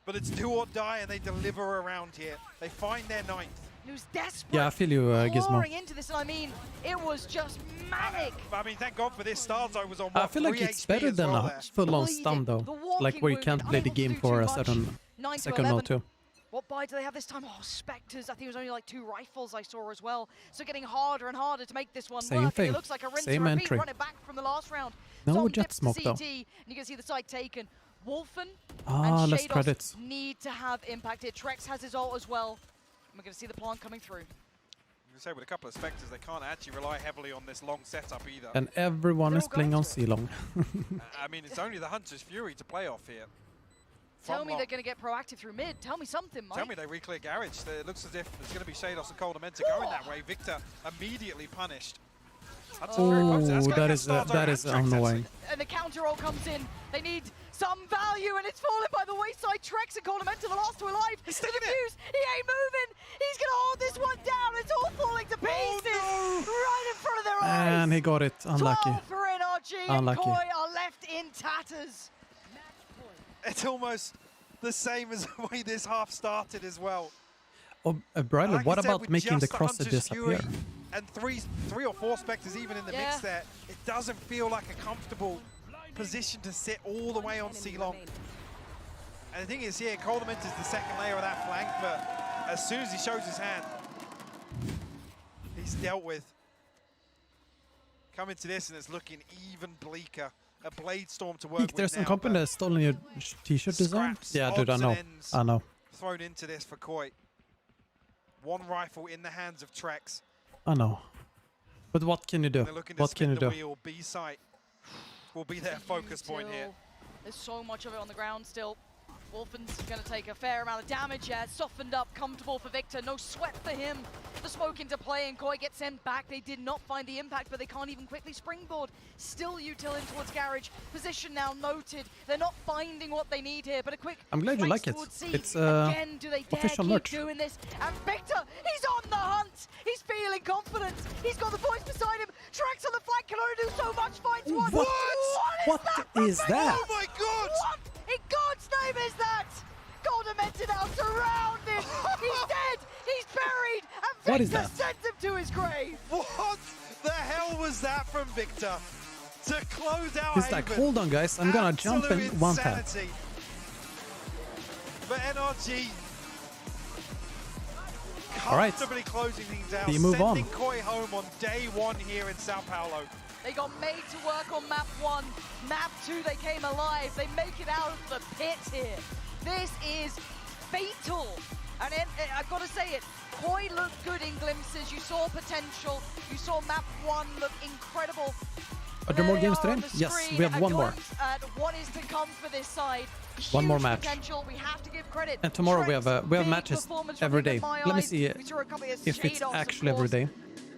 But it's do or die, and they deliver around here. They find their 9th. He was desperate. Yeah, I feel you, Gizmo. Pouring into this, and I mean, it was just manic. I mean, thank God for this. Starzo was on I what, feel like 3 it's HP better as than well a there. full-on stun though. Like where you can't play the game for a certain second or two. What buy do they have this time? Oh, Spectres. I think it was only like 2 rifles I saw as well. So getting harder and harder to make this one Same work. thing. It looks like a rinse Same and repeat. entry. Run it back from the last round. No Som jet dips smoke, to though. CT, and you can see the site taken. Wolfen Ah, and less Shados credits. need to have impact here. Trex has his ult as well. And we're going to see the plant coming through. I'm going to say with a couple of Spectres, they can't actually rely heavily on this long setup either. And everyone is playing on C-Long. I mean, it's only the Hunter's Fury to play off here. Tell me they're going to get proactive through mid. Tell me something, Mike. Tell me they re-clear Garage. It looks as if there's going to be Shados and Coldamenta going that way. Victor immediately punished. That's very close. That's gonna get that is Starzo and Trex, annoying. And the counter roll comes in. They need some value, and it's fallen by the wayside. Trex and Coldamenta, the last 2 alive. He's sticking it. He ain't moving. He's going to hold this one down. It's all falling to pieces right in front of their eyes. And he got it. Unlucky. 12 for NRG, Unlucky. and Koi are left in tatters. It's almost the same as the way this half started as well. Oh, Bryler, Like what I said, about with making the just Crosshair Hunter's Fury disappear? and three or four Spectres even in the mix there, it doesn't feel like a comfortable position to sit all the way on C-Long. And the thing is here, Coldament is the second layer of that flank, but as soon as he shows his hand, he's dealt with. Coming to this, and it's looking even bleaker. A Blade Storm to work with There's some now, company but that's stolen your t-shirt design? scraps, Yeah, dude, I odds know. and ends I know. thrown into this for Koi. 1 rifle in the hands of Trex. I know. But what can you do? They're looking to What can spin you the do? wheel. B-site will be their focus point here. There's so much of it on the ground still. Wolfen's going to take a fair amount of damage. Yeah, softened up, comfortable for Victor. No sweat for him. The smoke into play, and Koi gets sent back. They did not find the impact, but they can't even quickly springboard. Still util in towards Garage. Position now noted. They're not finding what they need here, but a quick I'm glad you race like it. towards C. It's Again, do they dare official keep merch. doing this? And Victor, he's on the hunt. He's feeling confident. He's got the voice beside him. Tracks on the flank can only do so much. Finds one. What is that? Oh my god! What in God's name is that? Coldamenta now surrounded. He's dead. He's buried. And What is Victor that? sends him to his grave. What the hell was that from Victor? To close out He's like, Haven. hold on, guys. I'm gonna jump in Absolute one tap. insanity. But NRG All right. comfortably closing things out, You move on. sending Koi home on day 1 here in Sao Paulo. They got made to work on map 1. Map 2, they came alive. They make it out of the pit here. This is fatal. And I've got to say it, Koi looked good in glimpses. You saw potential. You saw map 1 look incredible. Are there more games today? Yes, we have one more. What is to come for this side? One more match. We have to give credit. And tomorrow we have matches every day. Let me see if it's actually every day.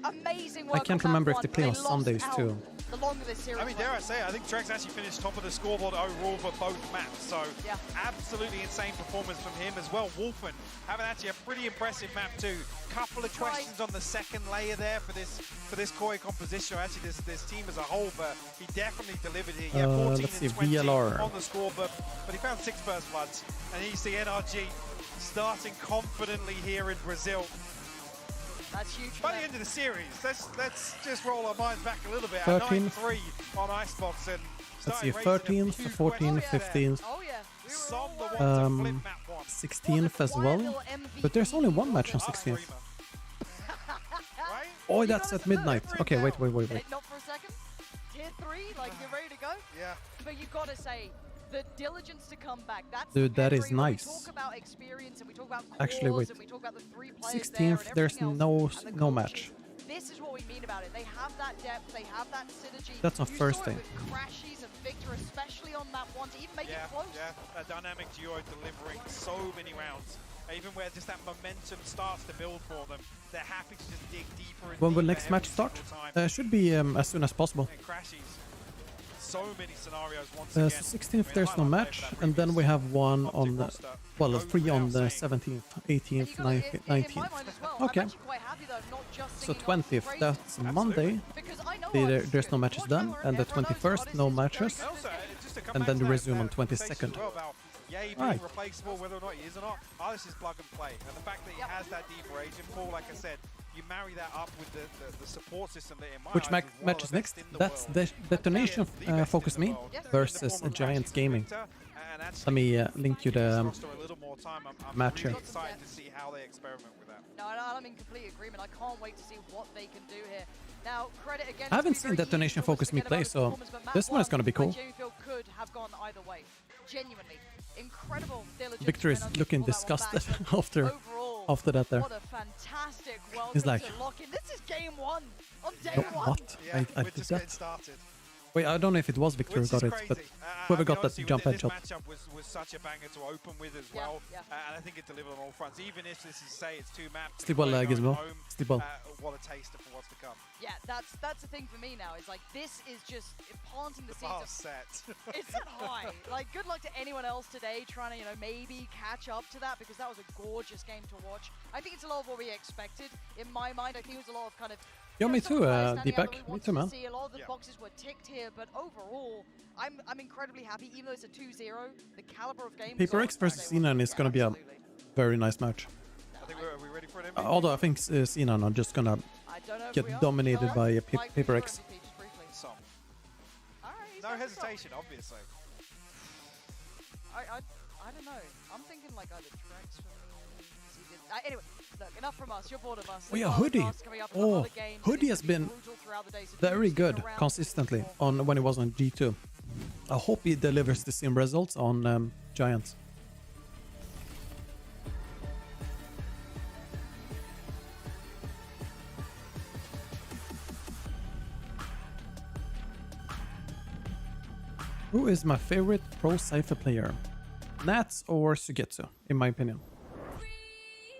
Amazing I work can't on remember that if they one. play on lost Sundays out too. The longer this series I mean, dare I say, I think Trex actually finished top of the scoreboard overall for both maps. So absolutely insane performance from him as well. Wolfen having actually a pretty impressive map too. Couple of questions on the second layer there for this Koi composition, or actually this team as a whole, but he definitely delivered here. Yeah, 14 let's see, and 20 VLR. on the scoreboard, but he found 6 burst floods, and he's the NRG starting confidently here in Brazil. That's huge. By the end of the series, let's just roll our minds back a little bit. 13th. 9-3 on Icebox and Let's see, starting 13th, 14th, 15th, Oh yeah. 16th as well. But there's only one match on 16th. Oh, that's at midnight. Okay, wait. Not for a second. Tier 3, like you're ready to go. Yeah. But you gotta say, the diligence to come back. That's Dude, that is Henry, when nice. We talk about experience and we talk about Actually, cores wait. and we talk about the 3 players 16th, there there's and everything else, no match. This is what we mean about it. They have that depth, they have that synergy. That's on You first saw day. it with Crashies and Victor, especially on that one, to even make it close. Yeah, a dynamic duo delivering so many rounds. Even where just that momentum starts to build for them, they're happy to just dig deeper and When will deeper next match every start? single time. Should be as soon as possible. And Crashies, so many scenarios once again. 16th there's no match, and then we have one on the, well, 3 on the 17th, 18th, 19th. Okay. So 20th, that's Monday. There's no matches then, and the 21st, no matches, and then the resume on 22nd. Yeah, he being Right. replaceable, whether or not he is or not. This is plug and play. And the fact that he has that deeper agent pool, like I said, you marry that up with the support system that in my Which eyes is one match of is the next? best in the That's world. Detonation Focus Me versus Giants Gaming. Let me link you the match here. I'm excited to see how they experiment with that. No, I'm in complete agreement. I can't wait to see what they can do here. Now, credit again. I haven't seen Detonation Focus Me play, so this one is going to be cool. I genuinely feel could have gone either way. Genuinely. Incredible diligence. Victor is from NRG looking to pull that one disgusted back. after after that there. What a fantastic welcome He's like, to lock in. This is game 1 on day No, 1. what? Yeah, I we're did just that? getting started. Wait, I don't know if it was Victor who Which got is it, but crazy. whoever I mean, got that honestly, jump this headshot. matchup was such a banger to open with as well, and I think it delivered on all fronts. Even if this is, say, it's 2 maps, Steve Ball going Gizmo. home, Steve Ball. what a taster for what's to come. Yeah, that's the thing for me now. Is like this is just planting the seeds. Bar's set. It's set high. Like good luck to anyone else today trying to maybe catch up to that, because that was a gorgeous game to watch. I think it's a lot of what we expected. In my mind, I think it was a lot of kind of. Yeah, me too, Deepak. Me too, man. See a lot of the boxes were ticked here, but overall, I'm incredibly happy. Even though it's a 2-0, the caliber of game. Paper X versus Xenon is going to be a very nice match. I think are we ready for an Although I think Xenon are just going to get dominated by Paper X. Some. No hesitation, obviously. I don't know. I'm thinking like either Trex for me. Anyway, look, enough from us. You're bored of us. Oh yeah, Hoodie. Oh, Hoodie has been very good consistently on when he was on G2. I hope he delivers the same results on Giants. Who is my favorite pro Cypher player? Nats or Sugetsu, in my opinion.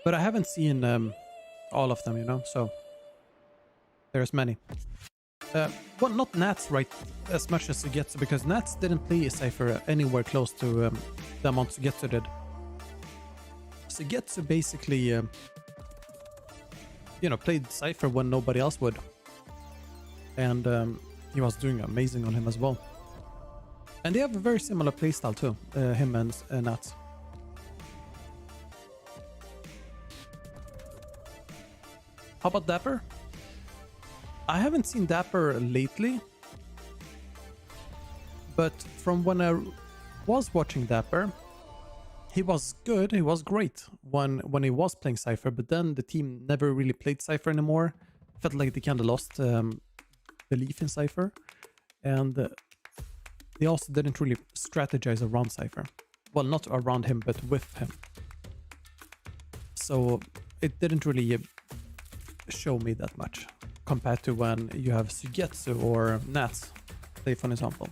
But I haven't seen all of them, you know, so there's many. Well, not Nats right as much as Sugetsu, because Nats didn't play Cypher anywhere close to the amount Sugetsu did. Sugetsu basically, you know, played Cypher when nobody else would. And he was doing amazing on him as well. And they have a very similar playstyle too, him and Nats. How about Dapper? I haven't seen Dapper lately, but from when I was watching Dapper, he was good, he was great when he was playing Cypher, but then the team never really played Cypher anymore. Felt like they kind of lost belief in Cypher, and they also didn't really strategize around Cypher. Well, not around him, but with him. So it didn't really show me that much compared to when you have Sugetsu or Nats say for example,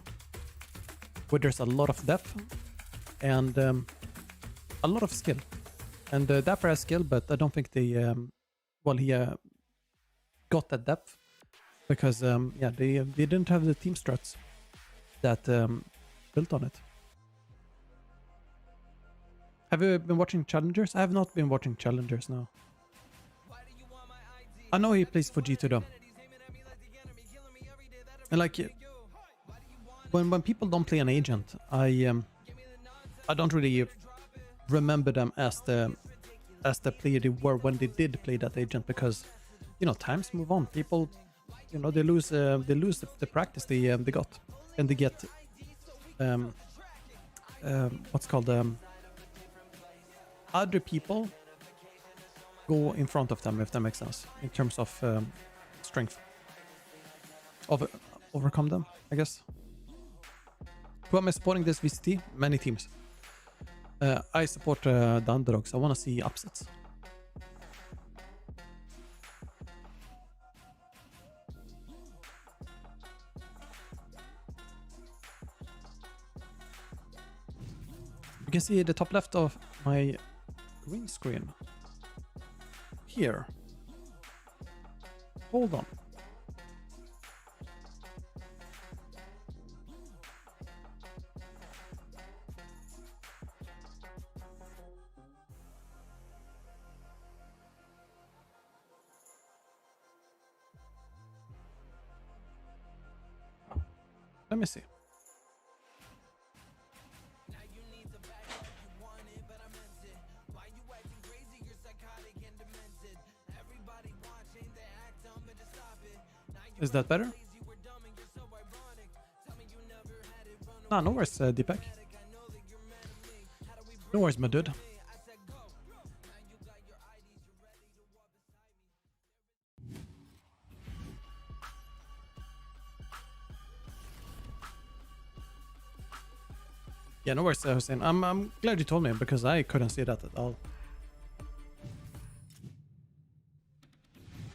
where there's a lot of depth and a lot of skill. And Dapper has skill, but I don't think they, he got that depth because, yeah, they didn't have the team struts that built on it. Have you been watching Challengers? I have not been watching Challengers now. I know he plays for G2 though. And like, when people don't play an agent, I don't really remember them as the player they were when they did play that agent, because you know times move on. People, you know, they lose the practice they got, and they get what's called other people go in front of them, if that makes sense, in terms of strength. Overcome them, I guess. Who am I supporting this VCT? Many teams. I support the underdogs. I want to see upsets. You can see the top left of my green screen. Here. Hold on. Let me see. Is that better? Nah, no worries, Deepak. No worries, my dude. Yeah, no worries, Hussein. I'm glad you told me, because I couldn't see that at all.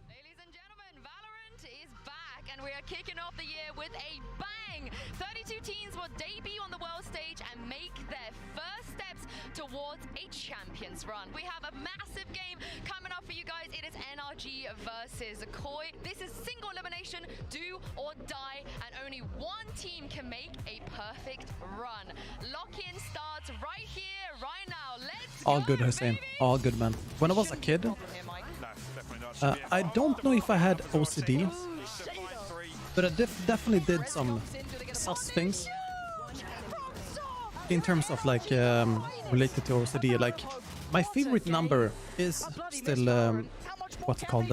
Ladies and gentlemen, Valorant is back, and we are kicking off the year with a bang. 32 teams will debut on the world stage and make their first steps towards a champions run. We have a massive game coming up for you guys. It is NRG versus Koi. This is single elimination, do or die, and only one team can make a perfect run. Lock-in starts right here, right now. Let's All good, Hussein. All good, man. When I was a kid, I don't know if I had OCD, but I definitely did some sus things in terms of like related to OCD. Like my favorite number is still what's it called?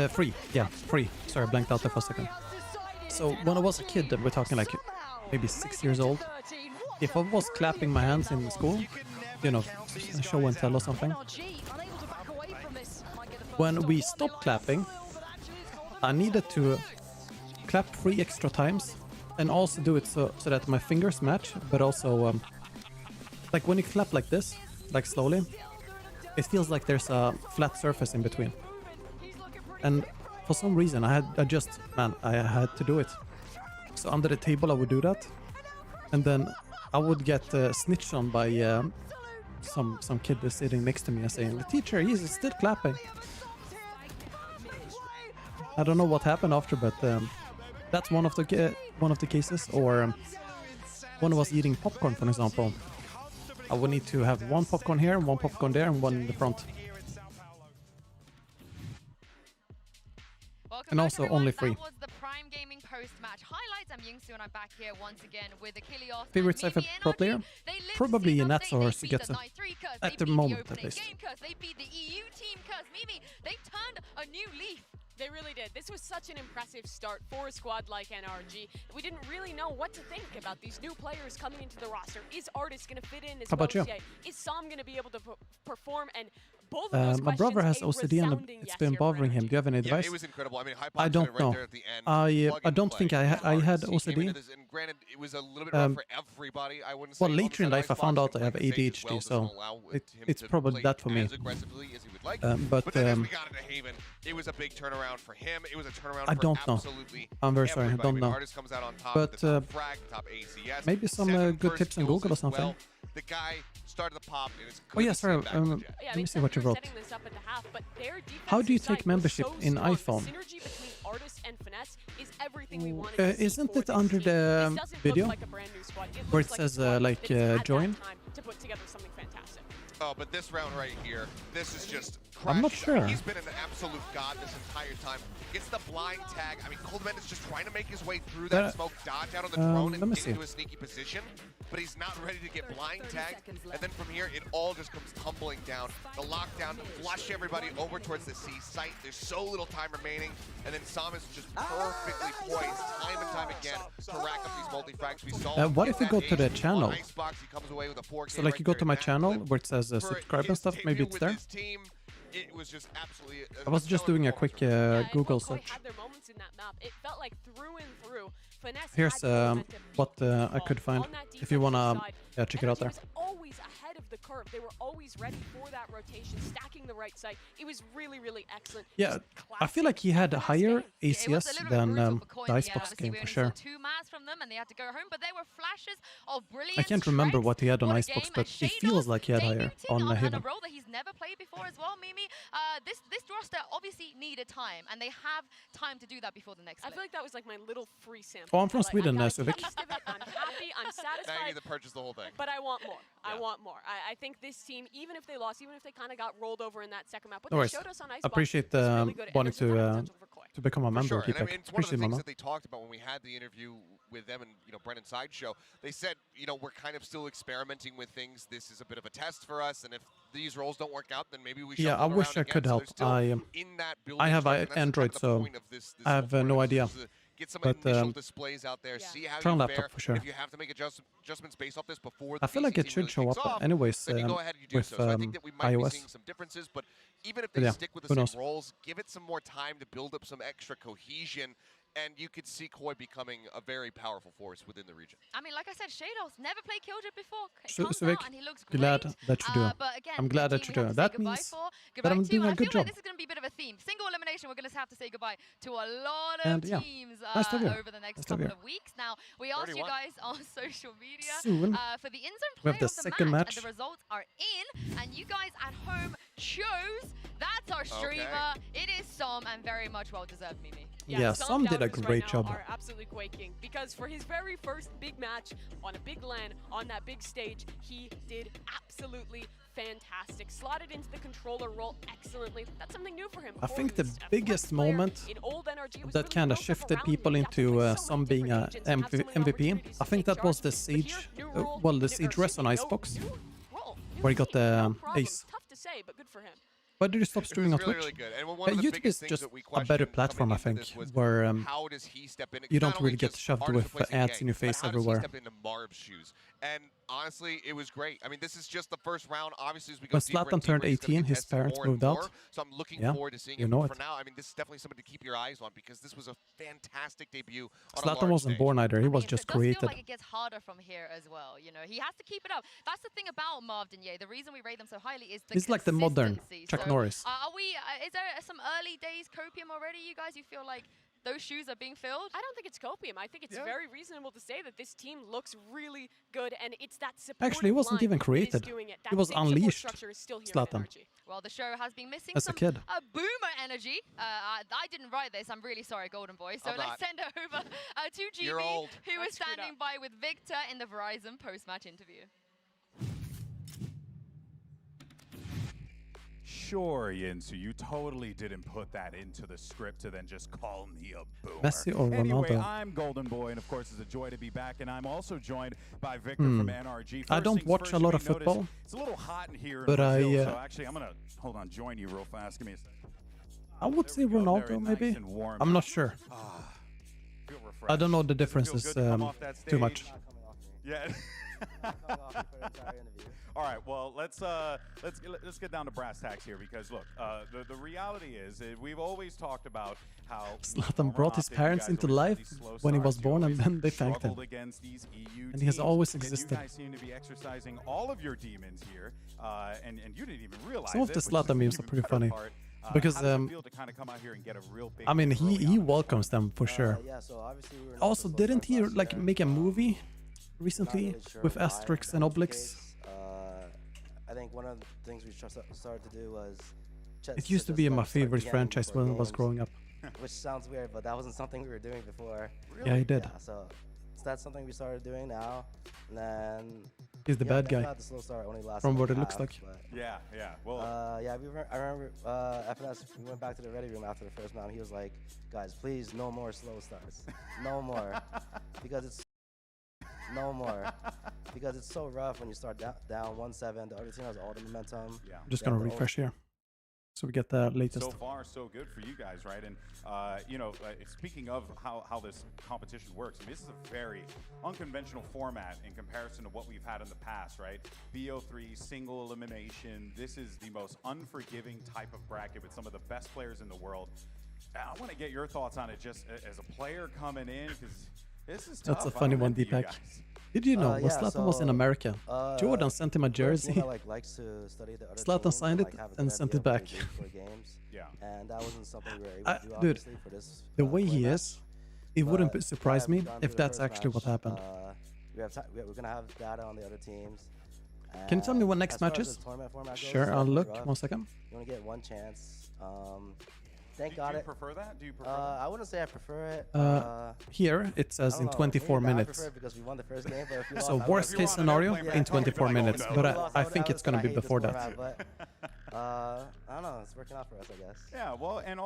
Free. Yeah, free. Sorry, I blanked out there for a second. So when I was a kid, we're talking like maybe 6 years old. If I was clapping my hands in school, you know, show and tell or something. When we stopped clapping, I needed to clap 3 extra times and also do it so that my fingers match, but also like when you clap like this, like slowly, it feels like there's a flat surface in between. And for some reason I had to do it. So under the table I would do that, and then I would get snitched on by some kid that's sitting next to me and saying, "The teacher, he's still clapping." I don't know what happened after, but that's one of the cases. Or when I was eating popcorn, for example, I would need to have one popcorn here, one popcorn there, and one in the front. Welcome and back, also everyone. only free. That was the Prime Gaming post-match highlights. I'm Yingsu and I'm back here once again with Achilles. Favorite Cypher pro player? Probably Nats or Sugetsu. At the moment, at least. They beat the EU team curse. Mimi, they turned a new leaf. They really did. This was such an impressive start for a squad like NRG. We didn't really know what to think about these new players coming into the roster. Is Artist going to fit in as How about well? you? Is Sam going to be able to perform? And both of those my brother has OCD and it's been bothering him. Do you have any advice? Yeah, it was incredible. I mean, I don't know. I don't think I had OCD. And granted, it was a little bit rough for everybody. I wouldn't say well, later in life I found out I have ADHD, so it's probably that for me. As aggressively as he would you'd like. But then as we got into Haven, it was a big turnaround for him. It was a turnaround I for don't know. absolutely I'm very sorry, I everybody. don't know. Artist comes out on top, But the top frag, the top ACS. maybe some 7 good first tips on kills Google or as something. well. The guy started the pop, and it's Oh yeah, sorry. Let me see what you wrote. How do you take membership in iPhone? Isn't it under the video where it says join? Oh, but this round right here, this is just I'm not sure. He's been an absolute god this entire time. Gets the blind tag. I mean, Coldman is just trying to make his way through that smoke, dodge out on the drone, and get into a sneaky position. But he's not ready to get blind tagged. And then from here, it all just comes tumbling down. The lockdown to flush everybody over towards the C site. There's so little time remaining. And then Sam is just perfectly poised time and time again to rack up these multi-frags. We saw What if we go to the channel? Icebox, he comes away with a 4K So like you go right to my there. channel where it says subscribe and stuff, maybe it's there. It was just absolutely. I was just doing a quick Google search. Here's what I could find. If you wanna check it out there. Always ahead of the curve. They were always ready for that rotation, stacking the right side. It was really, really excellent. Yeah, I feel like he had a higher ACS than the Icebox game for sure. 2 mass from them, and they had to go home. But there were flashes of brilliance. I can't remember what he had on Icebox, but it feels like he had higher on Haven. A role that he's never played before as well, Mimi. This roster obviously needed time, and they have time to do that before the next. I feel like that was like my little free sample. Oh, I'm from Sweden, Suvik. I'm happy, I'm satisfied. Now you need to purchase the whole thing. But I want more. I want more. I think this team, even if they lost, even if they kind of got rolled over in that second map, what No they worries. showed us on Icebox Appreciate really good, and wanting there's a ton of to potential for Koi. become a member. Sure. Keep And I mean, it's one of the appreciate things Mama. that they talked about when we had the interview with them and Brennan Sideshow. They said, we're kind of still experimenting with things. This is a bit of a test for us, and if these roles don't work out, then maybe we should. Yeah, I wish I could help. I have Android, so I have no idea. Get some But initial displays out there, see how try on you laptop fare. for sure. If you have to make adjustments based off this before the I feel like BC it team should really show kicks up off, anyways then you go ahead and you do with so. So I think that we might be seeing iOS. some differences, but even if But they yeah, stick with the who same knows? roles, give it some more time to build up some extra cohesion, and you could see Koi becoming a very powerful force within the region. I mean, like I said, Shadows never played Killjoy before. Suvik, And he looks glad great. that you do. But again, I'm glad that you do. That means that I'm doing a good job. This is going to be a bit of a theme. Single elimination, we're going to have to say goodbye to a lot And of yeah, teams nice to have you. over the next Nice to have couple you. of weeks. Now, we asked you 31. guys on social media Soon, for the in-zone we have player the of the second match. and the results are in, and you guys at home chose. That's our streamer. It is Som, and very much well-deserved, Mimi. Yeah, Som did a Downers great right now job. are absolutely quaking because for his very first big match on a big LAN on that big stage, he did absolutely fantastic. Slotted into the controller role excellently. That's something new for him. I Before think he the was a biggest flex player moment in old NRG was that really kind of built up shifted around people him. He got to into play so Som many being different a agents and have so many MVP. opportunities I to think take that was charge. the But Siege, here, new role, well, the new- Siege or Res on new- Icebox, new role, new where he got team, no the problem. ace. Tough to say, but good for him. Why did you stop It streaming was on really, Twitch? really good. And one of the YouTube biggest is things just that we a better questioned platform, I coming into think, this was where how does he step in? you Not don't only really get just shoved artists with replacing ads Yang, in your but face how everywhere. Does he step into Marb's shoes? And honestly, it was great. I mean, this is just the first round. Obviously, as we go When deeper Zlatan and turned deeper, he's gonna 18, get his tested parents more and moved out. more. So I'm looking Yeah, forward to seeing you him. know But for it. now, I mean, this is definitely somebody to keep your eyes on because this was a fantastic debut on a Zlatan large wasn't stage. born either. He was It just does feel created. like it gets harder from here as well. He has to keep it up. That's the thing about Marv Denier. The reason we rate them so highly is the He's like the modern consistency. Chuck So, Norris. Are we? Is there some early days copium already? You guys, you feel like those shoes are being filled? I don't think it's copium. I think it's very reasonable to say that this team looks really good, and it's that support. Actually, he wasn't even created. He was unleashed, Zlatan. Well, the show has been missing As a some kid. boomer energy. I didn't write this. I'm really sorry, Golden Boy. So I'm let's not. send it over to GB, You're old. who was That's screwed standing up. by with Victor in the Verizon post-match interview. Sure, Yinsu, you totally didn't put that into the script to then just call me a boomer. Messi or Anyway, Ronaldo? I'm Golden Boy, and of course, it's a joy to be back, and I'm also joined by Victor from NRG. I First don't things watch first, a you lot may of football, notice It's a little hot in here but in Brazil, I, so actually, I'm gonna hold on, join you real fast. Give me a second. I would say Very Ronaldo, nice maybe. and warm. I'm not sure. Feel I don't know the refreshed. Does it feel differences good to come off that too much. stage? Yeah. All right, well, let's get down to brass tacks here because look, the reality is we've always talked about how Zlatan brought his parents into life when he was born, and then they thanked him. And he has always existed. You guys seem to be exercising all of your demons here, and you didn't even realize Some of the it, which is Zlatan memes are pretty funny. Because I mean he welcomes them for sure. Yeah, so obviously we were Also, didn't he like make a movie recently really sure with why Asterix that and was the Obelix? case. I think one of the things we started to do was It used to be my favorite franchise when I was growing up. Which sounds weird, but that wasn't something we were doing before. Yeah, he did. Yeah, so that's something we started doing now. And then He's the bad guy. The slow start only lasted From like what it half, looks like. but, Yeah. Well, yeah, I remember FNS. We went back to the ready room after the first round. He was like, "Guys, please, no more slow starts, no more, because it's no more, because it's so rough when you start down 1-7. The other team has all the momentum." Yeah. I'm just gonna refresh here, so we get the latest. So far, so good for you guys, right? And you know, speaking of how this competition works, I mean, this is a very unconventional format in comparison to what we've had in the past, right? BO3 single elimination. This is the most unforgiving type of bracket with some of the best players in the world. I want to get your thoughts on it, just as a player coming in, because this is tough. That's a funny one, Deepak. Did you know when Zlatan was in America, Jordan sent him a jersey. Likes to study the other Zlatan team, signed it and sent it back. Yeah, and that wasn't something we were able to do, dude, for this. the way he is, it wouldn't surprise me if that's actually what happened. We're gonna have data on the other teams. Can you tell me what next match is? Sure, I'll look. 1 second. You want to get one chance. Thank God. Do you prefer that? Do you prefer I wouldn't say I prefer it. Here it says in 24 minutes. I prefer it because we won the first game, but if we So lost, worst case scenario in 24 minutes, but I think it's gonna be before that. But I don't know. It's working out for us, I guess. Yeah. Well, and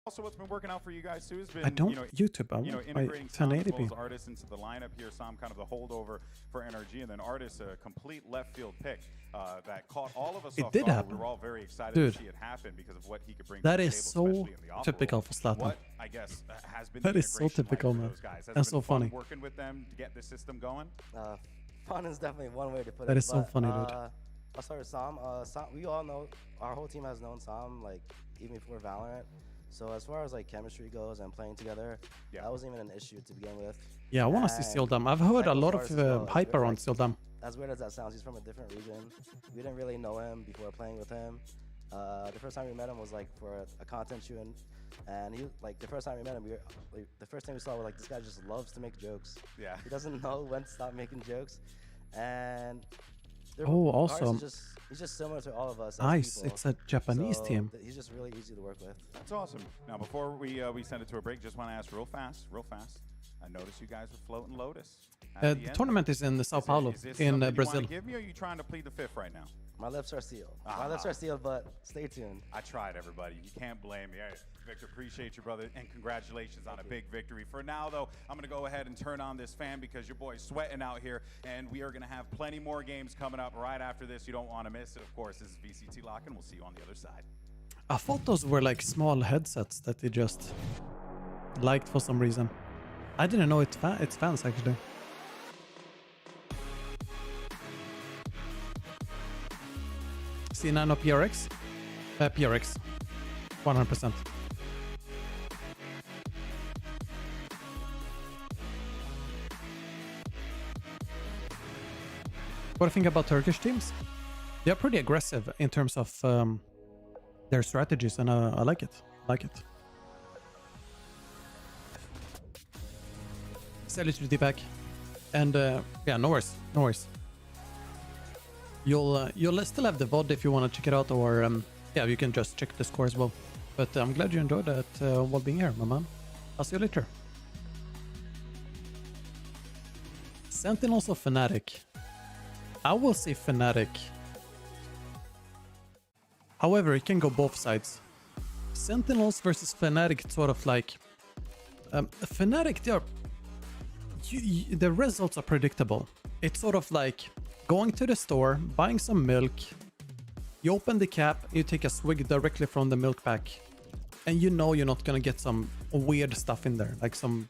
also what's been working out for you guys too has been I don't YouTube. I want my integrating Sam 1080p. Artis into the lineup here. Sam kind of the holdover for NRG, and then Artis a complete left field pick that caught all of us off It did guard. happen. We were all very excited Dude, to see it happen because of what he could bring. that to the is table, so especially in the off typical world. for Zlatan. What I guess has been That the is so integration typical, like for man. those guys? Has And it so been fun funny. working with them to get the system going. Fun is definitely one way to put it. That is so but, funny, dude. I'll start with Sam. We all know, our whole team has known Sam like even before Valorant. So as far as like chemistry goes and playing together, that wasn't even an issue to begin with. Yeah, I want to see Sildam. I've heard a lot of hype around Sildam. As weird as that sounds, he's from a different region. We didn't really know him before playing with him. The first time we met him was like for a content shoot, and he like the first time we met him, the first thing we saw was like this guy just loves to make jokes. Yeah. He doesn't know when to stop making jokes, and Oh, also, he's just similar to all of us. Nice. People. It's a Japanese team. He's just really easy to work with. That's awesome. Now, before we send it to a break, just want to ask real fast. I noticed you guys were floating Lotus. The tournament is in Sao Paulo, in Brazil. You give me, or are you trying to plead the fifth right now? My lips are sealed. My lips are sealed, but stay tuned. I tried, everybody. You can't blame me. Victor, appreciate you, brother, and congratulations on a big victory. For now, though, I'm going to go ahead and turn on this fan because your boy's sweating out here, and we are going to have plenty more games coming up right after this. You don't want to miss it. Of course, this is VCT Lock, and we'll see you on the other side. I thought those were like small headsets that they just liked for some reason. I didn't know it's fans actually. C9 or PRX? PRX. 100%. What do you think about Turkish teams? They're pretty aggressive in terms of their strategies, and I like it. Sell it to Deepak, and yeah, no worries. You'll still have the VOD if you want to check it out, or yeah, you can just check the score as well. But I'm glad you enjoyed it while being here, my man. I'll see you later. Sentinels or Fnatic? I will say Fnatic. However, it can go both sides. Sentinels versus Fnatic, it's sort of like Fnatic. The results are predictable. It's sort of like going to the store, buying some milk. You open the cap, you take a swig directly from the milk pack, and you know you're not gonna get some weird stuff in there, like some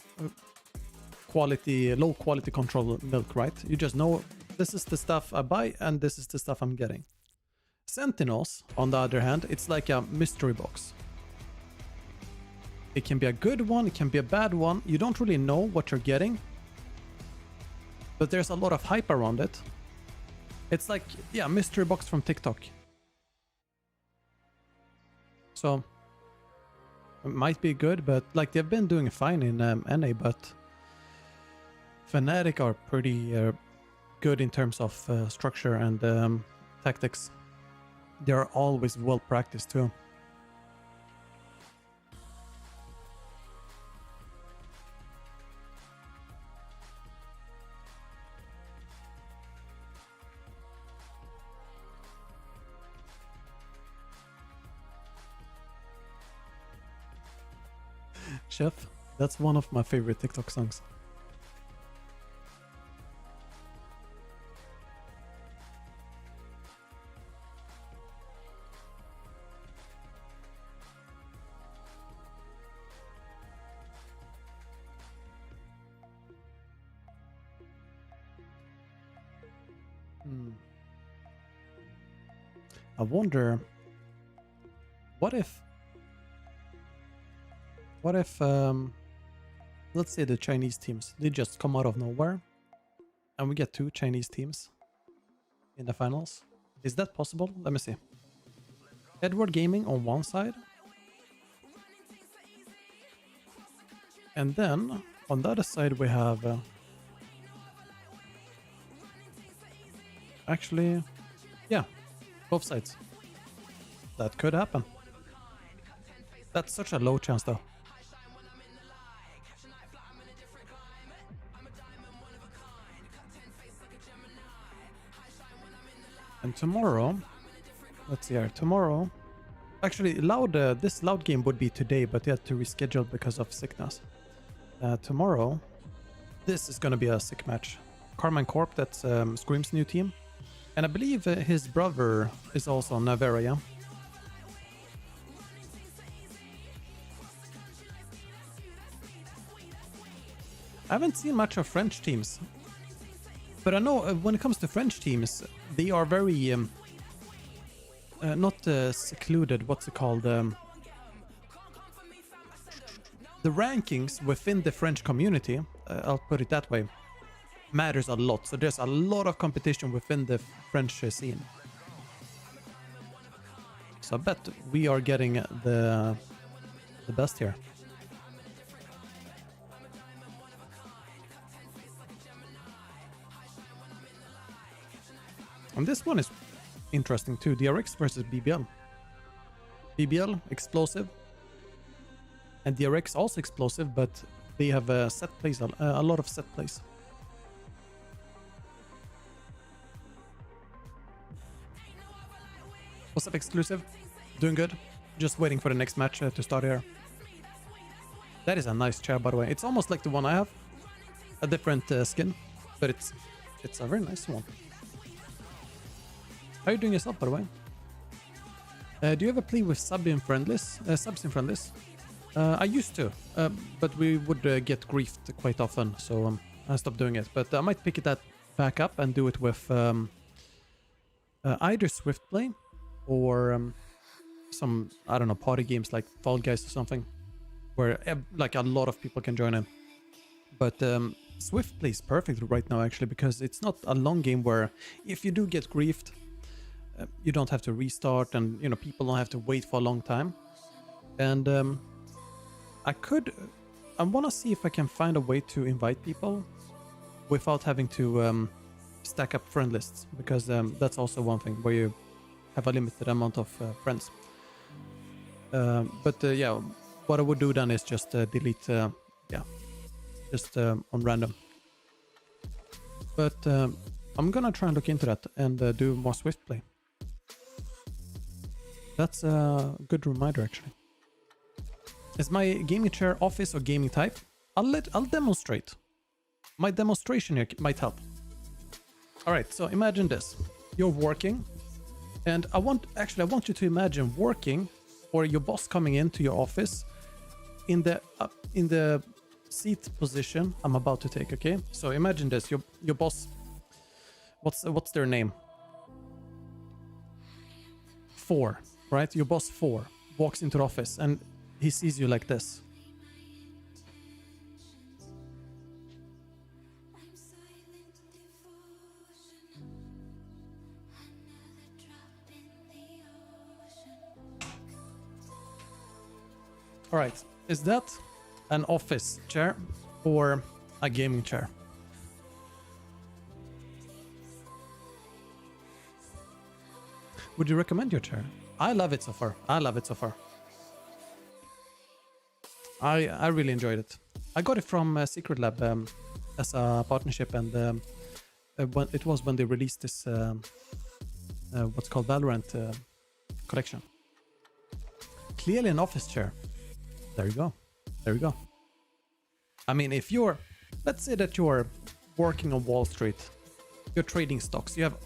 low quality control milk, right? You just know This is the stuff I buy, and this is the stuff I'm getting. Sentinels, on the other hand, it's like a mystery box. It can be a good one, it can be a bad one. You don't really know what you're getting, but there's a lot of hype around it. It's like, yeah, mystery box from TikTok. So, it might be good, but like they've been doing fine in NA, but Fnatic are pretty good in terms of structure and tactics. They're always well practiced too. Chef, that's one of my favorite TikTok songs. I wonder, what if let's say the Chinese teams, they just come out of nowhere and we get 2 Chinese teams in the finals. Is that possible? Let me see. Edward Gaming on one side, and then on the other side we have actually, yeah, both sides. That could happen. That's such a low chance though. And tomorrow, let's see here, tomorrow, actually this Loud game would be today, but they had to reschedule because of sickness. Tomorrow, this is gonna be a sick match. Carmine Corp, that's Scream's new team. And I believe his brother is also on Navera, yeah? I haven't seen much of French teams, but I know when it comes to French teams, they are very not secluded. What's it called? The rankings within the French community, I'll put it that way, matters a lot. So there's a lot of competition within the French scene. So I bet we are getting the best here. And this one is interesting too. DRX versus BBL. BBL explosive, and DRX also explosive, but they have set plays, a lot of set plays. What's up, exclusive? Doing good. Just waiting for the next match to start here. That is a nice chair, by the way. It's almost like the one I have, a different skin, but it's a very nice one. How are you doing yourself, by the way? Do you ever play with subs in friendlies? I used to, but we would get griefed quite often, so I stopped doing it. But I might pick that back up and do it with either Swift Play or some, I don't know, party games like Fall Guys or something, where like a lot of people can join in. But Swift Play is perfect right now, actually, because it's not a long game where if you do get griefed, you don't have to restart, and you know, people don't have to wait for a long time. And I want to see if I can find a way to invite people without having to stack up friend lists, because that's also one thing where you have a limited amount of friends. Yeah, what I would do then is just delete, just on random. But I'm gonna try and look into that and do more Swift Play. That's a good reminder, actually. Is my gaming chair office or gaming type? I'll demonstrate. My demonstration here might help. All right, so imagine this. You're working, and I want you to imagine working, or your boss coming into your office in the seat position I'm about to take, okay? So imagine this, your boss what's their name? 4, right? Your boss 4 walks into the office and he sees you like this. All right, is that an office chair or a gaming chair? Would you recommend your chair? I love it so far. I love it so far. I really enjoyed it. I got it from Secret Lab as a partnership, and when it was when they released this what's called Valorant collection. Clearly an office chair. There you go. There you go. I mean, if you're, let's say that you're working on Wall Street, you're trading stocks, you have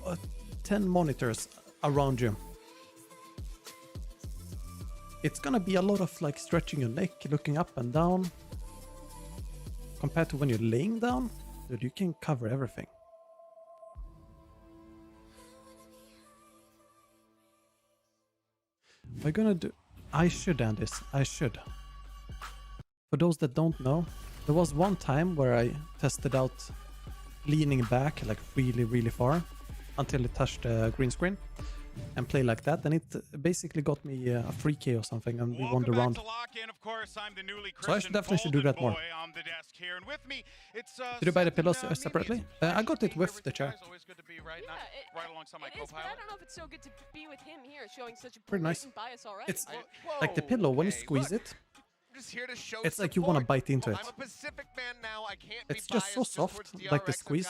10 monitors around you. It's gonna be a lot of like stretching your neck, looking up and down. Compared to when you're laying down, dude, you can cover everything. What am I gonna do? I should end this. I should. For those that don't know, there was one time where I tested out leaning back like really far until it touched the green screen and play like that, and it basically got me a free K or something, and we won the round. So I should definitely do that more. Did you buy the pillows separately? I got it with the chair. Right alongside my co-pilot. I don't know if it's so good to be with him here, showing such a pretty nice. Bias already. It's like the pillow, when you squeeze it, it's like you want to bite into it. I'm a Pacific man now. I can't it's just so soft, like the squeeze.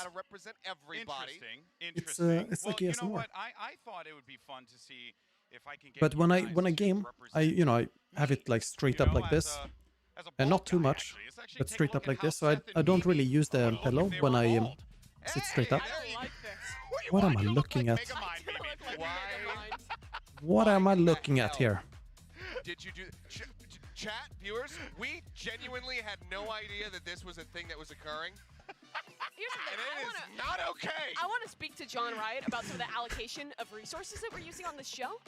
It's like ASMR. You know what? I thought it would be fun to see if I can get. But when I game, I have it like straight up like this, and not too much, but straight up like this. So I don't really use the pillow when I sit straight up. What am I looking at? What am I looking at here? Did you do? Chat, viewers, we genuinely had no idea that this was a thing that was occurring. Here's the thing, and it is not okay. I want to speak to John Riot about some of the allocation of resources that we're using on this show.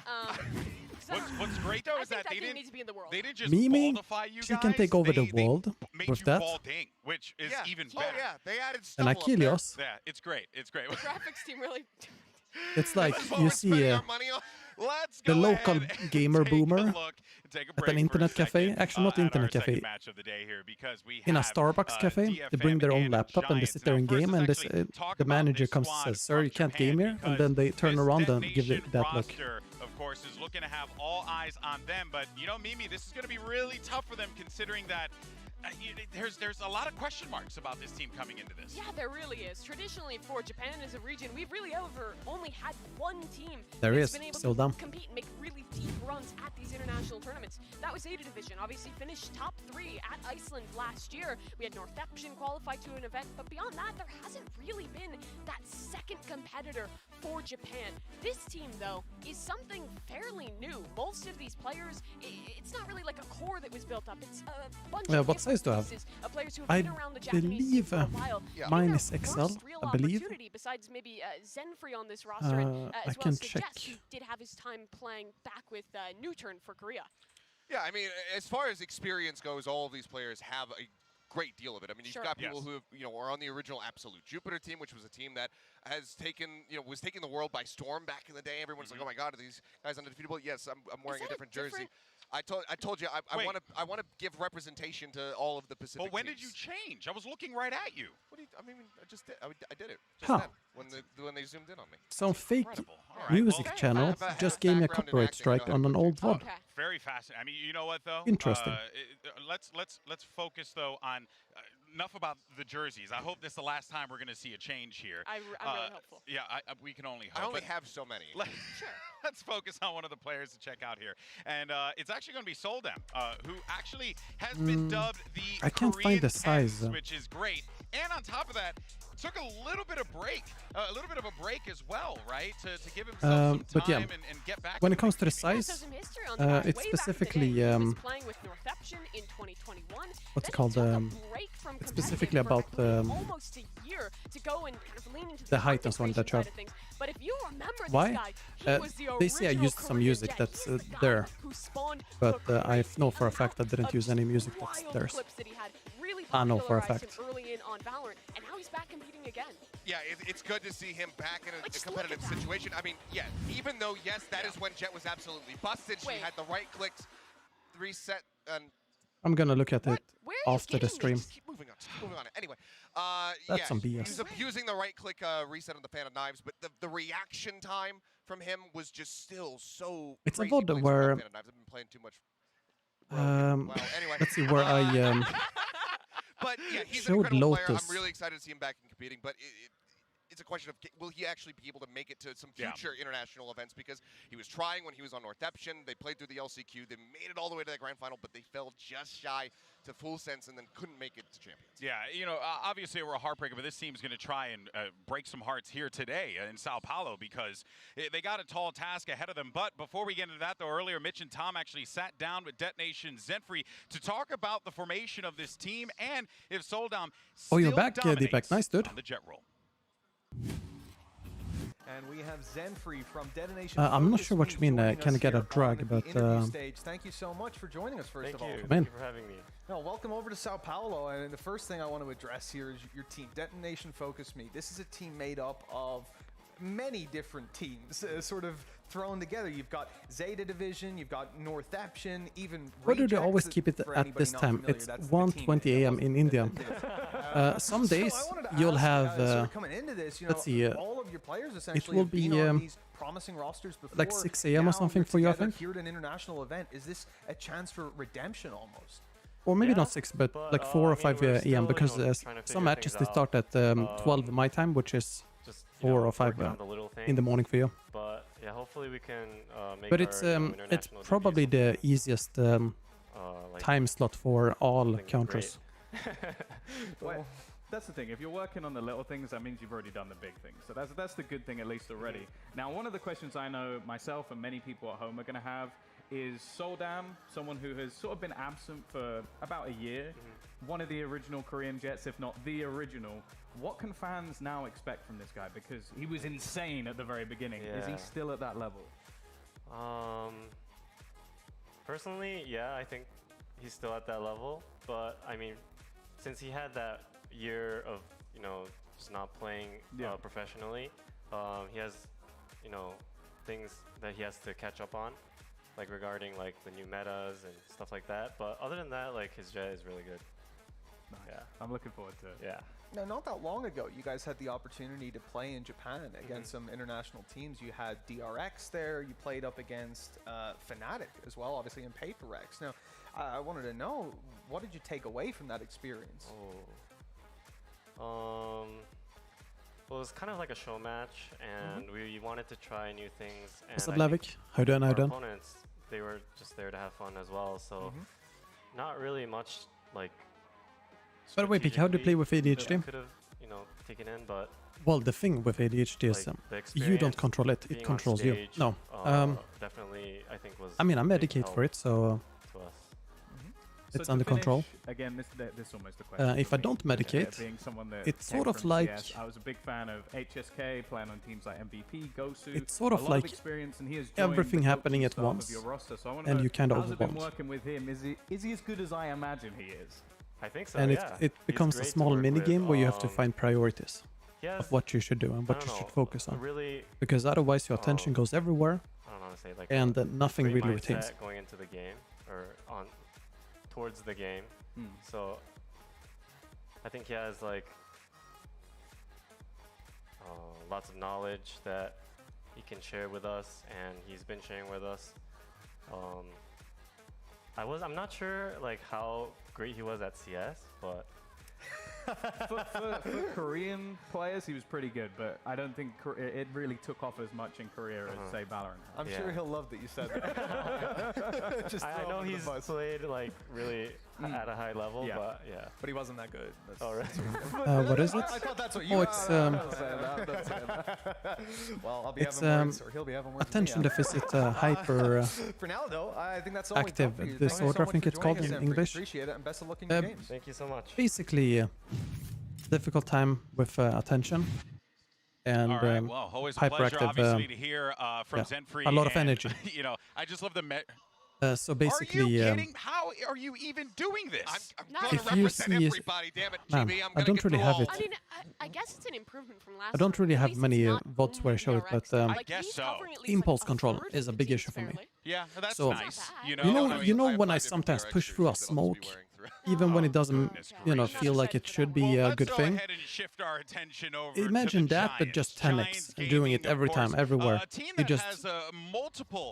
What's great though is that they didn't need to be in the world. They didn't just Mimi, baldify you she guys, can take over the world with that. Balding, which is even better. Oh yeah, they added And Achilles. Yeah, it's great. It's great. The graphics team really. It's like you see the local gamer boomer at an internet cafe, actually not internet cafe, in a Starbucks cafe. They bring their own laptop and they sit there and game, and the manager comes and says, "Sir, you can't game here," and then they turn around and give it that look. Of course, is looking to have all eyes on them, but you know, Mimi, this is going to be really tough for them considering that. There's a lot of question marks about this team coming into this. Yeah, there really is. Traditionally, for Japan as a region, we've really only had one team that's been able still to dumb. compete and make really deep runs at these international tournaments. That was Ada Division, obviously finished top 3 at Iceland last year. We had Northeption qualify to an event, but beyond that, there hasn't really been that second competitor for Japan. This team, though, is something fairly new. Most of these players, it's not really like a core that was built up. It's a bunch of what size do I have? Players who have I been around the Japanese believe scene for a while. mine is XL, I believe. Besides maybe Zenfree on this roster, and as well as Suggest, who did have his time playing back with Newturn for Korea. Yeah, I mean, as far as experience goes, all of these players have a great deal of it. I mean, you've got people who are on the original Absolute Jupiter team, which was a team that has taken, was taking the world by storm back in the day. Everyone's like, "Oh my God, are these guys undefeatable?" Yes, I'm wearing a different jersey. I told you I want to give representation to all of the Pacific. But when teams. did you change? I was looking right at you. What do you, I mean, I just did. I did it just Huh. then when they zoomed in on me. Some fake music channel just gave me a copyright strike on an old VOD. Very fascinating. I mean, you know what though? Interesting. Let's focus though on enough about the jerseys. I hope this is the last time we're going to see a change here. I'm really hopeful. Yeah, we can only hope. I only have so many. Let's focus on one of the players to check out here, and it's actually going to be Soldem, who actually has been dubbed the I can't Korean find the size. Pens, which is great. And on top of that, took a little bit of a break as well, right? To give himself some time but yeah, and get back. when it comes to the size, it's specifically what's it called? It's specifically about the height and so on that you have. Why? They say I used some music that's there, but I know for a fact I didn't use any music that's theirs. I know for a fact. Early in on Valorant, and now he's back competing again. Yeah, it's good to see him back in a competitive situation. I mean, yeah, even though, yes, that is when Jet was absolutely busted. She had the right clicks, reset, and... I'm gonna look at it after the stream. Keep moving on. Anyway, That's yeah, some BS. he's abusing the right click reset on the Fan of Knives, but the reaction time from him was just still so It's a crazy. VOD where... Fan of Knives. I've been playing too much. Well, anyway. Let's see where I... But yeah, he's an showed incredible player. Lotus. I'm really excited to see him back and competing, but it's a question of will he actually be able to make it to some future international events, because he was trying when he was on Northeption. They played through the LCQ. They made it all the way to the grand final, but they fell just shy to full sense and then couldn't make it to champions. Yeah, you know, obviously we're a heartbreaker, but this team's going to try and break some hearts here today in Sao Paulo, because they got a tall task ahead of them. But before we get into that, though, earlier Mitch and Tom actually sat down with Detonation Zenfree to talk about the formation of this team and if Soldam Oh, you're still back, dominates Deepak. Nice, dude. on the jet roll. And we have Zenfree from Detonation. I'm not sure what you mean, can I get a drag, but... Stage. Thank you so much for joining us, first of all. Thank you for having me. No, welcome over to Sao Paulo, and the first thing I want to address here is your team, Detonation Focus Me. This is a team made up of many different teams, sort of thrown together. You've got Zeta Division, you've got Northeption, even... Why do they always keep it at this time? It's 1:20 a.m. in India. Some days you'll have... coming into this, you know, let's see, all of your players it essentially will have be been on these promising rosters before. like 6 a.m. or something for you, I think. Here at an international event, is this a chance for redemption almost? Or maybe not 6, but like 4 or 5 a.m. because some matches they start at 12 my time, which is 4 or 5 in the morning for you. But yeah, hopefully we can make But it's probably the easiest time slot for all counters. Well, that's the thing. If you're working on the little things, that means you've already done the big things. So that's the good thing, at least already. Now, one of the questions I know myself and many people at home are going to have is Soldam, someone who has sort of been absent for about a year, one of the original Korean Jets, if not the original. What can fans now expect from this guy? Because he was insane at the very beginning. Is he still at that level? Personally, yeah, I think he's still at that level. But I mean, since he had that year of, you know, just not playing professionally, he has, you know, things that he has to catch up on, like regarding like the new metas and stuff like that. But other than that, like his jet is really good. Nice. Yeah, I'm looking forward to it. Yeah. Now, not that long ago, you guys had the opportunity to play in Japan against some international teams. You had DRX there. You played up against Fnatic as well, obviously in PaperX. Now, I wanted to know, what did you take away from that experience? Well, it was kind of like a show match, and we wanted to try new things. And What's up, Lavik? How you doing? How you doing? Opponents, they were just there to have fun as well. So, not really much like. By the way, Pik, how do you play with ADHD? Could have, you know, taken in, but. Well, the thing with ADHD is you don't control it; it controls you. No. Definitely, I think was. I mean, I medicate for it, so. It's under control. Again, this is almost a question. If I don't medicate, being someone that it's came sort of from like... CS, I was a big fan of HSK, playing on teams like MVP, Gosu. It's sort of like experience, and he has everything the happening at staff of once, your roster. So I wanna and know, you kind of how's it been overwhelmed. working with him? Is he as good as I imagine he is? I think so, And yeah. it becomes a small mini game where you have to find priorities of what you should do and what you should focus on. Really, because otherwise your attention goes everywhere, I don't know how to say, like and nothing great really mindset retains. going into the game or towards the game. So I think he has like lots of knowledge that he can share with us, and he's been sharing with us. I'm not sure like how great he was at CS, but for Korean players, he was pretty good, but I don't think it really took off as much in Korea as, say, Valorant. I'm sure he'll love that you said that. I know he's played like really at a high level, Yeah. but yeah. But he wasn't that good. That's, Oh, right. What is it? I thought that's what you. Oh, it's well, I'll be it's having words, or he'll be having words. attention with me, deficit hyper. For now, though, I think that's all we active got for you. disorder, Thank you so I think much it's for called joining in us, Zenfrey. English. Appreciate it, and best of luck in your games. Thank you so much. Basically, difficult time with attention and All right, well, always a pleasure, hyperactive. obviously, to hear from Yeah, Zenfrey. a lot of and, energy. You know, I just love the. So basically, are you kidding? How are you even doing this? I'm going If to you represent see- everybody, damn it, Man, GB. I'm I going to don't get really through have all. it. I mean, I guess it's an improvement from last I don't really time. have many VODs where I show it, but I guess so. impulse control is a big issue for me. Yeah, that's So, nice. You know when I sometimes push through a smoke, even when it doesn't, feel like it should be a good thing. Shift our attention over Imagine that, but just 10x, doing it every time, everywhere. You just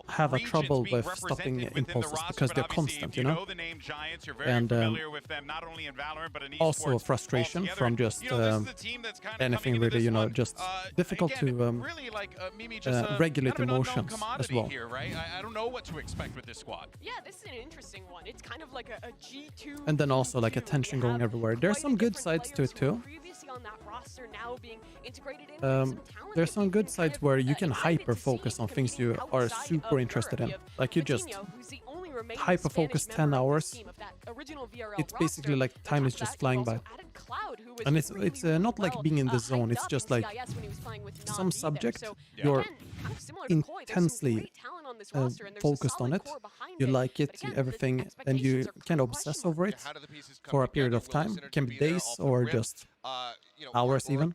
have a trouble with stopping impulses because they're constant, you know? The name Giants, you're very And familiar with them, not only in Valorant, but in also esports frustration altogether. from just This is a team that's kind of anything coming into really, this one, just difficult again, to really like Mimi, just regulate kind of an unknown emotions as commodity well. here, right? I don't know what to expect with this squad. Yeah, this is an interesting one. It's kind of like a G2. And then also like attention going everywhere. There's some good sides to it too. Previously on that roster, now being integrated in. There's some good sides where you can hyper focus on things you are super interested in. Like you just hyper focus 10 hours. It's basically like time is just flying by. And it's not like being in the zone. It's just like some subject you're intensely focused on it. You like it, everything, and you kind of obsess over it for a period of time. It can be days or just hours even.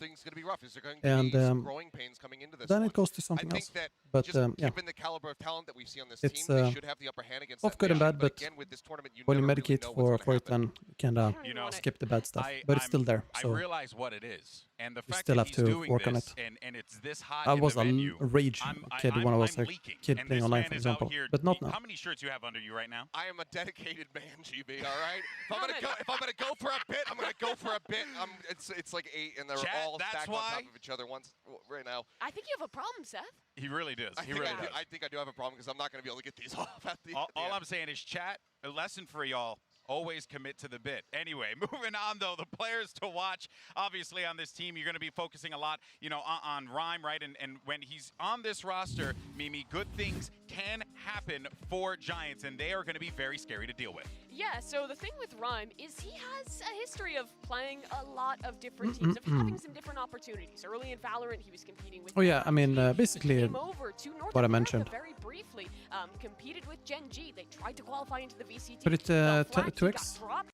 And then it goes to something else. But yeah, given the caliber of talent that we see on this it's team, they should have the upper hand against both that good and nation. bad, but again, with this tournament, you when you never really medicate know for what's gonna it, then you can skip the bad stuff. But it's still there, I so realize what it is, and the you fact still that have he's to doing work on this, it. and it's this hot I in was the a venue, rage kid when I was a kid and playing this online, man for is out example, here- but not now. Uh, How many shirts you have under you right now? I am a dedicated man, GB. All right. If I'm gonna go for a bit, I'm gonna go for a bit. It's like 8, and they're Chat, all that's stacked on why- top of each other right now. I think you have a problem, Seth. He really does. I He think really I do. does. I think I do have a problem because I'm not gonna be able to get these off at the. All I'm saying is, chat, a lesson for y'all. Always commit to the bit. Anyway, moving on, though, the players to watch, obviously, on this team, you're going to be focusing a lot, on Rhyme, right? And when he's on this roster, Mimi, good things can happen for Giants, and they are going to be very scary to deal with. Yeah, so the thing with Rhyme is he has a history of playing a lot of different teams, of having some different opportunities. Early in Valorant, he was competing with Oh yeah, I mean, basically came over to North what I America mentioned. very briefly, competed with Gen G. They tried to qualify into the VCT. But it fell flat. He 2x. got dropped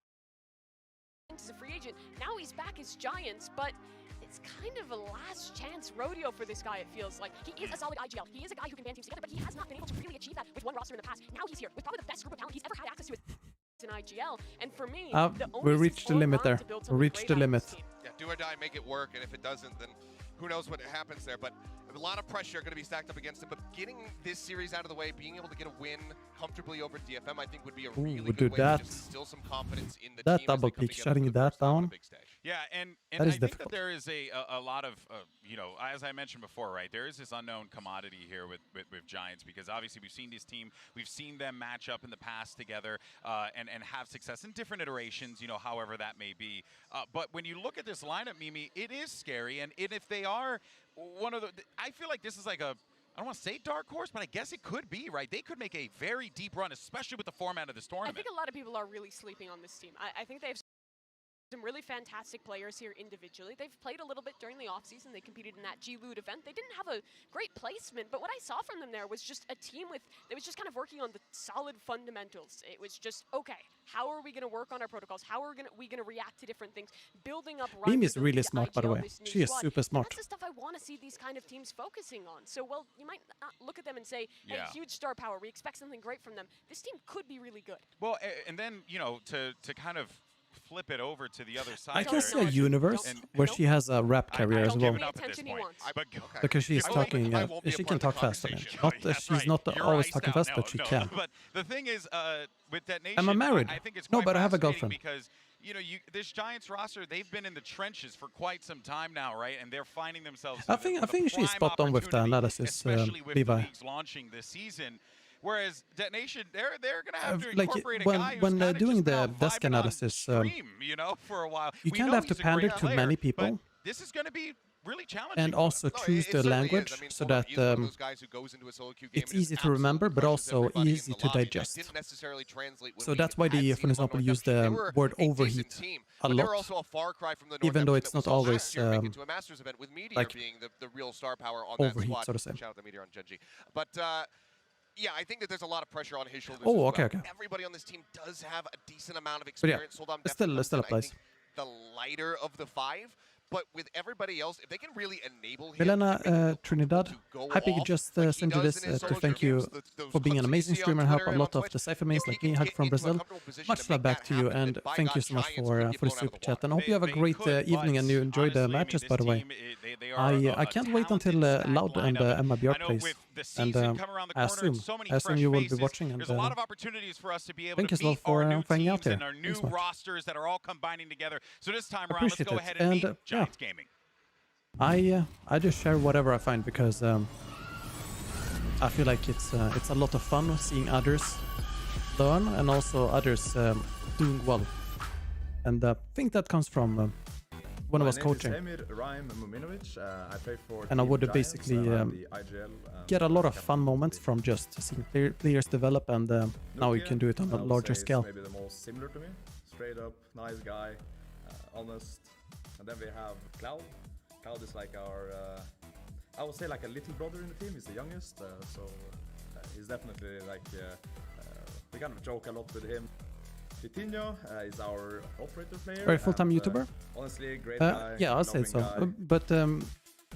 as a free agent. Now he's back as Giants, but it's kind of a last chance rodeo for this guy, it feels like. He is a solid IGL. He is a guy who can band teams together, but he has not been able to really achieve that with one roster in the past. Now he's here with probably the best group of talent he's ever had access to in IGL. And for me, the we onus is reached the all limit on there. to build We something reached the great out of limit. this team. Yeah, do or die, make it work, and if it doesn't, then who knows what happens there. But a lot of pressure going to be stacked up against him. But getting this series out of the way, being able to get a win comfortably over DFM, I think would be a really would good do way that. to just instill some confidence in the That team. double peak, shutting that down. Yeah, and That I is think that difficult. there is a lot of, as I mentioned before, right, there is this unknown commodity here with Giants because obviously we've seen this team, we've seen them match up in the past together and have success in different iterations, however that may be. But when you look at this lineup, Mimi, it is scary. And if they are one of the, I feel like this is like a, I don't want to say dark horse, but I guess it could be, right? They could make a very deep run, especially with the format of this I tournament. think a lot of people are really sleeping on this team. I think they have some really fantastic players here individually. They've played a little bit during the offseason. They competed in that G-Loot event. They didn't have a great placement, but what I saw from them there was just a team that was just kind of working on the solid fundamentals. It was just, okay, how are we going to work on our protocols? How are we going to react to different things? Building up Mimi is really smart, by the way. She is super smart. That's the stuff I want to see these kind of teams focusing on. So, well, you might not look at them and say, hey, Yeah. huge star power. We expect something great from them. This team could be really good. Well, and then, to kind of flip it over to the other side. I can there, see a universe and- where she has a rap career as well. up at this point. But, Because she's talking, she can talk fast. She's not always talking fast, but she can. But the thing is, with Detonation, Am I married? I think it's No, quite but I have a fascinating girlfriend. because this Giants roster, they've been in the trenches for quite some time now, right? And they're finding themselves. I think she's spot on with the analysis, especially with the Levi. leagues launching this season. Whereas Detonation, they're going to have to like incorporate a when guy who's when kind of doing just the now desk vibing on analysis, stream, you know, for a while. you We can't know have to he's a great pander to player, many but people. This is going to be really challenging. And also choose the language so that it's easy to remember, but also easy to digest. So that's why they, for example, use the word overheat a lot, even though it's not always like overheat, so to say. But yeah, I think that there's a lot of pressure on his shoulders. Oh, as okay, well. okay. Everybody on this team does have a decent amount of But yeah, experience. Soldam it still applies. the lighter of the five. But with everybody else, if they can really enable him, Milena Trinidad, happy to just send you this to thank you for being an amazing streamer and help a lot of the Cypher mains like me. Hug from Brazil. Much love back to you, and thank you so much for the super chat. And I hope you have a great evening and you enjoy the matches, by the way. I can't wait until Loud and Emma Björk plays. And I assume you will be watching. And there's a lot of opportunities for us to be able thank you to as well meet for our new hanging out teams here. and our new Thanks so much. rosters that are all combining together. So this time around, let's Appreciate go it. ahead and meet And, yeah. Giants Gaming. I just share whatever I find because I feel like it's a lot of fun seeing others learn and also others doing well, and I think that comes from when I was coaching. And I would basically get a lot of fun moments from just seeing players develop, and now you can do it on a larger scale. Maybe the most similar to me, straight up nice guy, honest. And then we have Cloud. Cloud is like our, I would say like a little brother in the team. He's the youngest, so he's definitely like, we kind of joke a lot with him. Vitinho is our operator player. Very full-time YouTuber. Honestly, great guy. Yeah, I'll say so. But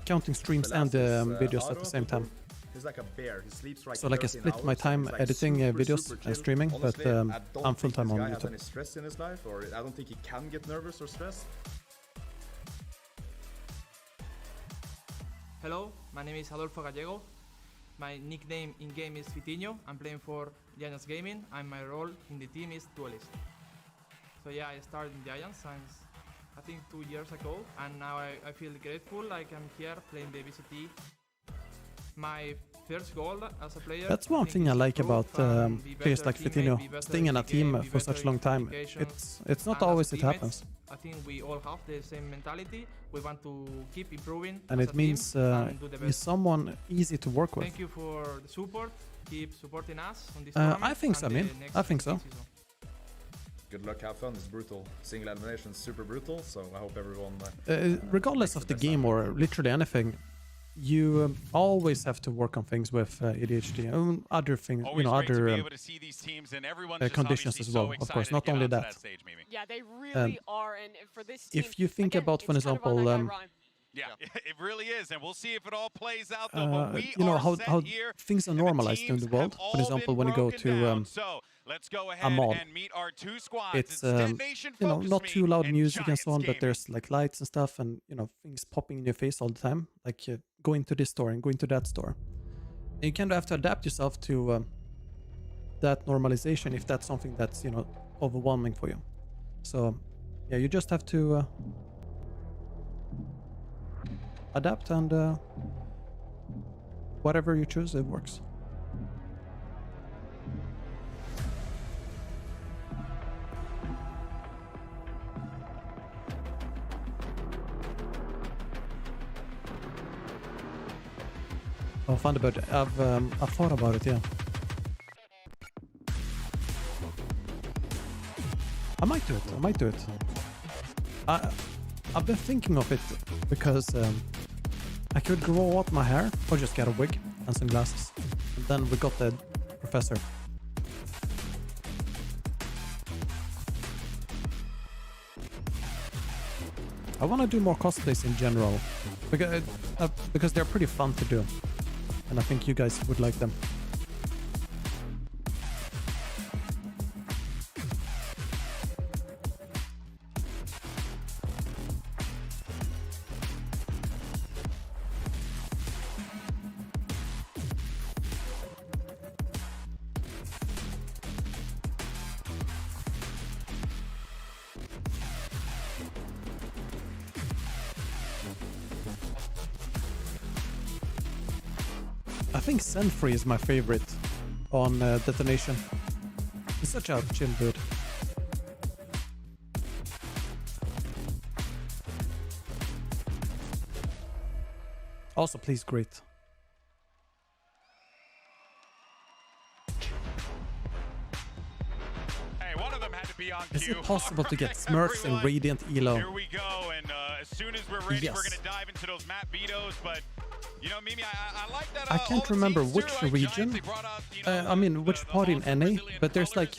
counting streams and videos at the same time. He's like a bear. He sleeps like So like I split my time editing videos and streaming, honestly, but I'm full-time on This guy has YouTube. any stress in his life, or I don't think he can get nervous or stressed. Hello, my name is Adolfo Gallego. My nickname in-game is Vitinho. I'm playing for Giants Gaming, and my role in the team is Duelist. So yeah, I started in Giants since I think 2 years ago, and now I feel grateful like I'm here playing the VCT. My first goal as a player... That's one thing I like about players like Vitinho, staying in a team for such a long time. It's not always it happens. I think we all have the same mentality. We want to keep improving. And it means he's someone easy to work with. Thank you for the support. Keep supporting us on this tournament. I think so, man. I think so. Good luck, have fun. It's brutal. Single elimination is super brutal, so I hope everyone... Regardless of the game or literally anything, you always have to work on things with ADHD and other things, Always you know, great to other be able to see these teams, and everyone's just conditions obviously as well, so of course, excited not to get only onto that. stage, Mimi. Yeah, they really are, and for this team, If you think again, about, for it's kind of on example, that guy rhyme. Yeah, it really is, and we'll see if it all plays out though. But we you know are how set here. things are normalized in the world. For example, when you go to So let's go a ahead mall, and meet our two squads. it's Detonation you know, Focus not Me too loud and music and so on, Giants but there's like lights and stuff, and you know, things popping in your face all the time, like going to this store and going to that store. And you kind of have to adapt yourself to that normalization if that's something that's, you know, overwhelming for you. So yeah, you just have to adapt, and whatever you choose, it works. Oh, fun about it. I've thought about it, yeah. I might do it. I might do it. I've been thinking of it because I could grow out my hair or just get a wig and some glasses. And then we got the professor. I want to do more cosplays in general because they're pretty fun to do. And I think you guys would like them. I think Senfree is my favorite on Detonation. He's such a chill dude. Also, please great. Hey, one of them had to be on Is cue. it possible to get Smurfs in Radiant Elo? Here we go, and as soon as we're ready, Yes. we're going to dive into those map vetoes, but you know, Mimi, I like that. I can't remember which region, I mean which part in NA, but there's like,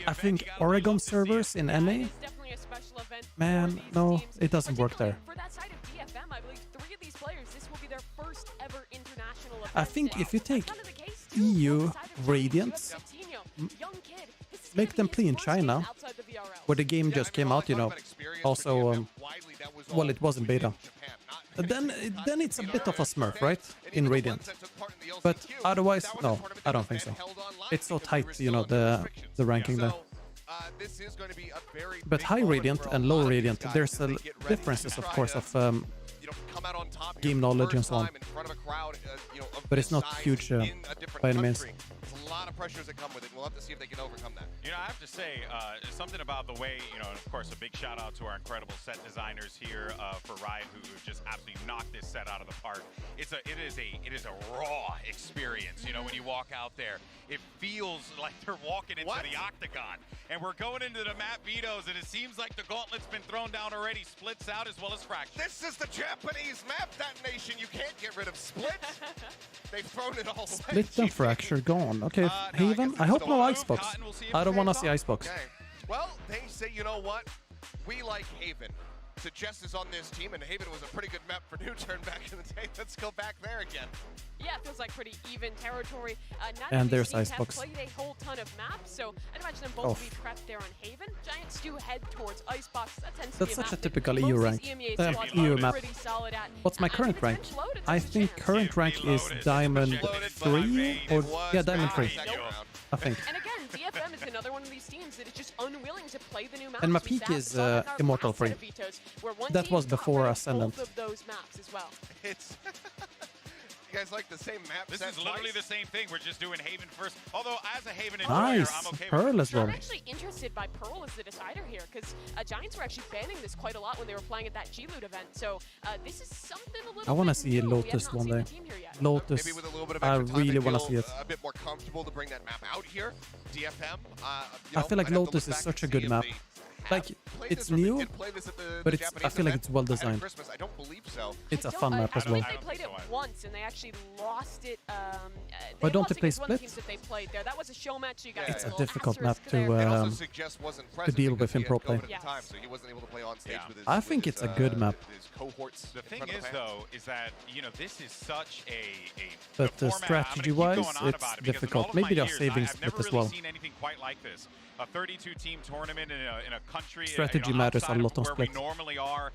I think Oregon servers in NA. Man, no, it doesn't work there. For that side of DFM, I believe 3 of these players, this will be their first ever international event. I think if you take EU Radiant, make them play in China, where the game just came out, you know, also, well, it wasn't beta. Then it's a bit of a smurf, right? In Radiant. But otherwise, no, I don't think so. It's so tight, you know, the ranking there. But high Radiant and low Radiant, there's differences, of course, of game knowledge and so on. But it's not huge by any means. A lot of pressures that come with it. We'll have to see if they can overcome that. You know, I have to say something about the way, you know, and of course, a big shout out to our incredible set designers here for Riot, who just absolutely knocked this set out of the park. It is a raw experience. You know, when you walk out there, it feels like they're walking into the octagon. And we're going into the map vetoes, and it seems like the gauntlet's been thrown down already. Splits out as well as Fracture. This is the Japanese map detonation. You can't get rid of Split. They've thrown it all away. Split and Fracture gone. Okay, Haven. I hope no Icebox. I don't want to see Icebox. Okay. Well, they say, you know what? We like Haven. Suggest is on this team, and Haven was a pretty good map for New Turn back in the day. Let's go back there again. Yeah, it feels like pretty even territory. And there's Icebox. Icebox. Have played a whole ton of maps, so I'd imagine them both will be prepped there on Haven. Giants do head towards Icebox. That tends to That's be such a typical EU rank. EU map. What's my current rank? I think current rank is Diamond 3 or yeah, Diamond 3. I think. And again, DFM is another one of these teams that is just unwilling to play the new maps. And my peak is Immortal 3. That was before Ascendant. Both of those maps as well. It's you guys like the same map? This set is literally twice? the same thing. We're just doing Haven first. Although, as a Haven Nice. enjoyer, I'm okay Pearl with as well. I'm actually interested by Pearl as the decider here, because Giants were actually banning this quite a lot when they were playing at that G-Loot event. So this is something a little I want to bit see new. Lotus one day. Lotus. Maybe with a little bit of I extra time, really they want to feel see it. A bit more comfortable to bring that map out here. DFM. I feel like Lotus is such a good map. Like, it's new, but it's, I feel like it's well designed. I don't believe so. It's a fun map as well. I believe they played it once and they actually lost it. Why don't they lost play against one of the Split? teams that they played there. That was a show match, so you got It's a little difficult map asterisk there. to deal with in pro play. So he wasn't able to play on stage with his, I think it's a good map. his cohorts. The thing is, though, is that, you know, this is such a But format. strategy-wise, I'm gonna keep going on it's about it because in difficult. all of Maybe my they're years, saving I've Split never as really well. seen anything quite like this. A 32-team tournament in a country Strategy you know, matters a outside of lot on where Split. we normally are.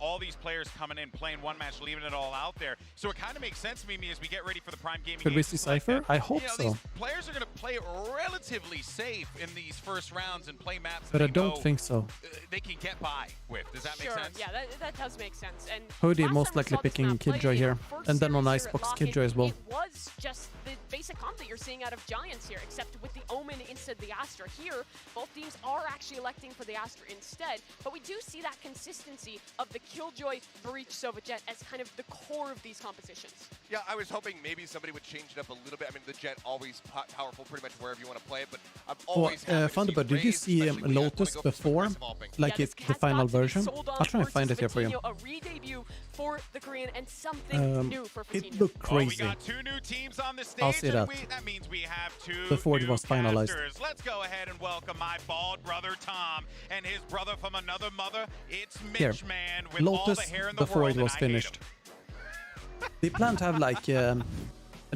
All these players coming in, playing one match, leaving it all out there. So it kind of makes sense to me as we get ready for the Prime Gaming. Could we games see like Cypher? that. I hope You know, so. These players are going to play relatively safe in these first rounds and play maps But that I they don't know, think so. they can get by with. Does that make Sure, sense? yeah, that does make sense. And Hoodie last most time we likely saw this picking map played Killjoy in here. our first And then on series here Icebox, at Lock-In, Killjoy as well. It was just the basic comp that you're seeing out of Giants here, except with the Omen instead of the Astra. Here, both teams are actually electing for the Astra instead, but we do see that consistency of the Killjoy, Breach, Sova Jet as kind of the core of these compositions. Yeah, I was hoping maybe somebody would change it up a little bit. I mean, the Jet always powerful pretty much wherever you want to play it, but I'm always happy to see Thunderbird, did you Raze, see especially when you guys Lotus wanna go for some before? aggressive hopping. Like Yeah, it's this the final Cat's Box version? sold on I'll try and versus find it here for you. Vitinho, a re-debut for the Korean and something new for Vitinho. It looked Well, we crazy. got 2 new teams on the stage. I'll see and that. that means we have 2 Before it new was finalized. casters. Let's go ahead and welcome my bald brother Tom and his brother from another mother. It's Mitch Here, Man with all Lotus the hair in the before world, it was and I hate finished. They plan to have like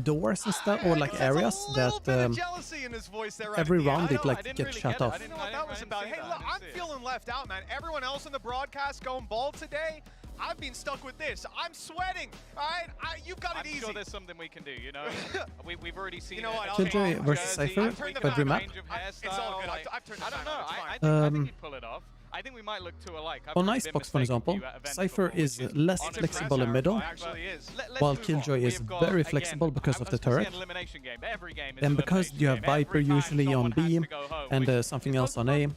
doors and stuff, or like areas that Jealousy in his voice there, right every at the end. round I it don't- like I didn't gets really shut get it. off. I didn't know what that was about. Hey, look, I'm feeling left out, man. Everyone else in the broadcast going bald today. I've been stuck with this. I'm sweating. All right, you've got it easy. I'm sure there's something we can do. You know, we've already seen. You know what? Killjoy versus Cypher, every map. It's all good. I've turned I don't know. I Um, think he'd pull it off. I think we might look too alike. On Icebox, for example, Cypher is less flexible in middle, while Killjoy is very flexible because of the turret. And because you have Viper usually on B and something else on A,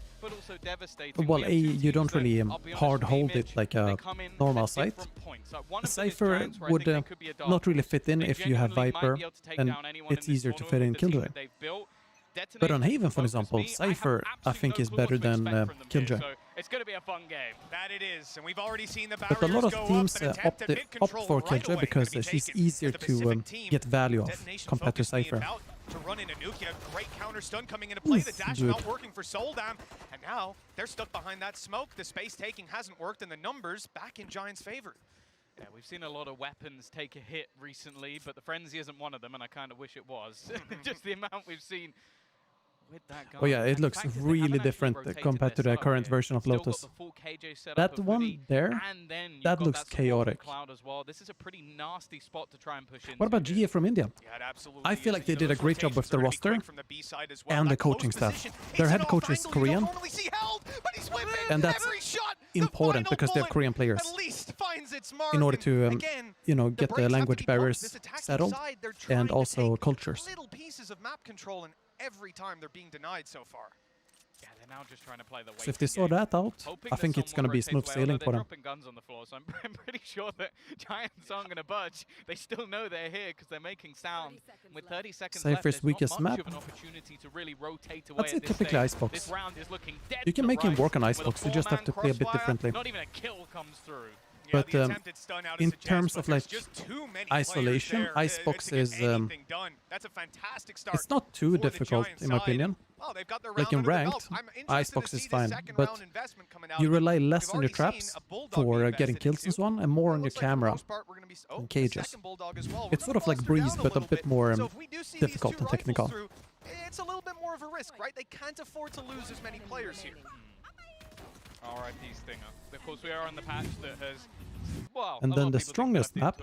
well, A, you don't really hard hold it like a normal site. Cypher would not really fit in if you have Viper, and it's easier to fit in Killjoy. But on Haven, for example, Cypher, I think, is better than Killjoy. It's going to be a fun game. That it is, and we've already seen the But a lot of teams opt for Killjoy because she's easier to get value of compared to Cypher. To run into Nukia, great counter stun coming into play. The dash not working for Soldam, and now they're stuck behind that smoke. The space taking hasn't worked, and the numbers back in Giants' favor. Yeah, we've seen a lot of weapons take a hit recently, but the Frenzy isn't one of them, and I kind of wish it was. Just the amount we've seen with that gun. Oh yeah, it looks really different compared to the current version of Lotus. That one there, that looks chaotic. This is a pretty nasty spot to try and push in. What about GA from India? I feel like they did a great job with the roster and the coaching staff. Their head coach is Korean, and that's important because they have Korean players in order to, you know, get the language barriers settled and also cultures. Little pieces of map control and every time they're being denied so far. Yeah, they're now just trying to play the So if they saw that out, I think it's going to be smooth sailing for them. They're dropping guns on the floor, so I'm pretty sure that Giants aren't going to budge. They still know they're here because they're making sound. With 30 seconds left, Cypher's weakest not much map. of an opportunity to really rotate away. I'd say typically Icebox. This round is looking dead You can make him work on with Icebox, a you just have to play a bit crossfire. differently. Not even a kill comes through. But in terms of like isolation, Icebox is That's a fantastic start. it's not too difficult in my opinion. Like in ranked, Icebox is fine, but you rely less on your traps for getting kills and so on, and more on your camera and cages. It's sort of like Breeze, but a bit more difficult and technical. It's a little bit more of a risk, right? They can't afford to lose as many players here. R.I.P. Stinger. Of course, we are on the patch that has, well, And then the strongest map,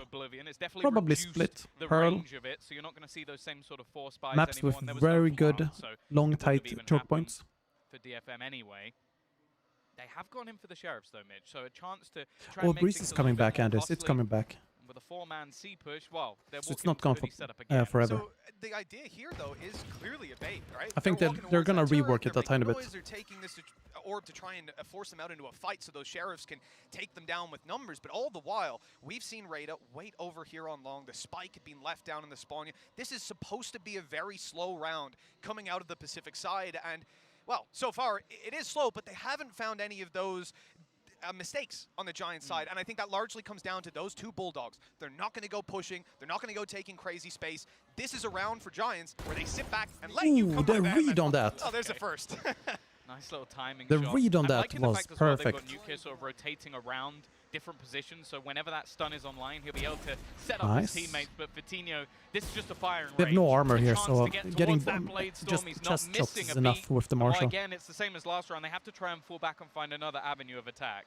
probably Split, Pearl. Range of it, so you're not going to see those same sort of force buys Maps with anymore. very good, long, tight choke points. For DFM anyway. They have gone in for the Sheriffs though, Mitch, so a chance to try and make Breeze things is a coming little bit back, more Andis. It's costly. coming back. With a 4-man C push, well, they're So it's walking not gone into the for setup again. forever. So the idea here, though, is clearly a bait, right? I think that they're going to rework it a tiny bit. They're taking this orb to try and force them out into a fight so those Sheriffs can take them down with numbers. But all the while, we've seen Rada wait over here on long. The spike had been left down in the spawn. This is supposed to be a very slow round coming out of the Pacific side. And, well, so far, it is slow, but they haven't found any of those mistakes on the Giants side, and I think that largely comes down to those two Bulldogs. They're not going to go pushing. They're not going to go taking crazy space. This is a round for Giants where they sit back and let you come the by them. read on that. Oh, there's a first. Nice little timing The shot. read on I'm that liking the was fact as well they've perfect. got Nukia sort of rotating around different positions, so whenever that stun is online, he'll be able to set up Nice. his teammates. But Vitinho, this is just a firing They have no range. armor A here, chance so to get getting towards that blade storm, just he's not chest chops missing is a enough beat. with the Well, Marshall. again, it's the same as last round. They have to try and fall back and find another avenue of attack.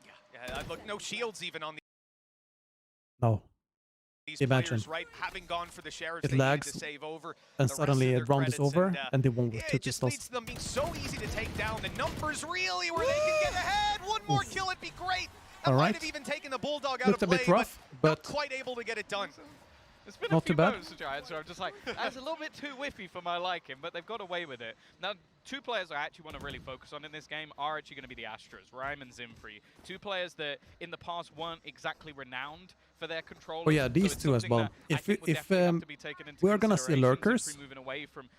Yeah, look, no shields even on No. these Imagine. players, right? Having gone for the Sheriffs, It they needed lags, to save over and the suddenly rest of a their round is credits, over, and they won with 2 it just pistols. leads to them being so easy to take down. The numbers really where they can get ahead. One more kill, it'd be great. That All might right. have even taken the Bulldog out Looked of a play, bit rough, not but quite able to get it done. It's been Not a few too bad. moments for Giants where I'm just like, that's a little bit too whiffy for my liking, but they've got away with it. Now, 2 players I actually want to really focus on in this game are actually going to be the Astras, Rhyme and Zimfree. 2 players that in the past weren't exactly renowned for their control. Oh yeah, these two as well. If we're gonna see lurkers,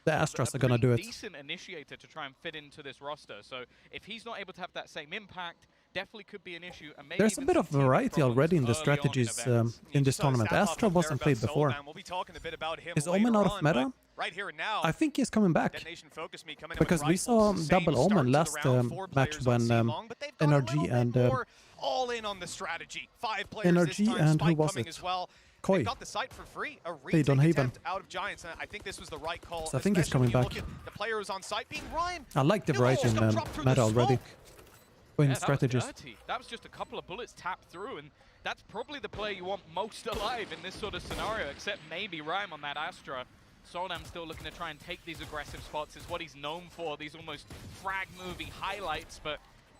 the Astras are gonna do it. Decent initiator to try and fit into this roster. So if he's not able to have that same impact, definitely could be an issue. And maybe There's a even bit of some team variety problems already in the early on strategies events. in this tournament. Astra wasn't played before. We'll be talking a bit about him Is later Omen out of on, meta? but right here and now, I think he's coming back. Detonation Focus Me coming in Because with we saw rifles. Same double start Omen to the last round, 4 match players when on C-Long, but they've gone a NRG little bit and more all in on the strategy. 5 players NRG this time, and who Spike was coming it? as well. Koi. They've got the site for free. A Played on retake Haven. attempt out of Giants, and I think this was the right call. So I think he's especially coming when you back. look at the players on site being Rhyme. I like the variety in meta already. In strategies. That was dirty. That was just a couple of bullets tapped through, and that's probably the player you want most alive in this sort of scenario, except maybe Rhyme on that Astra. Soldam still looking to try and take these aggressive spots. It's what he's known for, these almost frag movie highlights, but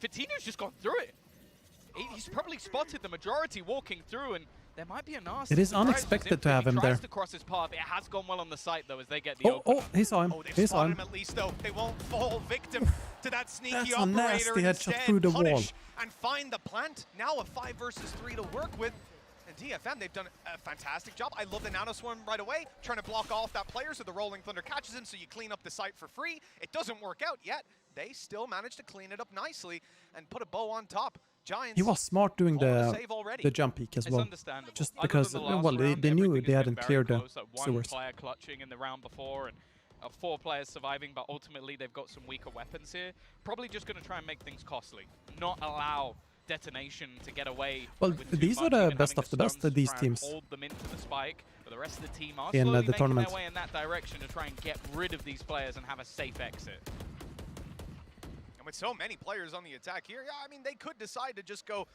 Vitinho's just gone through it. He's probably spotted the majority walking through, and There might be a nasty It is surprise. unexpected to have him there. Tries to cross his path. It has gone well on the site though, as they get the open. Oh, he saw him. They've He saw spotted him. him at least though. They won't fall victim to that sneaky That's a operator. nasty and headshot instead through the wall. punish and find the plant. Now a 5 versus 3 to work with. And DFM, they've done a fantastic job. I love the nano swarm right away, trying to block off that player so the Rolling Thunder catches him, so you clean up the site for free. It doesn't work out yet. They still managed to clean it up nicely and put a bow on top. Giants. He was smart doing the jump peek as well. Just because, well, they knew they hadn't cleared the One sewers. player clutching in the round before and 4 players surviving, but ultimately they've got some weaker weapons here. Probably just going to try and make things costly. Not allow Detonation to get away. Well, with too these are much, the even best having of the best stones to these try and teams. Hold them into the spike, but the rest of the team are In, slowly the making tournament. their way in that direction to try and get rid of these players and have a safe exit. And with so many players on the attack here, yeah, I mean, they could decide to just go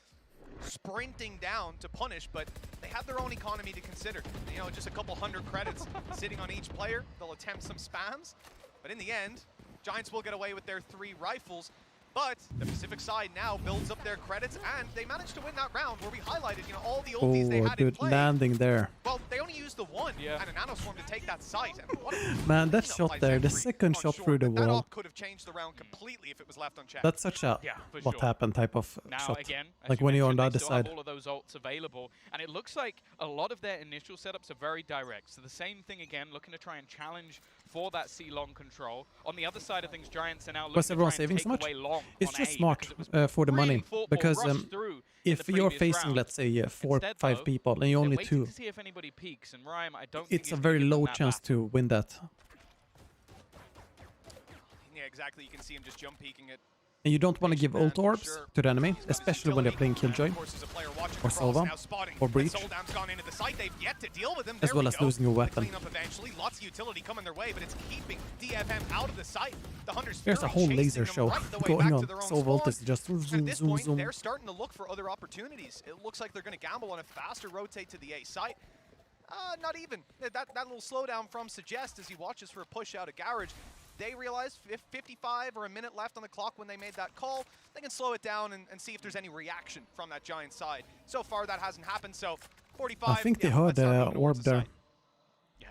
sprinting down to punish, but they have their own economy to consider. You know, just a couple 100 credits sitting on each player. They'll attempt some spams, but in the end, Giants will get away with their 3 rifles. But the Pacific side now builds up their credits, and they managed to win that round where we highlighted, you know, all the ultis they Oh, had in good play. landing there. Well, they only used the 1 and a nano swarm to take that site. And what a Man, that shot there, the second shot through the that wall. op could have changed the round completely if it was left unchecked. That's such a what happened type of Now shot. again, as Like you when you're on mentioned, the they other still have side. all of those ults available, and it looks like a lot of their initial setups are very direct. So the same thing again, looking to try and challenge for that C-long control. On the other side of things, Giants are now looking Was to everyone try and saving take so much? away long It's on just A, smart because it was for the money. really fought ball Because rushed through in if the you're previous facing, round. let's say, 4 Instead, 5 though, people and you're they're only waiting 2, to see if anybody peeks, and Rhyme, I don't think it's he's a gonna very give them low that chance back. to win that. Yeah, exactly. You can see him just jump peeking it. And you don't want to give ult orbs to the enemy, especially when they're playing Killjoy or Sova or Breach, as well as losing your weapon. Eventually, lots of utility coming their way, but it's keeping DFM out of the sight. The Hunter's There's a Fury whole chasing laser them show right the way going back to on. their own So Volt spawn. is just zoom, And at this zoom, point, zoom. they're starting to look for other opportunities. It looks like they're going to gamble on a faster rotate to the A site. Not even. That little slowdown from Suggest as he watches for a push out of Garage. They realize if 55 or a minute left on the clock when they made that call, they can slow it down and see if there's any reaction from that Giant side. So far, that hasn't happened, so 45. I think they heard the orb there.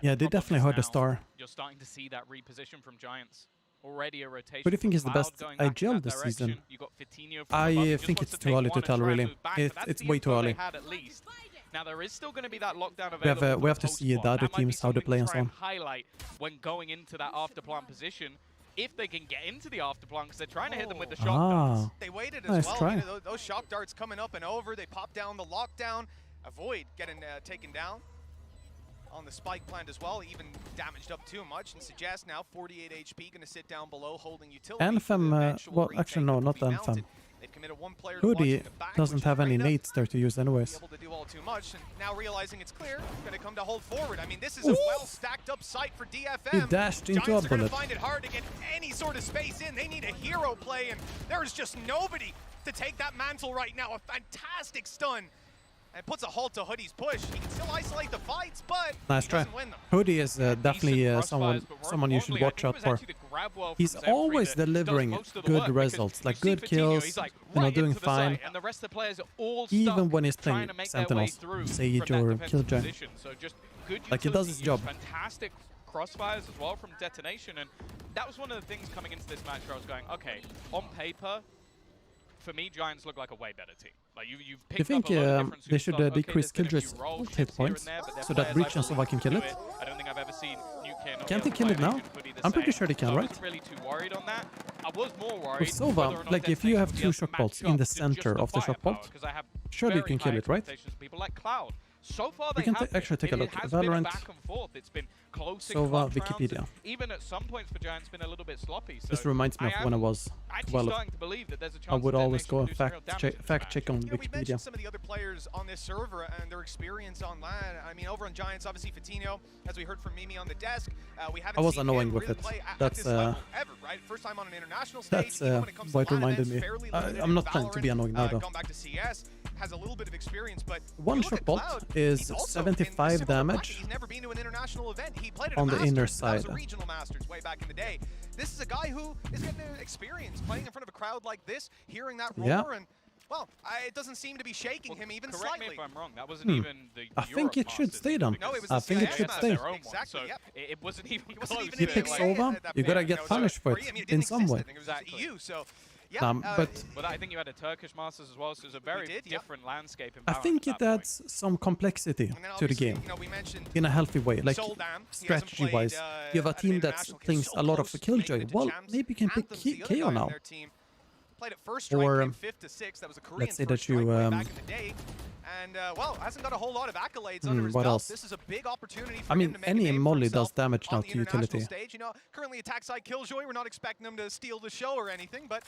Yeah, they definitely heard the star. You're starting to see that reposition from Giants. Already a rotation. What do you think from is the Cloud best going back in IGL that this direction. season? You got Fitinho from I above, who just think wants it's to too take early to one and tell, try and really. move back, but that's It's the way too info they early. had at least. Now there is still going to be that lockdown available. We have to see the other teams how they play and so on. Highlight when going into that after plant position. If they can get into the after plant, because they're trying to hit them with the shock darts. They waited Nice as well. try. You know, those shock darts coming up and over. They pop down the lockdown. Avoid getting taken down on the spike plant as well. Even damaged up too much. And Suggest now 48 HP, going to sit down below holding utility. Anthem, well, actually no, not Anthem. They've committed 1 player Hoodie doesn't have any nades there to use anyways. able to do all too much, and now realizing it's clear, going to come to hold forward. I mean, this is a well stacked up site for DFM. He dashed into Giants a are going to bullet. find it hard to get any sort of space in. They need a hero play, and there is just nobody to take that mantle right now. A fantastic stun. And it puts a halt to Hoodie's push. He can still isolate the fights, but Nice he try. doesn't win them. Hoodie is definitely someone you should watch out for. He's always delivering good results, like good kills, you know, doing fine. And the rest of the players are all Even when he's trying playing to make their way Sentinels, through Sage from that or defensive Killjoy. position. So just good Like, he does his utility job. use, fantastic crossfires as well from Detonation, and that was one of the things coming into this match where I was going, okay, on paper, for me, Giants look like a way better team. Like you've Do picked you think up a lot of different they should superstars. Okay, decrease there's been a few Killjoy's role ult shifts hit here and points there, but they're so that players Breach I and Sova can believe kill do it? I don't think I've ever seen Nuke not Can't be they able to kill play it now? Agent Hoodie the I'm pretty same. sure they can, So I right? wasn't really too worried on that. I was more worried With whether or Sova, not like if you have Detonation 2 would be shock able bolts to in the match up to center just of the shock firepower, bolt, 'cause I have surely you very can kill high it, right? expectations of people like Cloud. So far, We they can have actually take a it look. has been a Valorant, back and forth. It's been close in Sova, clutch rounds, Wikipedia. and even at some points for Giants, been a little bit sloppy. So This reminds me of when I was actually 12. starting to believe that there's a chance I would that always Detonation go can do some real damage in this fact match. check on Yeah, we mentioned Wikipedia. some of the other players on this server and their experience on LAN. I mean, over on Giants, obviously Fitinho, as we heard from Mimi on the desk, we haven't I was seen annoying him with really it. play at That's this level ever, right? First time on an international stage. That's even when it comes to what LAN reminded events, me. fairly limited I'm in not trying to be Valorant, annoying now though. Gone back to CS, has a little bit of experience, but One you look shot at bolt Cloud, is he's also in 75 similar damage bracket. He's never been to an international event. He played at on a the inner Masters. That was side. a regional Masters way back in the day. This is a guy who is getting experience playing in front of a crowd like this, hearing that roar, Yeah. and Well, it doesn't seem to be shaking him even correct slightly. me if I'm wrong. That wasn't even the I think it should stay then. No, it was I the think it CIS should stay. Their own Exactly, one, so yep. it wasn't even close. You pick Sova, you gotta get punished for it in some way. It was at EU, so yeah. But I think you had a Turkish Masters as well, so it was a very different landscape. In I Valorant think at it that adds some complexity to the game you know, we mentioned in a healthy way, like Soldam, strategy-wise. You have a team that thinks a lot of Killjoy. Well, maybe you can pick KO now. Played at first strike, Or came 5th to 6th. That was a Korean let's say first that you strike way back in the day. And well, hasn't got a whole lot of accolades under his what belt. else? This is a big opportunity for I him mean, to make a any name for molly himself does damage now on the to international utility. stage. You know, currently attack side Killjoy. We're not expecting him to steal the show or anything, but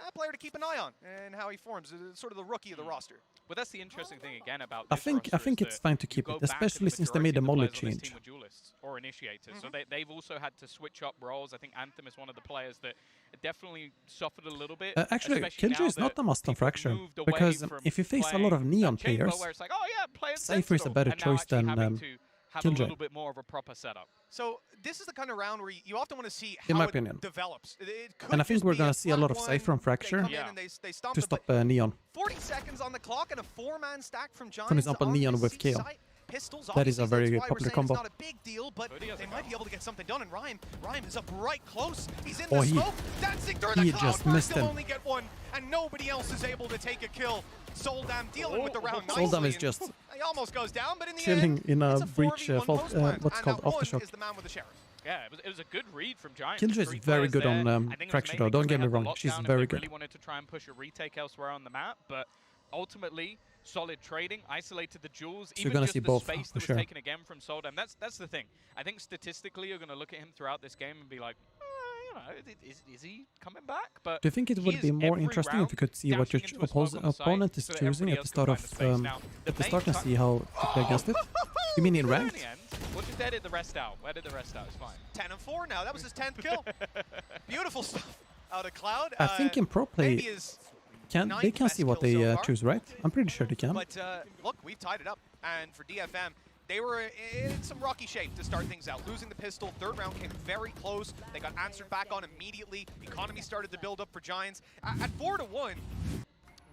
a player to keep an eye on and how he forms. Sort of the rookie of the roster. But that's the interesting thing again about I this think roster is it's that fine to you keep go it, back to especially since they made the molly majority of the players on this change. team were duelists or initiators. So they've also had to switch up roles. I think Anthem is one of the players that definitely suffered a little bit. Actually, especially Killjoy now is not that a must on people Fracture, moved away because from if you face a lot of playing Neon Chamber, players, where it's like, oh yeah, play it Cypher is a sensible, better and now choice actually than having to have Killjoy. a little bit more of a proper setup. So this is the kind of round where you often want to see In how my it opinion. develops. It could And I think just we're be gonna a see a lot of flat Cypher on one, Fracture they come in and they stomp to it, stop but Neon. 40 seconds on the clock and a 4-man stack from Giants. For example, on Neon the with C KO. side. Pistols, That is a obviously, very that's why we're popular saying combo. It's not a big deal, but they might be able to get something done. And Rhyme is up right close. He's in Oh, the he- smoke, dancing through the he cloud just burst. missed He'll him. only get one, and nobody else is able to take a kill. Soldam dealing with the round Soldam nicely, is just and he almost goes down, but in the chilling end, in a it's a breach 4v1 fault, post-plant, what's and called that one aftershock. is the man with the sheriff. Yeah, it was a good read from Giants. Killjoy is 3 very players good there. on I think it was Fracture mainly though, don't because get they me had the wrong, she's lockdown and very they good. really wanted to try and push a retake elsewhere on the map, but ultimately, solid trading, isolated the jewels, So you're even gonna just see the both, space for that was sure. taken again from Soldam. That's the thing. I think statistically, you're going to look at him throughout this game and be like, you know, is he coming back? But Do you think it would be more interesting if you could see what your opponent is choosing at the start of and see how to play against it? You mean in ranked? We'll just edit the rest out. We'll edit the rest out. It's fine. 10 and 4 now. That was his 10th kill. Beautiful stuff out of Cloud. I think in pro play, maybe his they can see what they choose, right? I'm pretty sure they can. But look, we've tied it up. And for DFM, they were in some rocky shape to start things out. Losing the pistol, third round came very close. They got answered back on immediately. Economy started to build up for Giants. At 4-1,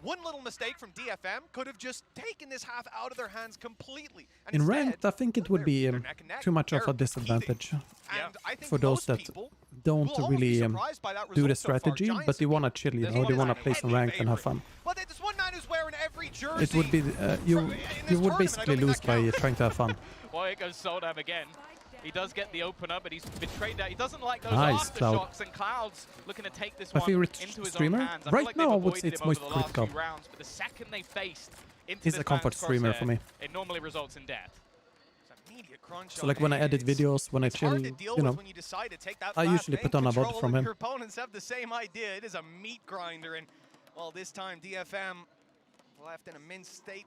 one little mistake from DFM could have just taken this half out of their hands completely. And In instead, ranked, I think it would be neck and neck. too much of They're a disadvantage And I think for those most that people don't will almost be really surprised by that do the result so far. strategy, Giants but they want to chill, you know, they want to play some ranked and have fun. Well, there's one man who's wearing every jersey. It would be you would basically lose by trying to have fun. Well, here goes Soldam again. He does get the opener, but he's betrayed that. He doesn't like those Nice, aftershocks, and Cloud's looking to take this My one favorite into his streamer? own hands. I Right feel like now, they've I would avoided say it's him most over the last critical. few rounds, but the second they faced into He's this a comfort man's streamer for Crosshair, me. it normally results in death. So like when I edit videos, when I chill, you know, when you decide to take that I fast usually bank put on a control VOD from and him. Your opponents have the same idea. It is a meat grinder, and well, this time DFM left in a mint state.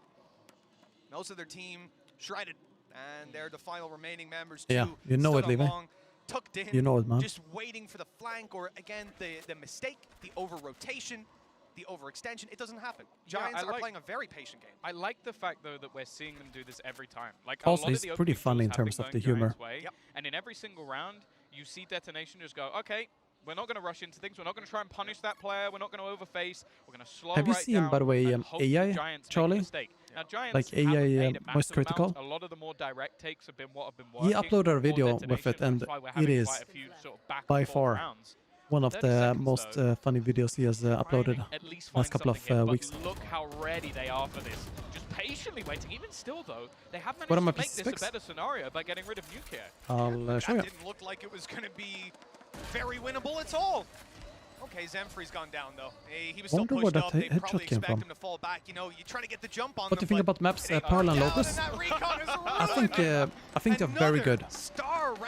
Most of their team shredded, and they're the final remaining members. Yeah, too, you know stood it, Levi. along, tucked in, You know it, man. just waiting for the flank, or again the mistake, the over rotation, the overextension. It doesn't happen. Giants are playing a very patient game. I like the fact, though, that we're seeing them do this every time. Like, Also, a lot it's of the pretty opening funny in duels have terms been of the going humor. Giants' way, and in every single round, you see Detonation just go, okay, we're not going to rush into things. We're not going to try and punish that player. We're not going to overface. We're going to slow Have you right seen, down by the way, and hope the AI, Giants make a Charlie? mistake. Now, Giants Like haven't AI made a most massive critical? amount. A lot of the more direct takes have been what have been working. He uploaded a for video Detonation. with it, and That's why we're it having is quite a few sort of back and by forth far rounds. one of 30 the seconds, most though. funny videos he has uploaded At least last find couple something here, of but weeks. look how ready they are for this. Just patiently waiting. Even still, though, they have managed What to am I, make this a P6? better scenario by getting rid of Nuclear. I'll show you. That didn't look like it was going to be very winnable at all. Okay, Zemfrey's gone down though. He was still Wonder pushed where that up. They headshot probably came expect from. him to fall back. You know, you try to get the jump on What do you them, think about maps Pearl and Lotus? I think they're very good.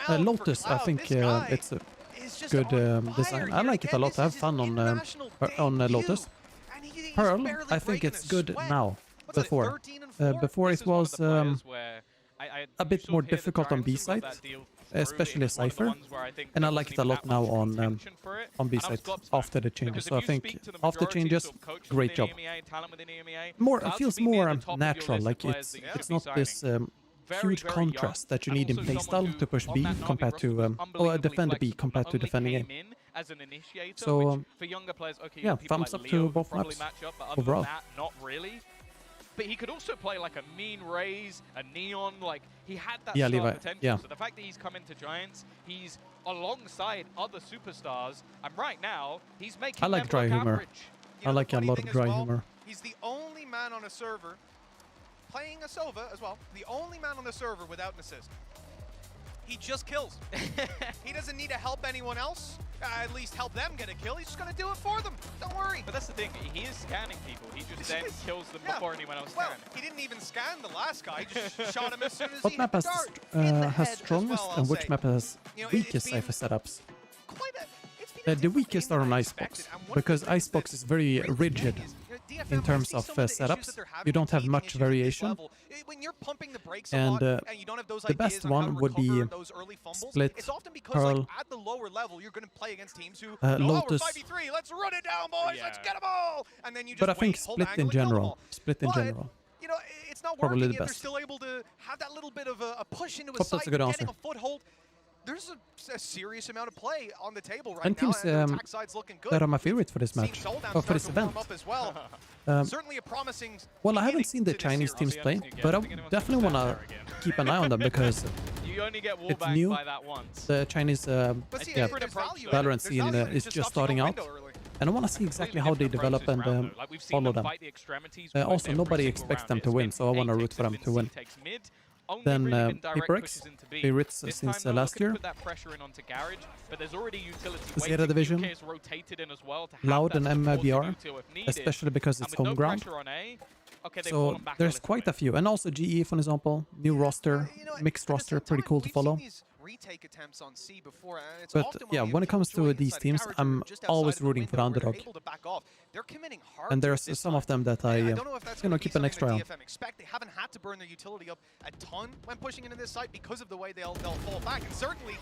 Lotus, I think it's a good design. I like it a lot. I have fun on Lotus. Pearl, I think it's good now. Before it was a bit more difficult on B side, especially Cypher, and I like it a lot now on B side after the changes. So I think after changes, great job. More, it feels more natural. Like it's not this huge contrast that you need in playstyle to push B compared to or defend B compared to defending A. as an initiator, So, which for younger players, okay, yeah, people thumbs like up Leo to could both probably maps match up, but other overall. than that, not really. But he could also play like a Mean Raze, a Neon, like he had that Yeah, star Levi, potential. yeah. So the fact that he's come into Giants, he's alongside other superstars, and right now he's making I like them dry look humor. average. You I know, like the a funny lot thing of as dry well, humor. He's the only man on a server playing a Sova as well. The only man on the server without an assist. He just kills. He doesn't need to help anyone else. At least help them get a kill. He's just going to do it for them. Don't worry. But that's the thing, he is scanning people. He just then kills them before anyone else well, can. he didn't even scan the last guy. He just shot him as soon as What he map hit the has, dart. has strongest and which map has You know, weakest Cypher setups? The weakest are on Icebox, because Icebox is very rigid in terms of setups. You don't have much variation. When you're pumping the brakes And and you don't have those the best one would be Split, it's often because Pearl, like, at the lower level you're going to play against teams who Lotus. we're 5v3, let's run it down, boys, let's get them all, and then you just But I think wait, hold Split angle in and kill them general. all. Split in But, general. you know, it's not Probably working the yet. They're best. still able to have that little bit of a push into a Hope site, that's a good getting answer. a foothold. There's a serious amount of play on the table right And now, teams and the attack side's looking good. that are my favorite for this Seen match, Soldown or for start this to event. warm up as well. Um, Certainly a promising. Well, I haven't seen the Chinese teams play, but I definitely want to keep an eye on them because You only get it's wallbanged new. by that once. The Chinese Valorant scene is just starting out. And I want to see exactly how they develop and follow them. Also, nobody expects them to win, so I want to root for them to win. Then Paper X, favorites since last year. Put that pressure in onto Garage, but there's already utility Zeta waiting. Division, UK is rotated in as well to have Loud that and support to MIBR, util if needed. especially because it's And with home no ground. pressure on A, okay, they've So fallen back there's a little quite a few, and also GE, for example, new roster, mixed roster, pretty cool to follow. Retake attempts on C before, and it's But often yeah, when it comes to these teams, I'm always rooting for the underdog. They're committing hard And to there's this some time. of them that I don't know if that's gonna be keep an something extra eye on. that DFM expect. They haven't had to burn their utility up a ton when pushing into this site because of the way they'll fall back, and certainly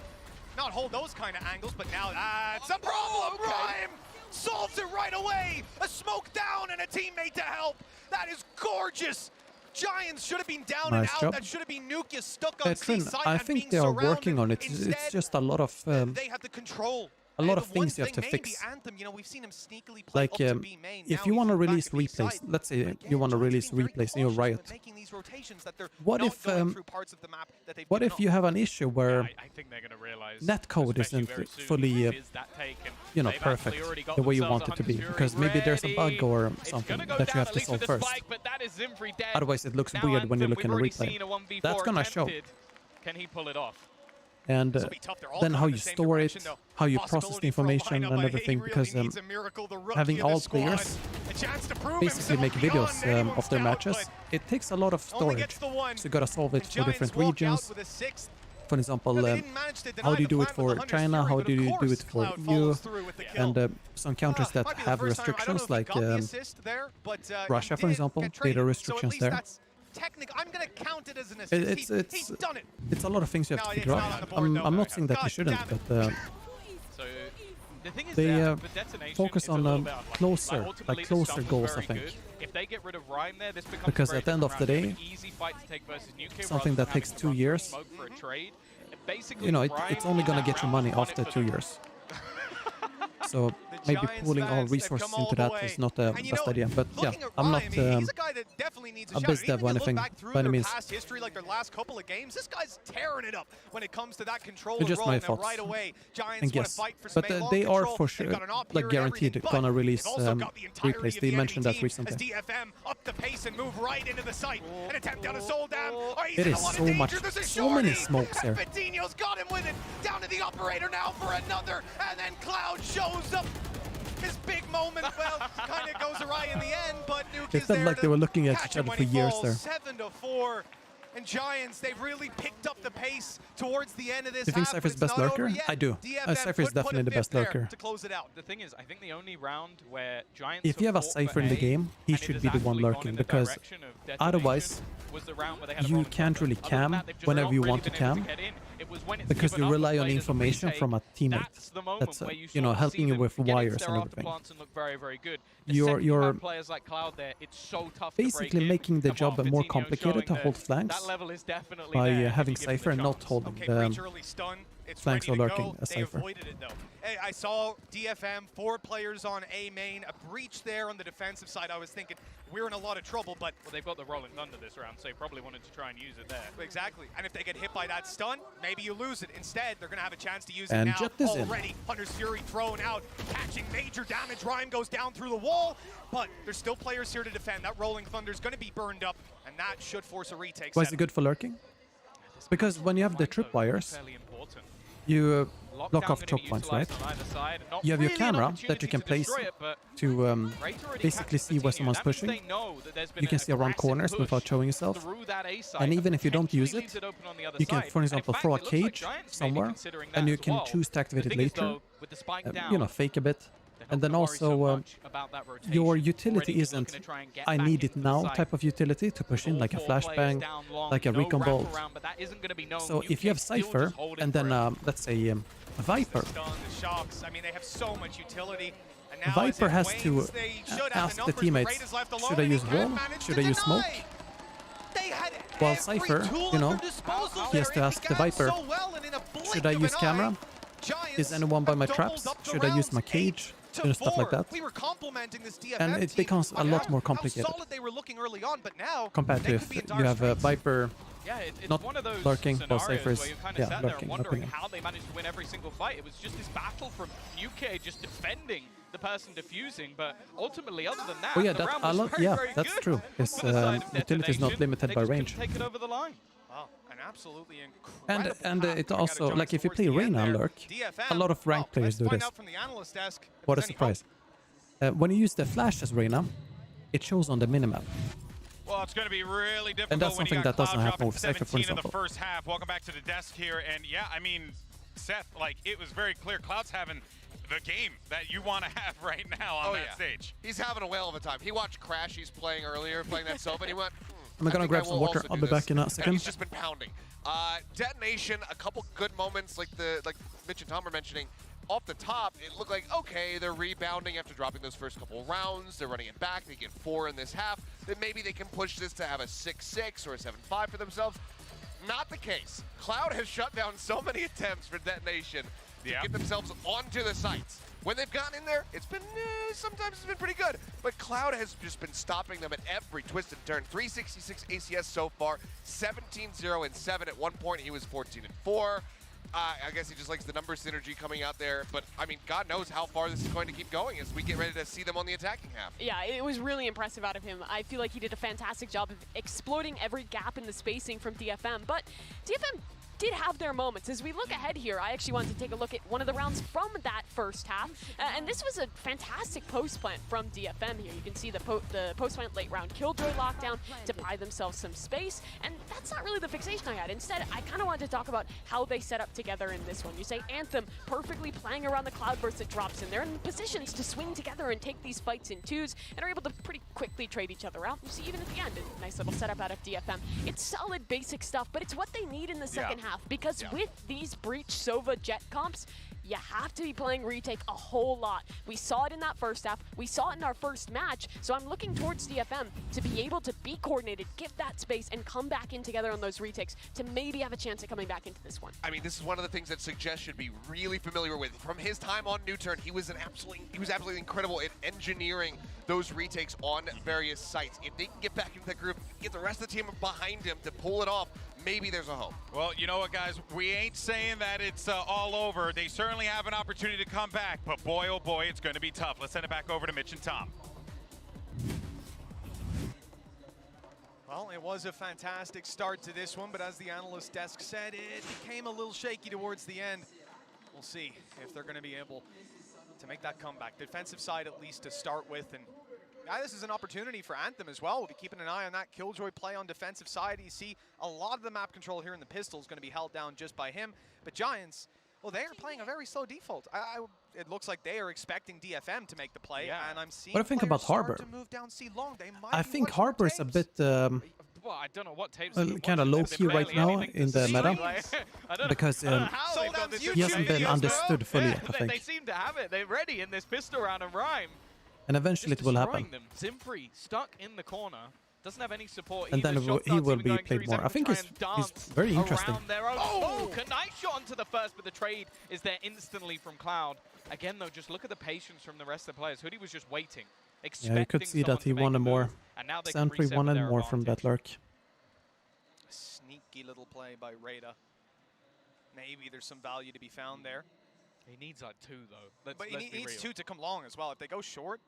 not hold those kind of angles. But now that's a problem. Rhyme solves it right away. A smoke down and a teammate to help. That is gorgeous. Giants should have been down Nice and out. job. That should have been Nukia stuck on C Trin, site I and think being they are surrounded. working on it. Instead, It's just a lot of they have the control. a lot of The one things you have to thing fix. maybe Anthem, you know, we've seen him sneakily play Like up to B main. if Now you he's want to back release at B replays, side. let's say you want to release replays in your Riot. Making these rotations that they're What not if going through parts of the map that they've what given if you have an issue where I think they're going to realize netcode isn't fully perfect the way you want it to be, because maybe there's a bug or something that you have to solve first. Otherwise it looks weird when you look in a replay. That's gonna show. Can he pull it off? And then how you store it, how you process the information and everything, because having all players basically make videos of their matches, it takes a lot of storage. So you gotta solve it for different regions. For example, how do you do it for China, how do you do it for EU, and some countries that have restrictions, like Russia, for example, data restrictions there. I'm going to count it as an assist. He's done it. It's a lot of things you have to figure out. I'm not saying that you shouldn't, but So the thing is they that for Detonation, focus it's a on little bit unlucky. closer, ultimately, like the closer stuff is goals, I very think. good. If they get rid of Rhyme there, this becomes Because a very at the end of different the round. day, It's an easy fight to take versus Nuke something that takes 2 years, for a trade. Basically, you know, Rhyme it's only gonna that get you round money won it after for 2 them. years. So maybe pooling all resources into that is not the best idea. But yeah, I'm not a biz dev or anything by any means. Past history, like their last couple of games, this guy's tearing it up when it comes to that control It's just role. my And then thoughts right away, Giants and want to guess. fight for some But A-long they are control. for They've sure, got an op like here and guaranteed, everything, gonna but release they've also got the entirety replays. of They the mentioned enemy that team recently. As DFM up the pace and move right into the site. An attempt down to Soldam. Oh, he's It in is a lot of so danger. much, There's a so many shorty. smokes there. Fettinho's got him with it. Down to the operator now for another. And then Cloud shows up. His big moment, well, kind of goes awry in the end, but Nuke It is felt there like to they were looking at catch each him other when for he years falls. there. 7-4. And Giants, they've really picked up the pace towards the end of this Do you think half, but Cypher's it's best not lurker? over yet. I do. DFM Cypher is could put definitely a the best fifth there lurker. to close it out. The thing is, I think the only round where Giants If you have a have fought Cypher for in the A game, he and it should has be the one actually gone lurking, in the because direction of Detonation otherwise was the round where they had a you rolling can't really thunder. Other than cam that, they've just whenever not you really want to been able cam, get in. It was when it's because given you up rely to on players of information retake, from a teammate that's the moment that's where you you know, sort of helping see you them with get into wires their and everything. afterplants and look very, very good. The You're second you you're have players like Cloud there, it's so tough to break basically in. making the And while job more Fettinho complicated showing to that hold flanks that level is definitely by there if having you give him Cypher the and not chance. holding Okay, the breach early stun. It's flanks ready are to lurking go. as They Cypher. avoided it, though. Hey, I saw DFM, 4 players on A main, a breach there on the defensive side. I was thinking, we're in a lot of trouble, but... Well, they've got the Rolling Thunder this round, so they probably wanted to try and use it there. Exactly. And if they get hit by that stun, maybe you lose it. Instead, they're going to have a chance to use And it now. Jet is in. Already, Hunter's Fury thrown out, catching major damage. Rhyme goes down through the wall, but there's still players here to defend. That Rolling Thunder is going to be burned up, and that should force a retake. Why is it good for lurking? Because when you have the tripwires, you block off choke points, right? You have your camera that you can place to basically see where someone's pushing. You can see around corners without showing yourself. And even if you don't use it, you can, for example, throw a cage somewhere, and you can choose to activate it later. You know, fake a bit. And then also, your utility isn't I need it now type of utility to push in, like a flashbang, like a recon bolt. So if you have Cypher and then, let's say, a Viper, I mean, they have so much utility. Viper has to ask the teammates, should I use wall, should I use smoke? While Cypher, you know, he has to ask the Viper, should I use camera? Is anyone by my traps? Should I use my cage? You know, stuff like that. We were complimenting this DFM And it becomes a lot more complicated they were looking early on, but now compared to if you have a Viper not one of those lurking, while scenarios Cypher's where you kind of sat there lurking. wondering how they managed to win every single fight. It was just this battle from UK just defending the person defusing, but ultimately, other than that, Oh yeah, the that round a was lot. very, Yeah, very that's good true. His for the side of utility is not Detonation. limited They by just couldn't range. take it over the line. Wow, an absolutely incredible And path it coming out also, of like if you Giants play towards the end Reyna there. lurk, DFM, a lot of ranked players do find this. out from the analyst desk if What a there's any surprise. When you use the flash as Reyna, it shows on the minimap. Well, it's going to be really difficult And that's when something you got that doesn't Cloud happen dropping with Cypher, for 17 in the example. first half. Welcome back to the desk here. And yeah, I mean, Seth, like, it was very clear. Cloud's having the game that you want to have right now on that stage. He's having a whale of a time. He watched Crashies playing earlier, playing that Sova, and he went, I'm gonna grab some water. I'll be back in a And second. he's just been pounding. Detonation, a couple good moments, like Mitch and Tom were mentioning. Off the top, it looked like, okay, they're rebounding after dropping those first couple rounds. They're running it back. They get 4 in this half. Then maybe they can push this to have a 6-6 or a 7-5 for themselves. Not the case. Cloud has shut down so many attempts for Detonation to get themselves onto the sites. When they've gotten in there, it's been, sometimes it's been pretty good. But Cloud has just been stopping them at every twist and turn. 366 ACS so far, 17-0 and 7. At one point, he was 14-4. I guess he just likes the number synergy coming out there. But, I mean, God knows how far this is going to keep going as we get ready to see them on the attacking half. Yeah, it was really impressive out of him. I feel like he did a fantastic job of exploiting every gap in the spacing from DFM. But DFM did have their moments. As we look ahead here, I actually wanted to take a look at one of the rounds from that first half. And this was a fantastic post plant from DFM here. You can see the post plant late round Killjoy lockdown to buy themselves some space. And that's not really the fixation I had. Instead, I kind of wanted to talk about how they set up together in this one. You say Anthem perfectly playing around the cloudburst that drops in. They're in positions to swing together and take these fights in twos and are able to pretty quickly trade each other out. You see even at the end, a nice little setup out of DFM. It's solid basic stuff, but it's what they need in the second half, because with these Breach, Sova, Jet comps, you have to be playing retake a whole lot. We saw it in that first half. We saw it in our first match. So I'm looking towards DFM to be able to be coordinated, give that space, and come back in together on those retakes to maybe have a chance at coming back into this one. I mean, this is one of the things that Suggest should be really familiar with. From his time on New Turn, he was absolutely incredible at engineering those retakes on various sites. If they can get back into the groove, get the rest of the team behind him to pull it off, maybe there's a hope. Well, you know what, guys? We ain't saying that it's all over. They certainly have an opportunity to come back, but boy, oh boy, it's going to be tough. Let's send it back over to Mitch and Tom. Well, it was a fantastic start to this one, but as the analyst desk said, it became a little shaky towards the end. We'll see if they're going to be able to make that comeback. Defensive side at least to start with, and this is an opportunity for Anthem as well. We'll be keeping an eye on that Killjoy play on defensive side. You see a lot of the map control here in the pistol is going to be held down just by him. But Giants, well, they are playing a very slow default. It looks like they are expecting DFM to make the play, and I'm seeing What do you think about Harbor? to move down C long. They might I be think watching Harbor is a bit Well, I don't know what tapes kind of low-key right now in the meta because he hasn't been understood fully yet, I They think. seem to have it. They're ready in this pistol round and Rhyme. And eventually it will happen. Them. Zimpri stuck in the corner. Doesn't have any support. And then either. he will be played more. I think he's very interesting. Oh, nice shot onto the first, but the trade is there instantly from Cloud. Again, though, just look at the patience from the rest of the players. Hoodie was just waiting, expecting. Yeah, you could see that he wanted more. Sentry wanted more from that lurk. A sneaky little play by Rada. Maybe there's some value to be found there. He needs like 2 though. But he needs 2 to come long as well. If they go short,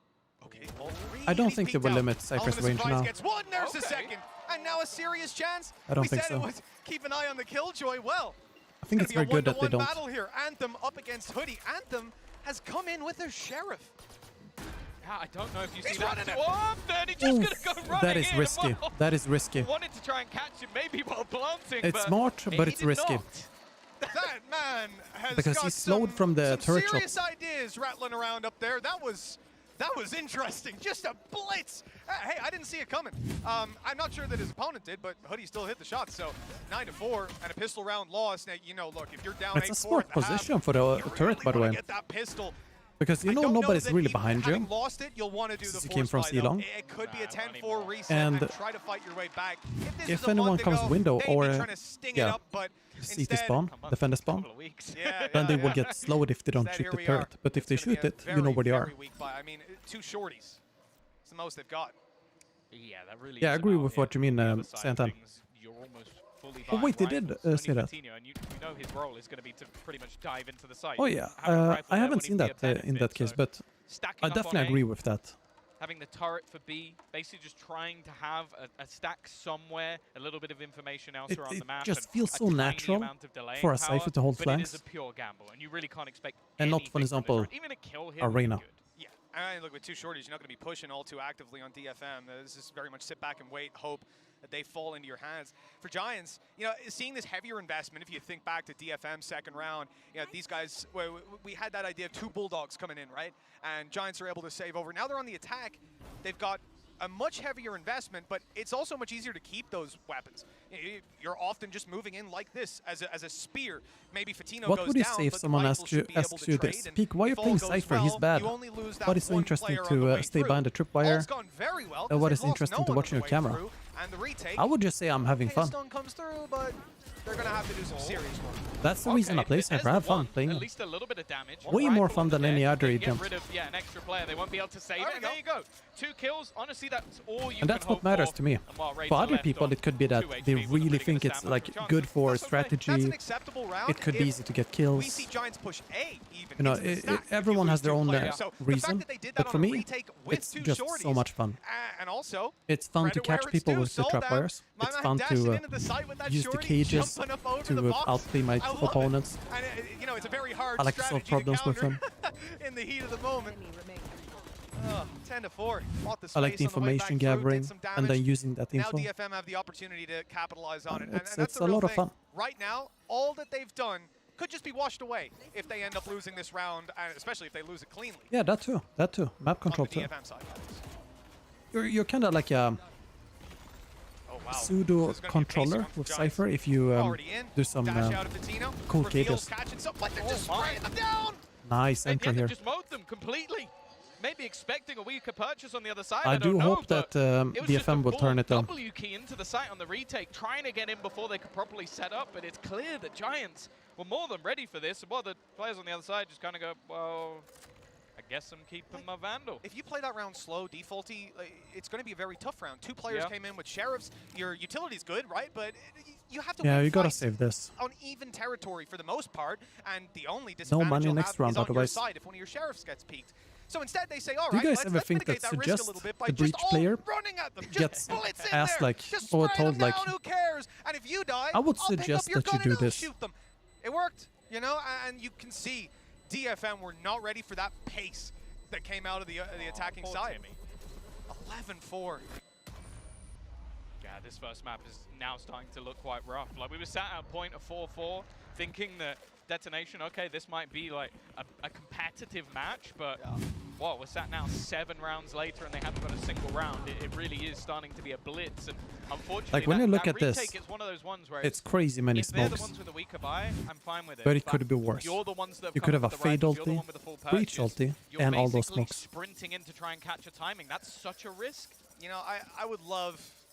okay. All 3. I don't think they will limit Cypher's range now. Gets 1, there's the second, and now a serious chance. I don't think we said so. It was keep an eye on the killjoy. Well, I think it's very good that they don't. Battle here. Anthem up against Hoodie. Anthem has come in with a sheriff. Yeah, I don't know if you see that. Oh, then he's just going to go running. That is risky. Well, that is risky. Wanted to try and catch him maybe while planting. It's smart, but it's risky. That man has because got he's slowed from the turret shot. Serious ideas rattling around up there. That was interesting. Just a blitz. Hey, I didn't see it coming. I'm not sure that his opponent did, but Hoodie still hit the shot. So 9-4 and a pistol round loss. Now, you know, look, if you're down 8-4, it's a smart position for the turret, by the way. Get that pistol. Because you know nobody's really behind you. Lost it, you'll want to do the he came from C-Long. It could be a 10-4 reset and try to fight your way back. If anyone comes window or CT spawn, defender spawn, then they will get slowed if they don't shoot the turret. But if they shoot it, you know where they are. I mean, 2 shorties. It's the most they've got. Yeah, that really. Yeah, I agree with what you mean, Santan. Oh wait, they did say that. And you know his role is going to be to pretty much dive into the site. Oh yeah, I haven't seen that in that case, but I definitely agree with that. Having the turret for B, basically just trying to have a stack somewhere, a little bit of information elsewhere on the map. It just feels so natural for a Cypher to hold flanks. But it is a pure gamble, and you really can't expect and not, for example, even a kill here Arena. Yeah, and look, with 2 shorties, you're not going to be pushing all too actively on DFM. This is very much sit back and wait, hope that they fall into your hands. For Giants, you know, seeing this heavier investment, if you think back to DFM second round, you know, these guys, we had that idea of 2 Bulldogs coming in, right? And Giants are able to save over. Now they're on the attack. They've got a much heavier investment, but it's also much easier to keep those weapons. You're often just moving in like this as a spear. Maybe Fatino what goes would you down, say if someone asks you this? Peak, why are you playing Cypher? He's bad. What is so interesting to stay behind the tripwire? What is interesting to watching your camera? I would just say I'm having fun. Comes through, but they're gonna have to do some serious work. That's the reason I play Cypher. I have fun playing. At least a little bit of damage. Way more fun than any other agent. Get rid of an extra player. They won't be able to save it. There you go. 2 kills. Honestly, that's all you and that's what matters to me. For other people, it could be that they really think it's like good for strategy. It could be easy to get kills. We see Giants push A even. You know, everyone has their own reason. But for me, it's just so much fun. And also, it's fun to catch people with the trapwires. It's fun to use the cages to outplay my opponents. And you know, it's a very hard I like to solve problems with them. In the heat of the moment. 10-4. I like the information gathering and then using that info. Now DFM have the opportunity to capitalize on it. It's a lot of fun. Right now, all that they've done could just be washed away if they end up losing this round, especially if they lose it cleanly. Yeah, that too. That too. Map control too. DFM side. You're kind of like a pseudo controller with Cypher if you do some cool cages. Nice entry here. Just mowed them completely. Maybe expecting a weaker purchase on the other side. I do hope that DFM will turn it on. W key into the site on the retake, trying to get in before they could properly set up, but it's clear the Giants were more than ready for this. Well, the players on the other side just kind of go, well, I guess I'm keeping my Vandal. If you play that round slow, defaulty, it's going to be a very tough round. 2 players came in with sheriffs. Your utility's good, right? But you have to yeah, you gotta save this. On even territory for the most part, and the only disadvantage no money you'll next have round is on otherwise. your side if one of your sheriffs gets peaked. So instead they say, all right, let's think mitigate that that risk a little bit by the breach player gets asked like or told like who cares? And if you die, I would suggest that you do this. Shoot them. It worked, you know, and you can see DFM were not ready for that pace that came out of the attacking side. 11-4. Yeah, this first map is now starting to look quite rough. Like we were sat at a point of 4-4, thinking that Detonation, okay, this might be like a competitive match, but whoa, we're sat now 7 rounds later and they haven't got a single round. It really is starting to be a blitz, and unfortunately, like when you look at retake this, is one of those ones where it's crazy many if they're smokes. the ones with a weaker buy, I'm fine with it. But it could be worse. You're the ones that you could have a fade ulti, breach ulti, and all those smokes. Sprinting in to try and catch a timing. That's such a risk. You know, I would love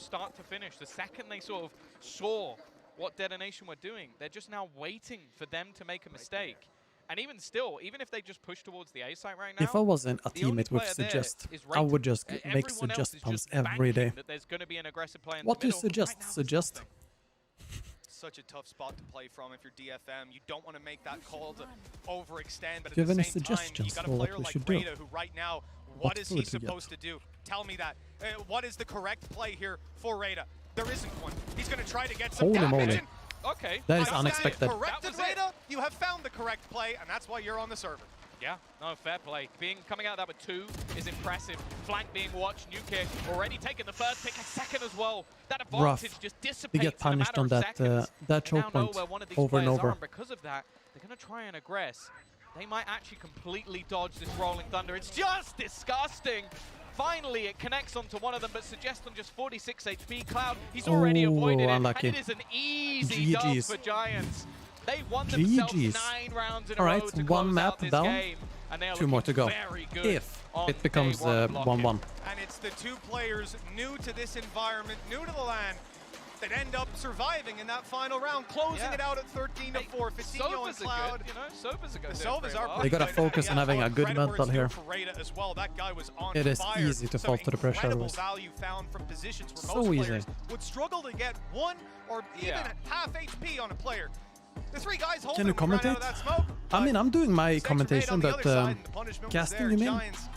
start to finish. The second they sort of saw what Detonation were doing, they're just now waiting for them to make a mistake. And even still, even if they just push towards the A site right now, If I wasn't a the only teammate with player there Suggest, is I would Rated. just make Everyone else Suggest is pumps just every day. banking that there's going to be an aggressive player in What the do you middle. suggest? Suggest? Such a tough spot to play from if you're DFM. You don't want to make that call to overextend, but Do you at have the any same time, you suggestions got for a what player we like should do? Rada, who right now, What what is he food to get? supposed to do? Tell me that what is the correct play here for Rada. There isn't one. He's going to try to get some Holy damage. moly. Okay. That is I stand unexpected. Corrected, Rada. You have found the correct play, and that's why you're on the server. Yeah, no, fair play. Coming out of that with 2 is impressive. Flank being watched, new kick, already taking the first pick, a second as well. That Rough. advantage just They dissipates get punished in a on matter of that seconds. that They now choke know point where one of these over and players over. are, and because of that, they're going to try and aggress. They might actually completely dodge this Rolling Thunder. It's just disgusting. Finally, it connects onto one of them, but suggests on just 46 HP. Cloud, he's already avoided it, unlucky. and it is an easy dub GGs. for Giants. They won themselves GGs. 9 rounds in All a right, row to one close map out this down. game, and they are 2 more to looking go. very good If on it becomes day one 1-1. And it's the 2 players new to this environment, new to the land, that end up surviving in that final round, closing it out at 13-4. Fatinho and Cloud. Sovas are good. The Sovas are They gotta focus on having a good mental here. For Rada as well. That guy was on It is fire. easy to fall to the pressure. Incredible Otherwise. value found from positions where So most easy. players would struggle to get 1 or even half HP on a player. The 3 guys holding Can you him ran out commentate? of that smoke. I mean, I'm doing my Made commentation, on the but other side, and the punishment was casting, there. you mean? Giants,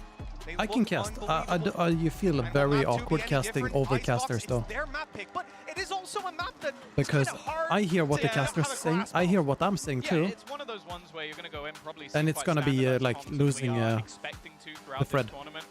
they I can look cast. unbelievable. You feel And very will map 2 be awkward any casting different? over Icebox, casters, it's though. their map pick, but it is also a map that Because I hear what the to have caster's a saying. grasp I hear what I'm saying too. It's one of those ones where you're going to go in probably And it's gonna be like losing expecting to throughout the this Fred. tournament.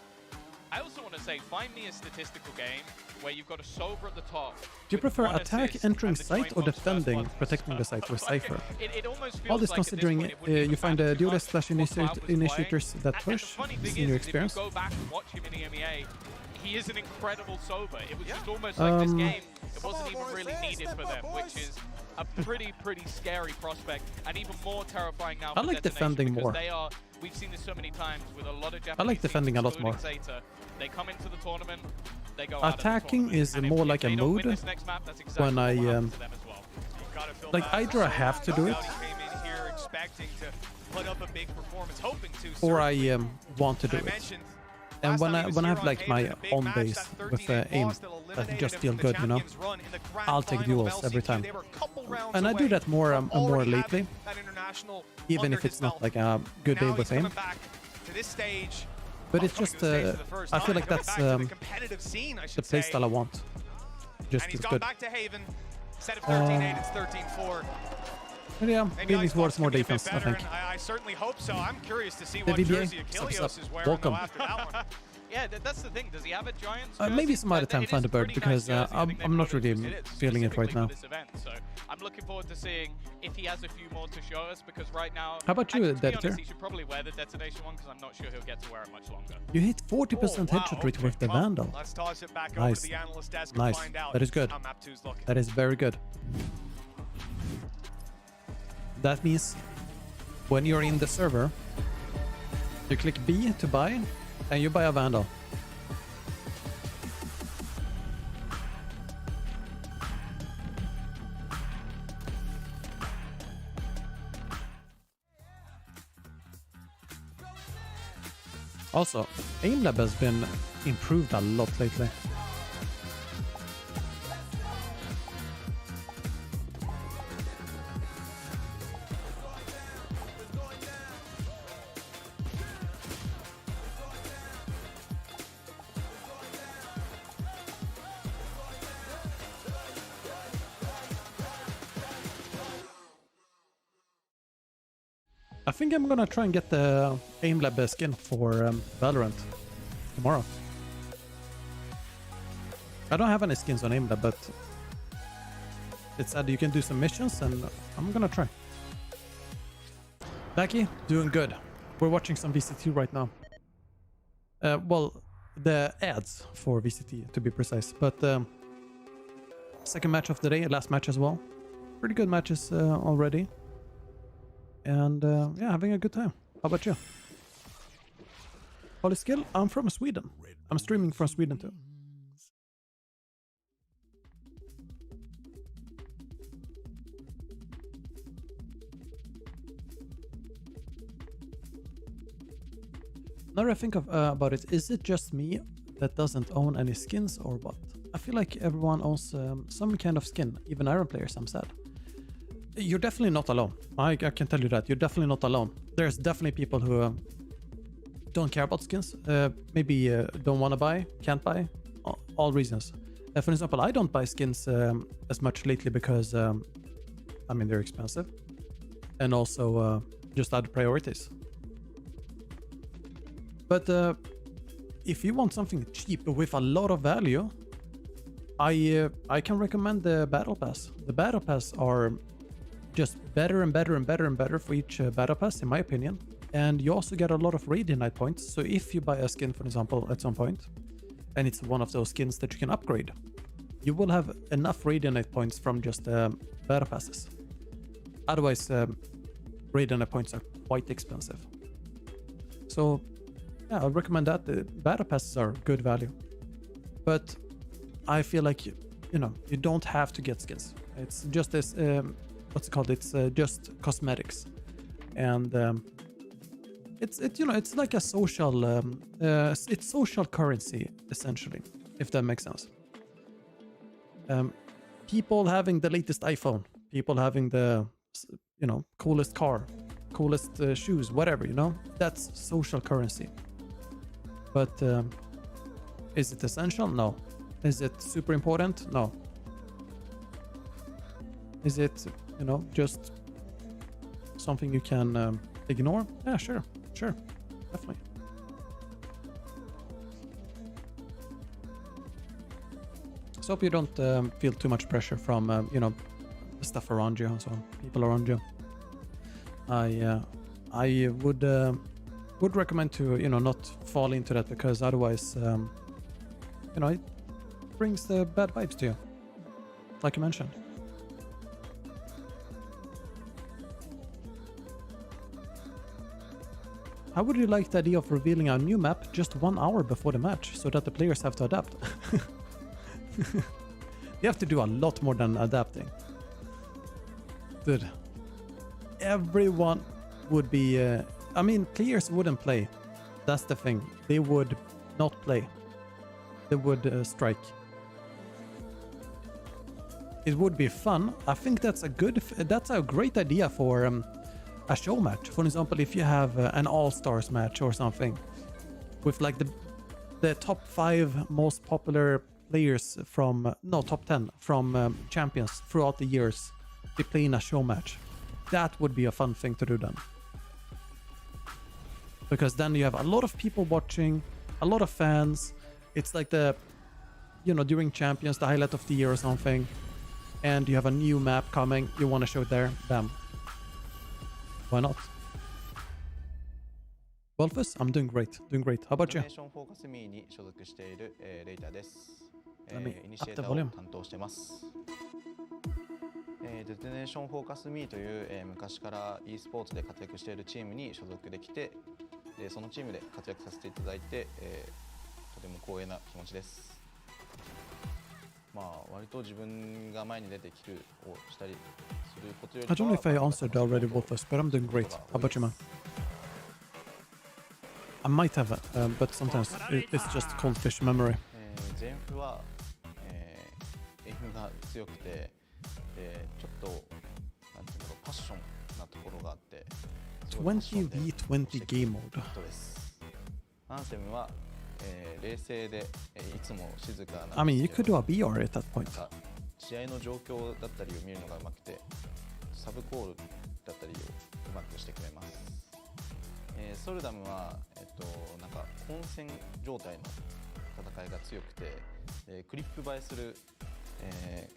I also want to say, find me a statistical game where you've got a Sova at the top. Do you prefer attack, entering site, or defending, protecting the site with Cypher? It almost feels All this like at this considering point it would be you find the duelist slash what Cloud was playing. initiators that And push, the funny thing in your is, if experience. you go back and watch him in the EMEA, he is an incredible Sova. It was just almost like this game, it wasn't even really needed for them, which is a pretty scary prospect, and even more terrifying now. I for like Detonation defending because more. They are. We've seen this so many times with a lot of Japanese I like defending a lot teams, more. including Zeta. They come into the tournament, they go out Attacking of the is tournament, more and like a if they don't win mood this next map, that's exactly when what I will happen to them as well. like either I have to do it Came in here expecting to put up a big performance, hoping to. or I want to do And I it. mentioned And when last I time he was have here like on my Haven, a big own match, base that with 13 aim loss that that eliminated just him feel from the good, you know, Champions run in the grand I'll take final of duels every LCQ. time. They were a couple rounds And I do away that more from more already lately, having that international even under if his it's not belt. like a good day Now with he's aim. coming back to this stage. But it's coming just to the stage for the first I feel time, like coming that's back to the competitive scene, I the should say. playstyle I want. Just And he's as gone good. back to Haven. Instead of 13-8, it's 13-4. But yeah, Maybe leaning Icebox towards more can be a bit defense, I better, think. and I certainly hope so. I'm curious to see The what VBA, jersey Achilles is wearing welcome. though after that one. Yeah, that's the thing. Does he have a Giants? Maybe some other time It is Thunderbird pretty because nice jersey. I think I'm they've not really produced it feeling it right specifically now. for this event. So I'm looking forward to seeing if he has a few more to show us, because right now, How about you, actually, to be Deadter? honest, he should probably wear the Detonation one, because I'm not sure he'll get to wear it much longer. You hit 40% headshot rate with the Vandal. Let's toss it back over Nice. to the analyst desk Nice. and find out That is good. how map 2's looking. That is very good. That means when you're in the server, you click B to buy, and you buy a Vandal. Also, AimLab has been improved a lot lately. I think I'm gonna try and get the AimLab skin for Valorant tomorrow. I don't have any skins on AimLab, but it said you can do some missions, and I'm gonna try. Becky, doing good. We're watching some VCT right now. Well, the ads for VCT to be precise, but second match of the day, last match as well. Pretty good matches already. And yeah, having a good time. How about you? Holy Skill, I'm from Sweden. I'm streaming from Sweden too. Now that I think about it, is it just me that doesn't own any skins or what? I feel like everyone owns some kind of skin, even Iron players, I'm sad. You're definitely not alone. I can tell you that. You're definitely not alone. There's definitely people who don't care about skins. Maybe don't want to buy, can't buy. all reasons. For example, I don't buy skins as much lately because, I mean, they're expensive. And also just other priorities. But if you want something cheap with a lot of value, I can recommend the Battle Pass. The Battle Pass are just better and better and better and better for each Battle Pass, in my opinion. And you also get a lot of Radiant points. So if you buy a skin, for example, at some point, and it's one of those skins that you can upgrade, you will have enough Radiant points from just Battle Passes. Otherwise, Radiant points are quite expensive. So yeah, I recommend that. The Battle Passes are good value. But I feel like, you know, you don't have to get skins. It's just this, what's it called? It's just cosmetics. And it's like a social, it's social currency, essentially, if that makes sense. People having the latest iPhone, people having the, you know, coolest car, coolest shoes, whatever, you know, that's social currency. But is it essential? No. Is it super important? No. Is it, you know, just something you can ignore? Yeah, sure, definitely. So hope you don't feel too much pressure from, you know, the stuff around you and so on, people around you. I would recommend to, you know, not fall into that, because otherwise, you know, it brings the bad vibes to you, like you mentioned. How would you like the idea of revealing a new map just 1 hour before the match, so that the players have to adapt? You have to do a lot more than adapting. Dude, everyone would be... I mean, players wouldn't play. That's the thing. They would not play. They would strike. It would be fun. I think that's a great idea for a show match. For example, if you have an all-stars match or something with like the top 5 most popular players from, no, top 10 from champions throughout the years, they play in a show match. That would be a fun thing to do then. Because then you have a lot of people watching, a lot of fans. It's like the, you know, during champions, the highlight of the year or something. And you have a new map coming, you want to show it there, bam. Why not? Wolfus, I'm doing great. How about you? Let me up the volume. デトネーションフォーカスミーという、昔から e スポーツで活躍しているチームに所属できて、そのチームで活躍させていただいて、とても光栄な気持ちです。まあ割と自分が前に出てキルをしたりすることより I don't know if I answered already, Wolfus, but I'm doing great. How about you, man? I might have, but sometimes it's just cold fish memory. 全フは、エムが強くて、ちょっとなんていうのパッションなところがあって、 20v20 game mode. アンセムは、冷静で、いつも静かな。I mean, you could do a BR at that point. 試合の状況だったりを見るのが上手くて、サブコールだったりをうまくしてくれます。ソルダムは、なんか混戦状態の戦いが強くて、クリップ映えする、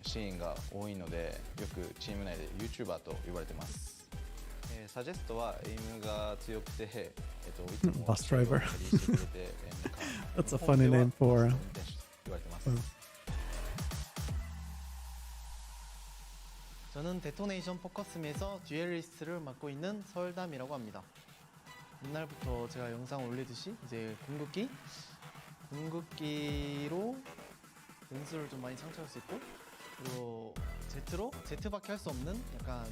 シーンが多いので、よくチーム内で YouTuber と呼ばれてます。サジェストはエイムが強くて、いつも Bus driver. That's a funny name for. 저는 데토네이션 포커스에서 듀얼리스트를 맡고 있는 서울담이라고 합니다. 옛날부터 제가 영상 올리듯이 이제 궁극기로 연수를 좀 많이 창출할 수 있고, 그리고 Z로 Z밖에 할 수 없는 약간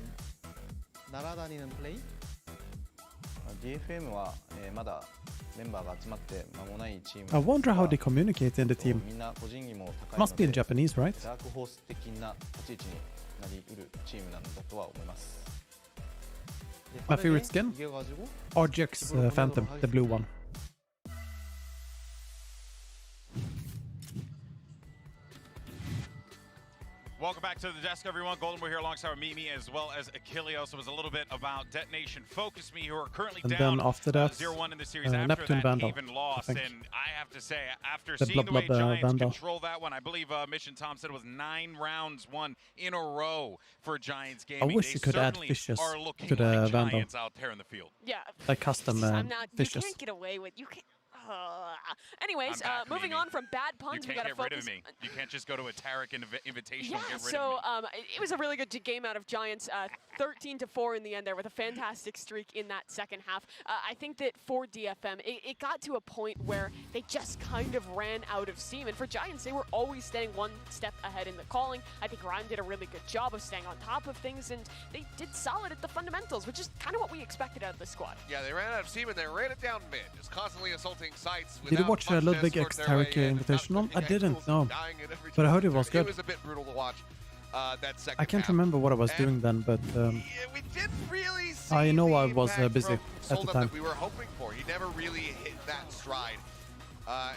날아다니는 플레이. DFM はまだメンバーが集まって間もないチーム。 I wonder how they communicate in the team. みんな個人技も高いので、 Must be in Japanese, right? ダークホース的な立ち位置になりうるチームなんだとは思います。 My favorite skin? RGX Phantom, the blue one. Welcome back to the desk, everyone. Golden, we're here alongside Mimi as well as Achilleos. It was a little bit about Detonation Focus Me, who are currently and down then after that, 0-1 in the series after Neptune that Vandal, Haven loss. I And I have to say, after the seeing the way Giants Vandal. control that one, I believe Mission Tom said it was 9 rounds won in a row for Giants Gaming. I wish they you could add certainly fishes are looking to the like Vandal. Giants out there in the field. Yeah. Like custom I'm not, fishes. You can't get away with, you can't. Anyways, back, moving Mimi. on from bad puns, You we can't got to get rid focus. of me. You can't just go to a Tarek Invitational Yeah, and get rid so of me. it was a really good game out of Giants. 13-4 in the end there with a fantastic streak in that second half. I think that for DFM, it got to a point where they just kind of ran out of steam. And for Giants, they were always staying one step ahead in the calling. I think Rhyme did a really good job of staying on top of things, and they did solid at the fundamentals, which is kind of what we expected out of the squad. Yeah, they ran out of steam and they ran it down mid, just constantly assaulting sites. Did you watch Ludwig X Tarek Invitational? I didn't, no. But I heard it was good. It was a bit brutal to watch that second I can't half. remember what I was doing then, but we didn't really see I know I the was impact busy from at the Soldum time. that we were hoping for. He never really hit that stride at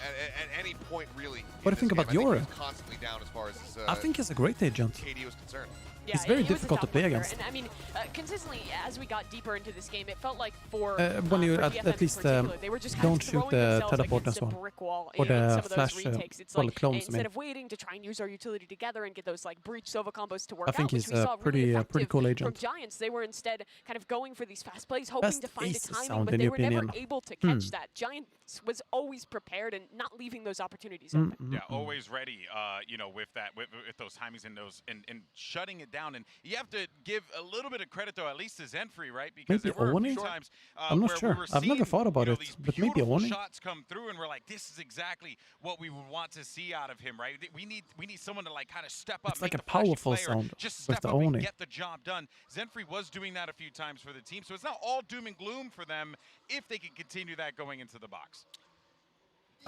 any point, really. What do you think about Yora? He was constantly down as far as his, I think he's a great agent. KD was concerned. Yeah, It's very he was a difficult to tough play player. against. And I mean, consistently, as we got deeper into this game, it felt like for When you for at DFM least in particular, they were just kind don't of shoot throwing the themselves teleport against and so a on. brick wall Or in the some of those flash, retakes. It's well, like clones, I instead mean. of waiting to try and use our utility together and get those like breach Sova combos to work I think out, which he's we a saw pretty, really pretty effective cool agent. from Giants. They were instead kind of going for these fast plays, hoping Best to find a ace timing, sound but in they your were never opinion. able to catch that. Giants was always prepared and not leaving those opportunities open. Yeah, always ready. You know, with that, with those timings and those, and shutting it down. And you have to give a little bit of credit, though, at least to Zenfree, right? Because Maybe there were a few Oni? times I'm not where sure. we were I've never seeing, thought about you know, it, these but maybe beautiful Oni. shots come through, and we're like, this is exactly what we would want to see out of him, right? We need someone to like kind of step up. It's like make a the flashy powerful player, sound just with step the up and Oni. get the job done. Zenfree was doing that a few times for the team, so it's not all doom and gloom for them if they can continue that going into the box.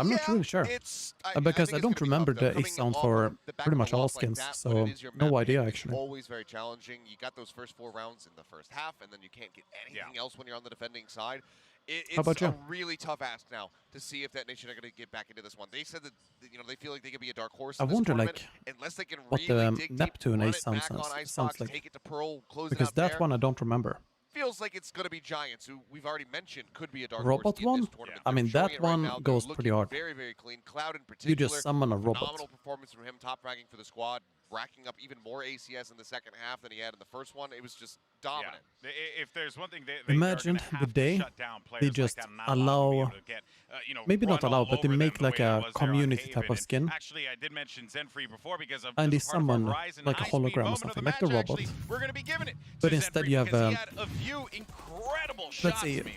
I'm not really sure. Because I don't remember the ace sound for pretty much all skins, so no idea actually. Always very challenging. You got those first 4 rounds in the first half, and then you can't get anything else when you're on the defending side. It's about a you? really tough ask now to see if that nation are going to get back into this one. They said that they feel like they could be a dark horse. I in this wonder tournament, like unless they can what really the dig deep, Neptune run ace it sound back on sounds Icebox, like. take it to Pearl, close Because it out that there. one I don't remember. Feels like it's going to be Giants, who we've already mentioned could be a dark Robot horse in one? this tournament. I mean, They're that showing it right one now. They're goes looking pretty hard. Very, very clean. Cloud in particular. You just summon a robot. Phenomenal performance from him, top ranking for the squad, racking up even more ACS in the second half than he had in the first one. It was just dominant. Yeah. If there's one thing they Imagine are gonna the have day to shut down players they just like that, and not allow them to be able to get, you know, maybe not run allow, all but they over them make the like way it a was there on community Haven. type of And skin. actually, I did mention Zenfree before because of And they this part of summon Horizon like a high-speed hologram or moment of something, the like the match, robot. actually, we're going to be giving it But to instead Zenfree you have because he had a few incredible let's shots, say Mimi.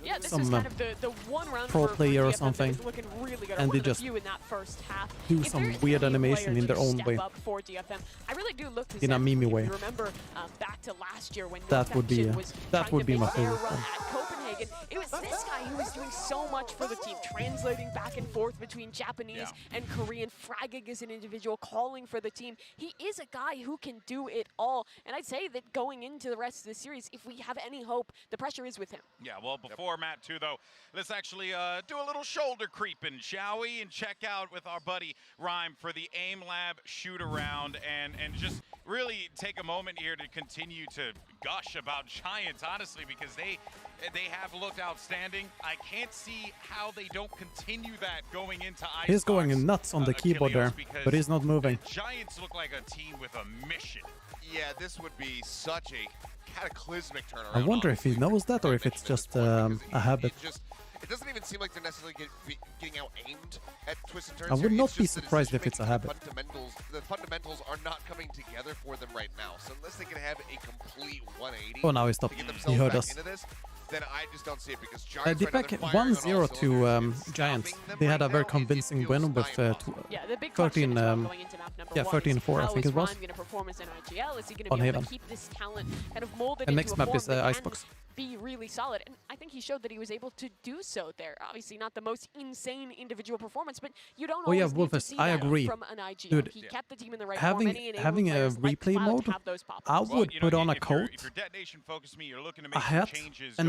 Yeah, this some, is kind of the one round pro for player or DFM that something, is looking really good. and One they of the just few in that first half. do If some there's weird any animation player in their to own step way. up for DFM, I really do look to In a Zenfree. Mimi If way. you remember back to last year when That would be Northampton was that trying would to be make my their favorite run one. at Copenhagen. It was this guy who was doing so much for the team, translating back and forth between Japanese and Korean, fragging as an individual, calling for the team. He is a guy who can do it all. And I'd say that going into the rest of the series, if we have any hope, the pressure is with him. Yeah, well, before Map 2, though, let's actually do a little shoulder creeping, shall we? And check out with our buddy Rhyme for the Aim Lab shoot-around and just really take a moment here to continue to gush about Giants, honestly, because they have looked outstanding. I can't see how they don't continue that going into Icebox. He's going nuts on the keyboard there, but he's not moving. Giants look like a team with a mission. Yeah, this would be such a cataclysmic turnaround. I wonder if he knows that or if it's just a habit. It doesn't even seem like they're necessarily getting out-aimed at twists and turns. I would here. not It's be just that surprised if it's a decision-making, habit. The fundamentals are not coming together for them right now. So unless they can have a complete 180 Oh, now he stopped. to get He themselves heard back us. into this, then I just don't see it because Giants They right now, back they're firing on all 1-0 to Giants. They had a very convincing win with Yeah, the big question 13, as well going into map number yeah, 1 is 13-4 I how think is it was. Rhyme going to perform as an IGL? Is he going On to be able Haven. to keep this talent kind of molded And into next a map form is that can Icebox. be really solid? And I think he showed that he was able to do so there. Obviously not the most insane individual performance, but you don't Oh yeah, always need to Wolfus, see I that agree. from an IGL. Dude, He kept the team in the right form, and he enabled having a players like replay Cloud mode, to have those pop-ups. I would put on a if coat, you're Detonation Focus Me, you're looking to a make hat, some changes and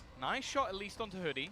Nice shot at least onto Hoodie.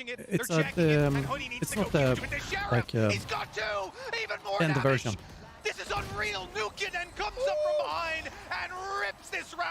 pushing it. It's They're not checking it, and Hoodie needs it's to not go the huge with the Sheriff. like He's got two, even more end damage. version. This is unreal. Nukin then comes up from behind and rips this round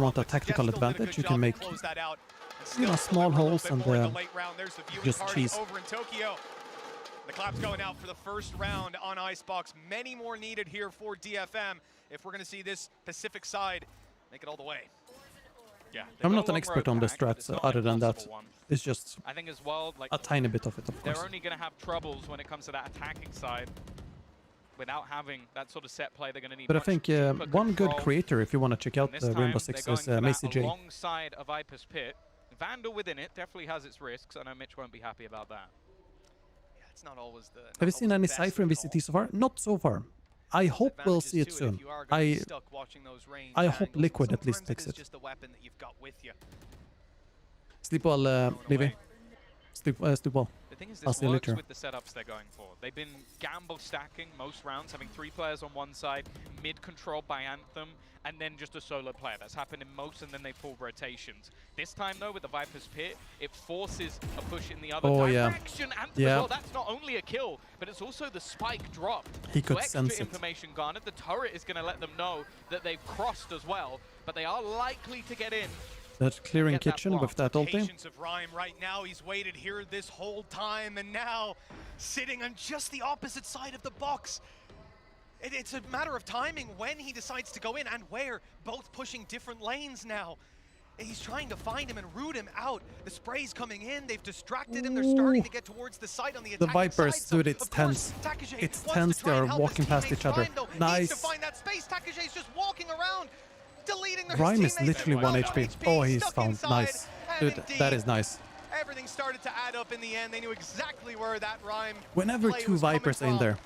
you want a tactical advantage, you can make small holes and just cheese. Over in Tokyo. The clap's going out for the first round on Icebox. Many more needed here for DFM if we're going to see this Pacific side make it all the way. Yeah, I'm not an expert on the strats other than that. It's just I think as well, like a tiny bit of it, of course. they're only going to have troubles when it comes to that attacking side. Without having that sort of set play, they're going to need. But I much think deeper one good control. creator, if you want to check out And this Rainbow time, Six, they're is going for Macy that J. alongside a Viper's Pit. Vandal within it definitely has its risks. I know Mitch won't be happy about that. Yeah, it's not always the. Have you seen any Cypher in VCT so far? Not so far. I hope we'll see it soon. I hope Liquid at least takes it. Just the weapon that you've got with you. Sleep well, Levi. Sleep well. The thing is, I'll this see you works later. with the setups they're going for. They've been gamble stacking most rounds, having 3 players on one side, mid controlled by Anthem, and then just a solo player. That's happened in most, and then they pull rotations. This time, though, with the Viper's Pit, it forces a push in the other direction. Anthem as well, that's not only a kill, but it's also the spike dropped. He could so extra sense it. information garnered. The turret is going to let them know that they've crossed as well, but they are likely to get in. That clearing kitchen with that ulti. Patience of Rhyme right now. He's waited here this whole time, and now sitting on just the opposite side of the box. It's a matter of timing when he decides to go in and where. Both pushing different lanes now. And he's trying to find him and root him out. The spray's coming in. They've distracted him. They're starting to get towards the site on the The attacking Vipers, side. So, dude, it's of course, tense. Takage It's wants tense. to They try and are help walking his past teammates each other. find, though. Nice. Needs to find that space. Takege's just walking around, deleting their Rhyme is teammates. literally 1 No HP. Oh, he's stuck found. inside. Nice. Dude, that is nice. Everything started to add up in the end. They knew exactly where that Rhyme Whenever play 2 was coming Vipers are in from. there.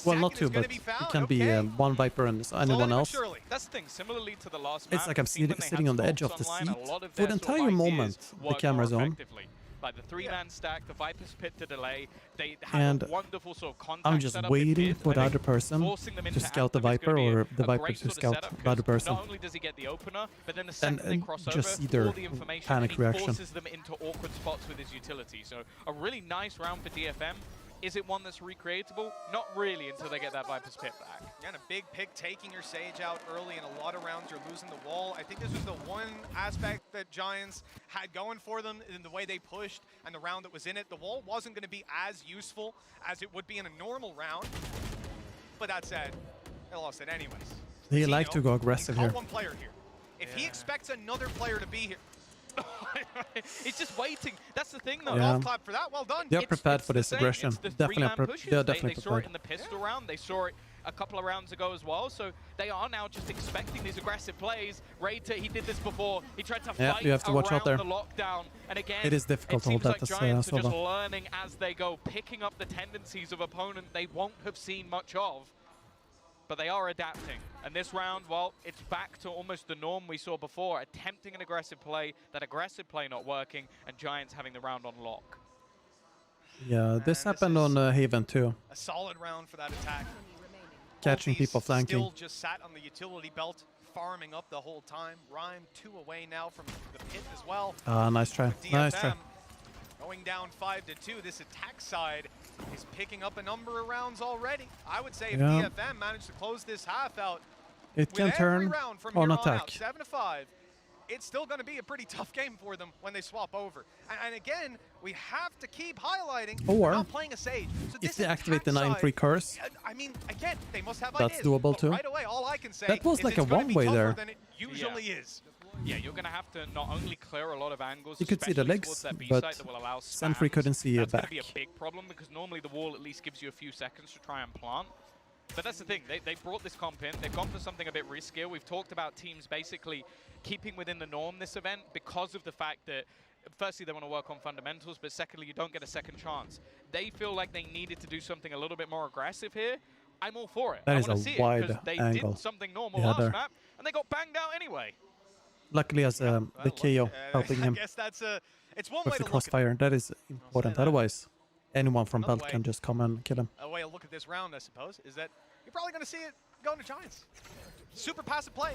Well, not 2, but it can be 1 Viper and anyone else. That's the thing. Similarly to the last map, It's like I'm we've seen when they sitting have on the edge of smokes the online, seat. a lot of For their the sort of entire ideas moment, the work camera's more on. effectively. Like the 3-man stack, the Viper's Pit to delay. They have And a wonderful sort of contact I'm just setup waiting in for mid, the and other person forcing them to into scout the Anthem is Viper gonna be or the a Viper great to sort of scout setup, the other 'cause person. Not only does he get the opener, but then the second they And cross just over, see their all the information, panic and he reaction. forces them into awkward spots with his utility. So a really nice round for DFM. Is it one that's recreatable? Not really until they get that Viper's Pit back. Yeah, and a big pick taking your Sage out early in a lot of rounds. You're losing the wall. I think this was the one aspect that Giants had going for them in the way they pushed and the round that was in it. The wall wasn't going to be as useful as it would be in a normal round. But that said, they lost it anyways. They like to go aggressive Caught here. one player here. If he expects another player to be here, He's just waiting. That's the thing, though. Yeah. golf clap for that. Well done. They're prepared for this Same. aggression. It's the Definitely, three-man pushes. they're They definitely saw it prepared. in the pistol round. They saw it a couple of rounds ago as well. So they are now just expecting these aggressive plays. Raider, he did this before. He tried to Yeah, fight you have to watch out around there. the lockdown. And again, It is difficult it to hold seems that like as, Giants are just solo. learning as they go, picking up the tendencies of opponent they won't have seen much of. But they are adapting. And this round, well, it's back to almost the norm we saw before, attempting an aggressive play, that aggressive play not working, and Giants having the round on lock. Yeah, this happened on Haven too. a solid round for that attack. Catching people flanking. Still just sat on the utility belt, farming up the whole time. Rhyme 2 away now from the pit as well. Nice try. Nice try. Going down 5-2, this attack side is picking up a number of rounds already. I would say if Yeah. DFM managed to close this half out, It with can every turn round from on here attack. out, 7-5, it's still going to be a pretty tough game for them when they swap over. And again, we have to keep highlighting Or they're not playing a Sage. So if this they activate the attack 9-3 side, curse, I mean, again, they must have that's ideas, doable but too. right away, all I can say That was is like it's a gonna be one-way tougher there. than it usually is. Yeah, you're going to have to not only clear a lot of angles, You could see the especially legs, towards that B but site that will allow Sentry spams. couldn't see That's it going to be a back. big problem because normally the wall at least gives you a few seconds to try and plant. But that's the thing, they brought this comp in, they've gone for something a bit riskier. We've talked about teams basically keeping within the norm this event because of the fact that firstly, they want to work on fundamentals, but secondly, you don't get a second chance. They feel like they needed to do something a little bit more aggressive here. I'm all for it. That I is want a to see it wide because they angle. did something normal Yeah, last there. map, and they got banged out anyway. Luckily, as the KO helping I him guess that's it's one with way the to look at it. crossfire. That is important. Otherwise, anyone from Another Belt way- can just come and kill him. A way to look at this round, I suppose, is that you're probably going to see it going to Giants. Super passive play.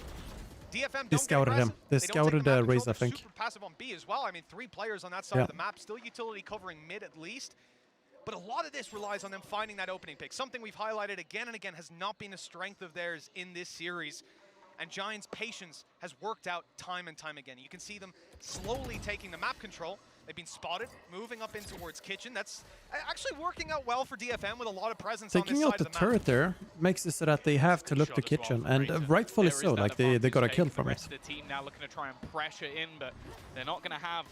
DFM don't They get scouted him. aggressive. They don't take scouted the map Raze, control. I think. They're super passive on B as well. I mean, 3 players on that side Yeah. of the map. Still utility covering mid at least. But a lot of this relies on them finding that opening pick. Something we've highlighted again and again has not been a strength of theirs in this series. And Giants' patience has worked out time and time again. You can see them slowly taking the map control. They've been spotted, moving up in towards kitchen. That's actually working out well for DFM with a lot of presence on this Taking side out the of the map. turret there makes it so that they have to look to kitchen, and rightfully so. Like they got a kill from the it. rest of the team now looking to try and pressure in, but they're not going to have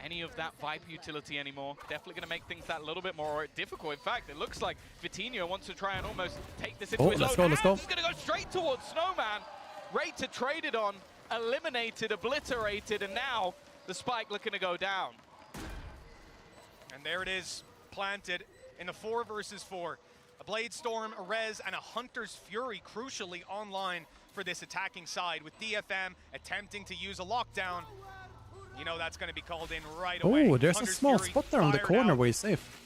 any of that Viper utility anymore. Definitely going to make things that little bit more difficult. In fact, it looks like Vitinho wants to try and almost take this into his let's own go, let's go. hands. He's going to go straight towards Snowman. Rate to trade it on, eliminated, obliterated, and now the spike looking to go down. And there it is, planted in the 4 versus 4. A Blade Storm, a Rez, and a Hunter's Fury crucially online for this attacking side, with DFM attempting to use a lockdown. You know that's going to be called in right away. Oh, there's Hunter's a small Fury spot there on the fired corner out where he's safe.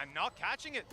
and not catching it.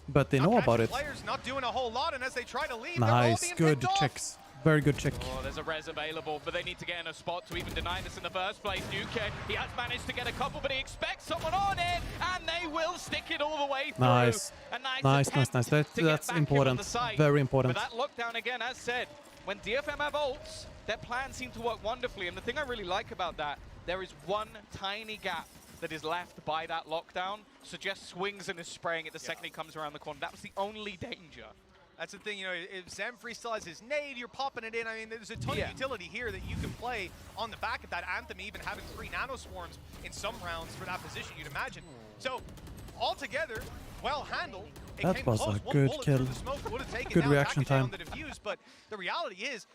But they know about it. Players not doing a whole lot, and as they try to leave, Nice, good checks. Very good check. Oh, there's a res available, but they need to get in a spot to even deny this in the first place. Nuke, he has managed to get a couple, but he expects someone on it, and they will stick it all the way through. Nice. A Nice. attempt to get That's back in on important. the site. Very important. But that lockdown, again, as said, when DFM have ults, their plans seem to work wonderfully. And the thing I really like about that, there is one tiny gap that is left by that lockdown. So just swings and is spraying it the second he comes around the corner. That was the only danger. That's the thing, you know, if Zemfree still has his nade, you're popping it in. I mean, there's a ton of utility here that you can play on the back of that Anthem, even having 3 nano swarms in some rounds for that position, you'd imagine. So, altogether, well handled. It That came was close. a One good bullet kill. through the smoke would have taken Good down reaction Takashi on time. the defuse, but the reality is,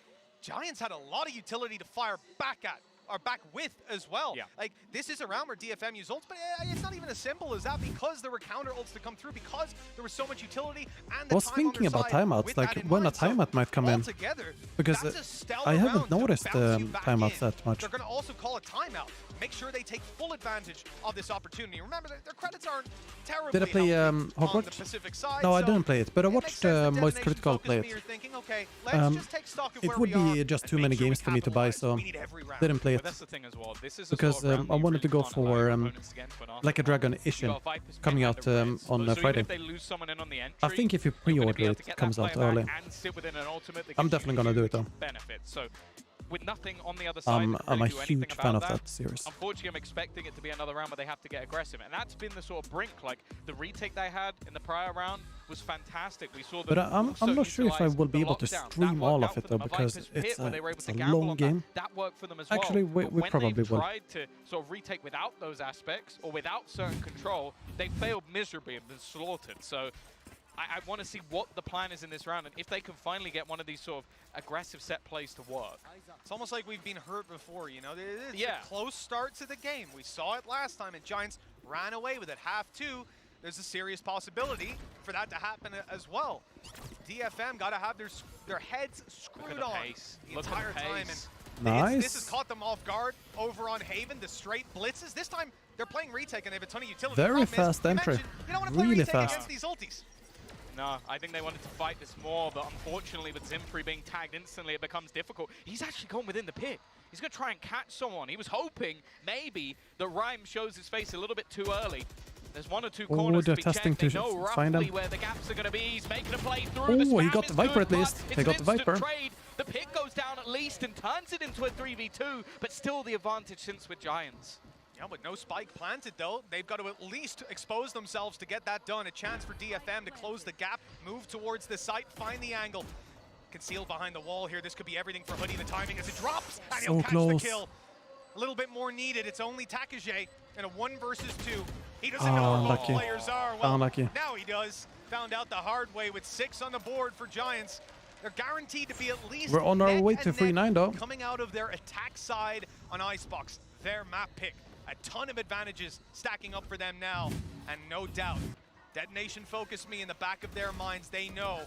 Giants had a lot of utility to fire back at, or back with as well. Like, this is a round where DFM used ults, but it's not even as simple as that, because there were counter ults to come through, because there was so much utility, and the I was time on thinking their about side timeouts, with like that in when a mind. So timeout might come in. altogether, Because that's a stellar I haven't round to noticed bounce you back timeouts in. that much. They're going to also call a timeout. Make sure they take full advantage of this opportunity. Remember, their credits aren't terribly Did I play healthy on the Hogwarts? Pacific side. No, I so didn't play it, but I watched Most Critical play it. you're thinking, okay, let's just take stock of It where would we be are just and too make many sure we games for me to buy, so We need every round. didn't play it. But that's the thing as well. This is a Because sort of round I where you wanted to really go can't allow for your opponents again for an Like a Dragon aftermath. Ishin You got Viper spin coming out out the res. on So Friday. even if they lose someone in on the entry, I think if you they're gonna be pre-order able it, to it get comes that out player early. back and sit within an ultimate that I'm gives you definitely gonna do it huge though. benefits. So with nothing on the other side, I'm that a can really do anything huge fan about of that series. Unfortunately, I'm expecting it to be another round where they have to get aggressive, and that's been the sort of brink. Like the retake they had in the prior round was fantastic. We saw them. But I'm also not sure if I utilize will be the able to lockdown. stream That all worked of out it for though, them. A because Viper's it's Pit, where they were able a to gamble long on game. That worked for them as Actually, well. we But probably when they've will. tried to sort of retake without those aspects or without certain control, they failed miserably and been slaughtered. So I want to see what the plan is in this round, and if they can finally get one of these sort of aggressive set plays to work. It's almost like we've been hurt before, you know? It's a close start to the game. We saw it last time, and Giants ran away with it. Half 2, there's a serious possibility for that to happen as well. DFM got to have their heads screwed on the entire time. And Nice. this has caught them off guard over on Haven, the straight blitzes. This time, they're playing retake, and they have a ton of utility. Very Problem is, fast you entry. mentioned you don't want to play Really retake fast. against these ultis. No, I think they wanted to fight this more, but unfortunately with Zimfree being tagged instantly, it becomes difficult. He's actually gone within the pit. He's going to try and catch someone. He was hoping maybe that Rhyme shows his face a little bit too early. There's 1 or 2 corners they're to be testing checked. They to know find roughly him. where the gaps are going to be. He's making a play through. Oh, The he spam got the is Viper good, at but least. it's They an got the instant Viper. Trade. The pit goes down at least and turns it into a 3v2, but still the advantage since with Giants. Yeah, with no spike planted, though, they've got to at least expose themselves to get that done. A chance for DFM to close the gap, move towards the site, find the angle. Concealed behind the wall here. This could be everything for Hoodie. The timing as it drops, and So he'll catch close. the kill. A little bit more needed. It's only Takage in a 1 versus 2. He doesn't Oh, know where both unlucky. players are. Well, Unlucky. now he does. Found out the hard way with 6 on the board for Giants. They're guaranteed to be at least We're on our neck way and to 3-9 neck though. coming out of their attack side on Icebox. Their map pick. A ton of advantages stacking up for them now. And no doubt, Detonation focus me in the back of their minds. They know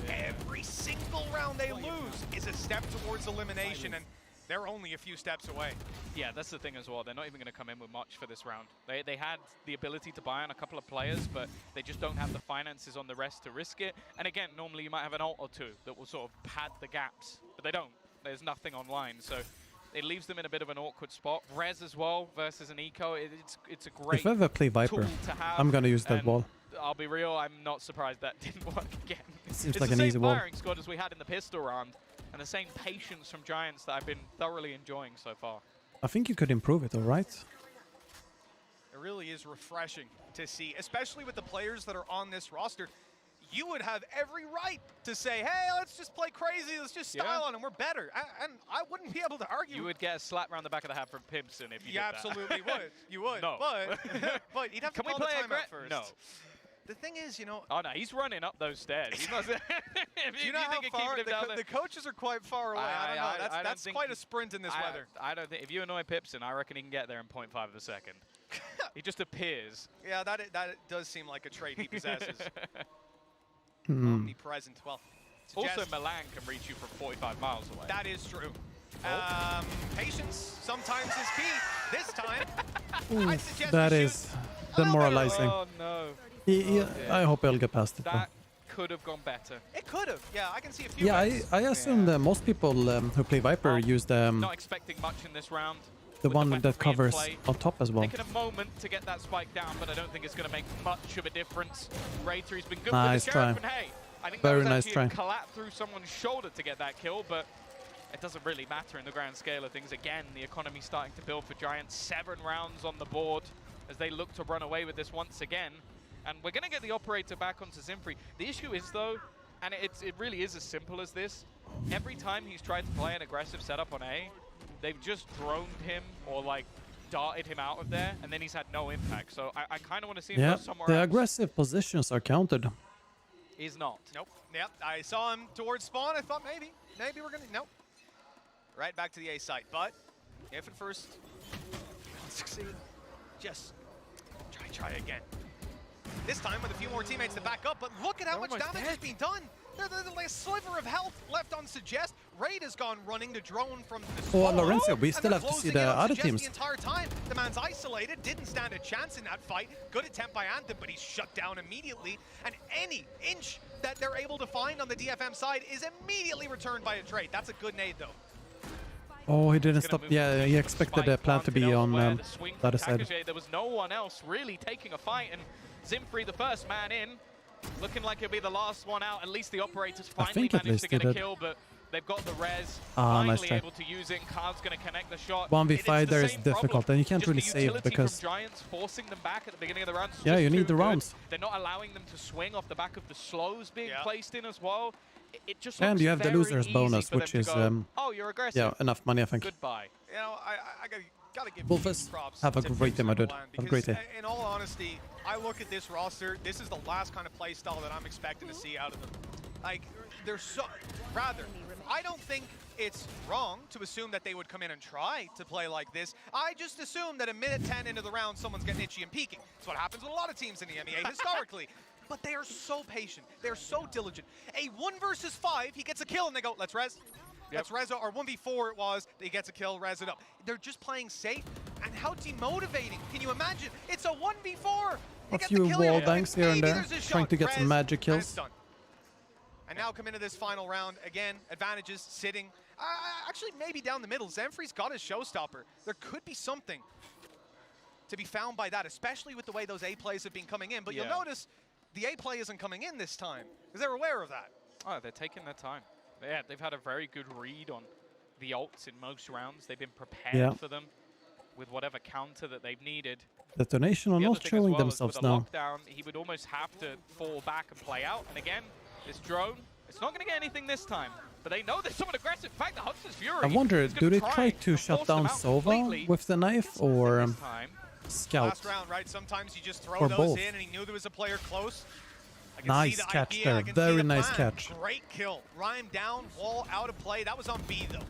every single round they lose is a step towards elimination, and they're only a few steps away. Yeah, that's the thing as well. They're not even going to come in with much for this round. They had the ability to buy on a couple of players, but they just don't have the finances on the rest to risk it. And again, normally you might have an ult or 2 that will sort of pad the gaps, but they don't. There's nothing online, so it leaves them in a bit of an awkward spot. Rez as well versus an Eco, it's a great If I ever play Viper, tool to have. I'm gonna use that And wall. I'll be real, I'm not surprised that didn't work again. Seems it's like the an same easy wall. firing squad as we had in the pistol round, and the same patience from Giants that I've been thoroughly enjoying so far. I think you could improve it, all right? It really is refreshing to see, especially with the players that are on this roster. You would have every right to say, hey, let's just play crazy, let's just style on, and we're better. And I wouldn't be able to argue. You would get a slap around the back of the head from Pimpson if you did that. Absolutely would. You would. No. But you'd have to Can we call the play timeout first. No. The thing is, you know... Oh, no, he's running up those stairs. He must, Do you know how far? The coaches are quite far away. I don't know. That's quite a sprint in this weather. I don't think... If you annoy Pipson, I reckon he can get there in 0.5 of a second. He just appears. Yeah, that does seem like a trait he possesses. Hmm. Omnipresent. Well, also, Milan can reach you from 45 miles away. That is true. Patience sometimes is key. This time, I suggest That is demoralizing. Oh, no. I hope he'll get past it. That could have gone better. It could have. Yeah, I can see a few. Yeah, I assume that most people who play Viper use the Not expecting much in this round. one that covers on top as well. Taking a moment to get that spike down, but I don't think it's going to make much of a difference. Raider, he's been good Nice with the Sheriff, try. and hey, I think Very that was nice actually try. a collapse through someone's shoulder to get that kill, but it doesn't really matter in the grand scale of things. Again, the economy starting to build for Giants. 7 rounds on the board as they look to run away with this once again. And we're going to get the operator back onto Zinfree. The issue is, though, and it really is as simple as this, every time he's tried to play an aggressive setup on A, they've just droned him or, like, darted him out of there, and then he's had no impact. So I kind of want to see him go somewhere the else. aggressive positions are countered. He's not. Nope. Yep. I saw him towards spawn. I thought maybe we're gonna. Nope. Right back to the A site. But if at first don't succeed, just try again. This time with a few more teammates to back up. But look at how much damage has been done. There's like a sliver of health left on Suggest. Raid has gone running to drone from the spawn. Lorenzo, we And still they're have to see closing the in on other Suggest teams. The entire time. The man's isolated, didn't stand a chance in that fight. Good attempt by Anthem, but he's shut down immediately. And any inch that they're able to find on the DFM side is immediately returned by a trade. That's a good nade, though. Oh, he didn't stop. Yeah, he expected the plant to be on the other side. There was no one else really taking a fight, and Zinfree, the first man in, looking like he'll be the last one out. At least the operators finally think at managed least to get he a did. kill, but they've got the res. Ah, nice Finally try. able to use it. Carl's going to connect the shot. 1v5 there is same difficult, problem. and you can't Just really the save utility because from Giants forcing them back at the beginning of the round. Yeah, just you need too the good. rounds. They're not allowing them to swing off the back of the slows being placed in as well. It just and looks you have the very loser's easy bonus, for them which to is go, oh, you're aggressive. yeah, enough money, I think. Goodbye. You know, I gotta give Wolfers, huge props have a to great day, my Pixel dude. Milan, Have a great because day. In all honesty, I look at this roster. This is the last kind of play style that I'm expecting to see out of them. Like, they're so rather. I don't think it's wrong to assume that they would come in and try to play like this. I just assume that a minute 10 into the round, someone's getting itchy and peeking. It's what happens with a lot of teams in the MEA historically. But they are so patient. They're so diligent. A 1 versus 5, he gets a kill, and they go, let's res. Let's res it. Or 1v4 it was, he gets a kill, res it up. They're just playing safe. And how demotivating. Can you imagine? It's a 1v4. A few wall bangs here and there, trying to get some magic And it's kills. done. And now come into this final round. Again, advantages, sitting. Actually, maybe down the middle. Zenfree's got his showstopper. There could be something to be found by that, especially with the way those A plays have been coming in. But you'll notice the A play isn't coming in this time, because they're aware of that. Oh, they're taking their time. Yeah, they've had a very good read on the ults in most rounds. They've been prepared for them with whatever counter that they've needed. Detonation are The other not thing as showing well is themselves with a now. lockdown, he would almost have to fall back and play out. And again, this drone, it's not going to get anything this time. But they know there's someone aggressive. In fact, the Hunters Fury. I wonder, is do gonna they try to shut down Sova with the knife or Scout? Last round, right? Sometimes you just throw Or those both. in, and he knew there was a player close. I can Nice see the catch idea, there. I can see Very the nice plan. catch. Great kill. Rhyme down, wall out of play. That was on B, though.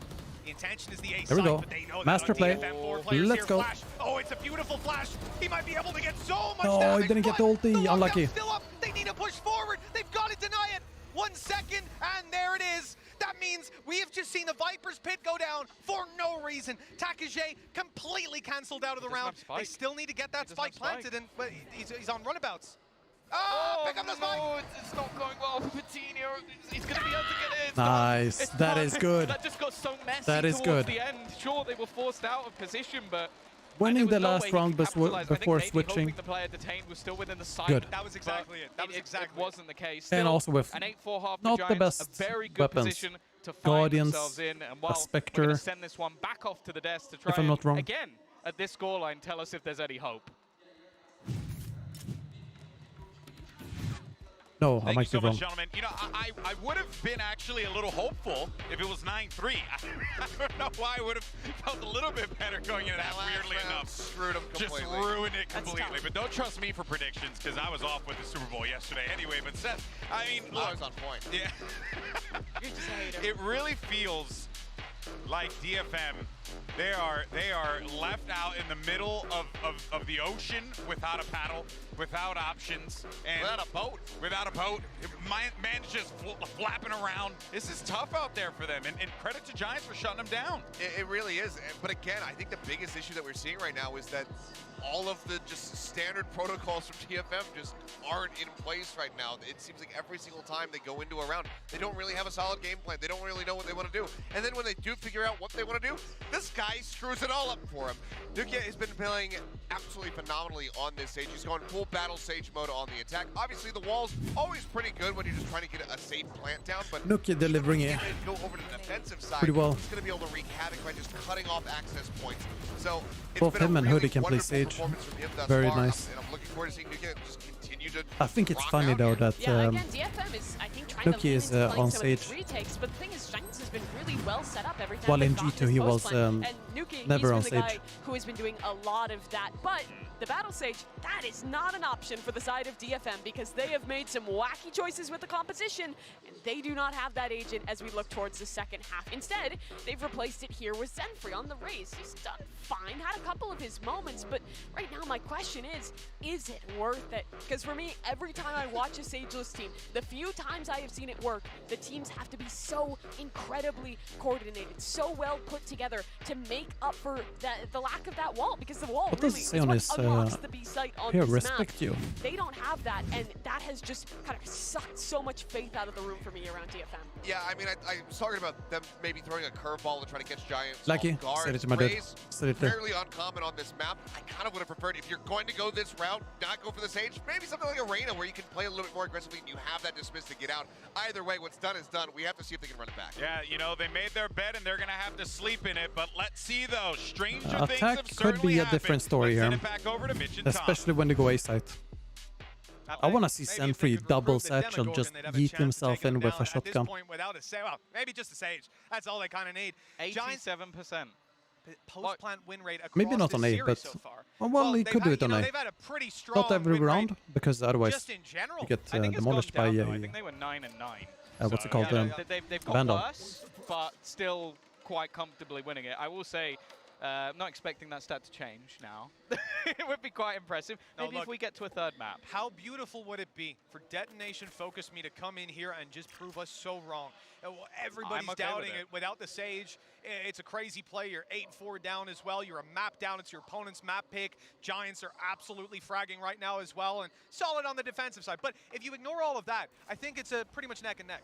The intention is the A There we side, go. but they know Master that play. on DFM, 4 players Let's here. go. Flash. Oh, it's a beautiful flash. He might be able to get so much No, damage, he didn't get the but ulti. the Unlucky. lockdown's still up. They need to push forward. They've got to deny it. 1 second, and there it is. That means we have just seen the Viper's pit go down for no reason. Takage completely canceled out of the round. They still need to get that spike planted, and but he's on runabouts. Oh, pick up the spike! No, it's not going well for Patino. He's going to be able to get it. Nice. That is good. That just got so messy That is towards good. the end. Sure, they were forced out of position, but Winning the no way last he round could capitalize. I think before maybe switching. hoping the player detained was still within the sight. Good. That was exactly it. That was exactly it wasn't the case. And Still, also with an 8-4 half not for the Giants, best a very good weapons. position. to find Guardians, themselves in. And a while we're Spectre. going to send this one back off to the desk to try If I'm not wrong. again, at this scoreline, tell us if there's any hope. No, I Thank might you so be wrong. much, gentlemen. You know, I would have been actually a little hopeful if it was 9-3. I don't know why I would have felt a little bit better going into that, weirdly enough. Screwed them completely. Just ruined it completely. But don't trust me for predictions, because I was off with the Super Bowl yesterday anyway. But Seth, I mean, look. I was on point. Yeah. You're just a hater. It really feels like DFM, they are left out in the middle of the ocean without a paddle, without options, and without a boat. Man's just flapping around. This is tough out there for them, and credit to Giants for shutting them down. It really is. But again, I think the biggest issue that we're seeing right now is that all of the just standard protocols from TFM just aren't in place right now. It seems like every single time they go into a round, they don't really have a solid game plan. They don't really know what they want to do. And then when they do figure out what they want to do, this guy screws it all up for him. Nukia has been playing absolutely phenomenally on this stage. He's going full battle sage mode on the attack. Obviously, the wall's always pretty good when you're just trying to get a safe plant down, but Nukia delivering it go over to the defensive side. pretty well. He's going to be able to wreak havoc by just cutting off access points. So it's Both been him a and really Hoodie can play wonderful Sage. performance from him thus Very far, nice. and I'm looking forward to seeing Nukia just continue to I think it's rock funny out though here. that Yeah, again, DFM is, I think, trying Nukia to lean is into playing on some of these Sage. retakes, but the thing is, Giants has been really well set up every time While they've in gotten G2 this he post was plan. And Nukia, never on he's been the Sage. guy who has been doing a lot of that, but the Battle Sage, that is not an option for the side of DFM because they have made some wacky choices with the composition, and they do not have that agent as we look towards the second half. Instead, they've replaced it here with Zenfree on the Raze. He's done fine, had a couple of his moments, but right now my question is it worth it? Because for me, every time I watch a Sageless team, the few times I have seen it work, the teams have to be so incredibly coordinated, so well put together to make up for the lack of that wall, because the wall What really does it is say on what his, unlocks the B site on here, this respect map. you. They don't have that, and that has just kind of sucked so much faith out of the room for me around DFM. Yeah, I mean, I was talking about them maybe throwing a curveball to try to catch Giants Lucky, off guard. said it to my dad. Raze, Said it there. fairly uncommon on this map. I kind of would have preferred, if you're going to go this route, not go for the Sage, maybe something like Arena where you can play a little bit more aggressively and you have that dismiss to get out. Either way, what's done is done. We have to see if they can run it back. Yeah, you know, they made their bed and they're going to have to sleep in it, but let's see though. Stranger things Attack have could certainly be a happened. different story Let's here, send it back over to Mitch and Tom. especially when they go A site. I want to see Zenfree double satchel just yeet himself in with a shotgun. At this point, without a Sage, well, maybe just a Sage. That's all they kind of need. 87%. Post-plant win rate across Maybe not this on A, series but so far. well, he could do it on A. They've had a pretty strong Not every win rate round, because otherwise just in general. you get I think it's demolished by gone down, though. I think they were 9-9. what's So, it called? yeah, they've got Vandal. worse, but still quite comfortably winning it. I will say, I'm not expecting that stat to change now. It would be quite impressive. No, Maybe look, if we get to a third map. How beautiful would it be for Detonation Focus Me to come in here and just prove us so wrong? Everybody's I'm okay with doubting it. it. Without the Sage, it's a crazy play. You're 8-4 down as well. You're a map down. It's your opponent's map pick. Giants are absolutely fragging right now as well, and solid on the defensive side. But if you ignore all of that, I think it's a pretty much neck and neck.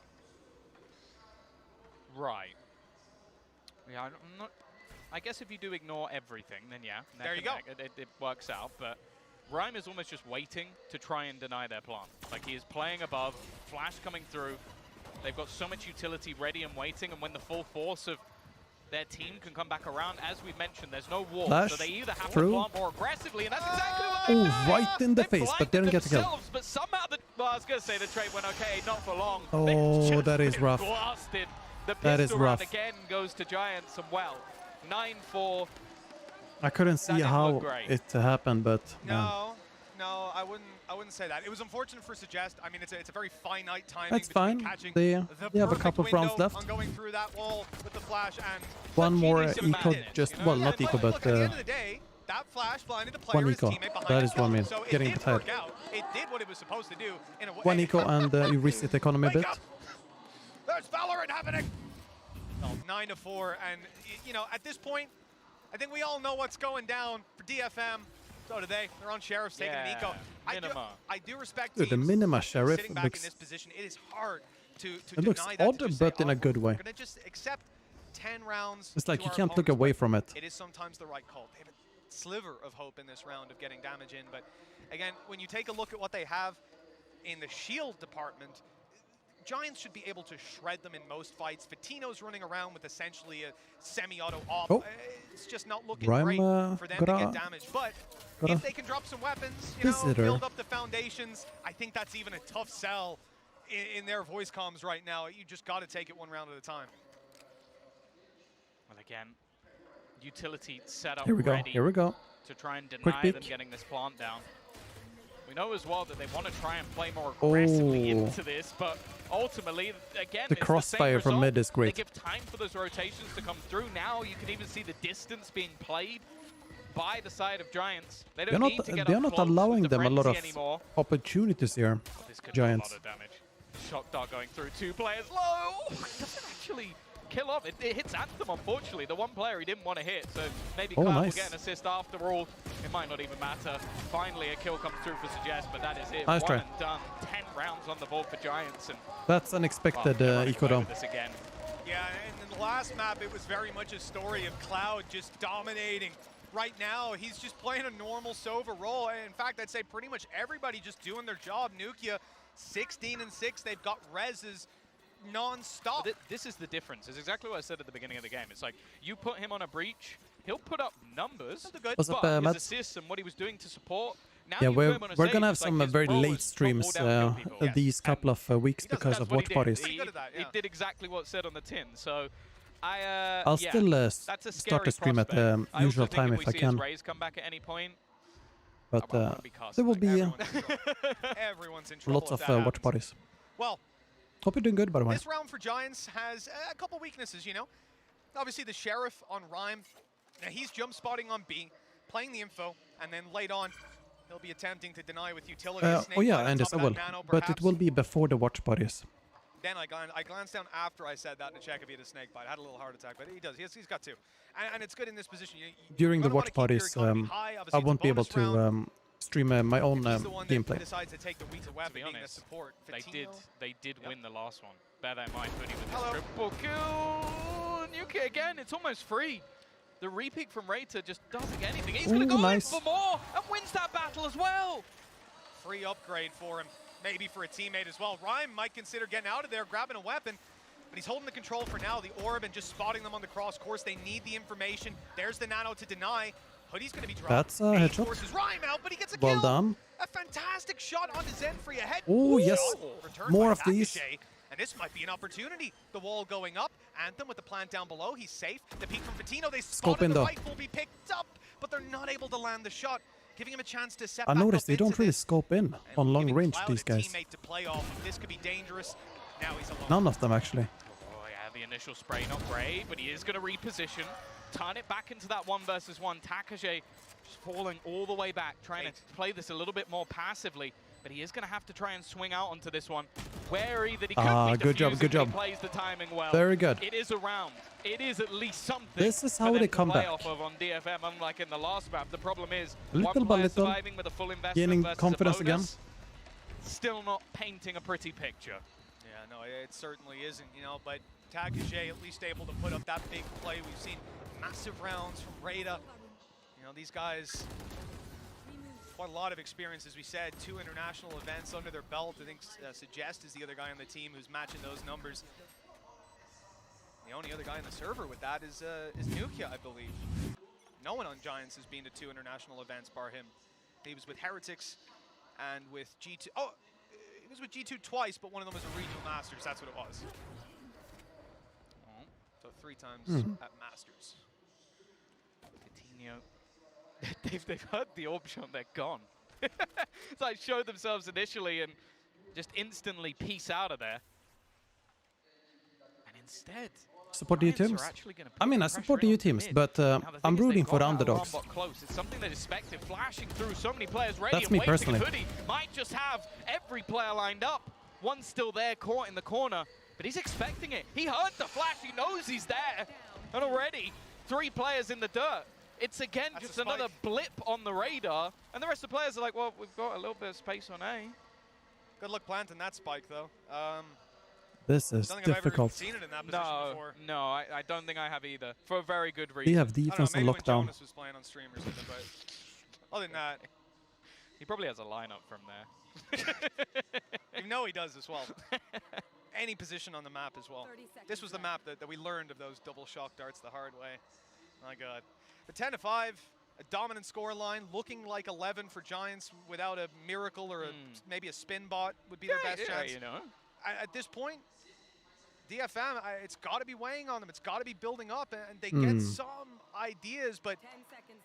Right. Yeah, I'm not. I guess if you do ignore everything, then yeah. There you go. It works out, but Rhyme is almost just waiting to try and deny their plan. Like, he is playing above, flash coming through. They've got so much utility ready and waiting, and when the full force of their team can come back around, as we mentioned, there's no wall, Flash so they either have through. to plant more aggressively, and that's exactly what they've Oh, done. right in the face, but didn't get the kill. Themselves, but somehow well, I was going to say the trade went okay, not for long. Oh, They've just that is been rough. Blasted. The That is pistol round rough. again goes to Giants, and well, 9-4. I couldn't see didn't how look great. it happened, but No, I wouldn't say that. It was unfortunate for Suggest. I mean, it's a very finite timing. That's between fine. catching They the have a perfect couple of rounds window left. on going through that wall with the flash and one more some eco, manage, just you know? well, Yeah, not but eco, look, but at the end of the day, that flash blinded the player, one his eco. teammate behind That his is what I mean. So it Getting did tired. work out. It did what it was supposed to do in a way. One eco, and you reset the economy a bit. There's Valorant happening. 9-4, and you know, at this point, I think we all know what's going down for DFM. So do they. They're on Sheriff's taking an eco. I do respect Dude, the teams Minima Sheriff sitting back in looks. this position. It is hard to It looks deny that, odd, to just but say, in a good way. We're gonna just accept 10 rounds. It's like to you our can't look opponents, away but from it. It is sometimes the right call. They have a sliver of hope in this round of getting damage in, but again, when you take a look at what they have in the shield department, Giants should be able to shred them in most fights. Fatino's running around with essentially a semi-auto off. Oh. It's just not looking Rhyme, great for them to get damaged. But if they can drop some weapons, you know, build up the foundations, I think that's even a tough sell in their voice comms right now. You just got to take it one round at a time. Well, again, utility set up Here we go. ready Here we go. to try and Quick deny peek. them getting this plant down. We know as well that they want to try and play more aggressively into this, but ultimately, again, The it's crossfire the same from result. mid is great. They give time for those rotations to come through. Now you can even see the distance being played by the side of Giants. They don't need to get They're up not close allowing with the them a lot of frenzy anymore. opportunities here. This could Giants. do a lot of damage. Shock dart going through 2 players low. It doesn't actually kill off. It hits Anthem, unfortunately. The one player he didn't want to hit, so maybe Oh, Cloud nice. will get an assist after all. It might not even matter. Finally, a kill comes through for Suggest, but that is it. Nice One try. and done. 10 rounds on the board for Giants. And That's unexpected, they're running Eco away though. with this again. Yeah, and in the last map, it was very much a story of Cloud just dominating. Right now, he's just playing a normal Sova role. In fact, I'd say pretty much everybody just doing their job. Nukia, 16-6. They've got reses non-stop. This is the difference. It's exactly what I said at the beginning of the game. It's like, you put him on a breach, he'll put up numbers, What's up, but his Mads? assists and what he was doing to support. Now Yeah, you put him on a we're stage, gonna have it's like some his very role late is streams not all down to people. these couple of weeks because of watch parties. It did exactly what it said on the tin. So I I'll yeah, still that's a start the scary stream at the prospect. I also usual think time if if we I see can. his Rays come back at any point, But wanna be there will be Everyone's in trouble lots if of that watch happens. parties. Well, Hope you're doing good, by the way. this round for Giants has a couple weaknesses, you know. Obviously, the Sheriff on Rhyme. Now, he's jump spotting on B, playing the info, and then late on, he'll be attempting to deny with utility. Oh yeah, and yes, I will. But it will be before the watch parties. Then I glanced down after I said that to check if he had a snake bite. I had a little heart attack, but he does. He's got 2. And it's good in this position. During the watch parties, I won't be able to stream my own gameplay. Decides to take the weak weapon, being the support. they did win the last one. Bear that in mind, Hoodie with this triple kill. Nuke again, it's almost free. The repeat from Rater just doesn't get anything. He's going to go nice. in for more and wins that battle as well. Free upgrade for him, maybe for a teammate as well. Rhyme might consider getting out of there, grabbing a weapon, but he's holding the control for now. The orb and just spotting them on the cross course. They need the information. There's the nano to deny. Hoodie's going to be dropped. That's a headshot. Forces Rhyme out, but he gets a Well kill. done. A fantastic shot onto Zenfree ahead. Oh, yes. Returned More by of these. Takashe, and this might be an opportunity. The wall going up. Anthem with the plant down below. He's safe. The peek from Fatino. They Scope spotted in the though. rifle be picked up, but they're not able to land the shot, giving him a chance to set I back noticed up they into don't really this. scope in on long range, Cloud these a guys. teammate to play off. This could be dangerous. Now he's alone. None of them, actually. Oh yeah, the initial spray not great, but he is going to reposition, turn it back into that 1 versus 1. Takashe just falling all the way back, trying to play this a little bit more passively, but he is going to have to try and swing out onto this one. Wary that he could be good job, defusing, good but he job. plays the timing well. Very good. It is a round. It is at least something. This is for how them they to come play back. off of on DFM, unlike in the last map. The problem is Little one by player little, surviving with a full investment gaining versus confidence a again. bonus, still not painting a pretty picture. Yeah, no, it certainly isn't, you know, but Takashe at least able to put up that big play. We've seen massive rounds from Rada. You know, these guys, quite a lot of experience, as we said, 2 international events under their belt. I think Suggest is the other guy on the team who's matching those numbers. The only other guy on the server with that is Nukia, I believe. No one on Giants has been to 2 international events bar him. He was with Heretics and with G2. Oh, he was with G2 twice, but one of them was a regional Masters. That's what it was. So 3 times at Masters. Coutinho. They've heard the orb shot, they're gone. It's like showed themselves initially and just instantly peace out of there. And instead, Support the Giants teams. are actually gonna I put mean, I pressure support in the on teams, mid. but Now, the I'm thing is rooting they've for got the that underdogs. alarm bot close. It's something that is expected, flashing through so many players. That's Radiant me waiting. personally. Hoodie might just have every player lined up. One's still there, caught in the corner, but he's expecting it. He heard the flash. He knows he's there. And already, 3 players in the dirt. It's again just another blip on the radar. And the rest of the players are like, well, we've got a little bit of space on A. Good luck planting that spike, though. This is don't think I've ever difficult. seen it in that position before. No, I don't think I have either. For a very good reason. We have defense on maybe when lockdown. Jonas was playing on stream or something, but other than that, he probably has a lineup from there. you know he does as well. any position on the map as well. This was the map that we learned of those double shock darts the hard way. My God. But 10-5, a dominant score line, looking like 11 for Giants without a miracle or maybe a spin bot would be their best chance. You know. At this point, DFM, it's got to be weighing on them. It's got to be building up, and they get some ideas, but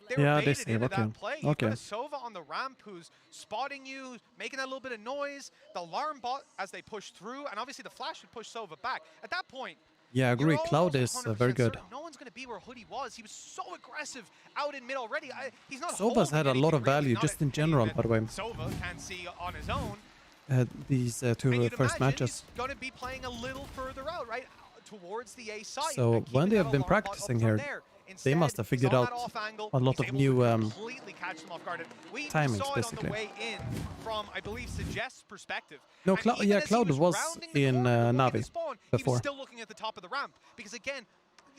they're baited into that play. You've got a Sova on the ramp who's spotting you, making that little bit of noise. The alarm bot as they push through, and obviously the flash would push Sova back. At that point, yeah, I agree. Cloud is very good. No one's going to be where Hoodie was. He was so aggressive out in mid already. He's not. Sova's had a lot of value just in general, by the way. Sova can't see on his own. These two first matches. He's going to be playing a little further out, right, towards the A side. So when they have been practicing here, they must have figured out a lot of new timings, basically. Way in from, I believe, Suggest's perspective. No, Cloud was in Navi before. He was still looking at the top of the ramp because again,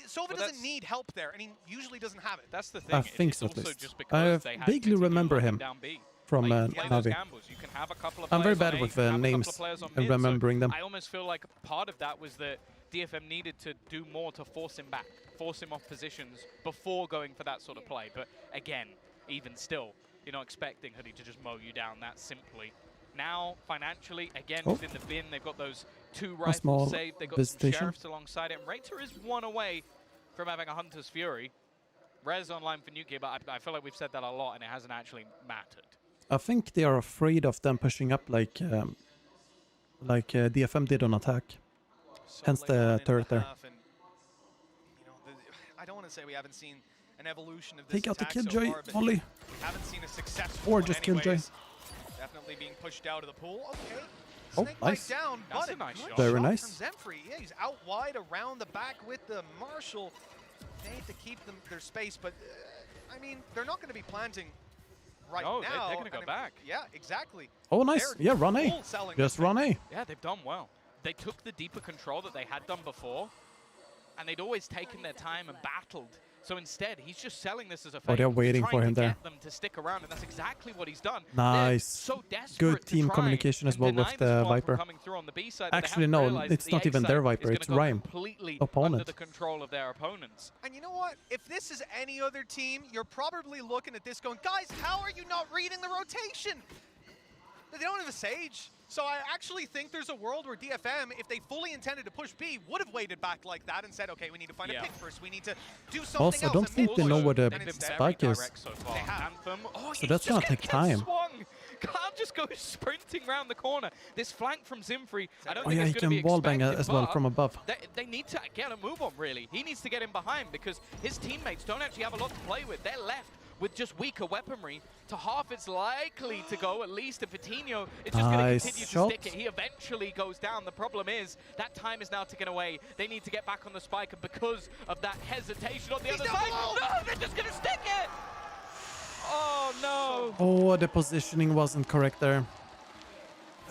Sova doesn't need help there, and he usually doesn't have it. That's the thing. I think so, at least. I vaguely remember him from Navi. I'm very bad with names and remembering them. I almost feel like part of that was that DFM needed to do more to force him back, force him off positions before going for that sort of play. But again, even still, you're not expecting Hoodie to just mow you down that simply. Now, financially, again, within the bin, they've got those 2 rifles saved. They've got some Sheriffs alongside it. And Rater is 1 away from having a Hunter's Fury. Res online for Nuclear, but I feel like we've said that a lot, and it hasn't actually mattered. I think they are afraid of them pushing up like DFM did on attack. Hence the turret there. And, you know, I don't want to say we haven't seen an evolution of this. Take out the attack Killjoy, so far, but Molly. We haven't seen a successful Or one just Killjoy. Definitely being pushed out of the pool. Okay. Oh, Snake nice. bite down, That's but a nice shot. Very nice. From Zemfree. Yeah, he's out wide around the back with the Marshall. They need to keep their space, but I mean, they're not going to be planting right now. They're going to go back. Yeah, exactly. Oh, nice. Yeah, run A. Just run A. Yeah, they've done well. They took the deeper control that they had done before, and they'd always taken their time and battled. So instead, he's just selling this as a favor. Oh, they're waiting for him there. Get them to stick around, and that's exactly what he's done. Nice. So good team communication as well with the Viper. Actually, no, it's not even their Viper. It's Rhyme. Opponent. Under the control of their opponents. And you know what? If this is any other team, you're probably looking at this going, guys, how are you not reading the rotation? They don't have a Sage. So I actually think there's a world where DFM, if they fully intended to push B, would have waited back like that and said, okay, we need to find a pick first. We need to do something also, else. I don't think they know where the spike is. So that's gonna take time. Can't just go sprinting around the corner. This flank from Zemfree, I don't Oh think yeah, he it's going to be can wallbang expected, as well but from above. They need to get a move on, really. He needs to get in behind because his teammates don't actually have a lot to play with. They're left with just weaker weaponry. To half, it's likely to go, at least. And Vitinho is just going to continue to stick it. He eventually goes down. The problem is that time is now ticking away. They need to get back on the spike, and because of that hesitation on the other side, no, they're just going to stick it! Oh, no! Oh, the positioning wasn't correct there.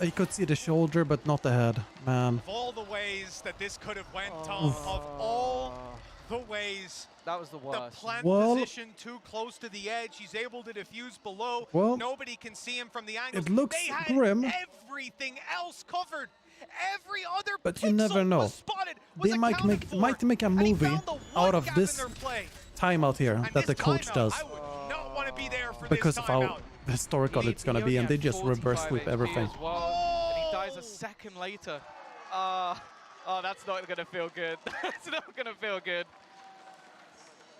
You could see the shoulder, but not the head, man. Of all the ways that this could have went, Tom, of all the ways. That was the worst. The plant position too close to the edge. He's able to defuse below. Well, nobody can see him from the angle. It looks they had grim. Everything else covered. Every other but you never know. They might make a movie out of this timeout here that the coach does. I would not want to be there for because this of how historical it's going to be, and they just reverse sweep everything. And he dies a second later. Oh, that's not going to feel good. That's not going to feel good.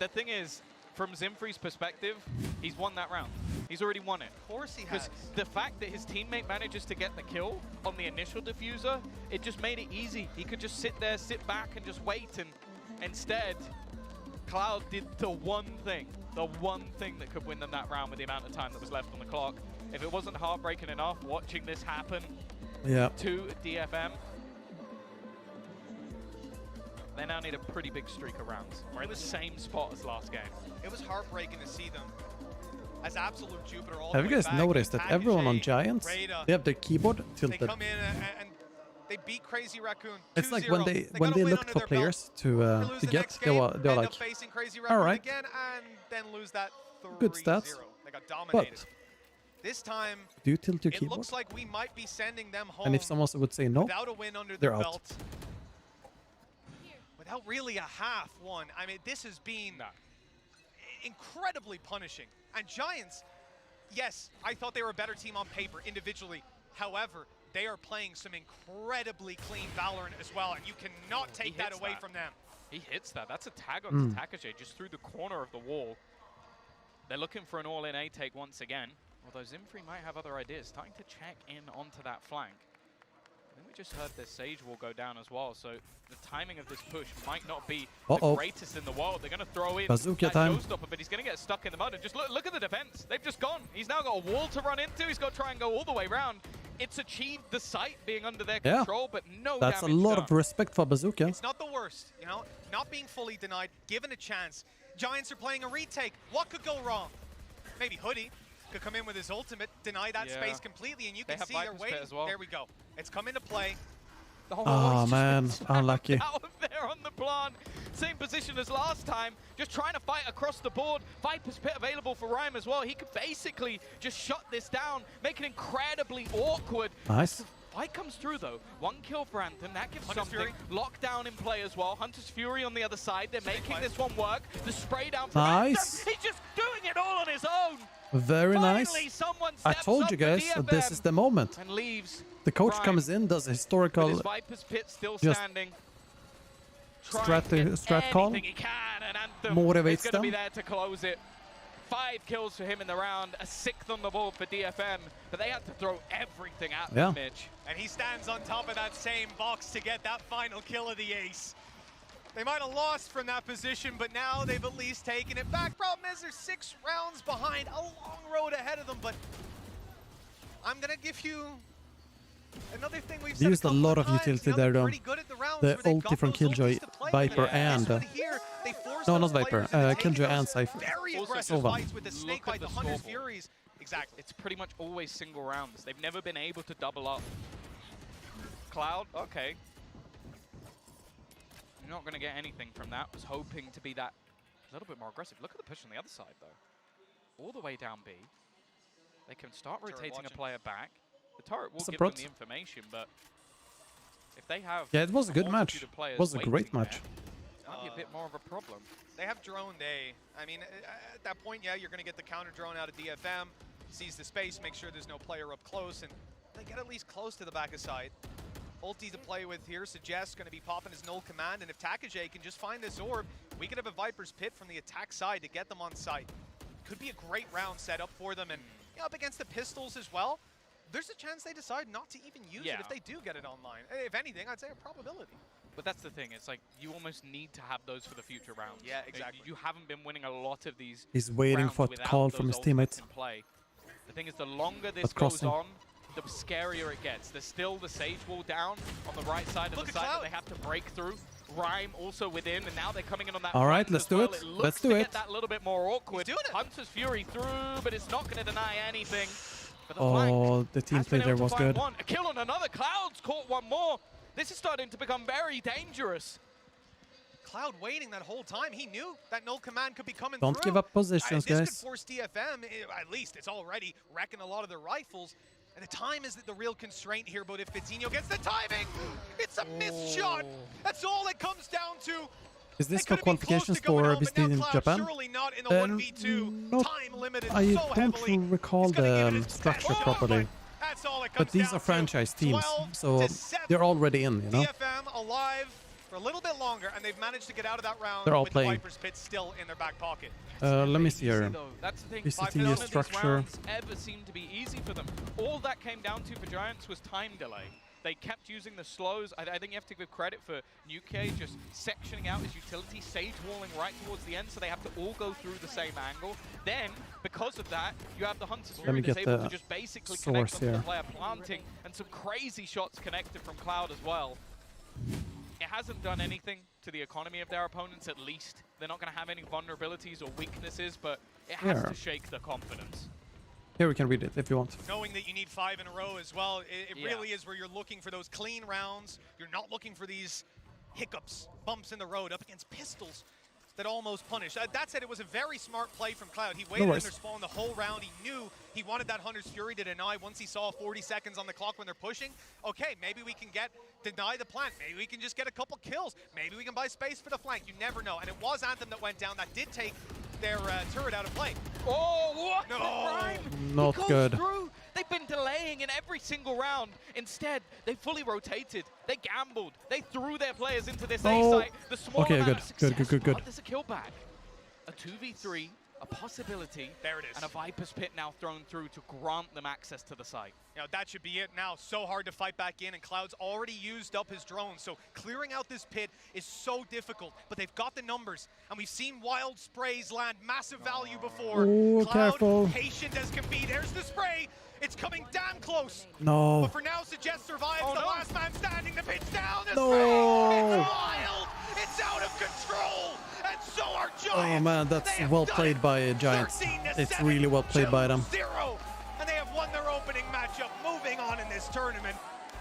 The thing is, from Zemfree's perspective, he's won that round. He's already won it. Of course he has. Because the fact that his teammate manages to get the kill on the initial diffuser, it just made it easy. He could just sit there, sit back, and just wait. And instead, Cloud did the one thing that could win them that round with the amount of time that was left on the clock. If it wasn't heartbreaking enough watching this happen to DFM, they now need a pretty big streak of rounds. We're in the same spot as last game. It was heartbreaking to see them as absolute Jupiter all Have the you way guys back. noticed that everyone on Giants, Rada, they have their keyboard tilted? They come in and they beat Crazy Raccoon. It's like when they look for players to get, they're like, all right, again and then lose that good stats, they got dominated. but This time, Do you tilt your it keyboard? looks like we might be sending them home. And if someone would say no, without a win under they're their out. belt. Without really a half won. I mean, this has been incredibly punishing. And Giants, yes, I thought they were a better team on paper individually. However, they are playing some incredibly clean Valorant as well, and you cannot take that away from them. He hits that. That's a tag onto Takage just through the corner of the wall. They're looking for an all-in A take once again. Although Zimfree might have other ideas. Starting to check in onto that flank. I think we just heard the Sage Wall go down as well. So the timing of this push might not be the greatest in the world. They're going to throw in Bazooka that time. showstopper, but he's going to get stuck in the mud. And just look at the defense. They've just gone. He's now got a wall to run into. He's got to try and go all the way around. It's achieved the site being under their control, but no That's a damage lot done. of respect for Bazooka. It's not the worst, you know, not being fully denied, given a chance. Giants are playing a retake. What could go wrong? Maybe Hoodie could come in with his ultimate, deny that space completely, and you can see they're waiting. There we go. It's come into play. Oh man, unlucky. Out there on the plant. Same position as last time. Just trying to fight across the board. Viper's Pit available for Rhyme as well. He could basically just shut this down, make it incredibly awkward. Nice. Fight comes through though. 1 kill for Anthem. That gives something. Lockdown in play as well. Hunter's Fury on the other side. They're making this one work. The spray down from Nice. Anthem. He's just doing it all on his own. Very nice. Finally, someone I steps told up you for guys that this DFM is the moment. and leaves. The coach Rhyme comes in, does a historical with his Viper's Pit still just standing. strat call, Anything he can, and Anthem motivates is going to be them. there to close it. 5 kills for him in the round, a 6th on the board for DFM, but they had to throw everything at them, Mitch. And he stands on top of that same box to get that final kill of the ace. They might have lost from that position, but now they've at least taken it back. Problem is, they're 6 rounds behind, a long road ahead of them, but I'm going to give you another thing we've They said used a lot of utility there though. The ulti from Killjoy, Viper and... no, not Viper, Killjoy and Cypher. Very aggressive Sova. fights with the Snake Bite, the Hunter's Furies. Exactly. It's pretty much always single rounds. They've never been able to double up. Cloud, okay. You're not going to get anything from that. Was hoping to be that a little bit more aggressive. Look at the push on the other side, though. All the way down B. They can start rotating a player back. The turret will give them the information, but if they have... Yeah, it was a good match. It was a great match. Might be a bit more of a problem. They have droned A. I mean, at that point, yeah, you're going to get the counter drone out of DFM, sees the space, make sure there's no player up close, and they get at least close to the back of side. Ulti to play with here, Suggest going to be popping his null command, and if Takage can just find this orb, we could have a Viper's Pit from the attack side to get them on site. Could be a great round set up for them, and you know, up against the pistols as well. There's a chance they decide not to even use it if they do get it online. If anything, I'd say a probability. But that's the thing, it's like you almost need to have those for the future rounds. Yeah, exactly. You haven't been winning a lot of these. He's waiting for a call from his teammates. Play. The thing is, the longer this goes on, the scarier it gets. There's still the Sage Wall down on the right side of the site that they have to break through. Rhyme also within, and now they're coming in on that. All right, let's do it. Let's do it. Get that little bit more awkward. Hunter's Fury through, but it's not going to deny anything. But the Oh, the team play there was good. A kill on another. Cloud's caught one more. This is starting to become very dangerous. Cloud waiting that whole time. He knew that null command could be coming Don't through. give up positions, this guys. could force DFM, at least it's already wrecking a lot of their rifles. And the time is the real constraint here, but if Fitzinho gets the timing, it's a missed shot. That's all it comes down to. Is this for qualifications for visiting in Japan? Not in the 1v2, time limited I so don't heavily. recall the structure properly. That's all it But comes these down are franchise teams, 12 so to 7. they're already in, you know? DFM alive for a little bit longer, and they've managed to get out of that round They're all with playing. the Viper's Pit still in their back pocket. Let me see here. That's the thing. VCT None of these structure. rounds ever seemed to be easy for them. All that came down to for Giants was time delay. They kept using the slows. I think you have to give credit for Nuke just sectioning out his utility, sage walling right towards the end, so they have to all go through the same angle. Then, because of that, you have the Hunter's Fury that's able to just basically connect onto the player planting, and some crazy shots connected from Cloud as well. It hasn't done anything to the economy of their opponents, at least. They're not going to have any vulnerabilities or weaknesses, but it has to shake their confidence. Here we can read it if you want. Knowing that you need 5 in a row as well, it really is where you're looking for those clean rounds. You're not looking for these hiccups, bumps in the road up against pistols. that almost punished. That said, it was a very smart play from Cloud. He waited in their spawn the whole round. He knew he wanted that Hunter's Fury to deny once he saw 40 seconds on the clock when they're pushing. Okay, maybe we can deny the plant. Maybe we can just get a couple kills. Maybe we can buy space for the flank. You never know. And it was Anthem that went down. That did take their turret out of play. Oh, what? No. Not good. Through. They've been delaying in every single round. Instead, they fully rotated. They gambled. They threw their players into this A site. The small Okay, amount good, of success, good. but there's a kill back. A 2v3, a possibility. There it is. And a Viper's Pit now thrown through to grant them access to the site. You know, that should be it now. So hard to fight back in, and Cloud's already used up his drone. So clearing out this pit is so difficult, but they've got the numbers. And we've seen wild sprays land massive value before. Oh, Cloud, careful. patient as can be. There's the spray. It's coming damn close. No. But for now, Suggest survives. The last man standing. The pit's down. The No. spray. It's wild. It's out of control. And so are Giants. Oh man, that's well played by Giants. It's really well played by them. 0. And they have won their opening matchup. Moving on in this tournament.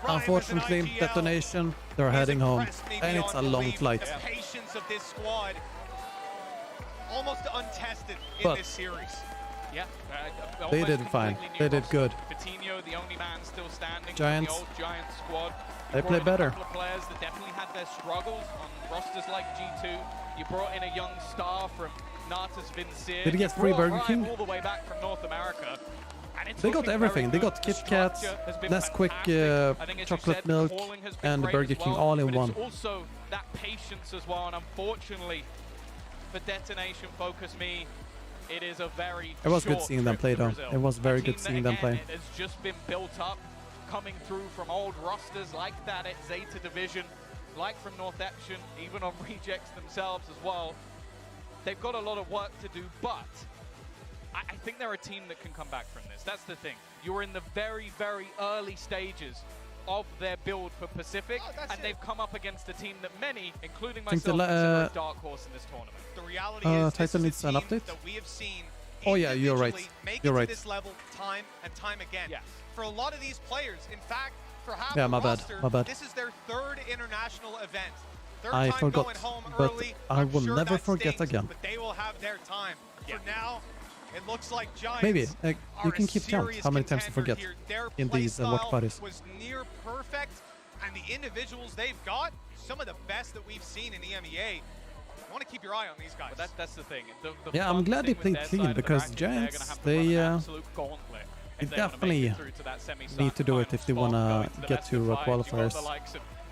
Unfortunately, detonation, they're heading home. And it's a long flight. The patience of this squad, almost untested in But this series. Yeah, they did fine. They did good. Coutinho, the only man still standing. Giants. The old Giant squad. They play better. A couple of players that definitely had their struggles on rosters like G2. You brought in a young star from Natas Vincere. Did he get free Burger King? All the way back from North America. And it's They got looking everything. They very got good. Kit Kats, Structure has been Nesquik fantastic. I think, as you chocolate said, milk, calling has been and great Burger as King well, all in but one. It's also that patience as well, and unfortunately for Detonation Focus Me, it is a very It was good short seeing them trip play to though. Brazil. It was very A good team seeing that, them play. again, it has just been built up, coming through from old rosters like that at Zeta Division, like from North Epsion, even on Rejects themselves as well. They've got a lot of work to do, but I think they're a team that can come back from this. That's the thing. You're in the very, very early stages of their build for Pacific, and they've come up against a team that many, including Think myself, the consider a dark horse in this tournament. The reality is, this Titan is needs a an team update. that we have seen Oh yeah, you're right. make You're it right. to this level time and time again. Yes. For a lot of these players, in fact, for half Yeah, the my bad, roster, my bad. this is their third international event. Third I time forgot, going home but early. I I'm will sure never that forget stings, again. But they will have their time. For now, it looks like Giants Maybe you are can a keep count serious how many times you contender forget here. Their in play these watch style parties. was near perfect, and the individuals they've got, some of the best that we've seen in EMEA. You want to keep your eye on these guys. But that's the thing. The Yeah, I'm fun glad they thing with played their clean side of the because bracket is they're gonna Giants, have to they run an absolute gauntlet they if they wanna make definitely it through to that need to do it if they want to get to qualifiers.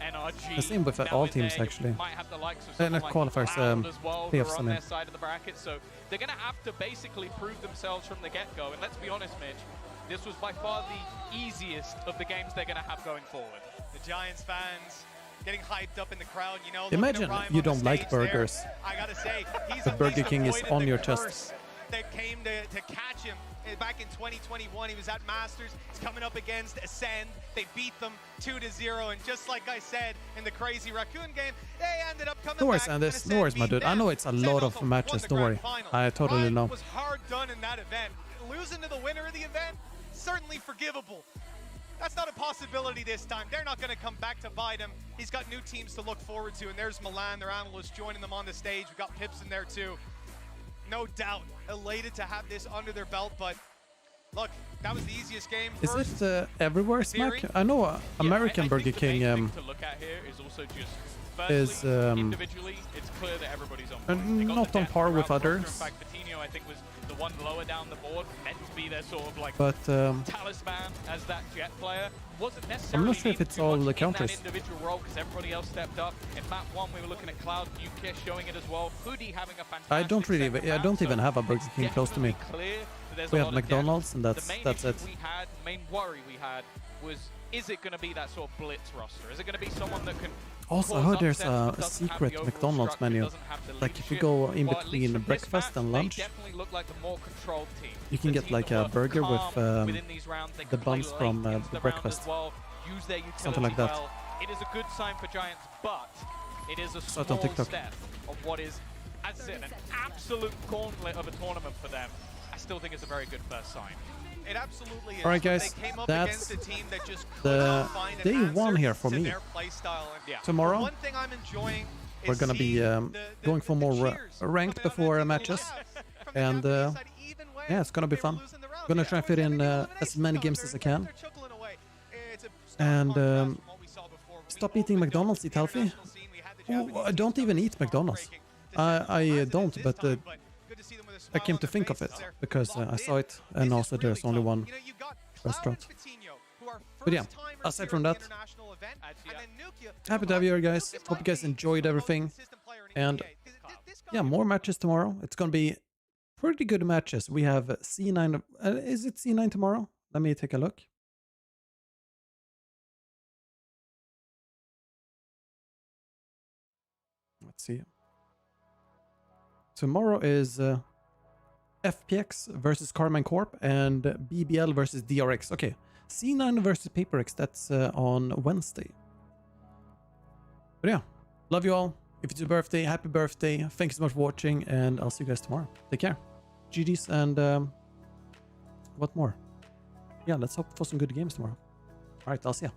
NRG, The same with now all in teams there. actually. You might have the likes of And someone like qualifiers, Cloud as well, who playoffs, are I on mean. their side of the bracket, so they're going to have to basically prove themselves from the get-go. And let's be honest, Mitch, this was by far the easiest of the games they're going to have going forward. The Giants fans getting hyped up in the crowd, you know. Imagine you don't like burgers. I gotta say, he's But Burger King is on your chest. chest. That came to catch him back in 2021. He was at Masters. He's coming up against Ascend. They beat them 2-0, and just like I said in the crazy Raccoon game, they ended up coming No worries, back. Anders. No worries, my dude. I know it's a lot of matches. Don't worry. I totally know. Was hard done in that event. Losing to the winner of the event, certainly forgivable. That's not a possibility this time. They're not going to come back to bite him. He's got new teams to look forward to, and there's Milan, their analyst, joining them on the stage. We've got Pips in there too. No doubt elated to have this under their belt, but look, that was the easiest game. Is First, it everywhere Smack? I know American Burger King to look at here is also just is individually, it's clear that everybody's on point. They got not the on depth par throughout with the roster. others. In fact, Coutinho, I think, was the one lower down the board, meant to be their sort of like But, talisman as that jet player. Wasn't necessarily I'm not sure if needed it's too all much the in counters. that individual role because everybody else stepped up. In map 1, we were looking at Cloud, Nukish showing it as well. Hoodie having a fantastic I don't really. second I round, don't so even have a Burger King close to me. clear that there's We a have lot of depth. McDonald's, and The that's main it. issue we had, main worry we had was, is it going to be that sort of blitz roster? Is it going to be someone that can Also, I cause heard there's upsets, a but doesn't have secret the overall McDonald's structure, menu. doesn't have the Like if you leadership? go in Well, at least between from this breakfast match, and lunch, they definitely look like the more controlled team. you can The get team like that a work burger with calm within these rounds. They the can play buns late from into the round breakfast. as well, use their Something like utility that. well. It is a good sign for Giants, but it is a Saw it small on TikTok. step of what is, as I said, an absolute gauntlet of a tournament for them. I still think it's a very good first sign. It absolutely is. All right, guys, They came up that's against a team that just the couldn't find an day answer one here for to me. their play style. And Tomorrow? One thing I'm enjoying We're gonna be going for more ranked before matches, and yeah, it's gonna be fun. Gonna try and fit in as many games as I can, and stop eating McDonald's. Eat healthy. Oh, I don't even eat McDonald's. I don't, but I came to think of it because I saw it, and also there's only one restaurant. But yeah, aside from that, happy to have you here, guys. Hope you guys enjoyed everything. And yeah, more matches tomorrow. It's gonna be pretty good matches. We have C9. Is it C9 tomorrow? Let me take a look. Let's see. Tomorrow is FPX versus Carmine Corp and BBL versus DRX. Okay, C9 versus PaperX. That's on Wednesday. But yeah, love you all. If it's your birthday, happy birthday. Thank you so much for watching, and I'll see you guys tomorrow. Take care. GG's, and what more? Yeah, let's hope for some good games tomorrow. All right, I'll see ya.